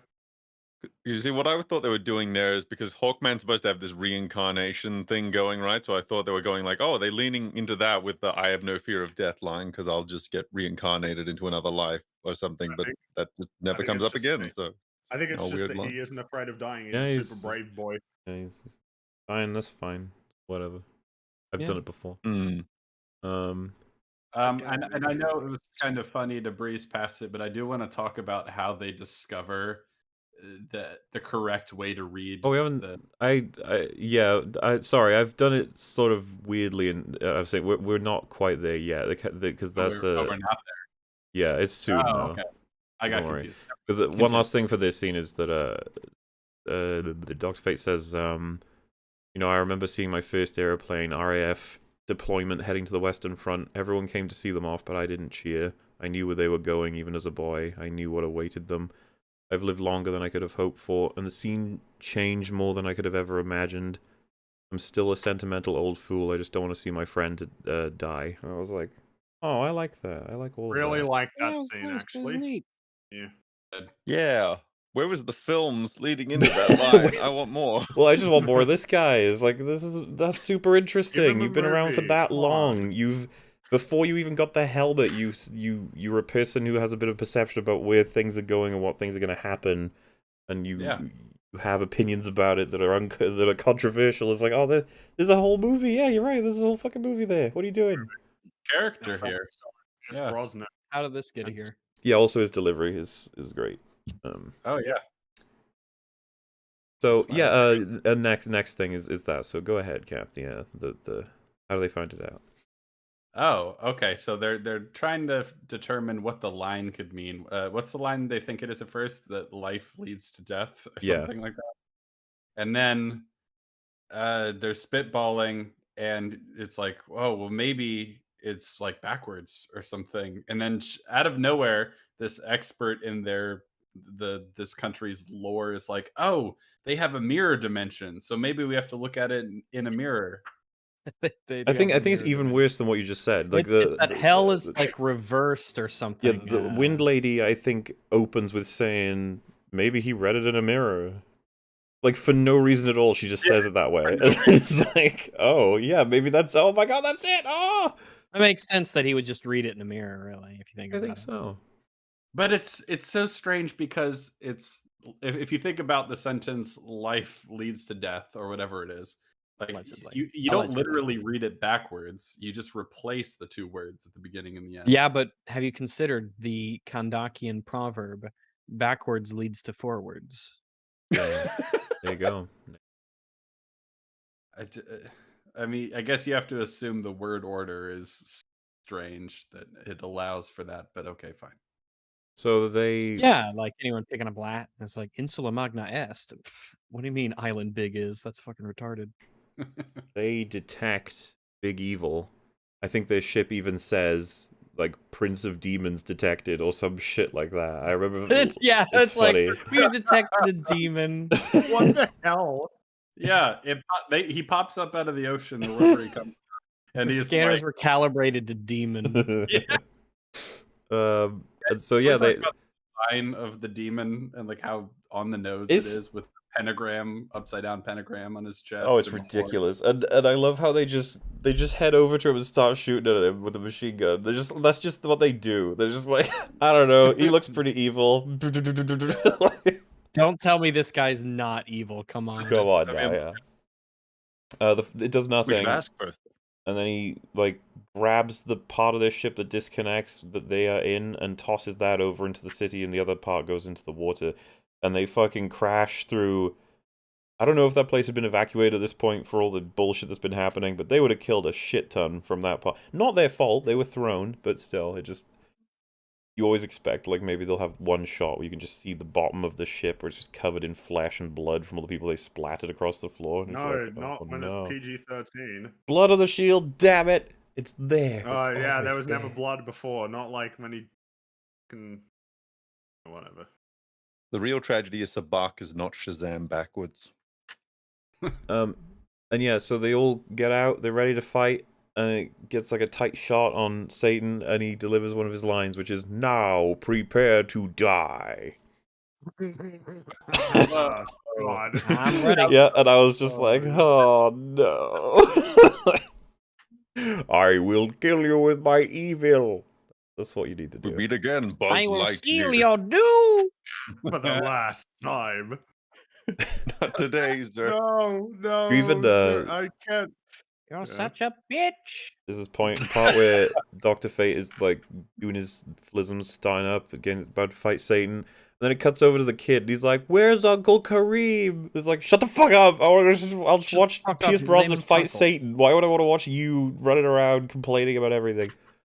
You see, what I thought they were doing there is because Hawkman's supposed to have this reincarnation thing going, right? So I thought they were going like, oh, are they leaning into that with the I have no fear of death line because I'll just get reincarnated into another life or something. But that just never think comes it's up just again. the- So I think it's Oh, just weird that line. he isn't afraid of dying. He's Yeah, a he's- super brave boy. Yeah, he's fine, that's fine. Whatever. I've Yeah. done it before. mm. and I know it was kind of funny to breeze past it, but I do want to talk about how they discover the correct way to read. Oh, we haven't. Sorry, I've done it sort of weirdly, and I'm saying we're not quite there yet because that's we're not there. yeah, it's soon Oh, though. okay. I got Don't worry. confused. Because one Continue. last thing for this scene is that the Dr. Fate says, I remember seeing my first airplane RAF deployment heading to the Western Front. Everyone came to see them off, but I didn't cheer. I knew where they were going, even as a boy. I knew what awaited them. I've lived longer than I could have hoped for, and the scene changed more than I could have ever imagined. I'm still a sentimental old fool. I just don't want to see my friend die. I was like, oh, I like that. I like all of Really that. like Yeah, that it was scene, nice, it was actually. neat. Yeah. Yeah. Where was the films leading into that line? I want more. Well, I just want more of this guy. It's like that's super interesting. a You've been around for movie, that come long. on. Before you even got the helmet, you're a person who has a bit of perception about where things are going and what things are going to happen, and you have opinions about it that are that are controversial. It's like, oh, there's a whole movie. Yeah, you're right. There's a whole fucking movie there. What are you doing? Character here. Pierce Yeah. Brosnan. How did this get here? Yeah. Also, his delivery is great. Oh yeah. So That's my yeah, next thing is that. So go ahead, Cap. Yeah, the how do they find it out? Oh, okay. So they're trying to determine what the line could mean. What's the line they think it is at first? That life leads to death, or Yeah. something like that. And then they're spitballing, and it's like, oh, well, maybe it's like backwards or something. And then out of nowhere, this expert in this country's lore is like, oh, they have a mirror dimension, so maybe we have to look at it in a mirror. They I do think have a it's mirror even dimension. worse than what you just said. Like It's that hell is like reversed or yeah, something. the Wind Lady I think opens with saying maybe he read it in a mirror. Like for no reason at all, she just says it that way. It's like, oh yeah, maybe that's. Oh my god, that's it. Oh, It makes sense that he would just read it in a mirror, really, if you think I about think it. so. But it's so strange because it's if you think about the sentence "life leads to death" or whatever it is, like Allegedly. you don't Allegedly. literally read it backwards. You just replace the two words at the beginning and the end. Yeah, but have you considered the Kandakian proverb, backwards leads to forwards? Yeah. There you go. I mean, I guess you have to assume the word order is strange that it allows for that, but okay, fine. So they Yeah, like anyone picking a blat, it's like insula magna est. Pff, what do you mean island big is? That's fucking retarded. they detect big evil. I think their ship even says like Prince of Demons detected or some shit like that. I remember. It's it's funny. like we've detected a demon. What the hell? Yeah, he pops up out of the ocean or wherever he comes from, and The he's scanners like, were calibrated to demon. yeah. And so yeah, We're they talking about the sign of the demon and like how on the nose It's- it is with the pentagram, upside down pentagram on his chest. oh, it's and the horn. ridiculous. And I love how they just head over to him and start shooting at him with a machine gun. That's just what they do. They're just like, I don't know, he looks pretty evil. Don't tell me this guy's not evil. Come on. Come on now, yeah. It does We nothing. should ask first. And then he like grabs the part of their ship that disconnects that they are in and tosses that over into the city, and the other part goes into the water, and they fucking crash through. I don't know if that place had been evacuated at this point for all the bullshit that's been happening, but they would have killed a shit ton from that part. Not their fault, they were thrown, but still, it just... You always expect, like, maybe they'll have one shot where you can just see the bottom of the ship where it's just covered in flesh and blood from all the people they splattered across the floor. And No, it's like, not oh, when no. it's PG-13. Blood on the shield, damn it! It's there. Oh It's yeah, there always was never there. blood before. Not like when he can, whatever. The real tragedy is Sabak is not Shazam backwards. And yeah, so they all get out, they're ready to fight, and it gets like a tight shot on Satan, and he delivers one of his lines, which is, "Now prepare to die." Oh, God. I'm ready. Yeah, and I was just like, oh no. I will kill you with my evil. That's what you need to We do. meet again, Buzz I will seal Lightyear. your doom. For the last time. Not today, sir. No, Even, sir, I can't. You're Yeah. such a bitch. There's this part where Dr. Fate is like doing his flisms, starting up again, about to fight Satan. And then it cuts over to the kid, and he's like, "Where's Uncle Kareem?" It's like, "Shut the fuck up! I'll just watch fuck up, Pierce his name Brosnan is fight Chuckle." Satan. Why would I want to watch you running around complaining about everything?"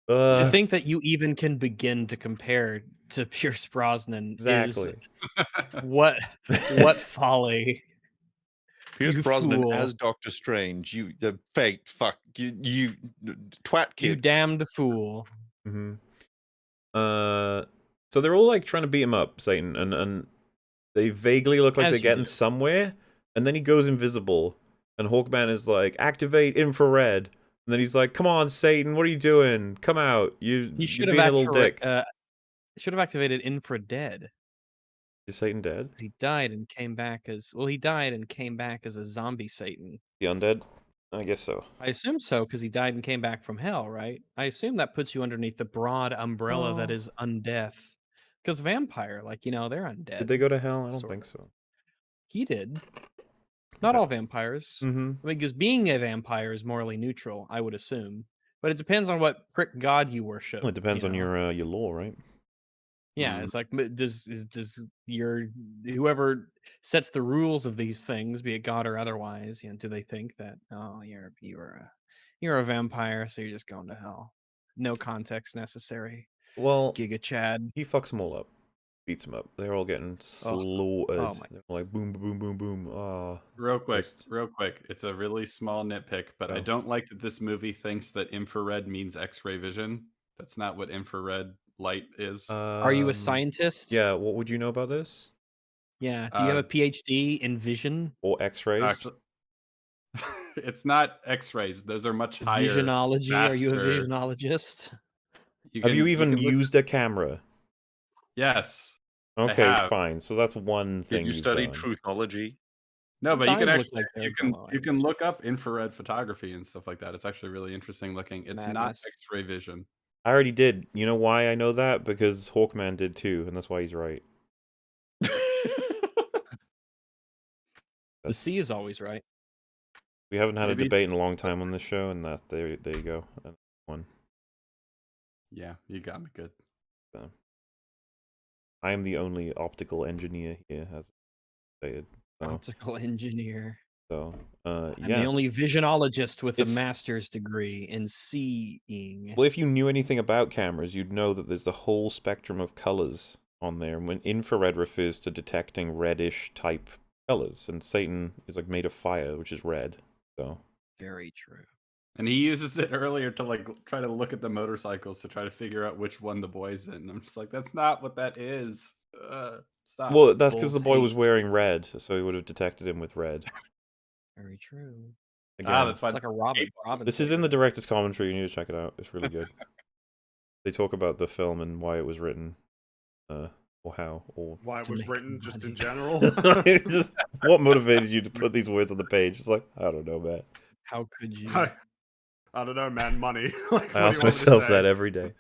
To think that you even can begin to compare to Pierce Brosnan Exactly. is what folly. Pierce You Brosnan fool. as Doctor Strange. You the fake fuck you twat You kid. damned fool. So they're all like trying to beat him up, Satan, and They vaguely look like As they're you getting do. somewhere, and then he goes invisible, and Hawkman is like, activate infrared. And then he's like, come on, Satan, what are you doing? Come out. He You're should have being a little dick. activated infradead. Is Satan dead? 'Cause he died and came back as he died and came back as a zombie Satan. The undead? I guess so. I assume so because he died and came back from hell, right? I assume that puts you underneath the broad umbrella that Oh. is undeath. Because vampire, they're Did undead. they go to hell? I don't Sort think of. so. He did. Not all vampires. Mm-hmm. I mean, because being a vampire is morally neutral, I would assume. But it depends on what prick god you worship. Well, it depends you on know? your law, right? Yeah, it's like does your whoever sets the rules of these things, be it God or otherwise, do they think that you're a vampire, so you're just going to hell? No context necessary. Well, Giga Chad. he fucks them all up. Beats them up. They're all getting slaughtered. Oh my. They're like boom, boom, boom, boom, boom. Real quick. It's a really small nitpick, but I Oh. don't like that this movie thinks that infrared means X-ray vision. That's not what infrared light is. Are you a scientist? Yeah. What would you know about this? Yeah. Do you have a PhD in vision? Or X-rays? Actually, it's not X-rays. Those are much higher. Visionology? Are you a faster. visionologist? Have you even can look- used a camera? Yes. Okay, have. fine. So that's one thing Did you you've study done. truthology? No, but you can Signs look actually like they're you can look up infrared photography and stuff like that. It's actually really interesting looking. It's not Madness. X-ray vision. I already did. You know why I know that? Because Hawkman did too, and that's why he's right. The C is always right. We haven't had Maybe- a debate in a long time on this show, and there you go. One. Yeah, you got me good. I am the only optical engineer here, as stated. Optical engineer. So, I'm yeah. the only visionologist with a It's- master's degree in seeing. Well, if you knew anything about cameras, you'd know that there's a whole spectrum of colors on there. And when infrared refers to detecting reddish type colors, and Satan is like made of fire, which is red. So Very true. And he uses it earlier to try to look at the motorcycles to try to figure out which one the boy's in. I'm just like, that's not what that is. Stop. well, that's because the Bulls boy was hate. wearing red, so he would have detected him with red. Very true. Again, that's why. It's like a Robin. this is in the director's commentary. You need to check it out. It's really good. They talk about the film and why it was written, or how, or Why it To was make written just in money. general. Just what motivated you to put these words on the page? It's like, I don't know, man. How could you? I don't know, man. Money. Like, what do I you ask want me to myself say? that every day.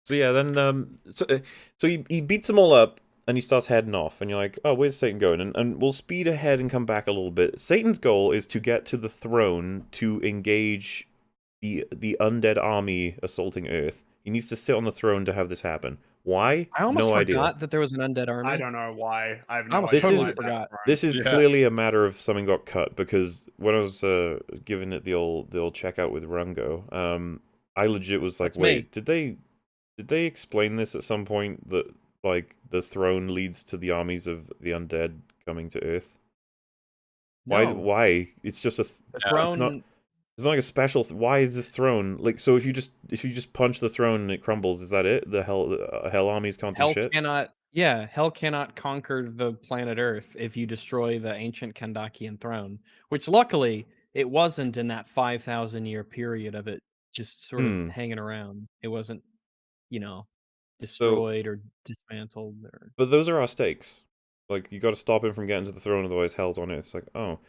So yeah, then so he beats them all up and he starts heading off, and you're like, oh, where's Satan going? And we'll speed ahead and come back a little bit. Satan's goal is to get to the throne to engage the undead army assaulting Earth. He needs to sit on the throne to have this happen. Why? I almost no forgot idea. that there was an undead army. I don't know why. I have I no almost idea. totally why that's forgot. right. This is Yeah. clearly a matter of something got cut, because when I was giving it the old checkout with Rungo, I legit was like, That's wait, me. did they explain this at some point, that like the throne leads to the armies of the undead coming to Earth? No. Why? It's just a The it's throne. not like a special. Why is this throne like? So if you just punch the throne and it crumbles, is that it? The hell armies can't do Hell shit. hell cannot conquer the planet Earth if you destroy the ancient Kandakian throne, which luckily it wasn't in that 5,000-year period of it just sort of hanging around. It wasn't, destroyed or dismantled or But those are our stakes. Like, you got to stop him from getting to the throne, otherwise hell's on it. It's like, oh.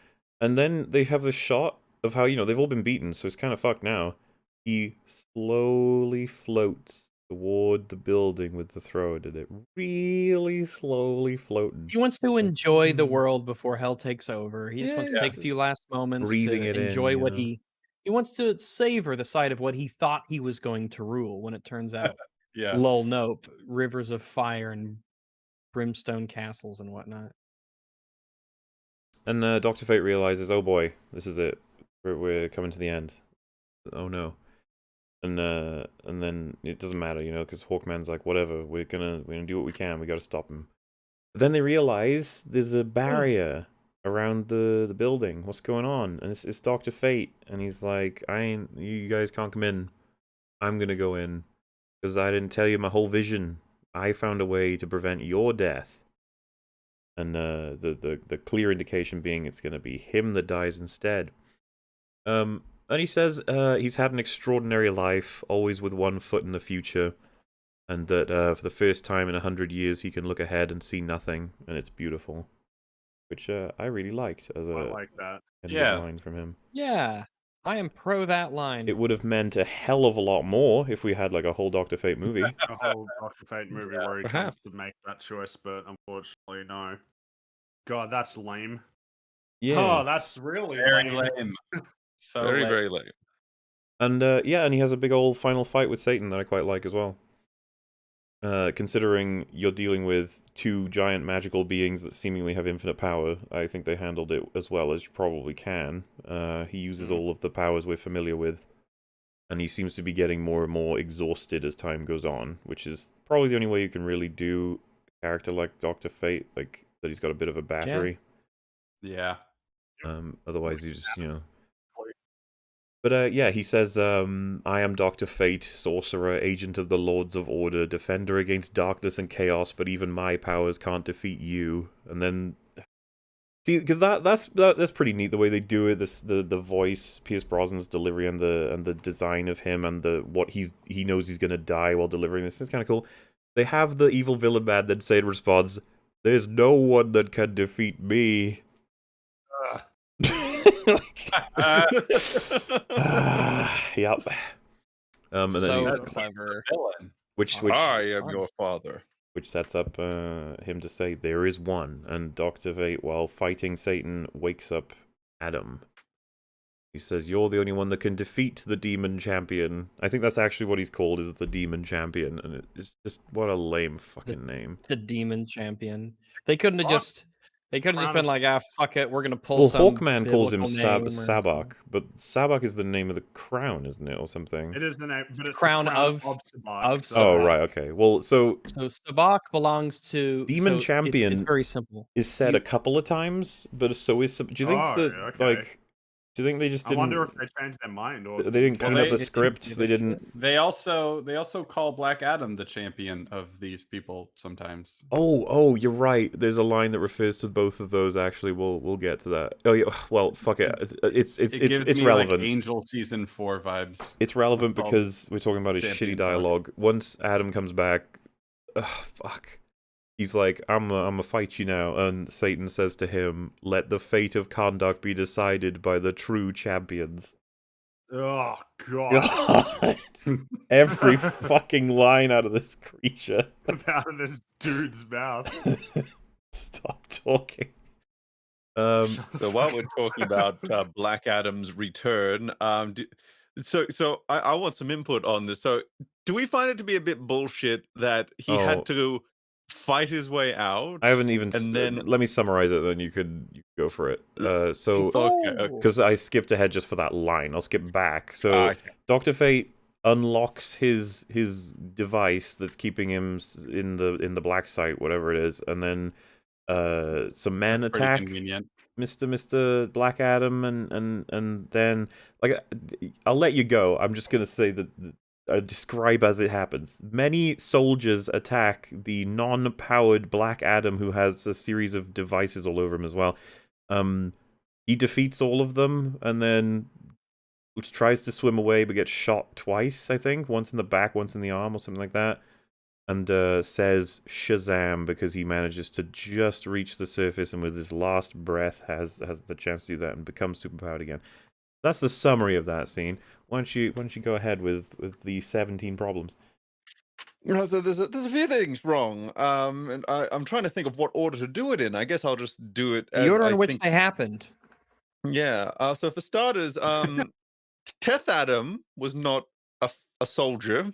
And then they have this shot of how, they've all been beaten, so it's kind of fucked now. He slowly floats toward the building with the throne in it. Really slowly floating. he wants to enjoy the world before hell takes over. He just wants to take a few Yes. last moments Breathing to it in, enjoy what you know? he wants to savor the sight of what he thought he was going to rule when it turns out Yeah. lol nope, rivers of fire and brimstone castles and whatnot. And Dr. Fate realizes, oh boy, this is it. We're coming to the end. Oh no. And then it doesn't matter, because Hawkman's like, whatever, we're gonna do what we can. We got to stop him. But then they realize there's a barrier around the building. What's going on? And it's Dr. Fate, and he's like, you guys can't come in. I'm gonna go in because I didn't tell you my whole vision. I found a way to prevent your death. And the clear indication being it's going to be him that dies instead. And he says he's had an extraordinary life, always with one foot in the future, and that for the first time in 100 years he can look ahead and see nothing, and it's beautiful. Which I really liked as I a like that. line from him. Yeah, I am pro that line. It would have meant a hell of a lot more if we had like a whole Dr. Fate movie. A whole Dr. Fate movie where he perhaps. tries to make that choice, but unfortunately, no. God, that's lame. Yeah. Oh, that's really Very lame. lame. So Very, lame. very late. And yeah, and he has a big old final fight with Satan that I quite like as well. Considering you're dealing with two giant magical beings that seemingly have infinite power, I think they handled it as well as you probably can. He uses all of the powers we're familiar with, and he seems to be getting more and more exhausted as time goes on, which is probably the only way you can really do a character like Dr. Fate, like that he's got a bit of a battery. Yeah. Otherwise, you just, But yeah, he says, I am Dr. Fate, sorcerer, agent of the Lords of Order, defender against darkness and chaos, but even my powers can't defeat you. And then, see, because that's pretty neat the way they do it. The voice, Pierce Brosnan's delivery, and the design of him, and what he knows he's gonna die while delivering this. It's kind of cool. They have the evil villain man then say in response, "There's no one that can defeat me." Yep. And then So he, clever. Villain. which I am your father. which sets up him to say there is one, and Dr. Fate, while fighting Satan, wakes up Adam. He says, "You're the only one that can defeat the demon champion." I think that's actually what he's called, is the demon champion, and it's just what a lame fucking name. The demon champion. They couldn't have Fuck. just. They could have just Crown been of- like, fuck it, we're gonna pull Well, some. Hawkman calls him biblical name or Sabak, something. but Sabak is the name of the crown, isn't it, or something? It is the name, but the it's crown the of- Sabak, of so- Oh, Sabak. right, okay. Well, so So Sabak belongs to Demon it's Champion very simple. is said You- a couple of times, but so is... Do you think Oh, that, okay. like... Do you think they just I didn't... wonder if they changed their mind or They didn't Well, clean up they- the script, they didn't... They also call Black Adam the champion of these people sometimes. Oh, you're right. There's a line that refers to both of those. Actually, we'll get to that. Oh yeah, well, fuck it. It's It gives me relevant. like Angel season 4 vibes. It's relevant Of because we're talking about his champion shitty talk. dialogue. Once Adam comes back, fuck. He's like, I'm a fight you now, and Satan says to him, "Let the fate of conduct be decided by the true champions." Oh god! God. Every fucking line out of this creature. Out of this dude's mouth. Stop talking. So while we're talking about Black Adam's return, so I want some input on this. So do we find it to be a bit bullshit that he Oh. had to fight his way out? I haven't even. And then- Let me summarize it, then you could go for it. So Okay. because I skipped ahead just for that line, I'll skip back. So Okay. Dr. Fate unlocks his device that's keeping him in the black site, whatever it is, and then some men Pretty attack convenient. Mr. Black Adam, and then, like, I'll let you go. I'm just gonna say that describe as it happens. Many soldiers attack the non-powered Black Adam, who has a series of devices all over him as well. He defeats all of them, and then tries to swim away, but gets shot twice, I think. Once in the back, once in the arm, or something like that. And says Shazam because he manages to just reach the surface, and with his last breath has the chance to do that and becomes superpowered again. That's the summary of that scene. Why don't you go ahead with the 17 problems? So there's a few things wrong. And I'm trying to think of what order to do it in. I guess I'll just do it as The order I in which think. they happened. Yeah. So for starters, Teth Adam was not a soldier.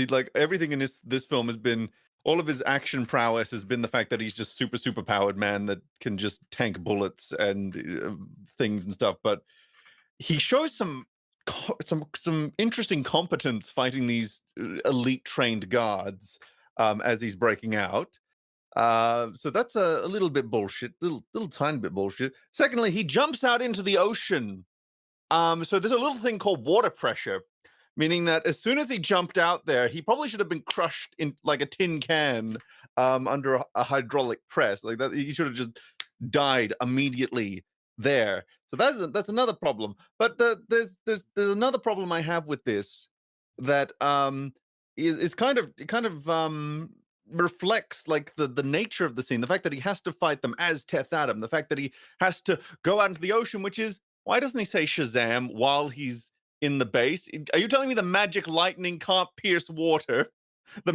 Like everything in this film has been, all of his action prowess has been the fact that he's just super powered man that can just tank bullets and things and stuff. But he shows some interesting competence fighting these elite trained guards as he's breaking out. So that's a little bit bullshit, little tiny bit bullshit. Secondly, he jumps out into the ocean. So there's a little thing called water pressure, meaning that as soon as he jumped out there, he probably should have been crushed in like a tin can under a hydraulic press. Like that, he should have just died immediately there. So that's another problem. But there's another problem I have with this that is kind of reflects like the nature of the scene. The fact that he has to fight them as Teth Adam. The fact that he has to go out into the ocean, which is why doesn't he say Shazam while he's in the base? Are you telling me the magic lightning can't pierce water? The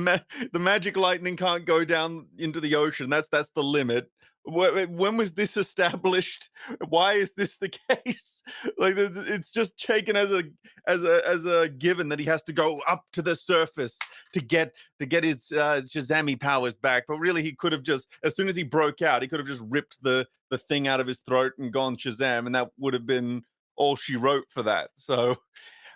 magic lightning can't go down into the ocean. That's the limit. When was this established? Why is this the case? Like it's just taken as a given that he has to go up to the surface to get his Shazami powers back. But really, he could have just, as soon as he broke out, he could have just ripped the thing out of his throat and gone Shazam, and that would have been all she wrote for that. So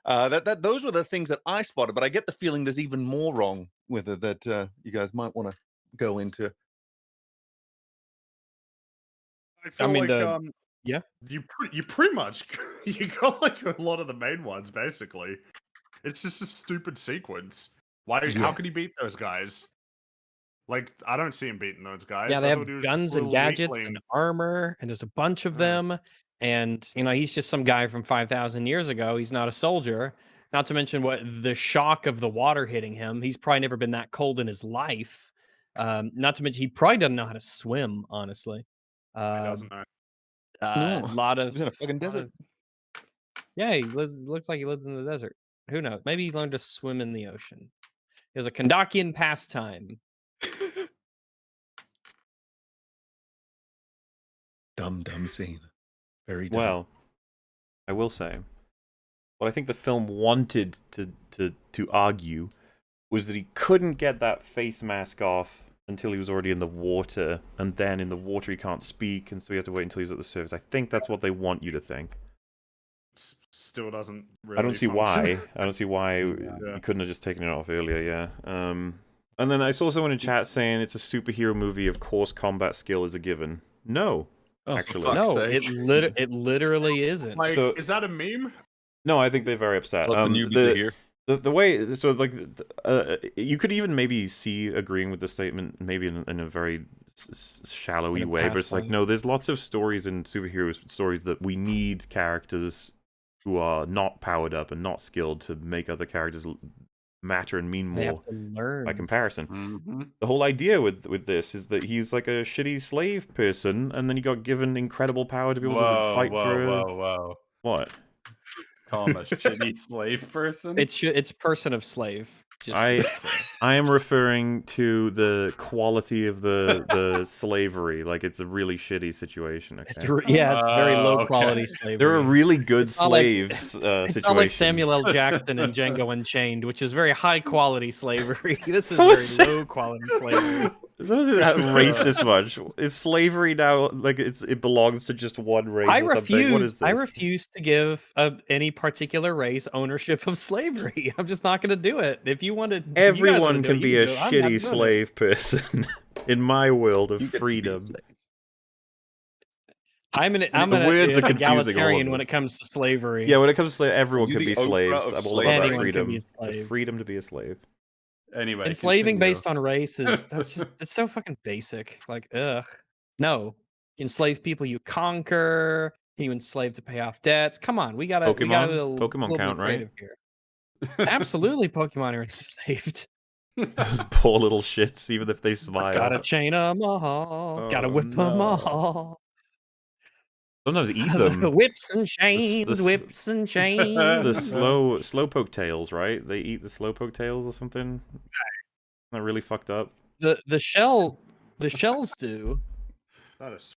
those were the things that I spotted. But I get the feeling there's even more wrong with it that you guys might want to go into. I feel mean, like yeah. you pretty much you got like a lot of the main ones basically. It's just a stupid sequence. How Yes. could he beat those guys? Like I don't see him beating those guys. Yeah, they I have thought he was guns just a and little gadgets weakling. and armor, and there's a bunch of them. And he's just some guy from 5,000 years ago. He's not a soldier. Not to mention what the shock of the water hitting him. He's probably never been that cold in his life. Not to mention he probably doesn't know how to swim. Honestly, He doesn't know. No, lot of he's in a fucking desert. Yeah, looks like he lives in the desert. Who knows? Maybe he learned to swim in the ocean. It was a Kandakian pastime. Dumb scene. Very dumb. Well, I will say, what I think the film wanted to argue was that he couldn't get that face mask off until he was already in the water, and then in the water he can't speak, and so he had to wait until he's at the surface. I think that's what they want you to think. Still doesn't really I don't see function. why. I don't see why you couldn't have just taken it off earlier, yeah. And then I saw someone in chat saying it's a superhero movie, of course combat skill is a given. No. Oh, for actually. fuck's No, sake. it literally isn't. Like, So- is that a meme? No, I think they're very upset. Let the newbies are here. The way, so like, you could even maybe see agreeing with the statement, maybe in a very shallowy In a way, but it's like, past no, there's lots of stories in superhero stories that we need characters who are not powered up and not skilled to make other characters matter and mean They more have to learn. by comparison. Mm-hmm. The whole idea with this is that he's like a shitty slave person, and then he got given incredible power to be able to fight for Whoa. what? Call him a shitty slave person? It's person of slave. Just to I be clear. I am referring to the quality of the slavery. Like it's a really shitty situation. Okay? It's very low okay. quality slavery. There are really good It's not like- slaves It's not like situations. Samuel L. Jackson and Django Unchained, which is very high quality slavery. This is So very is- low quality slavery. Isn't that racist much? Is slavery now like it belongs to just one race? I or something? What is refuse. I this? refuse to give any particular race ownership of slavery. I'm just not going to do it. If you want to, Everyone can be a I'm not shitty doing it. slave person in my world of You get to be a freedom. slave. I'm an The words are confusing, all of egalitarian when this. it comes to slavery. Yeah, when it comes to slave, everyone You can the be Oprah slaves. of I'm all about slavery. Anyone can freedom. be The enslaved. freedom to be a slave. Anyway, Enslaving continue. based on race is it's so fucking basic. Like, ugh. No. Enslave people you conquer, and you enslave to pay off debts. Come on, we gotta Pokemon little count, bit right? creative here. Absolutely, Pokemon are enslaved. Those poor little shits, even if they smile. Gotta chain them all. Gotta Oh, whip them no. all. Sometimes eat them. Whips and chains, whips and chains. The slowpoke tails, right? They eat the slowpoke tails or something. Not really fucked up. The shells do. That is.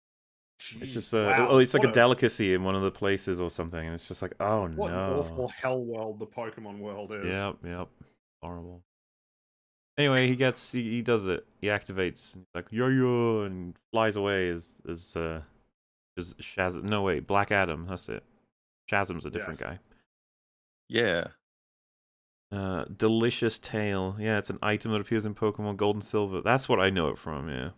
It's Jeez, just wow, it's like a what delicacy in one of the places or something, and it's just like, oh What an awful no. hell world the Pokemon world is. Yep, horrible. Anyway, he does it. He activates. And he's like yo, and flies away as Shazam. No wait, Black Adam. That's it. Shazam's a different guy. Yeah. Delicious tail. Yeah, it's an item that appears in Pokemon Gold and Silver. That's what I know it from, yeah.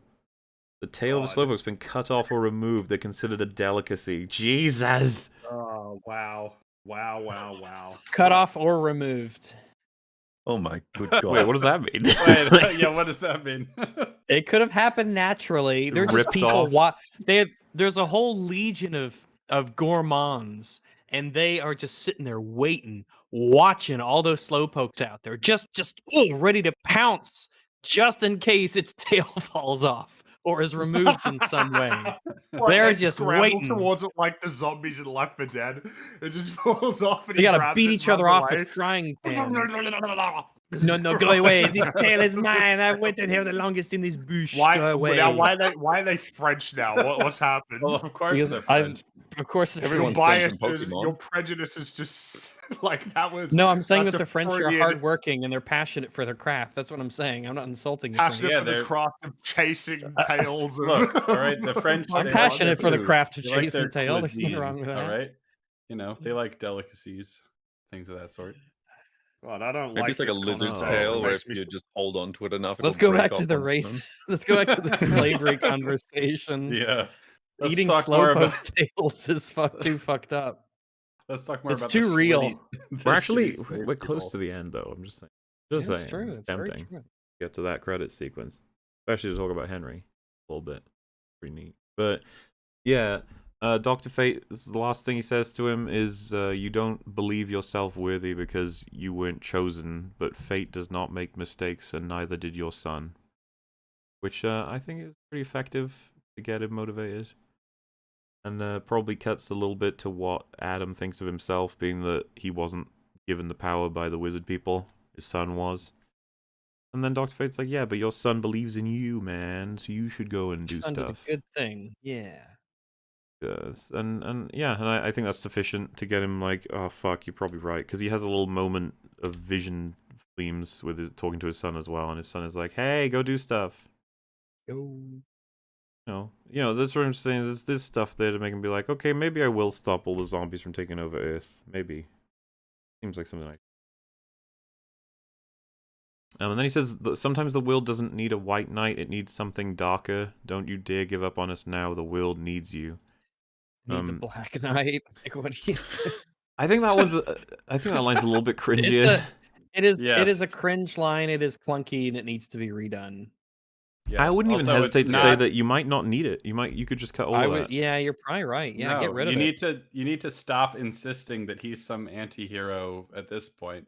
The tail of a God. Slowpoke's been cut off or removed. They're considered a delicacy. Jesus! Oh wow. Wow, wow, wow. Cut Well, off or removed. Oh my good god! Wait, what does that mean? Wait, yeah, what does that mean? It could have happened naturally. They're just Ripped people. off. There's a whole legion of gourmands, and they are just sitting there waiting, watching all those slowpokes out there, just ready to pounce, just in case its tail falls off or is removed in some way. what, They're they just scramble waiting. towards it like the zombies in Left 4 Dead. It just falls off and They he gotta grabs beat it each and other runs off away. with frying pans. Just No, go away. This tail is mine. I've waited here the longest in this bush. Why? Go away. Now, why are they French now? What's happened? Well, of course Because they're I've, French. of course, they're Everyone's French. French in Bias, Pokemon. your prejudice is just like that was. No, I'm saying that's that a the French are Freudian- hardworking and they're passionate for their craft. That's what I'm saying. I'm not insulting the French. passionate Yeah, for the they're- craft of chasing tails. Of, Look, all right, the French. I'm they passionate for the too. craft of They like chasing their tail. There's nothing cuisine, wrong with that. all right, you know they like delicacies, things of that sort. God, I don't Maybe like it's like a this lizard's conversation. tail, It where makes if me you just hold on to it enough, Let's it'll go break back to off the on its own. race. Let's go back to the slavery conversation. Yeah, let's Eating talk more slowpoke about. tails is too fucked up. Let's talk more It's about. too the real. shitty- the We're actually shitty slave we're close people. to the end though. I'm just saying. It's Just saying. true. It's It's very tempting. true. Get to that credit sequence, especially to talk about Henry a little bit. Pretty neat. But yeah, Dr. Fate, this is the last thing he says to him is, you don't believe yourself worthy because you weren't chosen, but fate does not make mistakes, and neither did your son. Which I think is pretty effective to get him motivated. And probably cuts a little bit to what Adam thinks of himself, being that he wasn't given the power by the wizard people. His son was. And then Dr. Fate's like, yeah, but your son believes in you, man, so you should go and do Son did a stuff. good thing. Yeah. Yes. And yeah, and I think that's sufficient to get him like, oh fuck, you're probably right, because he has a little moment of vision themes with his talking to his son as well, and his son is like, hey, go do stuff. Go. That's what I'm saying. There's this stuff there to make him be like, okay, maybe I will stop all the zombies from taking over Earth. Maybe. Seems like something like. And then he says that sometimes the world doesn't need a white knight; it needs something darker. Don't you dare give up on us now. The world needs you. Needs a black knight. Like what do you? I think that one's. I think that line's a little bit cringy. It is Yes. a cringe line. It is clunky and it needs to be redone. I Yes. wouldn't even Also, hesitate it's to say not- that you might not need it. You could just cut all of that. Yeah, you're probably right. Yeah, No, get rid of you it. You need to stop insisting that he's some anti-hero at this point.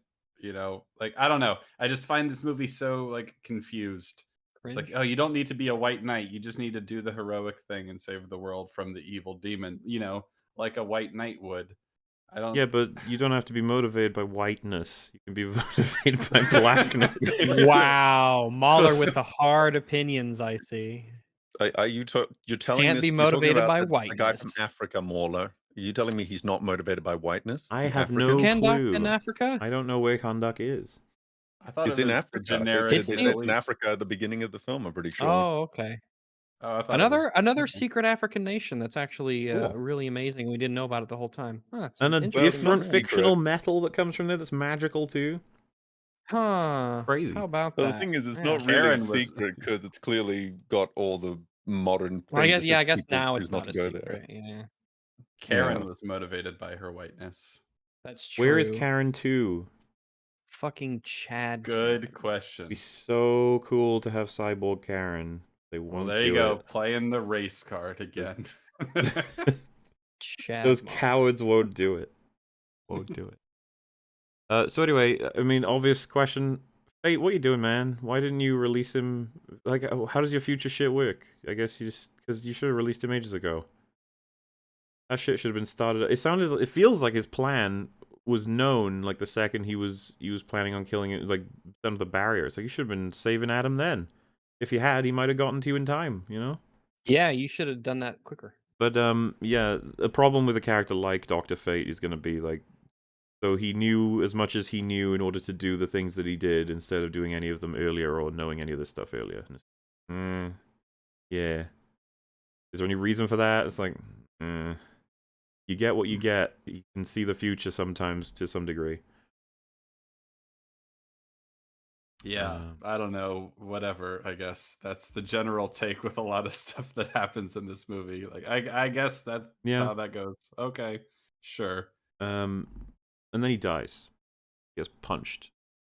Like I don't know. I just find this movie so like confused. It's like, Cringe. oh, you don't need to be a white knight. You just need to do the heroic thing and save the world from the evil demon, like a white knight would. I don't Yeah, but you don't have to be motivated by whiteness. You can be motivated by blackness. Wow, Mahler with the hard opinions. I see. Are you you're telling Can't this, be you're talking motivated about by the guy from whiteness. Africa, Mauler? Are you telling me he's not motivated by whiteness? I in have Africa? no Is Kandak clue. in Africa? I don't know where Kandak is. I thought It's it in was Africa. generic. It's in elite. Africa at the beginning of the film, I'm pretty sure. Oh, okay. Oh, I thought it was- Another okay. secret African nation that's actually Cool. really amazing. We didn't know about it the whole time. Huh, it's And a interesting. different secret. fictional metal that comes from there that's magical too. Huh? Crazy. How about Well, that? the thing is, it's Yeah. not really Karen was- secret because it's clearly got all the modern things. Well, I guess It's yeah. just I guess people now choose it's not a to go secret. Yeah, Karen Yeah. was motivated by her whiteness. that's true. Where is Karen 2? Fucking Chad? Good Karen. question. It'd be so cool to have Cyborg Karen. They Well, won't there do you go, it. playing the race card again. Chad. Those Mahler. cowards won't do it. Won't do it. So anyway, I mean, obvious question. Hey, what are you doing, man? Why didn't you release him? Like, how does your future shit work? I guess because you should have released him ages ago. That shit should have been started. It feels like his plan was known, like the second he was planning on killing it, like some of the barriers. Like, you should have been saving Adam then. If you had, he might have gotten to you in time, you know? Yeah, you should have done that quicker. But yeah, a problem with a character like Dr. Fate is going to be like, so he knew as much as he knew in order to do the things that he did instead of doing any of them earlier or knowing any of this stuff earlier. Yeah. Is there any reason for that? It's like, you get what you get. You can see the future sometimes to some degree. Yeah, I don't know. Whatever. I guess that's the general take with a lot of stuff that happens in this movie. Like, I guess that's Yeah. how that goes. Okay, sure. And then he dies. He gets punched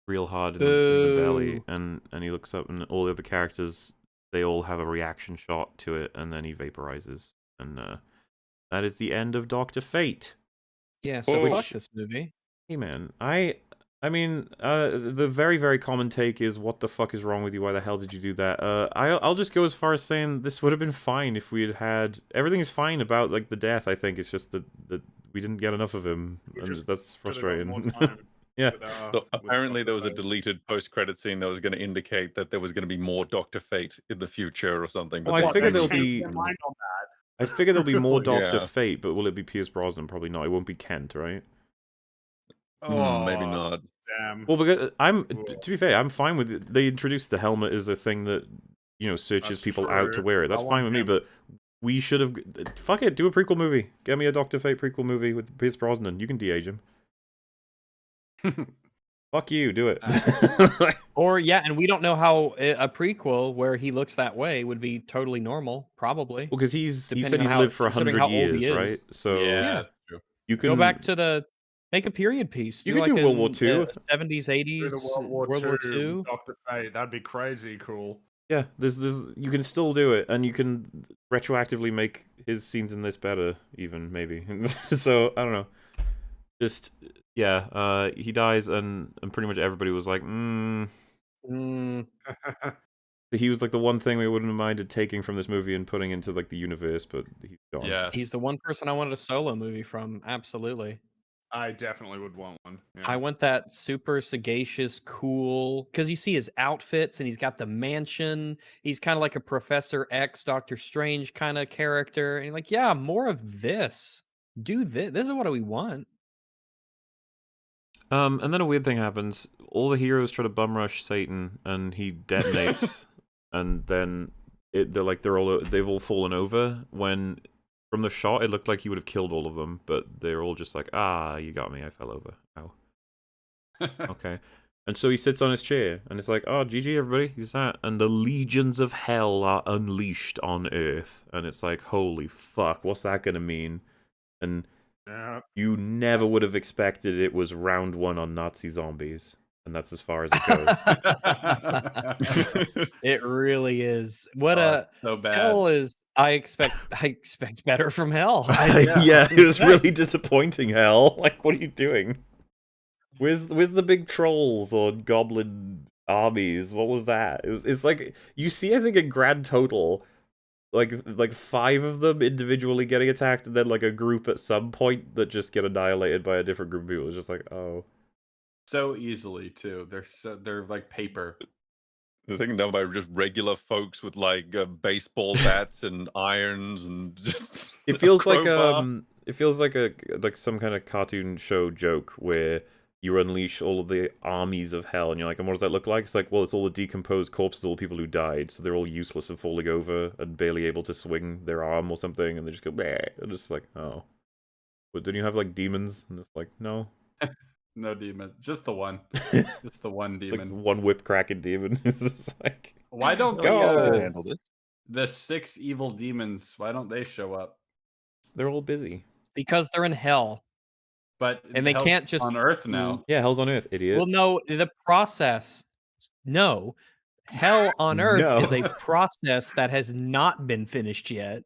real hard in the belly, Boo. and he looks up, and all the other characters, they all have a reaction shot to it, and then he vaporizes. And that is the end of Dr. Fate. Yeah, so fuck Which- this movie. Hey man, I mean, the very, very common take is, what the fuck is wrong with you? Why the hell did you do that? I'll just go as far as saying this would have been fine if we had everything is fine about, like, the death. I think it's just that we didn't get enough of him, and just that's Should've got more frustrating. time Yeah. with, So with apparently there was a Dr. Fate. deleted post-credit scene that was going to indicate that there was going to be more Dr. Fate in the future or something. Well, I they figure changed there'll it. be- Their mind on that. I figure there'll be more Doctor Yeah. Fate, but will it be Pierce Brosnan? Probably not. It won't be Kent, right? Maybe Oh, not. Damn. Well, because Cool. to be fair, I'm fine with it. They introduced the helmet as a thing that, searches That's people out to true. wear it. I That's want fine with me, him. but we should have. Fuck it, do a prequel movie. Get me a Doctor Fate prequel movie with Pierce Brosnan. You can de-age him. Fuck you, do it. Or yeah, and we don't know how a prequel where he looks that way would be totally normal. Probably. Well, because he Depending said on he's how- lived for considering 100 how old he years, is. right? So yeah, Yeah. that's true. you can Go back to make a period piece. You do could like do World War an, II. 70s, 80s, Do the World War II, Dr. Fate. That'd be crazy cool. Yeah, there's you can still do it, and you can retroactively make his scenes in this better, even maybe. So I don't know. Just he dies, and pretty much everybody was like, He was like the one thing we wouldn't have minded taking from this movie and putting into like the universe, but he's gone. Yeah. He's the one person I wanted a solo movie from. Absolutely. I definitely would want one. Yeah. I want that super sagacious, cool, because you see his outfits and he's got the mansion. He's kind of like a Professor X, Doctor Strange kind of character. And you're like, yeah, more of this. Do this. This is what we want. And then a weird thing happens. All the heroes try to bum rush Satan, and he detonates, and then they've all fallen over. When from the shot, it looked like he would have killed all of them, but they're all just like, you got me, I fell over. Ow. Okay. And so he sits on his chair, and it's like, GG everybody, he's that. And the legions of hell are unleashed on Earth. And it's like, holy fuck, what's that gonna mean? And Yeah. you never would have expected it was round one on Nazi zombies. And that's as far as it goes. It really is. What it's so bad. hell is. I expect better from hell. Yeah, it was really disappointing, hell. Like, what are you doing? Where's the big trolls or goblin armies? What was that? It's like, you see, I think, a grand total, like 5 of them individually getting attacked, and then like a group at some point that just get annihilated by a different group of people. It's just like, oh. So easily too. They're like paper. They're taken down by just regular folks with like baseball bats and irons and just. It feels like crowbar. it feels like some kind of cartoon show joke where you unleash all of the armies of hell, and you're like, and what does that look like? It's like, well, it's all the decomposed corpses of all the people who died, so they're all useless and falling over and barely able to swing their arm or something, and they just go, bleh. And just like, oh. But then you have like demons, and it's like, no. No demon. Just the one. Just the one Like demon. one whip cracking demon. It's just like, Why don't Go. Could the, handled it. the 6 evil demons, why don't they show up? they're all busy. Because they're in hell. But And they hell's can't just- on Earth now. Yeah, hell's on earth, idiot. Well, no, the process. No. Hell on Earth No. is a process that has not been finished yet.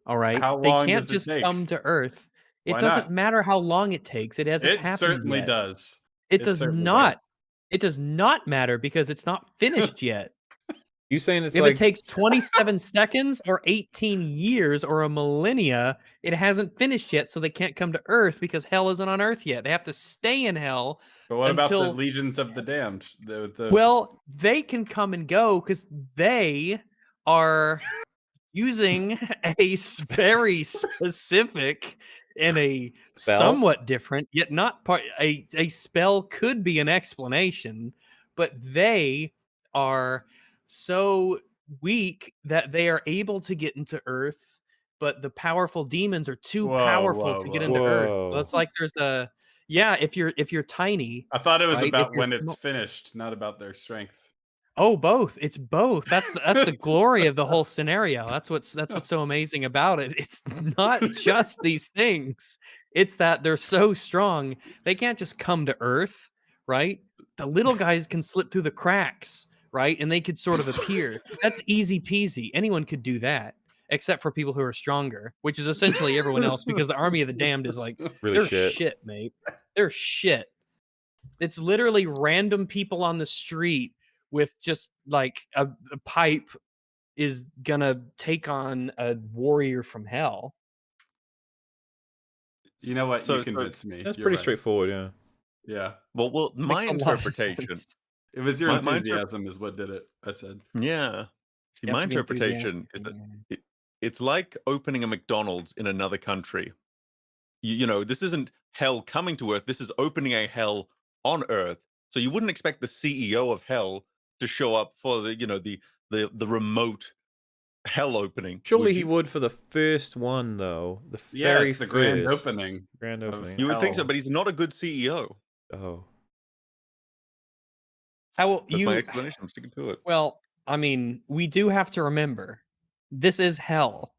All right. How They long can't does it just take? come to Earth. It Why doesn't not? matter how long it takes. It hasn't It happened certainly yet. does. It It does certainly not. does. It does not matter because it's not finished yet. You saying it's If like it takes 27 seconds or 18 years or a millennia, it hasn't finished yet, so they can't come to Earth because hell isn't on Earth yet. They have to stay in hell. But what about the until- legions of the damned? Well, they can come and go because they are using a very specific and a Spell? somewhat different, yet not part. A spell could be an explanation, but they are so weak that they are able to get into Earth, but the powerful demons are too Whoa, powerful whoa, to get whoa. into Earth. Whoa. So it's like there's a if you're tiny. I thought it was right, if about you're when it's small- finished, not about their strength. Oh, both. It's both. That's the glory of the whole scenario. That's what's so amazing about it. It's not just these things. It's that they're so strong, they can't just come to Earth, right? The little guys can slip through the cracks, right? And they could sort of appear. That's easy peasy. Anyone could do that, except for people who are stronger, which is essentially everyone else, because the Army of the Damned is like, Really they're shit. shit, mate. They're shit. It's literally random people on the street with just like a pipe is gonna take on a warrior from hell. You know what? So- You so convinced me. That's You're pretty right. straightforward, yeah. Yeah. well, my Makes a lot of interpretation. sense. It was your My enthusiasm is what did it. That's it. Yeah. See, You have my to be interpretation is enthusiastic, that man. it's like opening a McDonald's in another country. You know, this isn't hell coming to Earth. This is opening a hell on Earth. So you wouldn't expect the CEO of hell to show up for the, you know, the remote hell opening. Surely he you? would for the first one, though. The Yeah, very it's the grand first opening. Grand of- opening. You would think so, hell. but he's not a good CEO. Oh. How will That's my you? explanation. I'm sticking to it. Well, I mean, we do have to remember, this is hell.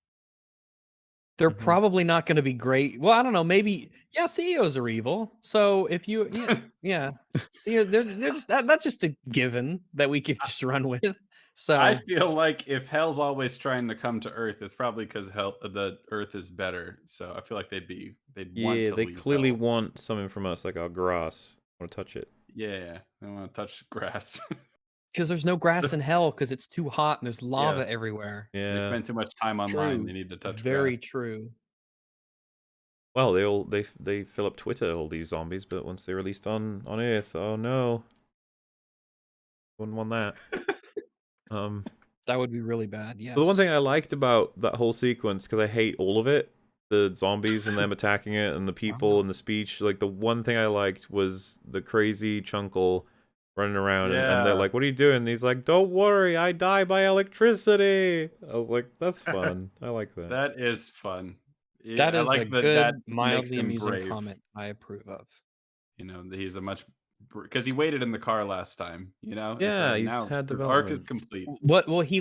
They're Mhm. probably not going to be great. Well, I don't know. Maybe, yeah, CEOs are evil. So if you, yeah, CEO, they're just that's just a given that we could just run with. So I feel like if hell's always trying to come to Earth, it's probably because the Earth is better. So I feel like they'd want Yeah, to they leave clearly hell. want something from us, like our grass. Want to touch it. Yeah, they want to touch grass. because there's no grass in hell because it's too hot and there's lava Yeah. everywhere. They Yeah. spend too much time online. True. They need to touch Very grass. true. Well, they fill up Twitter, all these zombies, but once they're released on Earth, oh no. Wouldn't want that. That would be really bad. Yes. But the one thing I liked about that whole sequence, because I hate all of it, the zombies and them attacking it, and the people and the speech, like the one thing I liked was the crazy chunkle running around, and they're Yeah. like, "What are you doing?" And he's like, "Don't worry, I die by electricity." I was like, "That's fun. I like that." That is fun. Yeah, that I is like a that good, that makes mildly him amusing brave. comment I approve of. You know, he's a much because he waited in the car last time. You know, It's Yeah, like, he's now had the arc is development. complete. Well, he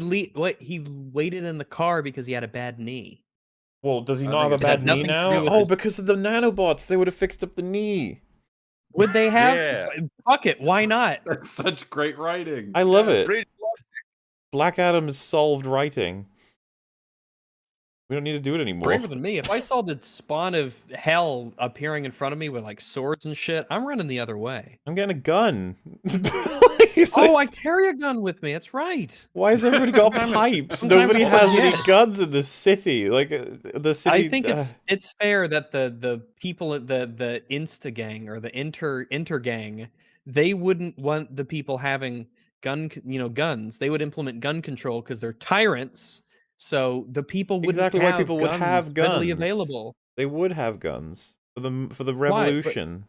waited in the car because he had a bad knee. Well, does he I not think have a it's- It had bad knee nothing to now? do with Oh, his- because of the nanobots, they would have fixed up the knee. Would they have? Yeah. Fuck it. Why not? That's such great writing. I love Yes. it. Bridge- Black Adam's solved writing. We don't need to do it anymore. Braver than me. If I saw the spawn of hell appearing in front of me with like swords and shit, I'm running the other way. I'm getting a gun. Oh, I carry a gun with me. That's right. Why has everybody got Sometimes- pipes? sometimes Nobody I has any forget. guns in this city. Like the city. I think it's fair that the people at the Insta gang or the inter gang, they wouldn't want the people having guns. They would implement gun control because they're tyrants. So the people wouldn't exactly why have people would have readily guns. available. They would have guns for the Why? But- revolution.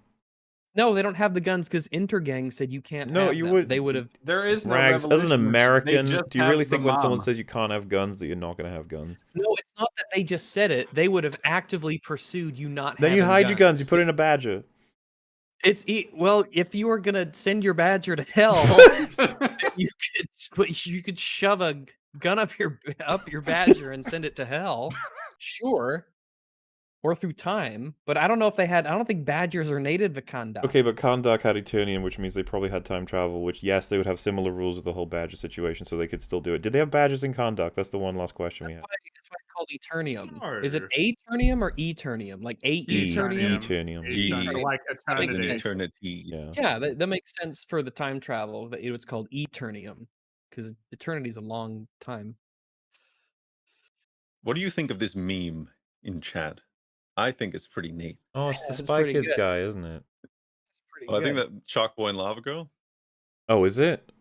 No, they don't have the guns because Intergang said you can't. No, have you them. would- They would have. There is no Rags, as an revolution, which they American, just do you really have think the when someone mom. says you can't have guns that you're not going to have guns? No, it's not that they just said it. They would have actively pursued you not. Then you having hide your guns. You put in a badger. Well, if you were gonna send your badger to hell, you could shove a gun up your badger and send it to hell. Sure. Or through time, but I don't know if they had. I don't think badgers are native to Kahndaq. Okay, but Kahndaq had Eternium, which means they probably had time travel, which, yes, they would have similar rules with the whole badger situation, so they could still do it. Did they have badgers in Kahndaq? That's the one last question we have. That's why it's called Eternium. Is it No. Aeternium or Eternium? Like Aeternium? Eternium. Eternium. Like makes eternity. sense. Eternity. Yeah. Yeah, that makes sense for the time travel. That it's called Eternium because eternity is a long time. What do you think of this meme in chat? I think it's pretty neat. Oh, it's Yeah, the it's Spy pretty Kids good. guy, isn't it? Pretty Well, I think good. that Shark Boy and Lava Girl. Oh, is it?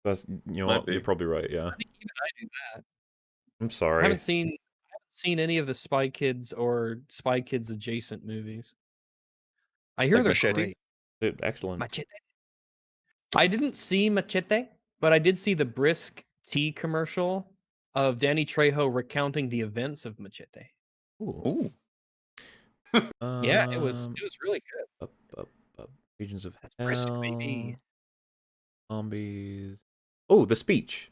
That's, you know Might what, be. you're probably right, yeah. I think even I do that. I'm I sorry. haven't seen any of the Spy Kids or Spy Kids adjacent movies. I hear Like they're Machete? great. Dude, excellent. Machete. I didn't see Machete, but I did see the Brisk tea commercial of Danny Trejo recounting the events of Machete. Ooh. Ooh. Yeah, it was Um, really good. up. Agents of That's Brisk, baby. Hell. Zombies. Oh, the speech.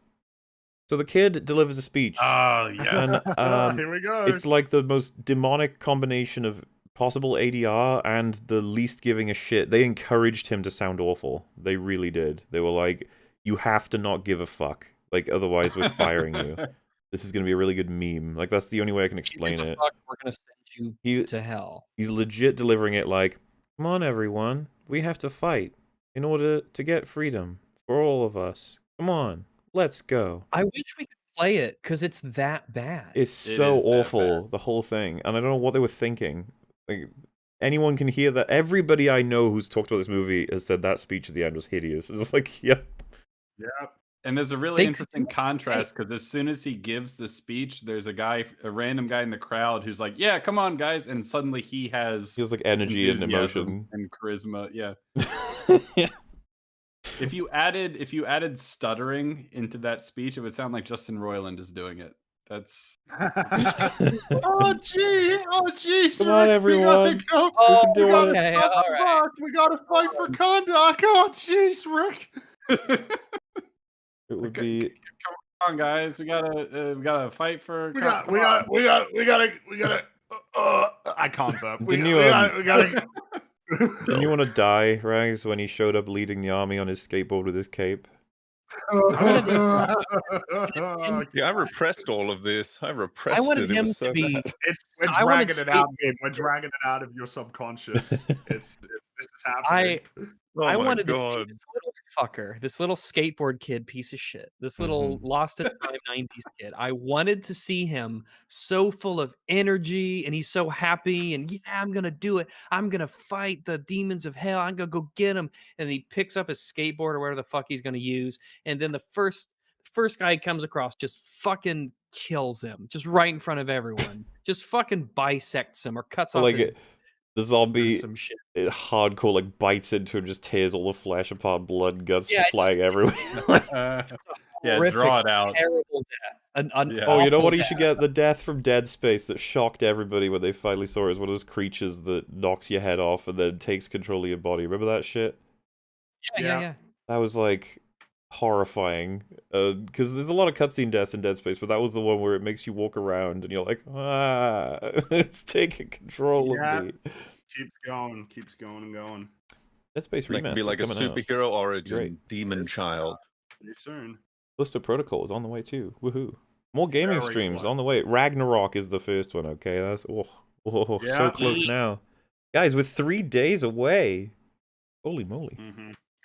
So the kid delivers a speech. Oh yes. And Here we go. it's like the most demonic combination of possible ADR and the least giving a shit. They encouraged him to sound awful. They really did. They were like, you have to not give a fuck. Like, otherwise we're firing you. This is going to be a really good meme. Like, that's the only way I can explain it. Fuck, we're going to send you to hell. He's legit delivering it like, come on, everyone. We have to fight in order to get freedom for all of us. Come on, let's go. I wish we could play it because it's that bad. It's so awful, the whole thing. And I don't know what they were thinking. Like, anyone can hear that. Everybody I know who's talked about this movie has said that speech at the end was hideous. It's like, yep. Yeah. And there's a really interesting contrast because as soon as he gives the speech, there's a random guy in the crowd who's like, "Yeah, come on, guys!" And suddenly he has like energy and emotion and charisma. Yeah. Yeah. If you added stuttering into that speech, it would sound like Justin Roiland is doing it. That's oh geez! Come on, everyone. Go. Oh, we can do it. Okay, all right. We gotta fight for conduct. Oh jeez, Rick. It would be. Come on, guys. We gotta fight for. We gotta. I can't burp. Didn't you want to die, Rags, when he showed up leading the army on his skateboard with his cape? Yeah, I repressed all of this. I wanted him to be. We're dragging it out, man. We're dragging it out of your subconscious. This is happening. I wanted to see this little fucker, this little skateboard kid piece of shit, this little lost in time 90s kid. I wanted to see him so full of energy and he's so happy and yeah, I'm going to do it. I'm going to fight the demons of hell. I'm going to go get him. And he picks up his skateboard or whatever the fuck he's going to use. And then the first guy he comes across just fucking kills him just right in front of everyone. Just fucking bisects him or cuts off his... The zombie some shit. It hardcore like bites into him, just tears all the flesh apart, blood and guts flying everywhere. Draw it out. Terrible death. Oh, you know what? You should get the death from Dead Space that shocked everybody when they finally saw it. Is one of those creatures that knocks your head off and then takes control of your body. Remember that shit? Yeah. That was like horrifying because there's a lot of cutscene deaths in Dead Space, but that was the one where it makes you walk around and you're like, it's taking control of me. Keeps going and going. Dead Space That could be like a superhero origin demon child. Pretty soon. Callisto Protocol is on the way too. Woohoo! More gaming streams on the way. Ragnarok is the first one. Okay, that's so close now, guys. We're 3 days away. Holy moly!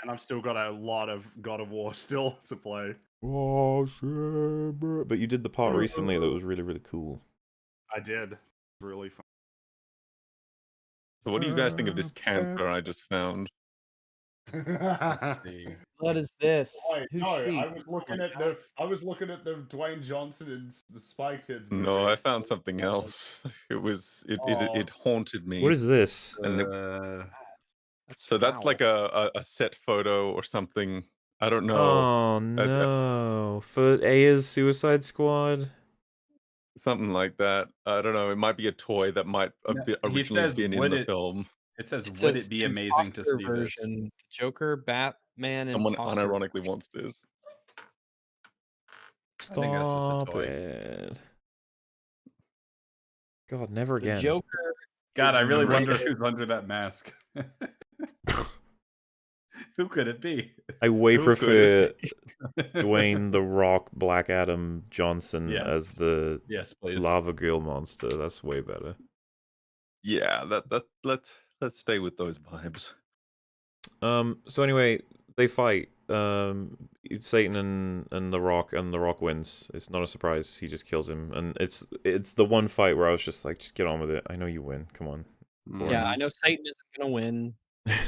And I've still got a lot of God of War still to play. Oh shit! But you did the part recently that was really, really cool. I did. Really fun. So what do you guys think of this cancer I just found? Let's see. What is this? I was looking at the Dwayne Johnson and the Spy Kids movie. No, I found something else. It haunted me. What is this? And that's like a set photo or something. I don't know. Oh no! For Aya's Suicide Squad. Something like that. I don't know. It might be a toy that might have originally been in the film. It says, would it be amazing to see this? Joker, Batman, Someone and unironically wants this. Stop it. God, never again. The Joker. God, I really wonder who's under that mask. Who could it be? I way prefer Dwayne the Rock Black Adam Johnson as the lava girl monster. That's way better. Yeah, let's stay with those vibes. So anyway, they fight. It's Satan and the Rock wins. It's not a surprise. He just kills him, and it's the one fight where I was just like, just get on with it. I know you win. Come on. Yeah, I know Satan isn't gonna win.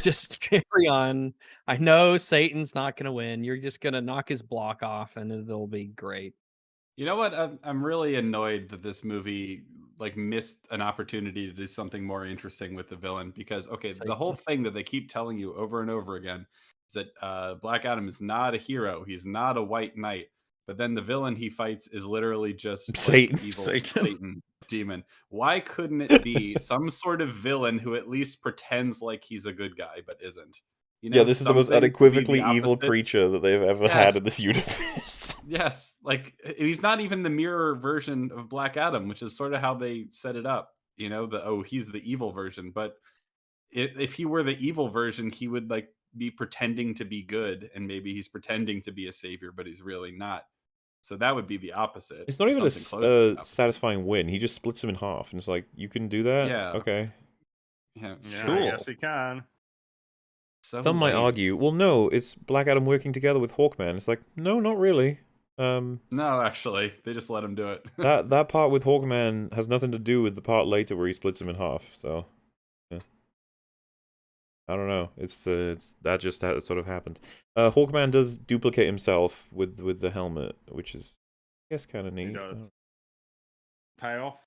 Just carry on. I know Satan's not gonna win. You're just gonna knock his block off, and it'll be great. You know what? I'm really annoyed that this movie like missed an opportunity to do something more interesting with the villain because the whole thing that they keep telling you over and over again is that Black Adam is not a hero. He's not a white knight. But then the villain he fights is literally just Satan. Evil Satan demon. Why couldn't it be some sort of villain who at least pretends like he's a good guy but isn't? You know, yeah, this is the most unequivocally evil creature that they've ever had in this universe. Yes, like he's not even the mirror version of Black Adam, which is sort of how they set it up. You know, he's the evil version. But if he were the evil version, he would like be pretending to be good, and maybe he's pretending to be a savior, but he's really not. So that would be the opposite. It's not even something close to the a opposite. satisfying win. He just splits him in half, and it's like, you can do that? Yeah. Okay. Yeah, Yeah, Cool. I guess he can. so Some might lame. argue, well, no, it's Black Adam working together with Hawkman. It's like, no, not really. No, actually, they just let him do it. That part with Hawkman has nothing to do with the part later where he splits him in half. So, yeah. I don't know. It's that just sort of happened. Hawkman does duplicate himself with the helmet, which is, I guess, kind of neat. He does. Payoff.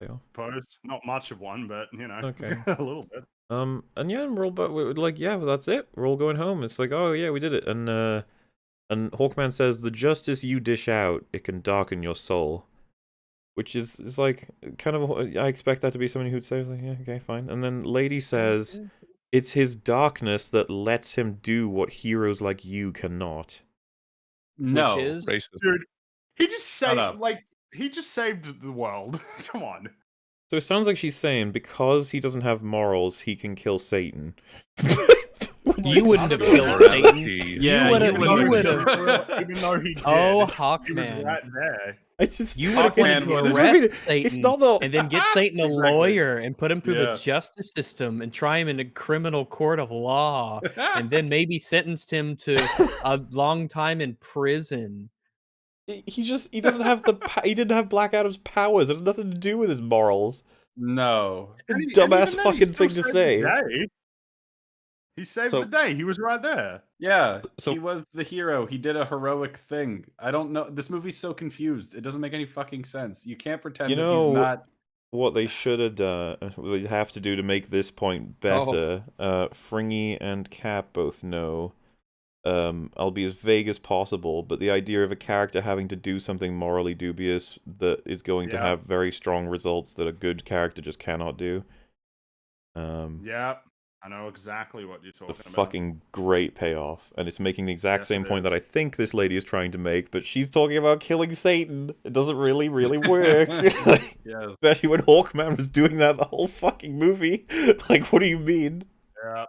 Payoff. Suppose not much of one, but you know, Okay. a little bit. And yeah, and we're all we're like, yeah, well, that's it. We're all going home. It's like, oh yeah, we did it. And Hawkman says, the justice you dish out, it can darken your soul. Which is like, kind of, I expect that to be somebody who'd say, like, yeah, okay, fine. And then Lady says, it's his darkness that lets him do what heroes like you cannot. No, Which is Racist. Dude, he just saved up. he just saved the world. Come on. So it sounds like she's saying, because he doesn't have morals, he can kill Satan. you wouldn't have I don't know. killed Satan. Morality. Yeah, you would've. Even though he did. Oh, He was Hawkman. right there. I just, You would have Hawkman had to was- arrest Satan it's not the, and then get Satan a Exactly. lawyer and put him through Yeah. the justice system and try him in a criminal court of law and then maybe sentenced him to a long time in prison. he doesn't have he didn't have Black Adam's powers. It has nothing to do with his morals. no. And Dumbass even then, he fucking still thing to saved say. the day. He saved So- the day. He was right there. Yeah, So- he was the hero. He did a heroic thing. I don't know. This movie's so confused. It doesn't make any fucking sense. You can't pretend You that know- he's not. What they should have done, what they have to do to make this point better, Fringy and Cap both know. I'll be as vague as possible, but the idea of a character having to do something morally dubious that is going to Yeah. have very strong results that a good character just cannot do. Yeah, I know exactly what you're A talking about. fucking great payoff, and it's making the exact Yes, same it point is. that I think this lady is trying to make, but she's talking about killing Satan. It doesn't really work. Yeah. Especially when Hawkman was doing that the whole fucking movie. Like, what do you mean? Yeah.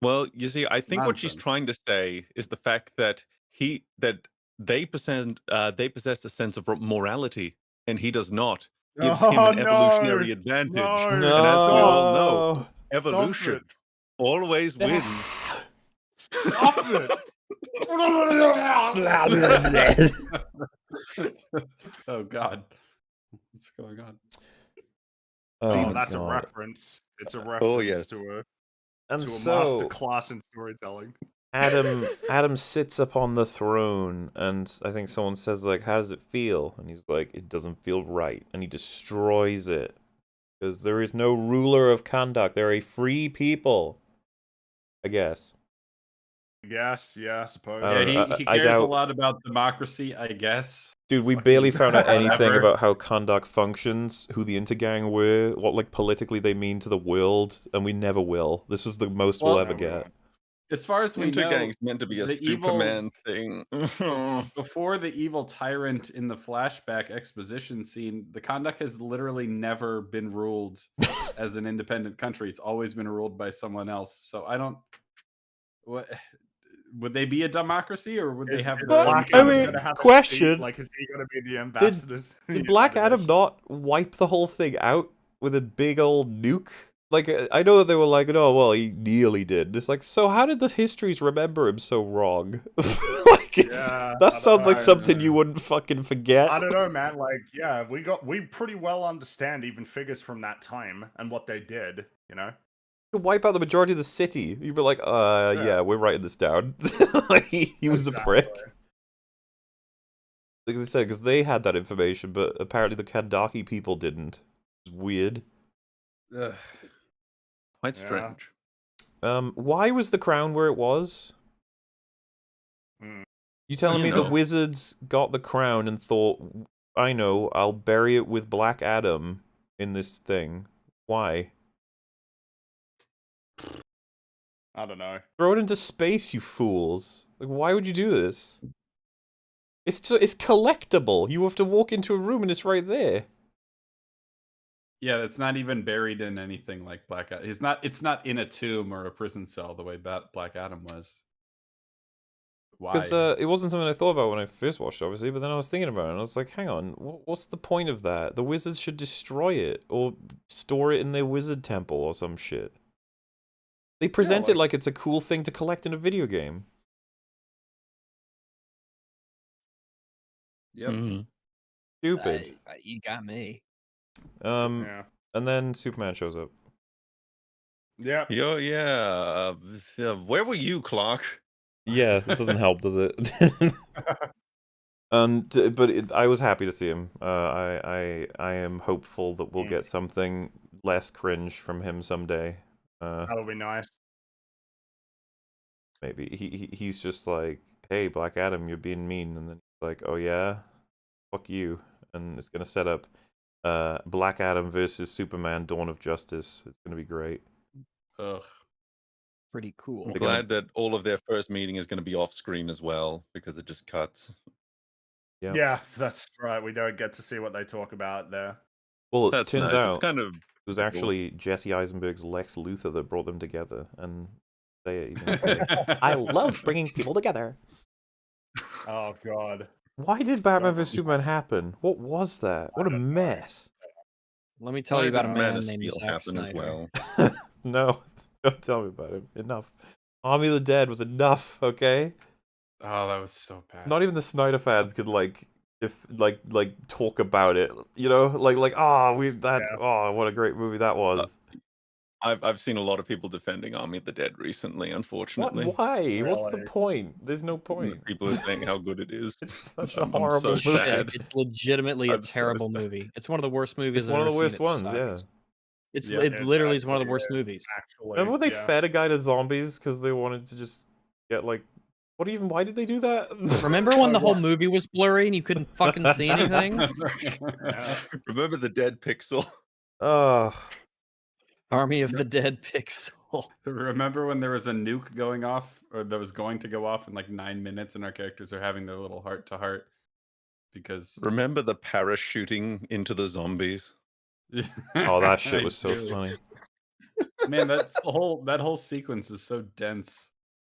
Well, you see, I think what she's Nonsense. trying to say is the fact that they possess a sense of morality, and he does not. Gives him an evolutionary advantage. No. And as we all know, Stop evolution it. always wins. Stop it. Oh God, what's going on? Oh, my that's God. a reference. It's a reference yes. to And a so master class in storytelling. Adam sits up on the throne, and I think someone says, like, how does it feel? And he's like, it doesn't feel right, and he destroys it because there is no ruler of conduct. They're a free people, I guess. Yes, yeah, I suppose. I don't know. Yeah, he I cares a doubt- lot about democracy, I guess. Dude, we Fucking barely found out anything whatever. about how conduct functions, who the intergang were, what, like, politically they mean to the world, and we never will. This was the most we'll Well, ever get. As far as we know, Intergang's meant to be a the evil- Superman thing. before the evil tyrant in the flashback exposition scene, the Kondak has literally never been ruled as an independent country. It's always been ruled by someone else. So I don't. What would they be a democracy, or would they have? Is their own Black I Adam mean, gonna have a question. seat? Like, is he going to be the ambassadors? Did Black Adam not wipe the whole thing out with a big old nuke? Like, I know that they were like, oh, well, he nearly did. It's like, so how did the histories remember him so wrong? Like, Yeah, that I sounds like don't something know. you wouldn't fucking forget. I don't know, man. Like, yeah, we pretty well understand even figures from that time and what they did. You know. To wipe out the majority of the city. You'd be like, yeah, we're writing this down. Like, he was a prick. Exactly. Like I said, because they had that information, but apparently the Kandaki people didn't. It's weird. Ugh. Quite Yeah. strange. Why was the crown where it was? Hmm. You telling me You the know. wizards got the crown and thought, I know, I'll bury it with Black Adam in this thing. Why? I don't know. Throw it into space, you fools. Like, why would you do this? It's collectible. You have to walk into a room and it's right there. Yeah, it's not even buried in anything like Black Adam. It's not in a tomb or a prison cell the way Black Adam was. Because Why? it wasn't something I thought about when I first watched, obviously, but then I was thinking about it, and I was like, hang on, what's the point of that? The wizards should destroy it, or store it in their wizard temple, or some shit. They present it like it's a cool thing to collect in a video game. Yep. Mhm. Stupid. You got me. Yeah. And then Superman shows up. Yeah. Yo, yeah. Where were you, Clark? Yeah, it doesn't help, does it? But I was happy to see him. I am hopeful that we'll get something less cringe from him someday. That'll be nice. Maybe he's just like, hey, Black Adam, you're being mean, and then he's like, oh yeah, fuck you, and it's gonna set up Black Adam versus Superman: Dawn of Justice. It's gonna be great. Ugh. Pretty cool. I'm They're gonna- glad that all of their first meeting is going to be off screen as well because it just cuts. Yeah. Yeah, that's right. We don't get to see what they talk about there. Well, it That's turns nice. out It's kind of it was cool. actually Jesse Eisenberg's Lex Luthor that brought them together, and say it even. I love bringing people together. Oh God. Why did Batman vs Superman happen? What was that? What a mess! Let me tell Why you about a did man of named Steel Zack happen as Snyder. well. No, don't tell me about him. Enough. Army of the Dead was enough. Okay. Oh, that was so bad. Not even the Snyder fans could talk about it. You know, oh, what a great movie that was. I've seen a lot of people defending Army of the Dead recently, unfortunately. Why? What's the Really? point? There's no point. People are saying how good it is. It's such a I'm horrible so movie. sad. It's legitimately a I'm so terrible sad. movie. It's one of the worst movies It's I've one of ever the worst seen. It ones. Yeah. sucks. It's Yeah, it literally is one of the actually worst is, movies. Actually, Remember when they yeah. fed a guy to zombies because they wanted to just get like, why did they do that? Remember when the whole movie was blurry and you couldn't fucking see anything? Remember the dead pixel? Oh, Army of the Dead pixel. Remember when there was a nuke going off, or that was going to go off in like 9 minutes, and our characters are having their little heart to heart because Remember the parachuting into the zombies? oh, that shit I was so do. funny. Man, that whole sequence is so dense.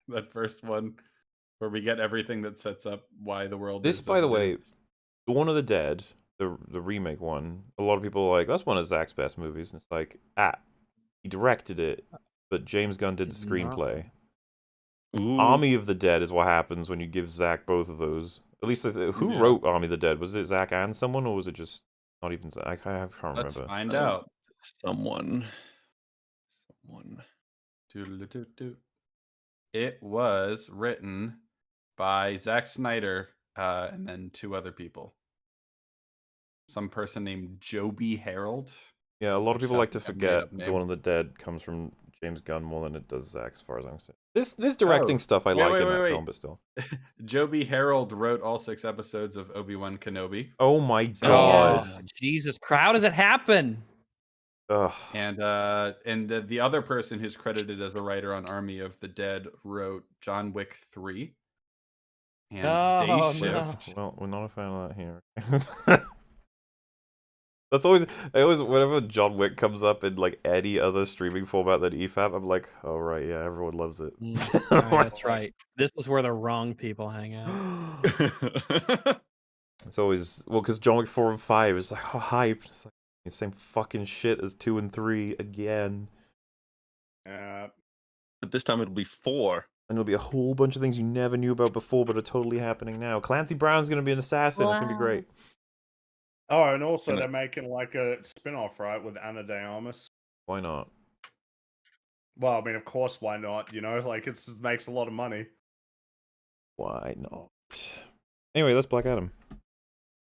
That first one, where we get everything that sets up why the world. This, is by as the it way, is. Dawn of the Dead, the remake one, a lot of people are like, that's one of Zach's best movies. And it's like, he directed it, but James Gunn did the Did not. screenplay. Ooh. Army of the Dead is what happens when you give Zach both of those. At least, who Yeah. wrote Army of the Dead? Was it Zach and someone, or was it just not even Zach? I can't Let's remember. find out. Someone. Doodle-doo-doo-doo. It was written by Zack Snyder and then 2 other people. Some person named Joby Harold. Yeah, a lot of people like to Sounds like a forget made-up Dawn name. of the Dead comes from James Gunn more than it does Zach, as far as I'm concerned. This directing stuff I yeah, like wait, in that wait. film, but still. Joby Harold wrote all 6 episodes of Obi-Wan Kenobi. Oh my So- god. Oh, Jesus, how does it happen? Ugh. And the other person who's credited as a writer on Army of the Dead wrote John Wick 3 and Oh, Day no. Shift. Well, we're not a fan of that here. That's always whenever John Wick comes up in like any other streaming format than EFAP, I'm like, oh right, yeah, everyone loves it. That's right. This is where the wrong people hang out. It's always because John Wick 4 and 5 is like hype. It's like the same fucking shit as 2 and 3 again. But this time it'll be 4. And there'll be a whole bunch of things you never knew about before but are totally happening now. Clancy Brown's gonna be an assassin. It's gonna be great. Oh, and also Gonna- they're making like a spin-off, right, with Ana de Armas. Why not? Well, I mean, of course, why not? You know, like it makes a lot of money. Why not? Anyway, that's Black Adam.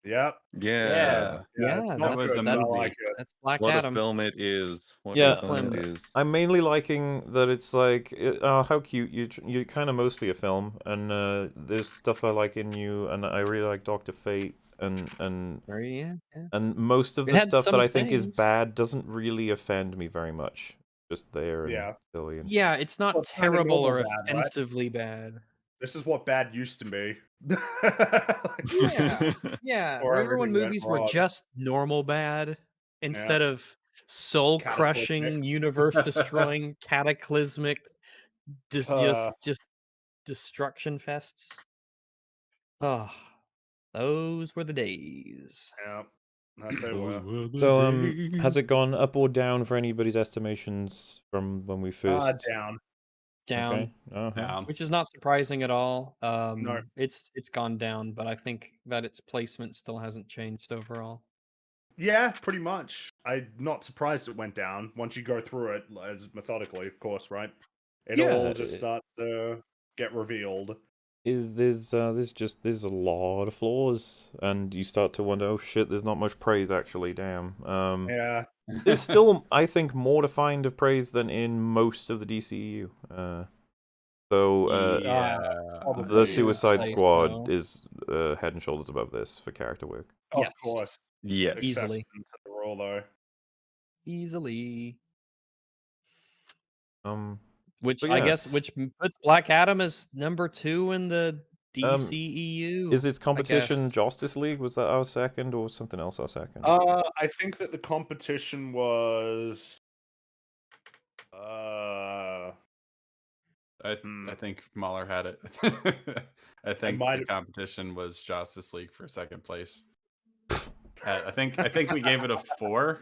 Yep. Yeah. Yeah, it's that not was good, a but I movie. like it. That's Black What a Adam. film it is. What Yeah. a film it is. I'm mainly liking that it's like, oh, how cute. You're kind of mostly a film, and there's stuff I like in you, and I really like Dr. Fate, and Yeah. most of It the had stuff that some I think is things. bad doesn't really offend me very much. Just there and Yeah. silly and Yeah, it's not Well, it's kinda terrible or normal bad, right? offensively bad. This is what bad used to be. Yeah. Yeah. Or Remember when everything went movies were wrong. just normal bad instead of soul-crushing, universe-destroying, cataclysmic, just destruction fests. Oh, those were the days. Yeah, that they were. So, has it gone up or down for anybody's estimations from when we first? Down. Down, Okay. Uh-huh. Down. which is not surprising at all. No. It's gone down, but I think that its placement still hasn't changed overall. Yeah, pretty much. I'm not surprised it went down once you go through it as methodically, of course, right? It all Yeah, just starts to get revealed. There's a lot of flaws, and you start to wonder, oh shit, there's not much praise actually. Damn. Yeah. There's still, I think, more to find of praise than in most of the DCEU. Yeah. The Suicide say Squad so. is head and shoulders above this for character work. Of Yes. course. Yes. Easily. Exception to the rule, though. Easily. Which But I yeah. guess puts Black Adam as number 2 in the DCEU. Is its competition guess. Justice League? Was that our second, or something else our second? I think that the competition was. I think Mahler had it. I think might the have- competition was Justice League for second place. I think we gave it a 4.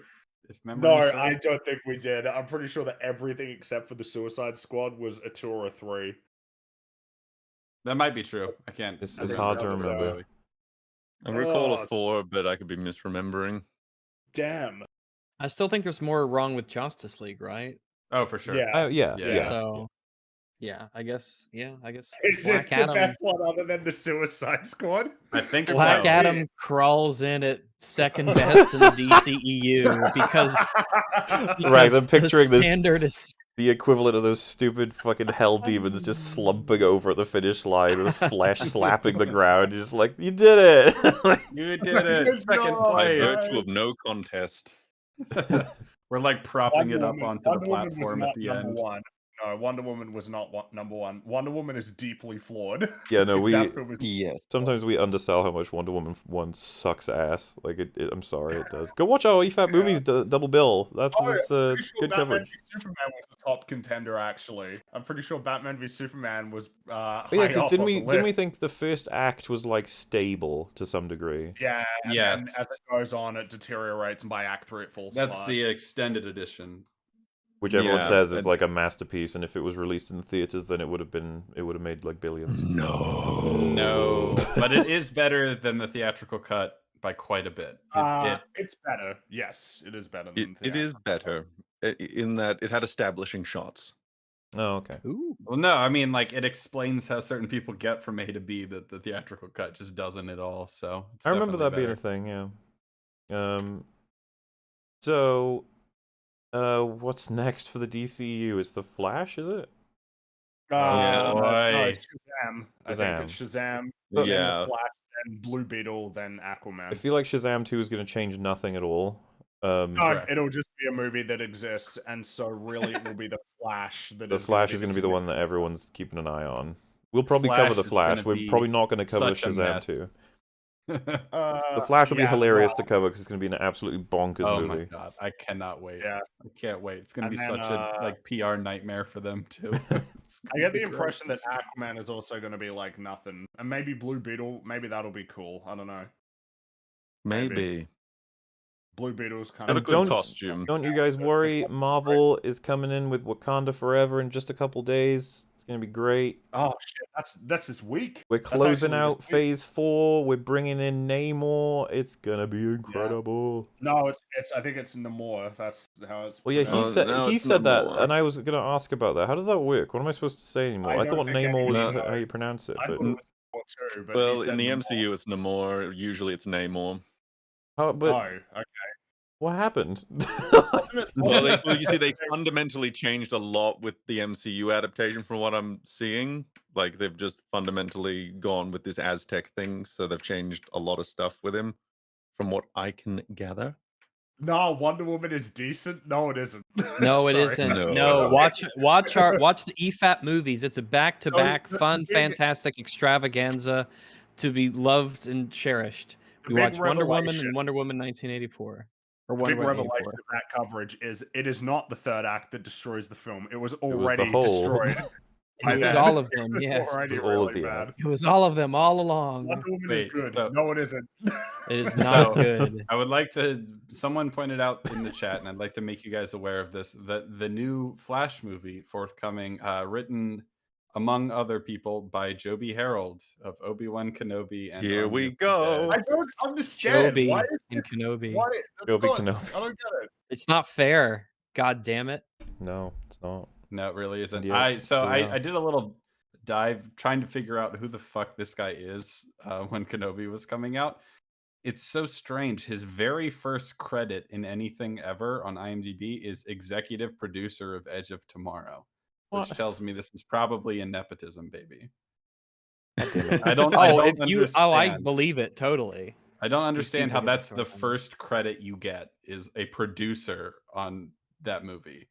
If memory No, serves. I don't think we did. I'm pretty sure that everything except for the Suicide Squad was a 2 or a 3. That might be true. I can't. It's remember hard to that remember. exactly. I recall Oh. a 4, but I could be misremembering. Damn. I still think there's more wrong with Justice League, right? Oh, for sure. Yeah. Yeah. Yeah. So, I guess Is Black this the Adam. best one other than the Suicide Squad? I think Black so. Adam crawls in at second best in the DCEU because Right, I'm the picturing this- standard is The equivalent of those stupid fucking hell demons just slumping over at the finish line with flesh slapping the ground. You're just like, you did it! You did it. Good Second job. By place. virtue of no contest. We're like propping it up onto the platform at the number end. 1. No, Wonder Woman was not number 1. Wonder Woman is deeply flawed. Yeah, no, That film is- Yes. Sometimes we undersell how much Wonder Woman 1 sucks ass. Like, I'm sorry, it does. Go watch our EFAP movies double bill. That's pretty sure good Batman coverage. v Superman was the top contender, actually. I'm pretty sure Batman v Superman was But yeah, high because up didn't on we the list. think the first act was like stable to some degree? Yeah, and Yes. then as it goes on, it deteriorates, and by Act 3 it falls That's apart. the extended edition. Which everyone Yeah, says is and- like a masterpiece, and if it was released in the theaters, then it would have made like billions. No, but it is better than the theatrical cut by quite a bit. It's better. Yes, it is better than It is better in that it had establishing shots. Oh, okay. Well, no, I mean, like, it explains how certain people get from A to B that the theatrical cut just doesn't at all. So it's I remember that definitely being a better. thing, yeah. So, what's next for the DCU? It's the Flash, is it? Yeah. No, Boy. it's Shazam. I Shazam. think it's Shazam. But- then Yeah. the Flash, then Blue Beetle, then Aquaman. I feel like Shazam 2 is going to change nothing at all. No, Correct. it'll just be a movie that exists, and so really it will be the Flash that The Flash is going to be the one that everyone's keeping an eye on. We'll probably cover the Flash is Flash. gonna We're be probably not going to cover such a Shazam mess. 2. The Flash will be hilarious to cover because it's going to be an absolutely bonkers Oh my movie. god, I cannot wait. Yeah. I can't wait. It's gonna And be then, such a like PR nightmare for them too. I get the impression that Aquaman is also going to be like nothing, and maybe Blue Beetle, maybe that'll be cool. I don't know. Maybe. Blue Beetle's kind Have a of good don't- costume. Don't you guys worry. Marvel is coming in with Wakanda Forever in just a couple days. It's going to be great. Oh shit, that's this week. We're That's closing actually out this week. Phase 4. We're bringing in Namor. It's going to be incredible. No, it's I think it's Namor. That's how it's. Well, yeah, pronounced. no, he it's said that, Namor. and I was going to ask about that. How does that work? What am I supposed to say anymore? I I don't thought think Namor was anyone how you knows. pronounce it, I but thought it was Namor too, but he Well, said in the Namor. MCU, it's Namor. Usually, it's Namor. how, but Oh, okay. what happened? Well, you see, they fundamentally changed a lot with the MCU adaptation from what I'm seeing. Like, they've just fundamentally gone with this Aztec thing, so they've changed a lot of stuff with him, from what I can gather. No, Wonder Woman is decent. No, it isn't. No, it Sorry. isn't. No. No, watch the EFAP movies. It's a back-to-back, the fun, big- fantastic extravaganza to be loved and cherished. The We big watch Wonder Woman revelation- and Wonder Woman 1984. Or The what big do I aim revelation for? of that coverage is it is not the third act that destroys the film. It was It was the already whole. destroyed. It was then. all of It them, was yes. already It was all of really the bad. acts. It was all of them all along. Wonder Woman is Wait, good. so- No, it isn't. It is not good. I would like to. Someone pointed out in the chat, and I'd like to make you guys aware of this: that the new Flash movie forthcoming, written among other people by Joby Harold of Obi-Wan Kenobi and Here Army we of the go. Dead. I don't understand. Joby Why is and this, Kenobi. why? That's Joby not- Kenobi. I don't get it. It's not fair. God damn it. No, it's not. No, it really isn't. Yeah, I yeah. did a little dive trying to figure out who the fuck this guy is when Kenobi was coming out. It's so strange. His very first credit in anything ever on IMDb is executive producer of Edge of Tomorrow, which What? tells me this is probably a nepotism baby. God damn it. I don't I understand. believe it totally. I don't understand how people get that's the started on it. first credit you get is a producer on that movie.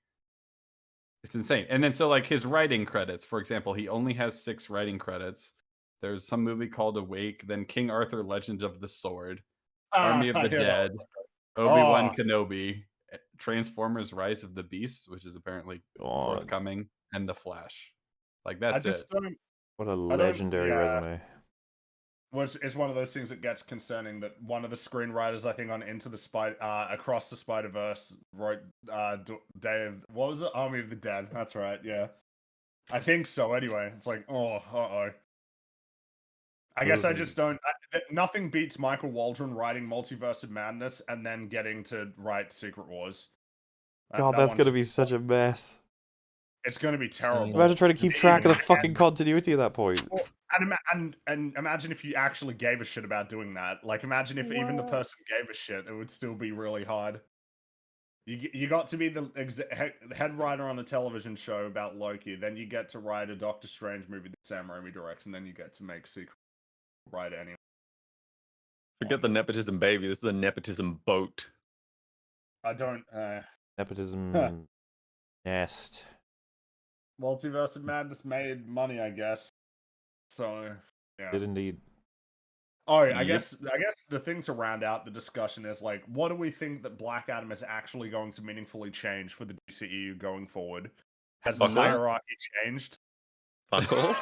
It's insane. And then so like his writing credits, for example, he only has 6 writing credits. There's some movie called Awake, then King Arthur Legend of the Sword, Army of the Yeah. Dead, Obi-Wan Oh. Kenobi, Transformers Rise of the Beasts, which is apparently God, forthcoming, and The Flash. Like I that's it. just don't. what a don't- legendary yeah. resume. It's one of those things that gets concerning that one of the screenwriters, I think, on Across the Spider-Verse wrote what was it? Army of the Dead. That's right, yeah. I think so anyway. It's like, I guess I just don't nothing beats Michael Waldron writing Multiverse of Madness and then getting to write Secret Wars. God, That that's one's gonna be just- such a mess. It's gonna be terrible. Imagine trying to keep It's track of the even- fucking continuity at that point. And imagine if you actually gave a shit about doing that. Like, imagine if even the person gave a shit, it would still be really hard. You got to be the head writer on a television show about Loki, then you get to write a Doctor Strange movie that Sam Raimi directs, and then you get to make Secret Writer anyway. Forget the nepotism baby. This is a nepotism boat. I don't. Nepotism nest. Multiverse of Madness made money, I guess. So yeah. Did indeed. Oh, I Yep. guess the thing to round out the discussion is like, what do we think that Black Adam is actually going to meaningfully change for the DCEU going forward? Has the Fuck all. hierarchy changed? Fuck all.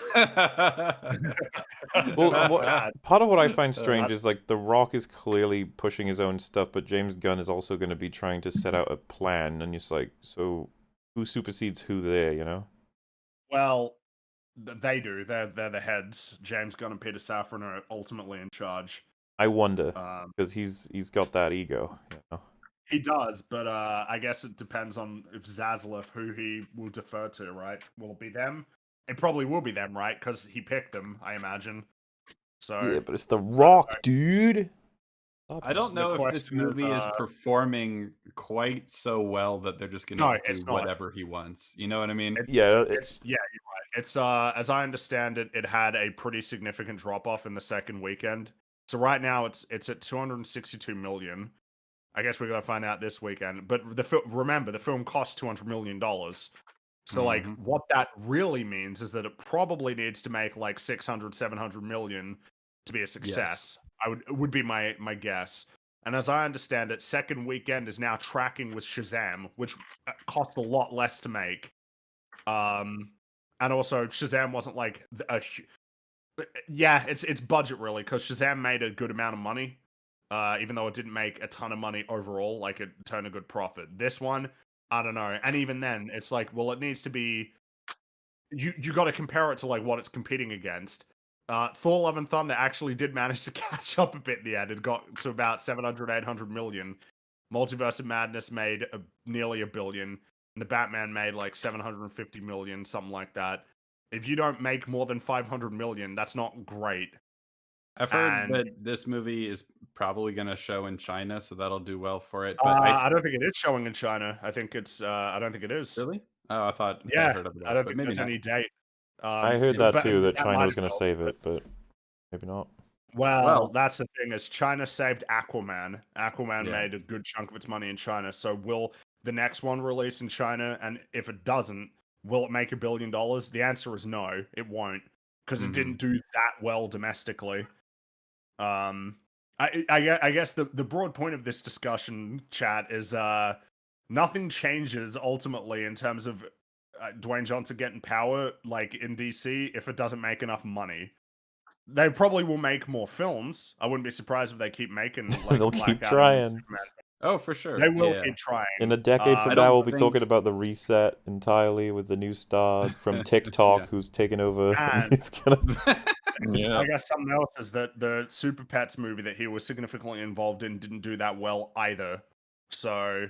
Well, Bad. part of what I find strange that's- is like The Rock is clearly pushing his own stuff, but James Gunn is also going to be trying to set out a plan, and it's like, so who supersedes who there? You know? Well, they do. They're the heads. James Gunn and Peter Safran are ultimately in charge. I wonder Um, because he's got that ego. You know? He does, but I guess it depends on if Zaslav, who he will defer to, right? Will it be them? It probably will be them, right? Because he picked them, I imagine. So Yeah, but it's The Rock, dude. Stop I don't it. know The if this question is, movie is performing quite so well that they're just going No, to do it's not. whatever he wants. You know what I mean? Yeah, it's you're right. It's as I understand it, it had a pretty significant drop off in the second weekend. So right now it's at 262 million. I guess we're gonna find out this weekend. But remember, the film cost $200 million. So like, Mhm. what that really means is that it probably needs to make like 600, 700 million to be a success. Would be my guess. And as I understand it, second weekend is now tracking with Shazam, which cost a lot less to make. And also Shazam wasn't like it's budget really, because Shazam made a good amount of money. Even though it didn't make a ton of money overall, like it turned a good profit. This one, I don't know. And even then, it's like, well, it needs to be. You got to compare it to like what it's competing against. Thor: Love and Thunder actually did manage to catch up a bit in the end. It got to about 700, 800 million. Multiverse of Madness made nearly $1 billion. And the Batman made like 750 million, something like that. If you don't make more than 500 million, that's not great. I've heard And- that this movie is probably going to show in China, so that'll do well for it. But I don't think it is showing in China. I think it's. I don't think it is. really? Oh, I thought I Yeah, heard of it. I don't but think maybe there's not. any date. I heard that but too, that China might was going to help, save it, but maybe not. Well, that's the thing, is China saved Aquaman. Aquaman Yeah. made a good chunk of its money in China. So will the next one release in China? And if it doesn't, will it make $1 billion? The answer is no, it won't, because it didn't do that well domestically. I guess the broad point of this discussion, chat, is nothing changes ultimately in terms of Dwayne Johnson getting power, like in DC, if it doesn't make enough money. They probably will make more films. I wouldn't be surprised if they keep making like They'll Black keep Adam trying. and Superman. Oh, for sure. They will yeah. keep trying. In a decade from I now, don't we'll be talking think- about the reset entirely with the new star from TikTok Yeah. who's taken over. And- It's gonna... Yeah. I guess something else is that the Super Pets movie that he was significantly involved in didn't do that well either. So,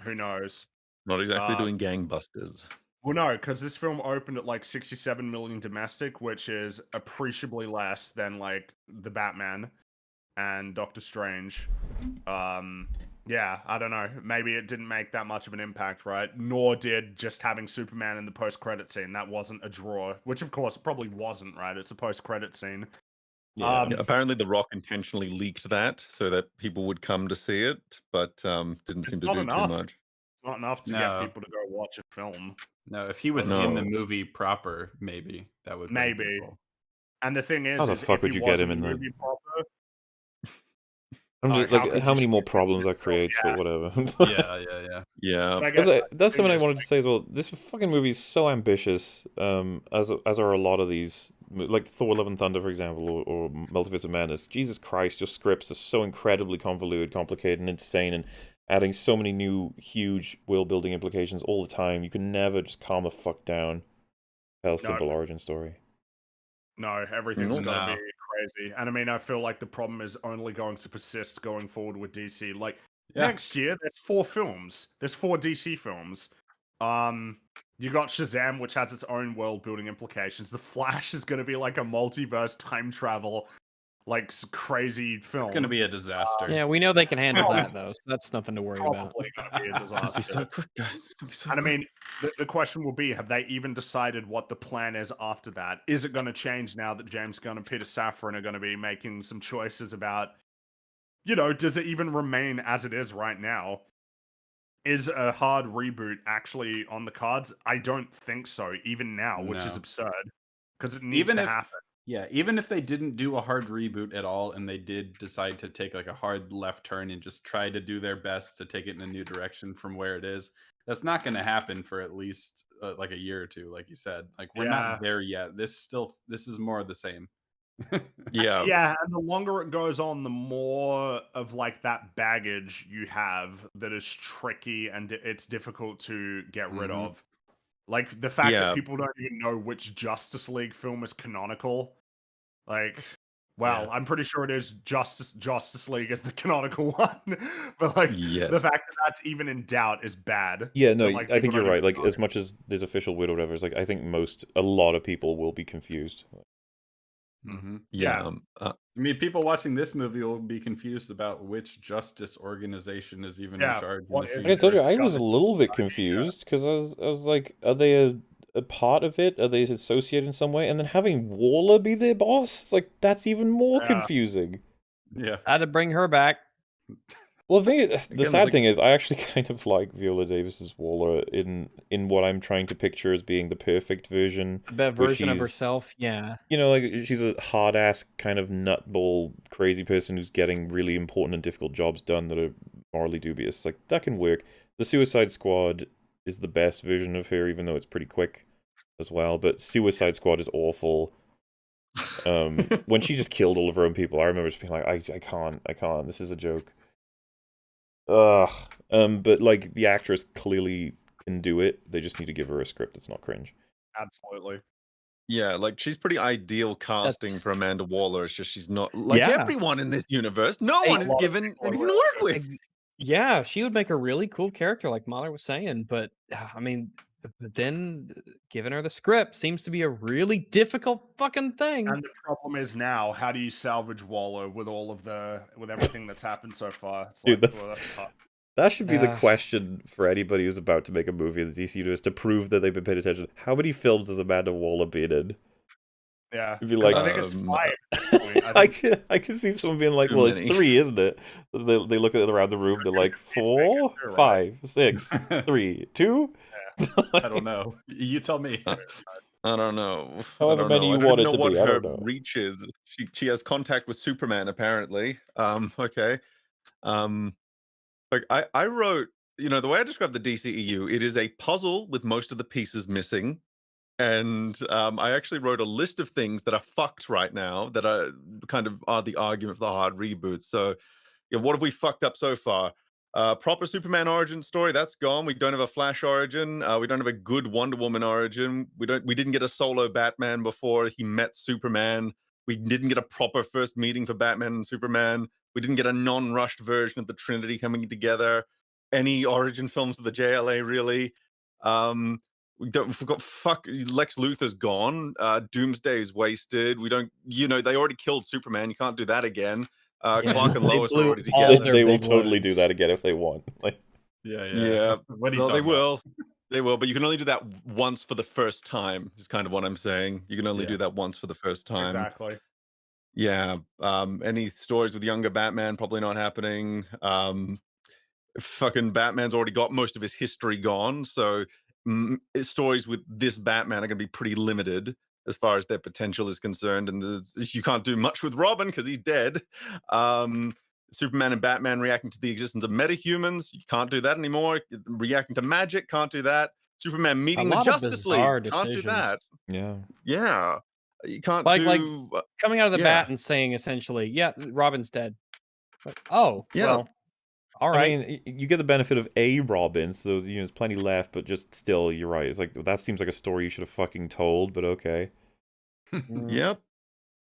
who knows? Not exactly Um, doing gangbusters. Well, no, because this film opened at like 67 million domestic, which is appreciably less than like the Batman and Doctor Strange. Yeah, I don't know. Maybe it didn't make that much of an impact, right? Nor did just having Superman in the post-credit scene. That wasn't a draw, which of course probably wasn't, right? It's a post-credit scene. Yeah. Yeah, apparently, The Rock intentionally leaked that so that people would come to see it, but didn't seem to not do enough. too much. It's not enough to No. get people to go watch a film. No, if he was No. in the movie proper, maybe that would bring Maybe. people. And the thing is, How the is fuck if would he you get was him in the in the- movie proper, I'm Oh, just, how like, could how you many more skip problems this that creates, film? but whatever. Yeah. Yeah. but I guess That's something I is, wanted like, to say as well. This fucking movie is so ambitious, as are a lot of these, like Thor: Love and Thunder, for example, or Multiverse of Madness. Jesus Christ, your scripts are so incredibly convoluted, complicated, and insane, and adding so many new, huge world-building implications all the time. You can never just calm the fuck down. Tell a simple origin story. No, everything's No. going to No. be crazy. And I mean, I feel like the problem is only going to persist going forward with DC. Like, Yeah. next year, there's 4 films. There's 4 DC films. You got Shazam, which has its own world-building implications. The Flash is going to be like a multiverse time travel, like, crazy film. It's gonna be a disaster. Yeah, we know they can handle that though. So that's nothing to worry about. probably going to be a It's gonna be disaster. so quick, guys. It's gonna be so And I quick. mean, the question will be, have they even decided what the plan is after that? Is it going to change now that James Gunn and Peter Safran are going to be making some choices about, does it even remain as it is right now? Is a hard reboot actually on the cards? I don't think so, even now, which is No. absurd. Because it needs Even to if- happen. Yeah, even if they didn't do a hard reboot at all and they did decide to take like a hard left turn and just try to do their best to take it in a new direction from where it is, that's not going to happen for at least like a year or two, like you said. Like we're Yeah. not there yet. This is more of the same. Yeah. Yeah, and the longer it goes on, the more of like that baggage you have that is tricky and it's difficult to get rid Mhm. of. Like the fact Yeah. that people don't even know which Justice League film is canonical. Like, well, Yeah. I'm pretty sure it is Justice League is the canonical one. But like Yes. the fact that that's even in doubt is bad. Yeah, no, That, like, I think people you're don't right. even Like, as much as there's official word or whatever, it's like I think a lot of people will be confused. Mm-hmm. Yeah. I mean, people watching this movie will be confused about which justice organization is even Yeah, in charge. what in this is Like I told you, universe. I was a little bit confused because I was like, are they a part of it? Are they associated in some way? And then having Waller be their boss, it's like that's even more Yeah. confusing. Yeah. Had to bring her back. Well, the Again, it's sad like- thing is, I actually kind of like Viola Davis's Waller in what I'm trying to picture as being the perfect version. The version of she's- herself. Yeah. You know, like she's a hard ass kind of nutball crazy person who's getting really important and difficult jobs done that are morally dubious. Like that can work. The Suicide Squad is the best version of her, even though it's pretty quick as well. But Suicide Squad is awful. When she just killed all of her own people, I remember just being like, I can't. This is a joke. Ugh. But like the actress clearly can do it. They just need to give her a script that's not cringe. Absolutely. Yeah, like she's pretty ideal casting for Amanda Waller. It's just she's not like Yeah. everyone in this universe. No Hey, one a is lot of given people are anything to really work with. Yeah, she would make a really cool character, like Mahler was saying. But I mean, then giving her the script seems to be a really difficult fucking thing. And the problem is now, how do you salvage Waller with with everything that's happened so far? It's Dude, like, that's- well, that's tough. That should be the Yeah. question for anybody who's about to make a movie in the DC universe to prove that they've been paying attention. How many films has Amanda Waller been in? Yeah. It'd be 'Cause like- I think it's 5 at this point. I can see someone being like, too well, it's many. 3, isn't it? They look at it around the room, they're like, 4, You're right. 5, 6, 3, 2? I don't know. You tell me. I don't know. However many I you don't want even it know to what be, I her don't know. reach is. She has contact with Superman apparently. Okay. Like I wrote, the way I describe the DCEU, it is a puzzle with most of the pieces missing. And I actually wrote a list of things that are fucked right now that are kind of are the argument for the hard reboot. So, yeah, what have we fucked up so far? Proper Superman origin story, that's gone. We don't have a Flash origin. We don't have a good Wonder Woman origin. We didn't get a solo Batman before he met Superman. We didn't get a proper first meeting for Batman and Superman. We didn't get a non-rushed version of the Trinity coming together. Any origin films of the JLA, really. We've got Lex Luthor's gone. Doomsday's wasted. We don't, they already killed Superman. You can't do that again. Yeah, Clark and they Lois are blew already all together. their They will big totally do loads. that again if they want. Like, Yeah. What are you No, they talking about? will. They will, but you can only do that once for the first time, is kind of what I'm saying. You can only Yeah. do that once for the first time. Exactly. Yeah. Any stories with younger Batman, probably not happening. Fucking Batman's already got most of his history gone, so stories with this Batman are going to be pretty limited as far as their potential is concerned. And you can't do much with Robin because he's dead. Superman and Batman reacting to the existence of metahumans, you can't do that anymore. Reacting to magic, can't do that. Superman meeting the lot of Justice League, bizarre can't do decisions. that. yeah. Yeah, you can't Like do. coming out of the yeah. bat and saying essentially, "Yeah, Robin's dead." Like, oh, Yeah. well, all I right. mean, you get the benefit of a Robin, so there's plenty left, but just still, you're right. It's like that seems like a story you should have fucking told, but okay. Mm. Yep.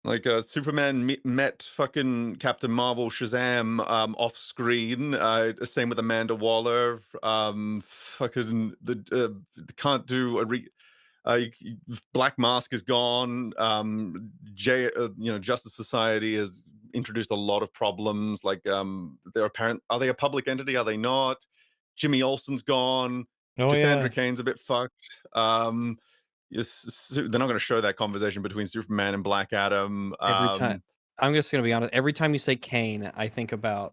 Like Superman met fucking Captain Marvel, Shazam off screen. Same with Amanda Waller. Fucking can't do a Black Mask is gone. Justice Society has introduced a lot of problems. Like are they a public entity? Are they not? Jimmy Olsen's gone. Oh Cassandra Cain's a bit fucked. They're not going to show that conversation between Superman and Black Adam. Every time, I'm just gonna be honest. Every time you say Kane, I think about.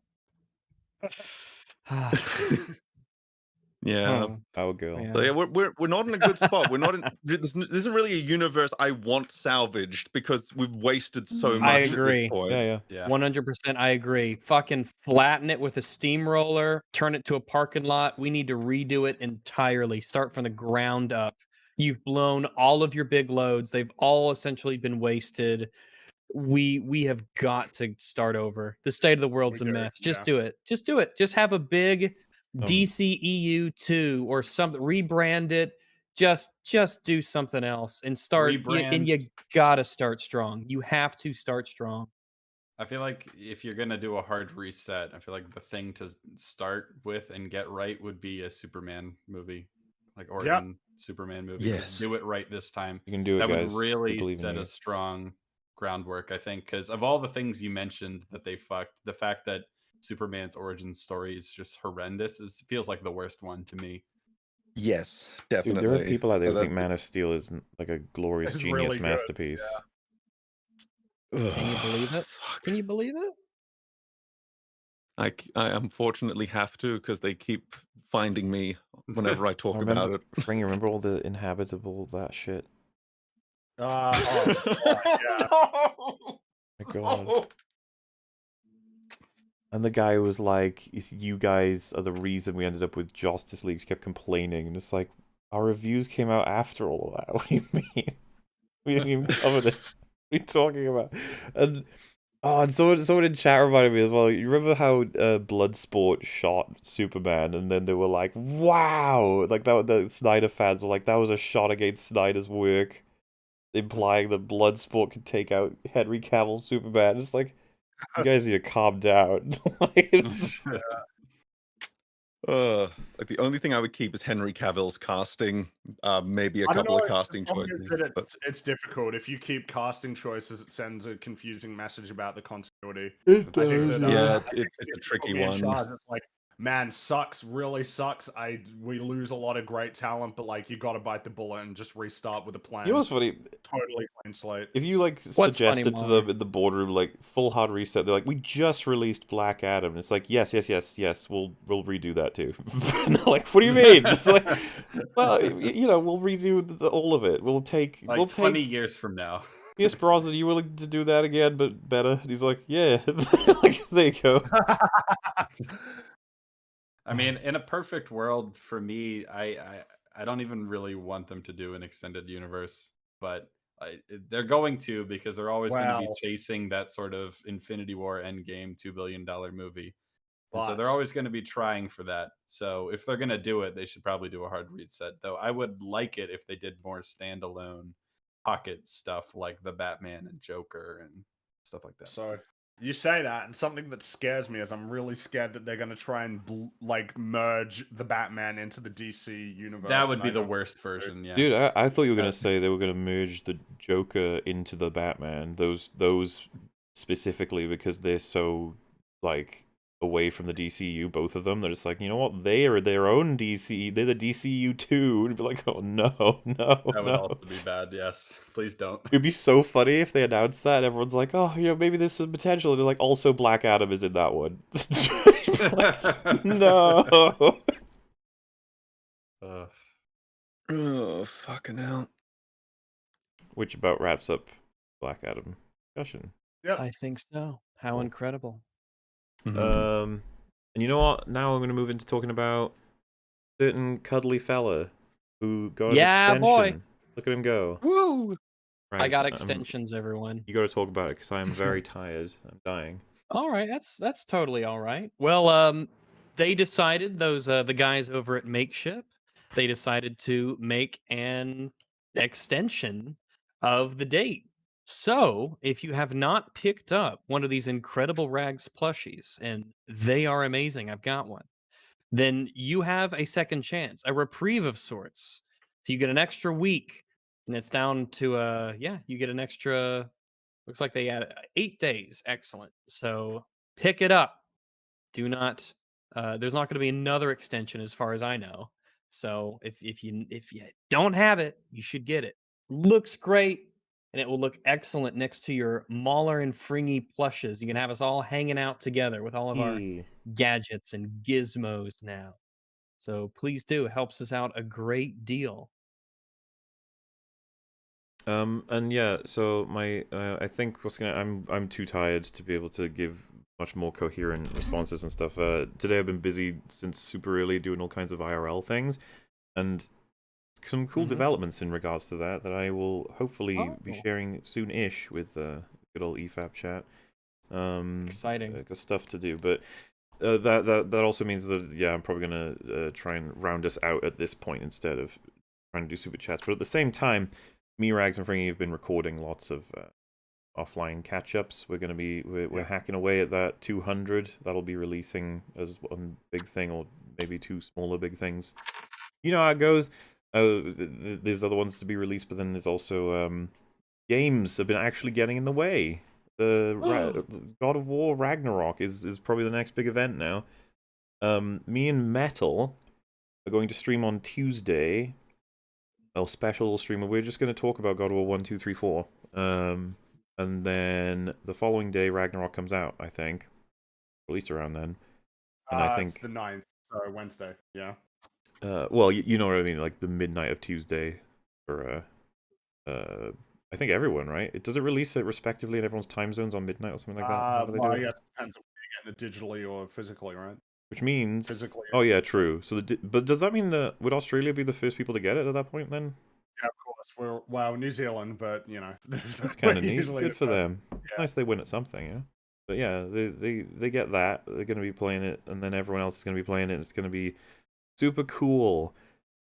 Yeah. Our girl. Yeah. So yeah, we're not in a good spot. We're not in. This isn't really a universe I want salvaged because we've wasted so I much at agree. this point. Yeah. 100%, I agree. Fucking flatten it with a steamroller, turn it to a parking lot. We need to redo it entirely. Start from the ground up. You've blown all of your big loads. They've all essentially been wasted. We have got to start over. The state of the world's a do, mess. Just yeah. do it. Just do it. Just have a big Um, DCEU 2 or something. Rebrand it. Just do something else and start. And Rebrand. you gotta start strong. You have to start strong. I feel like if you're gonna do a hard reset, I feel like the thing to start with and get right would be a Superman movie, like origin Superman movie. Yes. Just do it right this time. You can do it, That guys. would We really believe in set you. a strong groundwork, I think, because of all the things you mentioned that they fucked, the fact that Superman's origin story is just horrendous feels like the worst one to me. Yes, Dude, definitely. there are people out there who That- think Man of Steel is like a glorious It's genius really good, masterpiece. Can you believe it? Fuck. Can you believe it? I unfortunately have to because they keep finding me whenever I talk about it. Ring, you remember all the inhabitable that shit? Oh, My God. And the guy was like, "You guys are the reason we ended up with Justice League." Kept complaining, and it's like, our reviews came out after all of that. What do you mean? We didn't even cover it. What are you talking about? And someone in chat reminded me as well. You remember how Bloodsport shot Superman, and then they were like, "Wow!" Like that. The Snyder fans were like, "That was a shot against Snyder's work," implying that Bloodsport could take out Henry Cavill's Superman. It's like, you guys need to calm down. Like, Like the only thing I would keep is Henry Cavill's casting. Maybe a I don't couple of know, casting the problem choices. is that but- it's difficult. If you keep casting choices, it sends a confusing message about the continuity. It I think that, Yeah, I it's think a if tricky people be in one. charge, it's like, man, sucks, really sucks. We lose a lot of great talent, but like you got to bite the bullet and just restart with a plan. You know what's funny? Totally clean slate. If you like What's funny, suggested to Mar? them in the boardroom like full hard reset, they're like, "We just released Black Adam." And it's like, yes, we'll redo that too. And they're like, what do you mean? It's like, well, you know, we'll redo all of it. We'll take Like we'll 20 take. years from now. Pierce Brosnan, are you willing to do that again, but better? And he's like, yeah. Like, there you go. I mean, in a perfect world, for me, I don't even really want them to do an extended universe, but they're going to because they're always going to be Wow. chasing that sort of Infinity War Endgame $2 billion movie. And so But they're always going to be trying for that. So if they're going to do it, they should probably do a hard reset. Though I would like it if they did more standalone pocket stuff like the Batman and Joker and stuff like that. so you say that, and something that scares me is I'm really scared that they're gonna try and like merge the Batman into the DC universe. That would and be I the don't- worst version, yeah. Dude, I thought you were gonna Uh, say they were gonna merge the Joker into the Batman. Those specifically because they're so like away from the DCU. Both of them, they're just like, you know what? They are their own DC. They're the DCU too. And be like, oh no, That would no. also be bad, yes. Please don't. It'd be so funny if they announced that. And everyone's like, oh, you know, maybe there's some potential. And they're like, also Black Adam is in that one. Like, no. Oh, fucking hell. Which about wraps up Black Adam discussion. Yep. I think so. How Cool. incredible. And you know what? Now I'm going to move into talking about certain cuddly fella who got an Yeah, extension. boy. Look at him go. Woo! I Right, got so, extensions, everyone. you got to talk about it because I am very tired. I'm dying. All right, that's totally all right. Well, they decided the guys over at Makeshift, they decided to make an extension of the date. So, if you have not picked up one of these incredible rags plushies, and they are amazing, I've got one, then you have a second chance, a reprieve of sorts. So you get an extra week, and it's down to you get an extra. Looks like they added 8 days. Excellent. So pick it up. Do not. There's not going to be another extension, as far as I know. So if you don't have it, you should get it. Looks great, and it will look excellent next to your Mauler and Fringy plushes. You can have us all hanging out together with all of our gadgets and gizmos now. So please do. It helps us out a great deal. And yeah, so my I think I'm too tired to be able to give much more coherent responses and stuff. Today I've been busy since super early doing all kinds of IRL things, and some cool developments in regards to that I will hopefully be sharing soon-ish with good old EFAP chat. Exciting. Got stuff to do, but that also means that I'm probably gonna try and round us out at this point instead of trying to do super chats. But at the same time, me, Rags, and Fringy have been recording lots of offline catch-ups. We're hacking away at that 200. That'll be releasing as one big thing, or maybe two smaller big things. You know how it goes. There's other ones to be released, but then there's also games have been actually getting in the way. God of War Ragnarok is probably the next big event now. Me and Metal are going to stream on Tuesday. A special stream where we're just going to talk about God of War 1, 2, 3, 4. And then the following day Ragnarok comes out, I think. At least around then. And I think it's the 9th, so Wednesday, yeah. Well, you know what I mean, like the midnight of Tuesday for I think everyone, right? Does it release it respectively in everyone's time zones on midnight or something like that? Is that how they Well, do I it? guess it depends on whether you're getting it digitally or physically, right? Which means Physically. Oh yeah, true. So but does that mean that would Australia be the first people to get it at that point then? Yeah, of course. Well, New Zealand, but you know, That's kind of neat. usually Good the for first- them. It's nice they win at something, yeah. But yeah, they get that. They're going to be playing it, and then everyone else is going to be playing it. It's going to be super cool.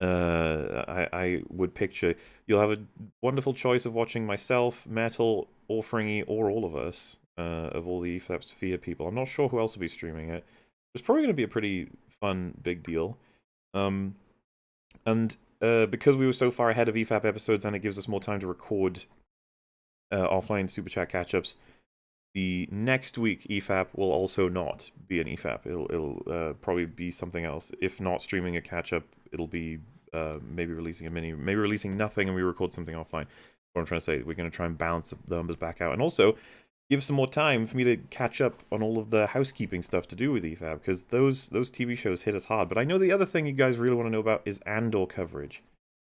I would picture you'll have a wonderful choice of watching myself, Metal, or Fringy, or all of us, of all the EFAP Sphere people. I'm not sure who else will be streaming it. It's probably going to be a pretty fun, big deal. And because we were so far ahead of EFAP episodes, and it gives us more time to record offline Super Chat catch-ups, the next week EFAP will also not be an EFAP. It'll probably be something else. If not streaming a catch-up, it'll be maybe releasing a mini, maybe releasing nothing and we record something offline. What I'm trying to say, we're going to try and balance the numbers back out. And also, give some more time for me to catch up on all of the housekeeping stuff to do with EFAP, because those TV shows hit us hard. But I know the other thing you guys really want to know about is Andor coverage.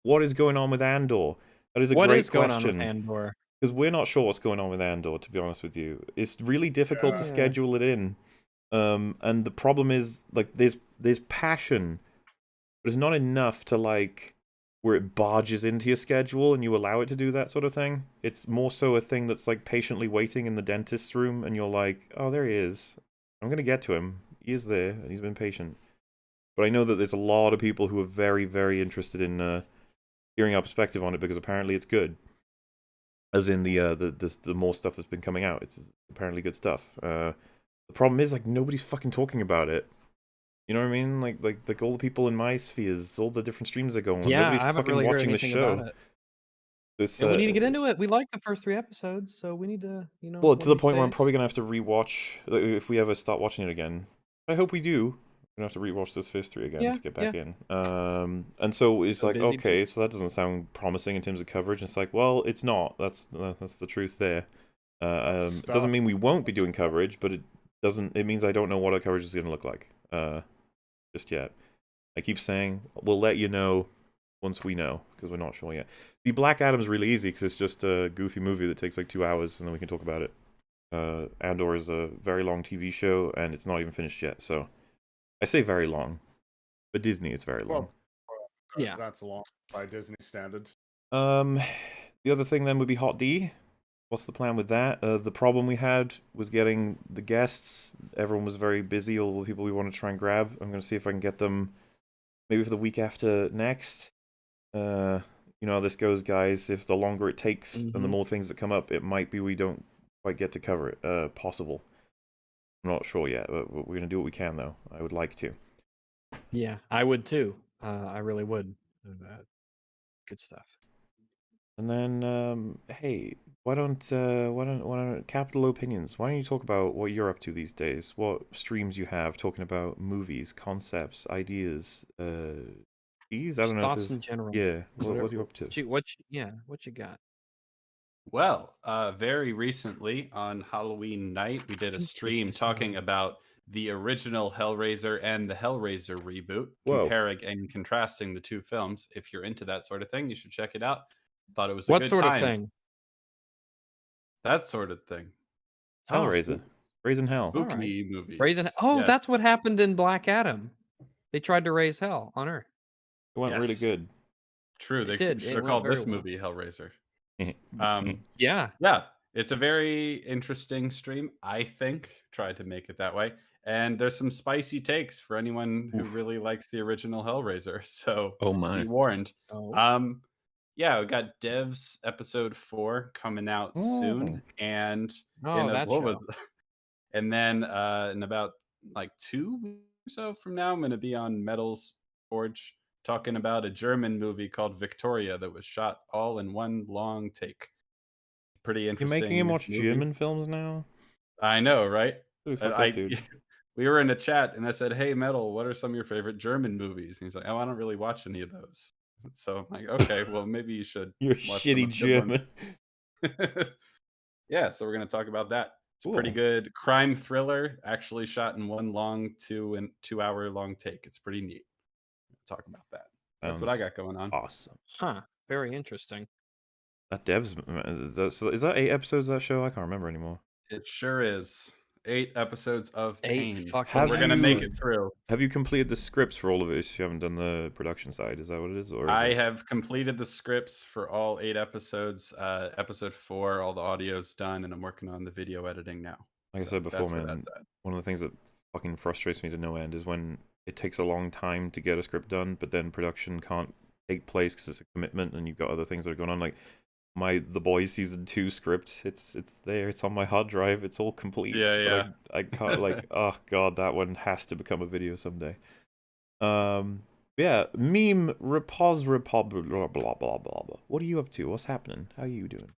What is going on with Andor? That is a What great is going question. on with Andor? Because we're not sure what's going on with Andor, to be honest with you. It's really difficult to Yeah. schedule it in. And the problem is, like, there's passion, but it's not enough to, like, where it barges into your schedule and you allow it to do that sort of thing. It's more so a thing that's, like, patiently waiting in the dentist's room, and you're like, oh, there he is. I'm going to get to him. He is there, and he's been patient. But I know that there's a lot of people who are very, very interested in hearing our perspective on it, because apparently it's good. As in the more stuff that's been coming out, it's apparently good stuff. The problem is, like, nobody's fucking talking about it. You know what I mean? Like all the people in my spheres, all the different streams are going on. Yeah, Nobody's I haven't fucking really heard watching the anything show. about it. This, Yeah, we need to get into it. We like the first 3 episodes, so we need to, well, one to of the these point where I'm days. probably gonna have to rewatch if we ever start watching it again. I hope we do. We're gonna have to rewatch those first 3 again Yeah, to get back in. And so it's So like, busy, okay, so that doesn't sound promising in terms of coverage. It's like, well, it's not. That's the truth there. It doesn't mean we won't be doing coverage, but it means I don't know what our coverage is gonna look like just yet. I keep saying we'll let you know once we know, because we're not sure yet. The Black Adam's really easy because it's just a goofy movie that takes like 2 hours and then we can talk about it. Andor is a very long TV show and it's not even finished yet, so I say very long. For Disney, it's very long. Yeah. That's long by Disney standards. The other thing then would be Hot D. What's the plan with that? The problem we had was getting the guests. Everyone was very busy, all the people we want to try and grab. I'm going to see if I can get them maybe for the week after next. You know how this goes, guys. If the longer it takes and the more things that come up, it might be we don't quite get to cover it. Possible. I'm not sure yet, but we're going to do what we can, though. I would like to. Yeah, I would too. I really would. Good stuff. And then, hey, why don't Capital Opinions? Why don't you talk about what you're up to these days? What streams you have talking about movies, concepts, ideas, these? I don't know. Thoughts in general. Yeah, what are you up to? What you got? Well, very recently on Halloween night, we did a stream talking about the original Hellraiser and the Hellraiser reboot, comparing and contrasting the 2 films. If you're into that sort of thing, you should check it out. Thought it was a What good sort time. of thing? That sort of thing. Hellraiser. Raising Hell. Spooky movies. Oh, Yes. that's what happened in Black Adam. They tried to raise hell on Earth. It went really good. True. It They did. should It have went called very this well. movie Hellraiser. Yeah. Yeah. It's a very interesting stream, I think. Tried to make it that way. And there's some spicy takes for anyone who really likes the original Hellraiser. So Oh my. be warned. Oh. Yeah, we got Devs episode 4 coming out soon. And that show. and then in about like 2 weeks or so from now, I'm gonna be on Metal's Forge talking about a German movie called Victoria that was shot all in one long take. Pretty You're interesting. making him watch movie. German films now? I know, right? Really fucked up, dude. We were in a chat and I said, "Hey, Metal, what are some of your favorite German movies?" And he's like, "Oh, I don't really watch any of those." So I'm like, "Okay, well, maybe you should." You're watch some shitty of the good ones." German. Yeah, so we're gonna talk about that. It's a pretty Cool. good crime thriller, actually shot in one long 2-hour long take. It's pretty neat. Talk about that. That's what I got going on. Awesome. Huh. Very interesting. That Devs. So is that 8 episodes of that show? I can't remember anymore. It sure is. 8 episodes of 8 pain. fucking We're gonna make it episodes. through. Have you completed the scripts for all of it? If you haven't done the production side, is that what it is? Or is I it... have completed the scripts for all 8 episodes. Episode 4, all the audio's done, and I'm working on the video editing now. Like I said before, man, one of the things that fucking frustrates me to no end is when it takes a long time to get a script done, but then production can't take place because it's a commitment and you've got other things that are going on. Like The Boys season 2 script, it's there, it's on my hard drive, it's all complete. Yeah. I can't like, oh god, that one has to become a video someday. Yeah, meme repos blah blah blah blah blah. What are you up to? What's happening? How are you doing?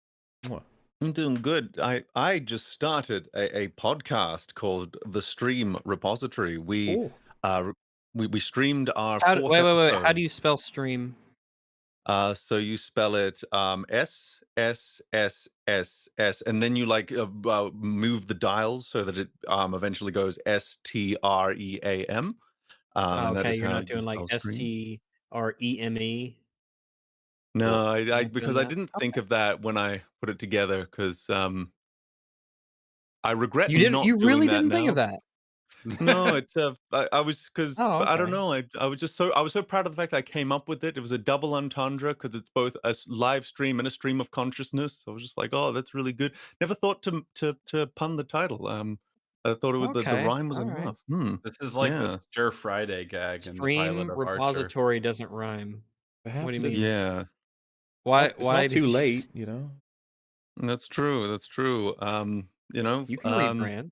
Mwah. I'm doing good. I just started a podcast called The Stream Repository. Oh, Uh we streamed our How do, fourth wait. How do episode. you spell stream? So you spell it S, and then you like move the dials so that it eventually goes STREAM. And that Okay, is you're how not you doing like spell stream. STREME. No, You're I not doing because I that. didn't think Okay. of that when I put it together because I regret You didn't. not You doing really that didn't think of now. that. No, it's I was because Oh, I don't okay. know. I was just I was so proud of the fact that I came up with it. It was a double entendre because it's both a live stream and a stream of consciousness. I was just like, oh, that's really good. Never thought to pun the title. I thought it was the Okay. rhyme was All right. enough. Hmm. This is like the Yeah. Stir Friday gag in the pilot Stream of Archer. repository doesn't rhyme. What do you perhaps mean? it's Yeah. Why? it's Why not did too you? late, you know. That's true. That's true. You know, You can rebrand.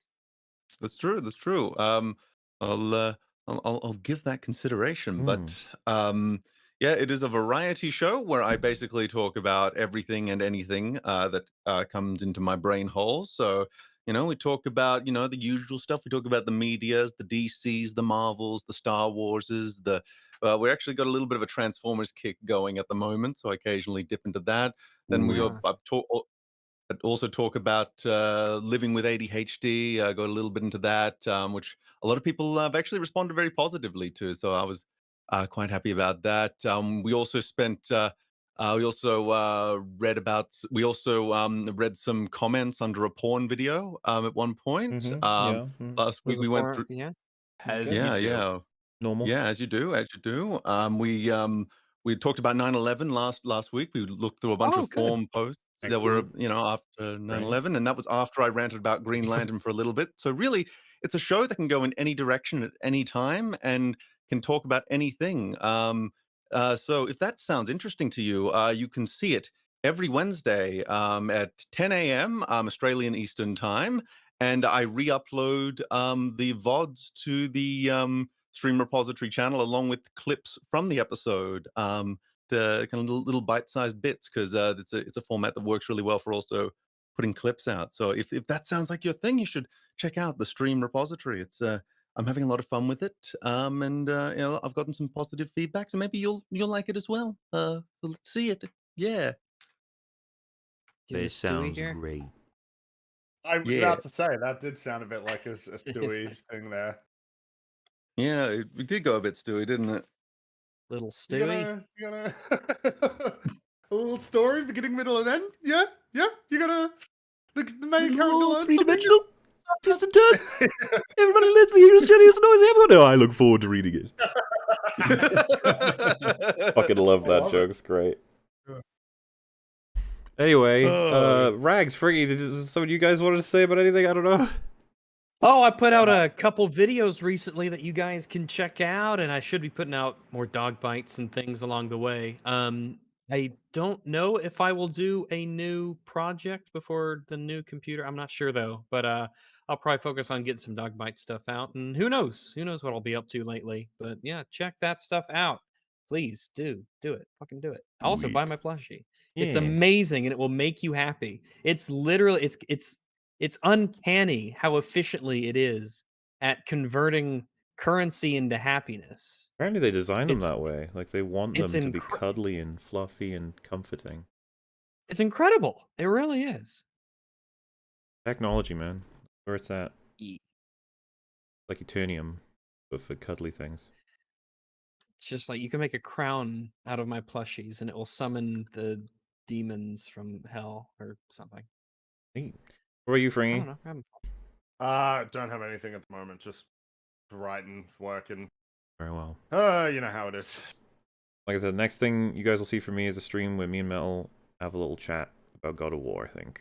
That's true. That's true. I'll, uh, I'll give that consideration. Hmm. But yeah, it is a variety show where I basically talk about everything and anything that comes into my brain hole. So we talk about the usual stuff. We talk about the medias, the DCs, the Marvels, the Star Warses. We actually got a little bit of a Transformers kick going at the moment, so I occasionally dip into that. Then Ah. I've I'd also talk about living with ADHD. I got a little bit into that, which a lot of people have actually responded very positively to. So I was quite happy about that. We also spent. We also read about. We also read some comments under a porn video at one point. Yeah. Last week Was a we went porn? through. Yeah. Was it As good? you Yeah, do. yeah. Normal. Yeah, as you do, as you do. We talked about 9/11 last week. We looked through a bunch Oh, of good. forum posts that were, Excellent. after Right. 9/11, and that was after I ranted about Green Lantern for a little bit. So really, it's a show that can go in any direction at any time and can talk about anything. So if that sounds interesting to you, you can see it every Wednesday at 10 a.m. Australian Eastern Time, and I re-upload the VODs to the Stream Repository channel along with clips from the episode, to kind of little bite-sized bits because it's a format that works really well for also putting clips out. So if that sounds like your thing, you should check out the Stream Repository. It's I'm having a lot of fun with it, and I've gotten some positive feedback, so maybe you'll like it as well. So let's see it. Yeah, Do the Stewie here. great. I was yeah, about to say that did sound a bit like a Stewie thing there. yeah. It did go a bit Stewie, didn't it? Little You Stewie. gonna a little story, beginning, middle, and end. Yeah, yeah. You gonna the main character learn something. twist and turns. Everybody, let's the hero's journey is the noise ever. No, I look forward to reading it. Fucking love I that love joke. it. It's great. Yeah. Anyway, Oh. Rags, Friggy, did some of you guys wanted to say about anything? I don't know. Oh, I put out a couple videos recently that you guys can check out, and I should be putting out more dog bites and things along the way. I don't know if I will do a new project before the new computer. I'm not sure though, but I'll probably focus on getting some dog bite stuff out, and who knows? Who knows what I'll be up to lately? But yeah, check that stuff out. Please do it. Fucking do it. Also, buy Sweet. my plushie. It's Yeah. amazing, and it will make you happy. It's literally it's uncanny how efficiently it is at converting currency into happiness. Apparently they designed them It's that way. Like they want it's them to be incre- cuddly and fluffy and comforting. it's incredible. It really is. Technology, man. Where it's at. Ye- Like Eternium, but for cuddly things. It's just like you can make a crown out of my plushies and it will summon the demons from hell or something. Neat. What about you, I Fringy? don't know. I'm having fun. Don't have anything at the moment. Just writing, working. Very well. You know how it is. Like I said, next thing you guys will see from me is a stream where me and Metal have a little chat about God of War, I think.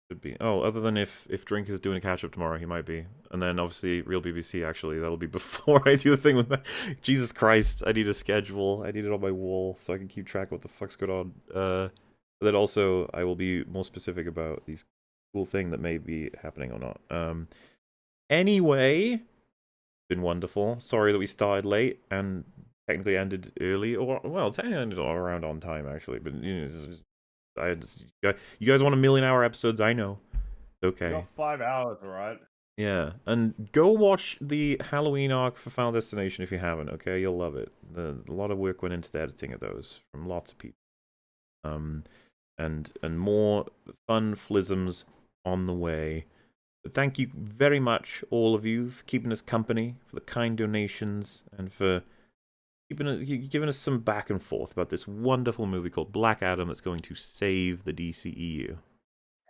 Could be. Oh, other than if Drink is doing a catch-up tomorrow, he might be. And then, obviously, Real BBC, actually. That'll be before I do the thing with my... Jesus Christ, I need a schedule. I need it on my wall so I can keep track of what the fuck's going on. But then also, I will be more specific about these cool thing that may be happening or not. Anyway, been wonderful. Sorry that we started late and technically ended early, or well, technically ended around on time actually. But You guys want 1,000,000-hour episodes? I know. We Okay. got 5 hours, all right? Yeah, and go watch the Halloween arc for Final Destination if you haven't. Okay, you'll love it. A lot of work went into the editing of those from lots of people. And more fun flisms on the way. But thank you very much, all of you, for keeping us company, for the kind donations, and for giving us some back and forth about this wonderful movie called Black Adam that's going to save the DCEU.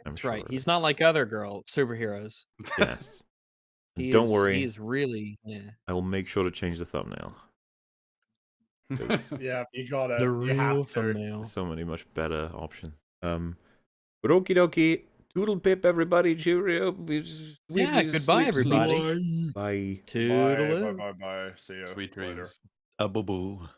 That's right. He's not like other superheroes. Yes. Don't worry. He's really, yeah. I will make sure to change the thumbnail. Yeah, you got it. The You have real to. thumbnail. So many much better options. But okie dokie. Toodle pip, everybody. Cheerio. Yeah, goodbye, everybody. Bye. Toodaloo. Bye. See you Sweet later. dreams. A boo boo.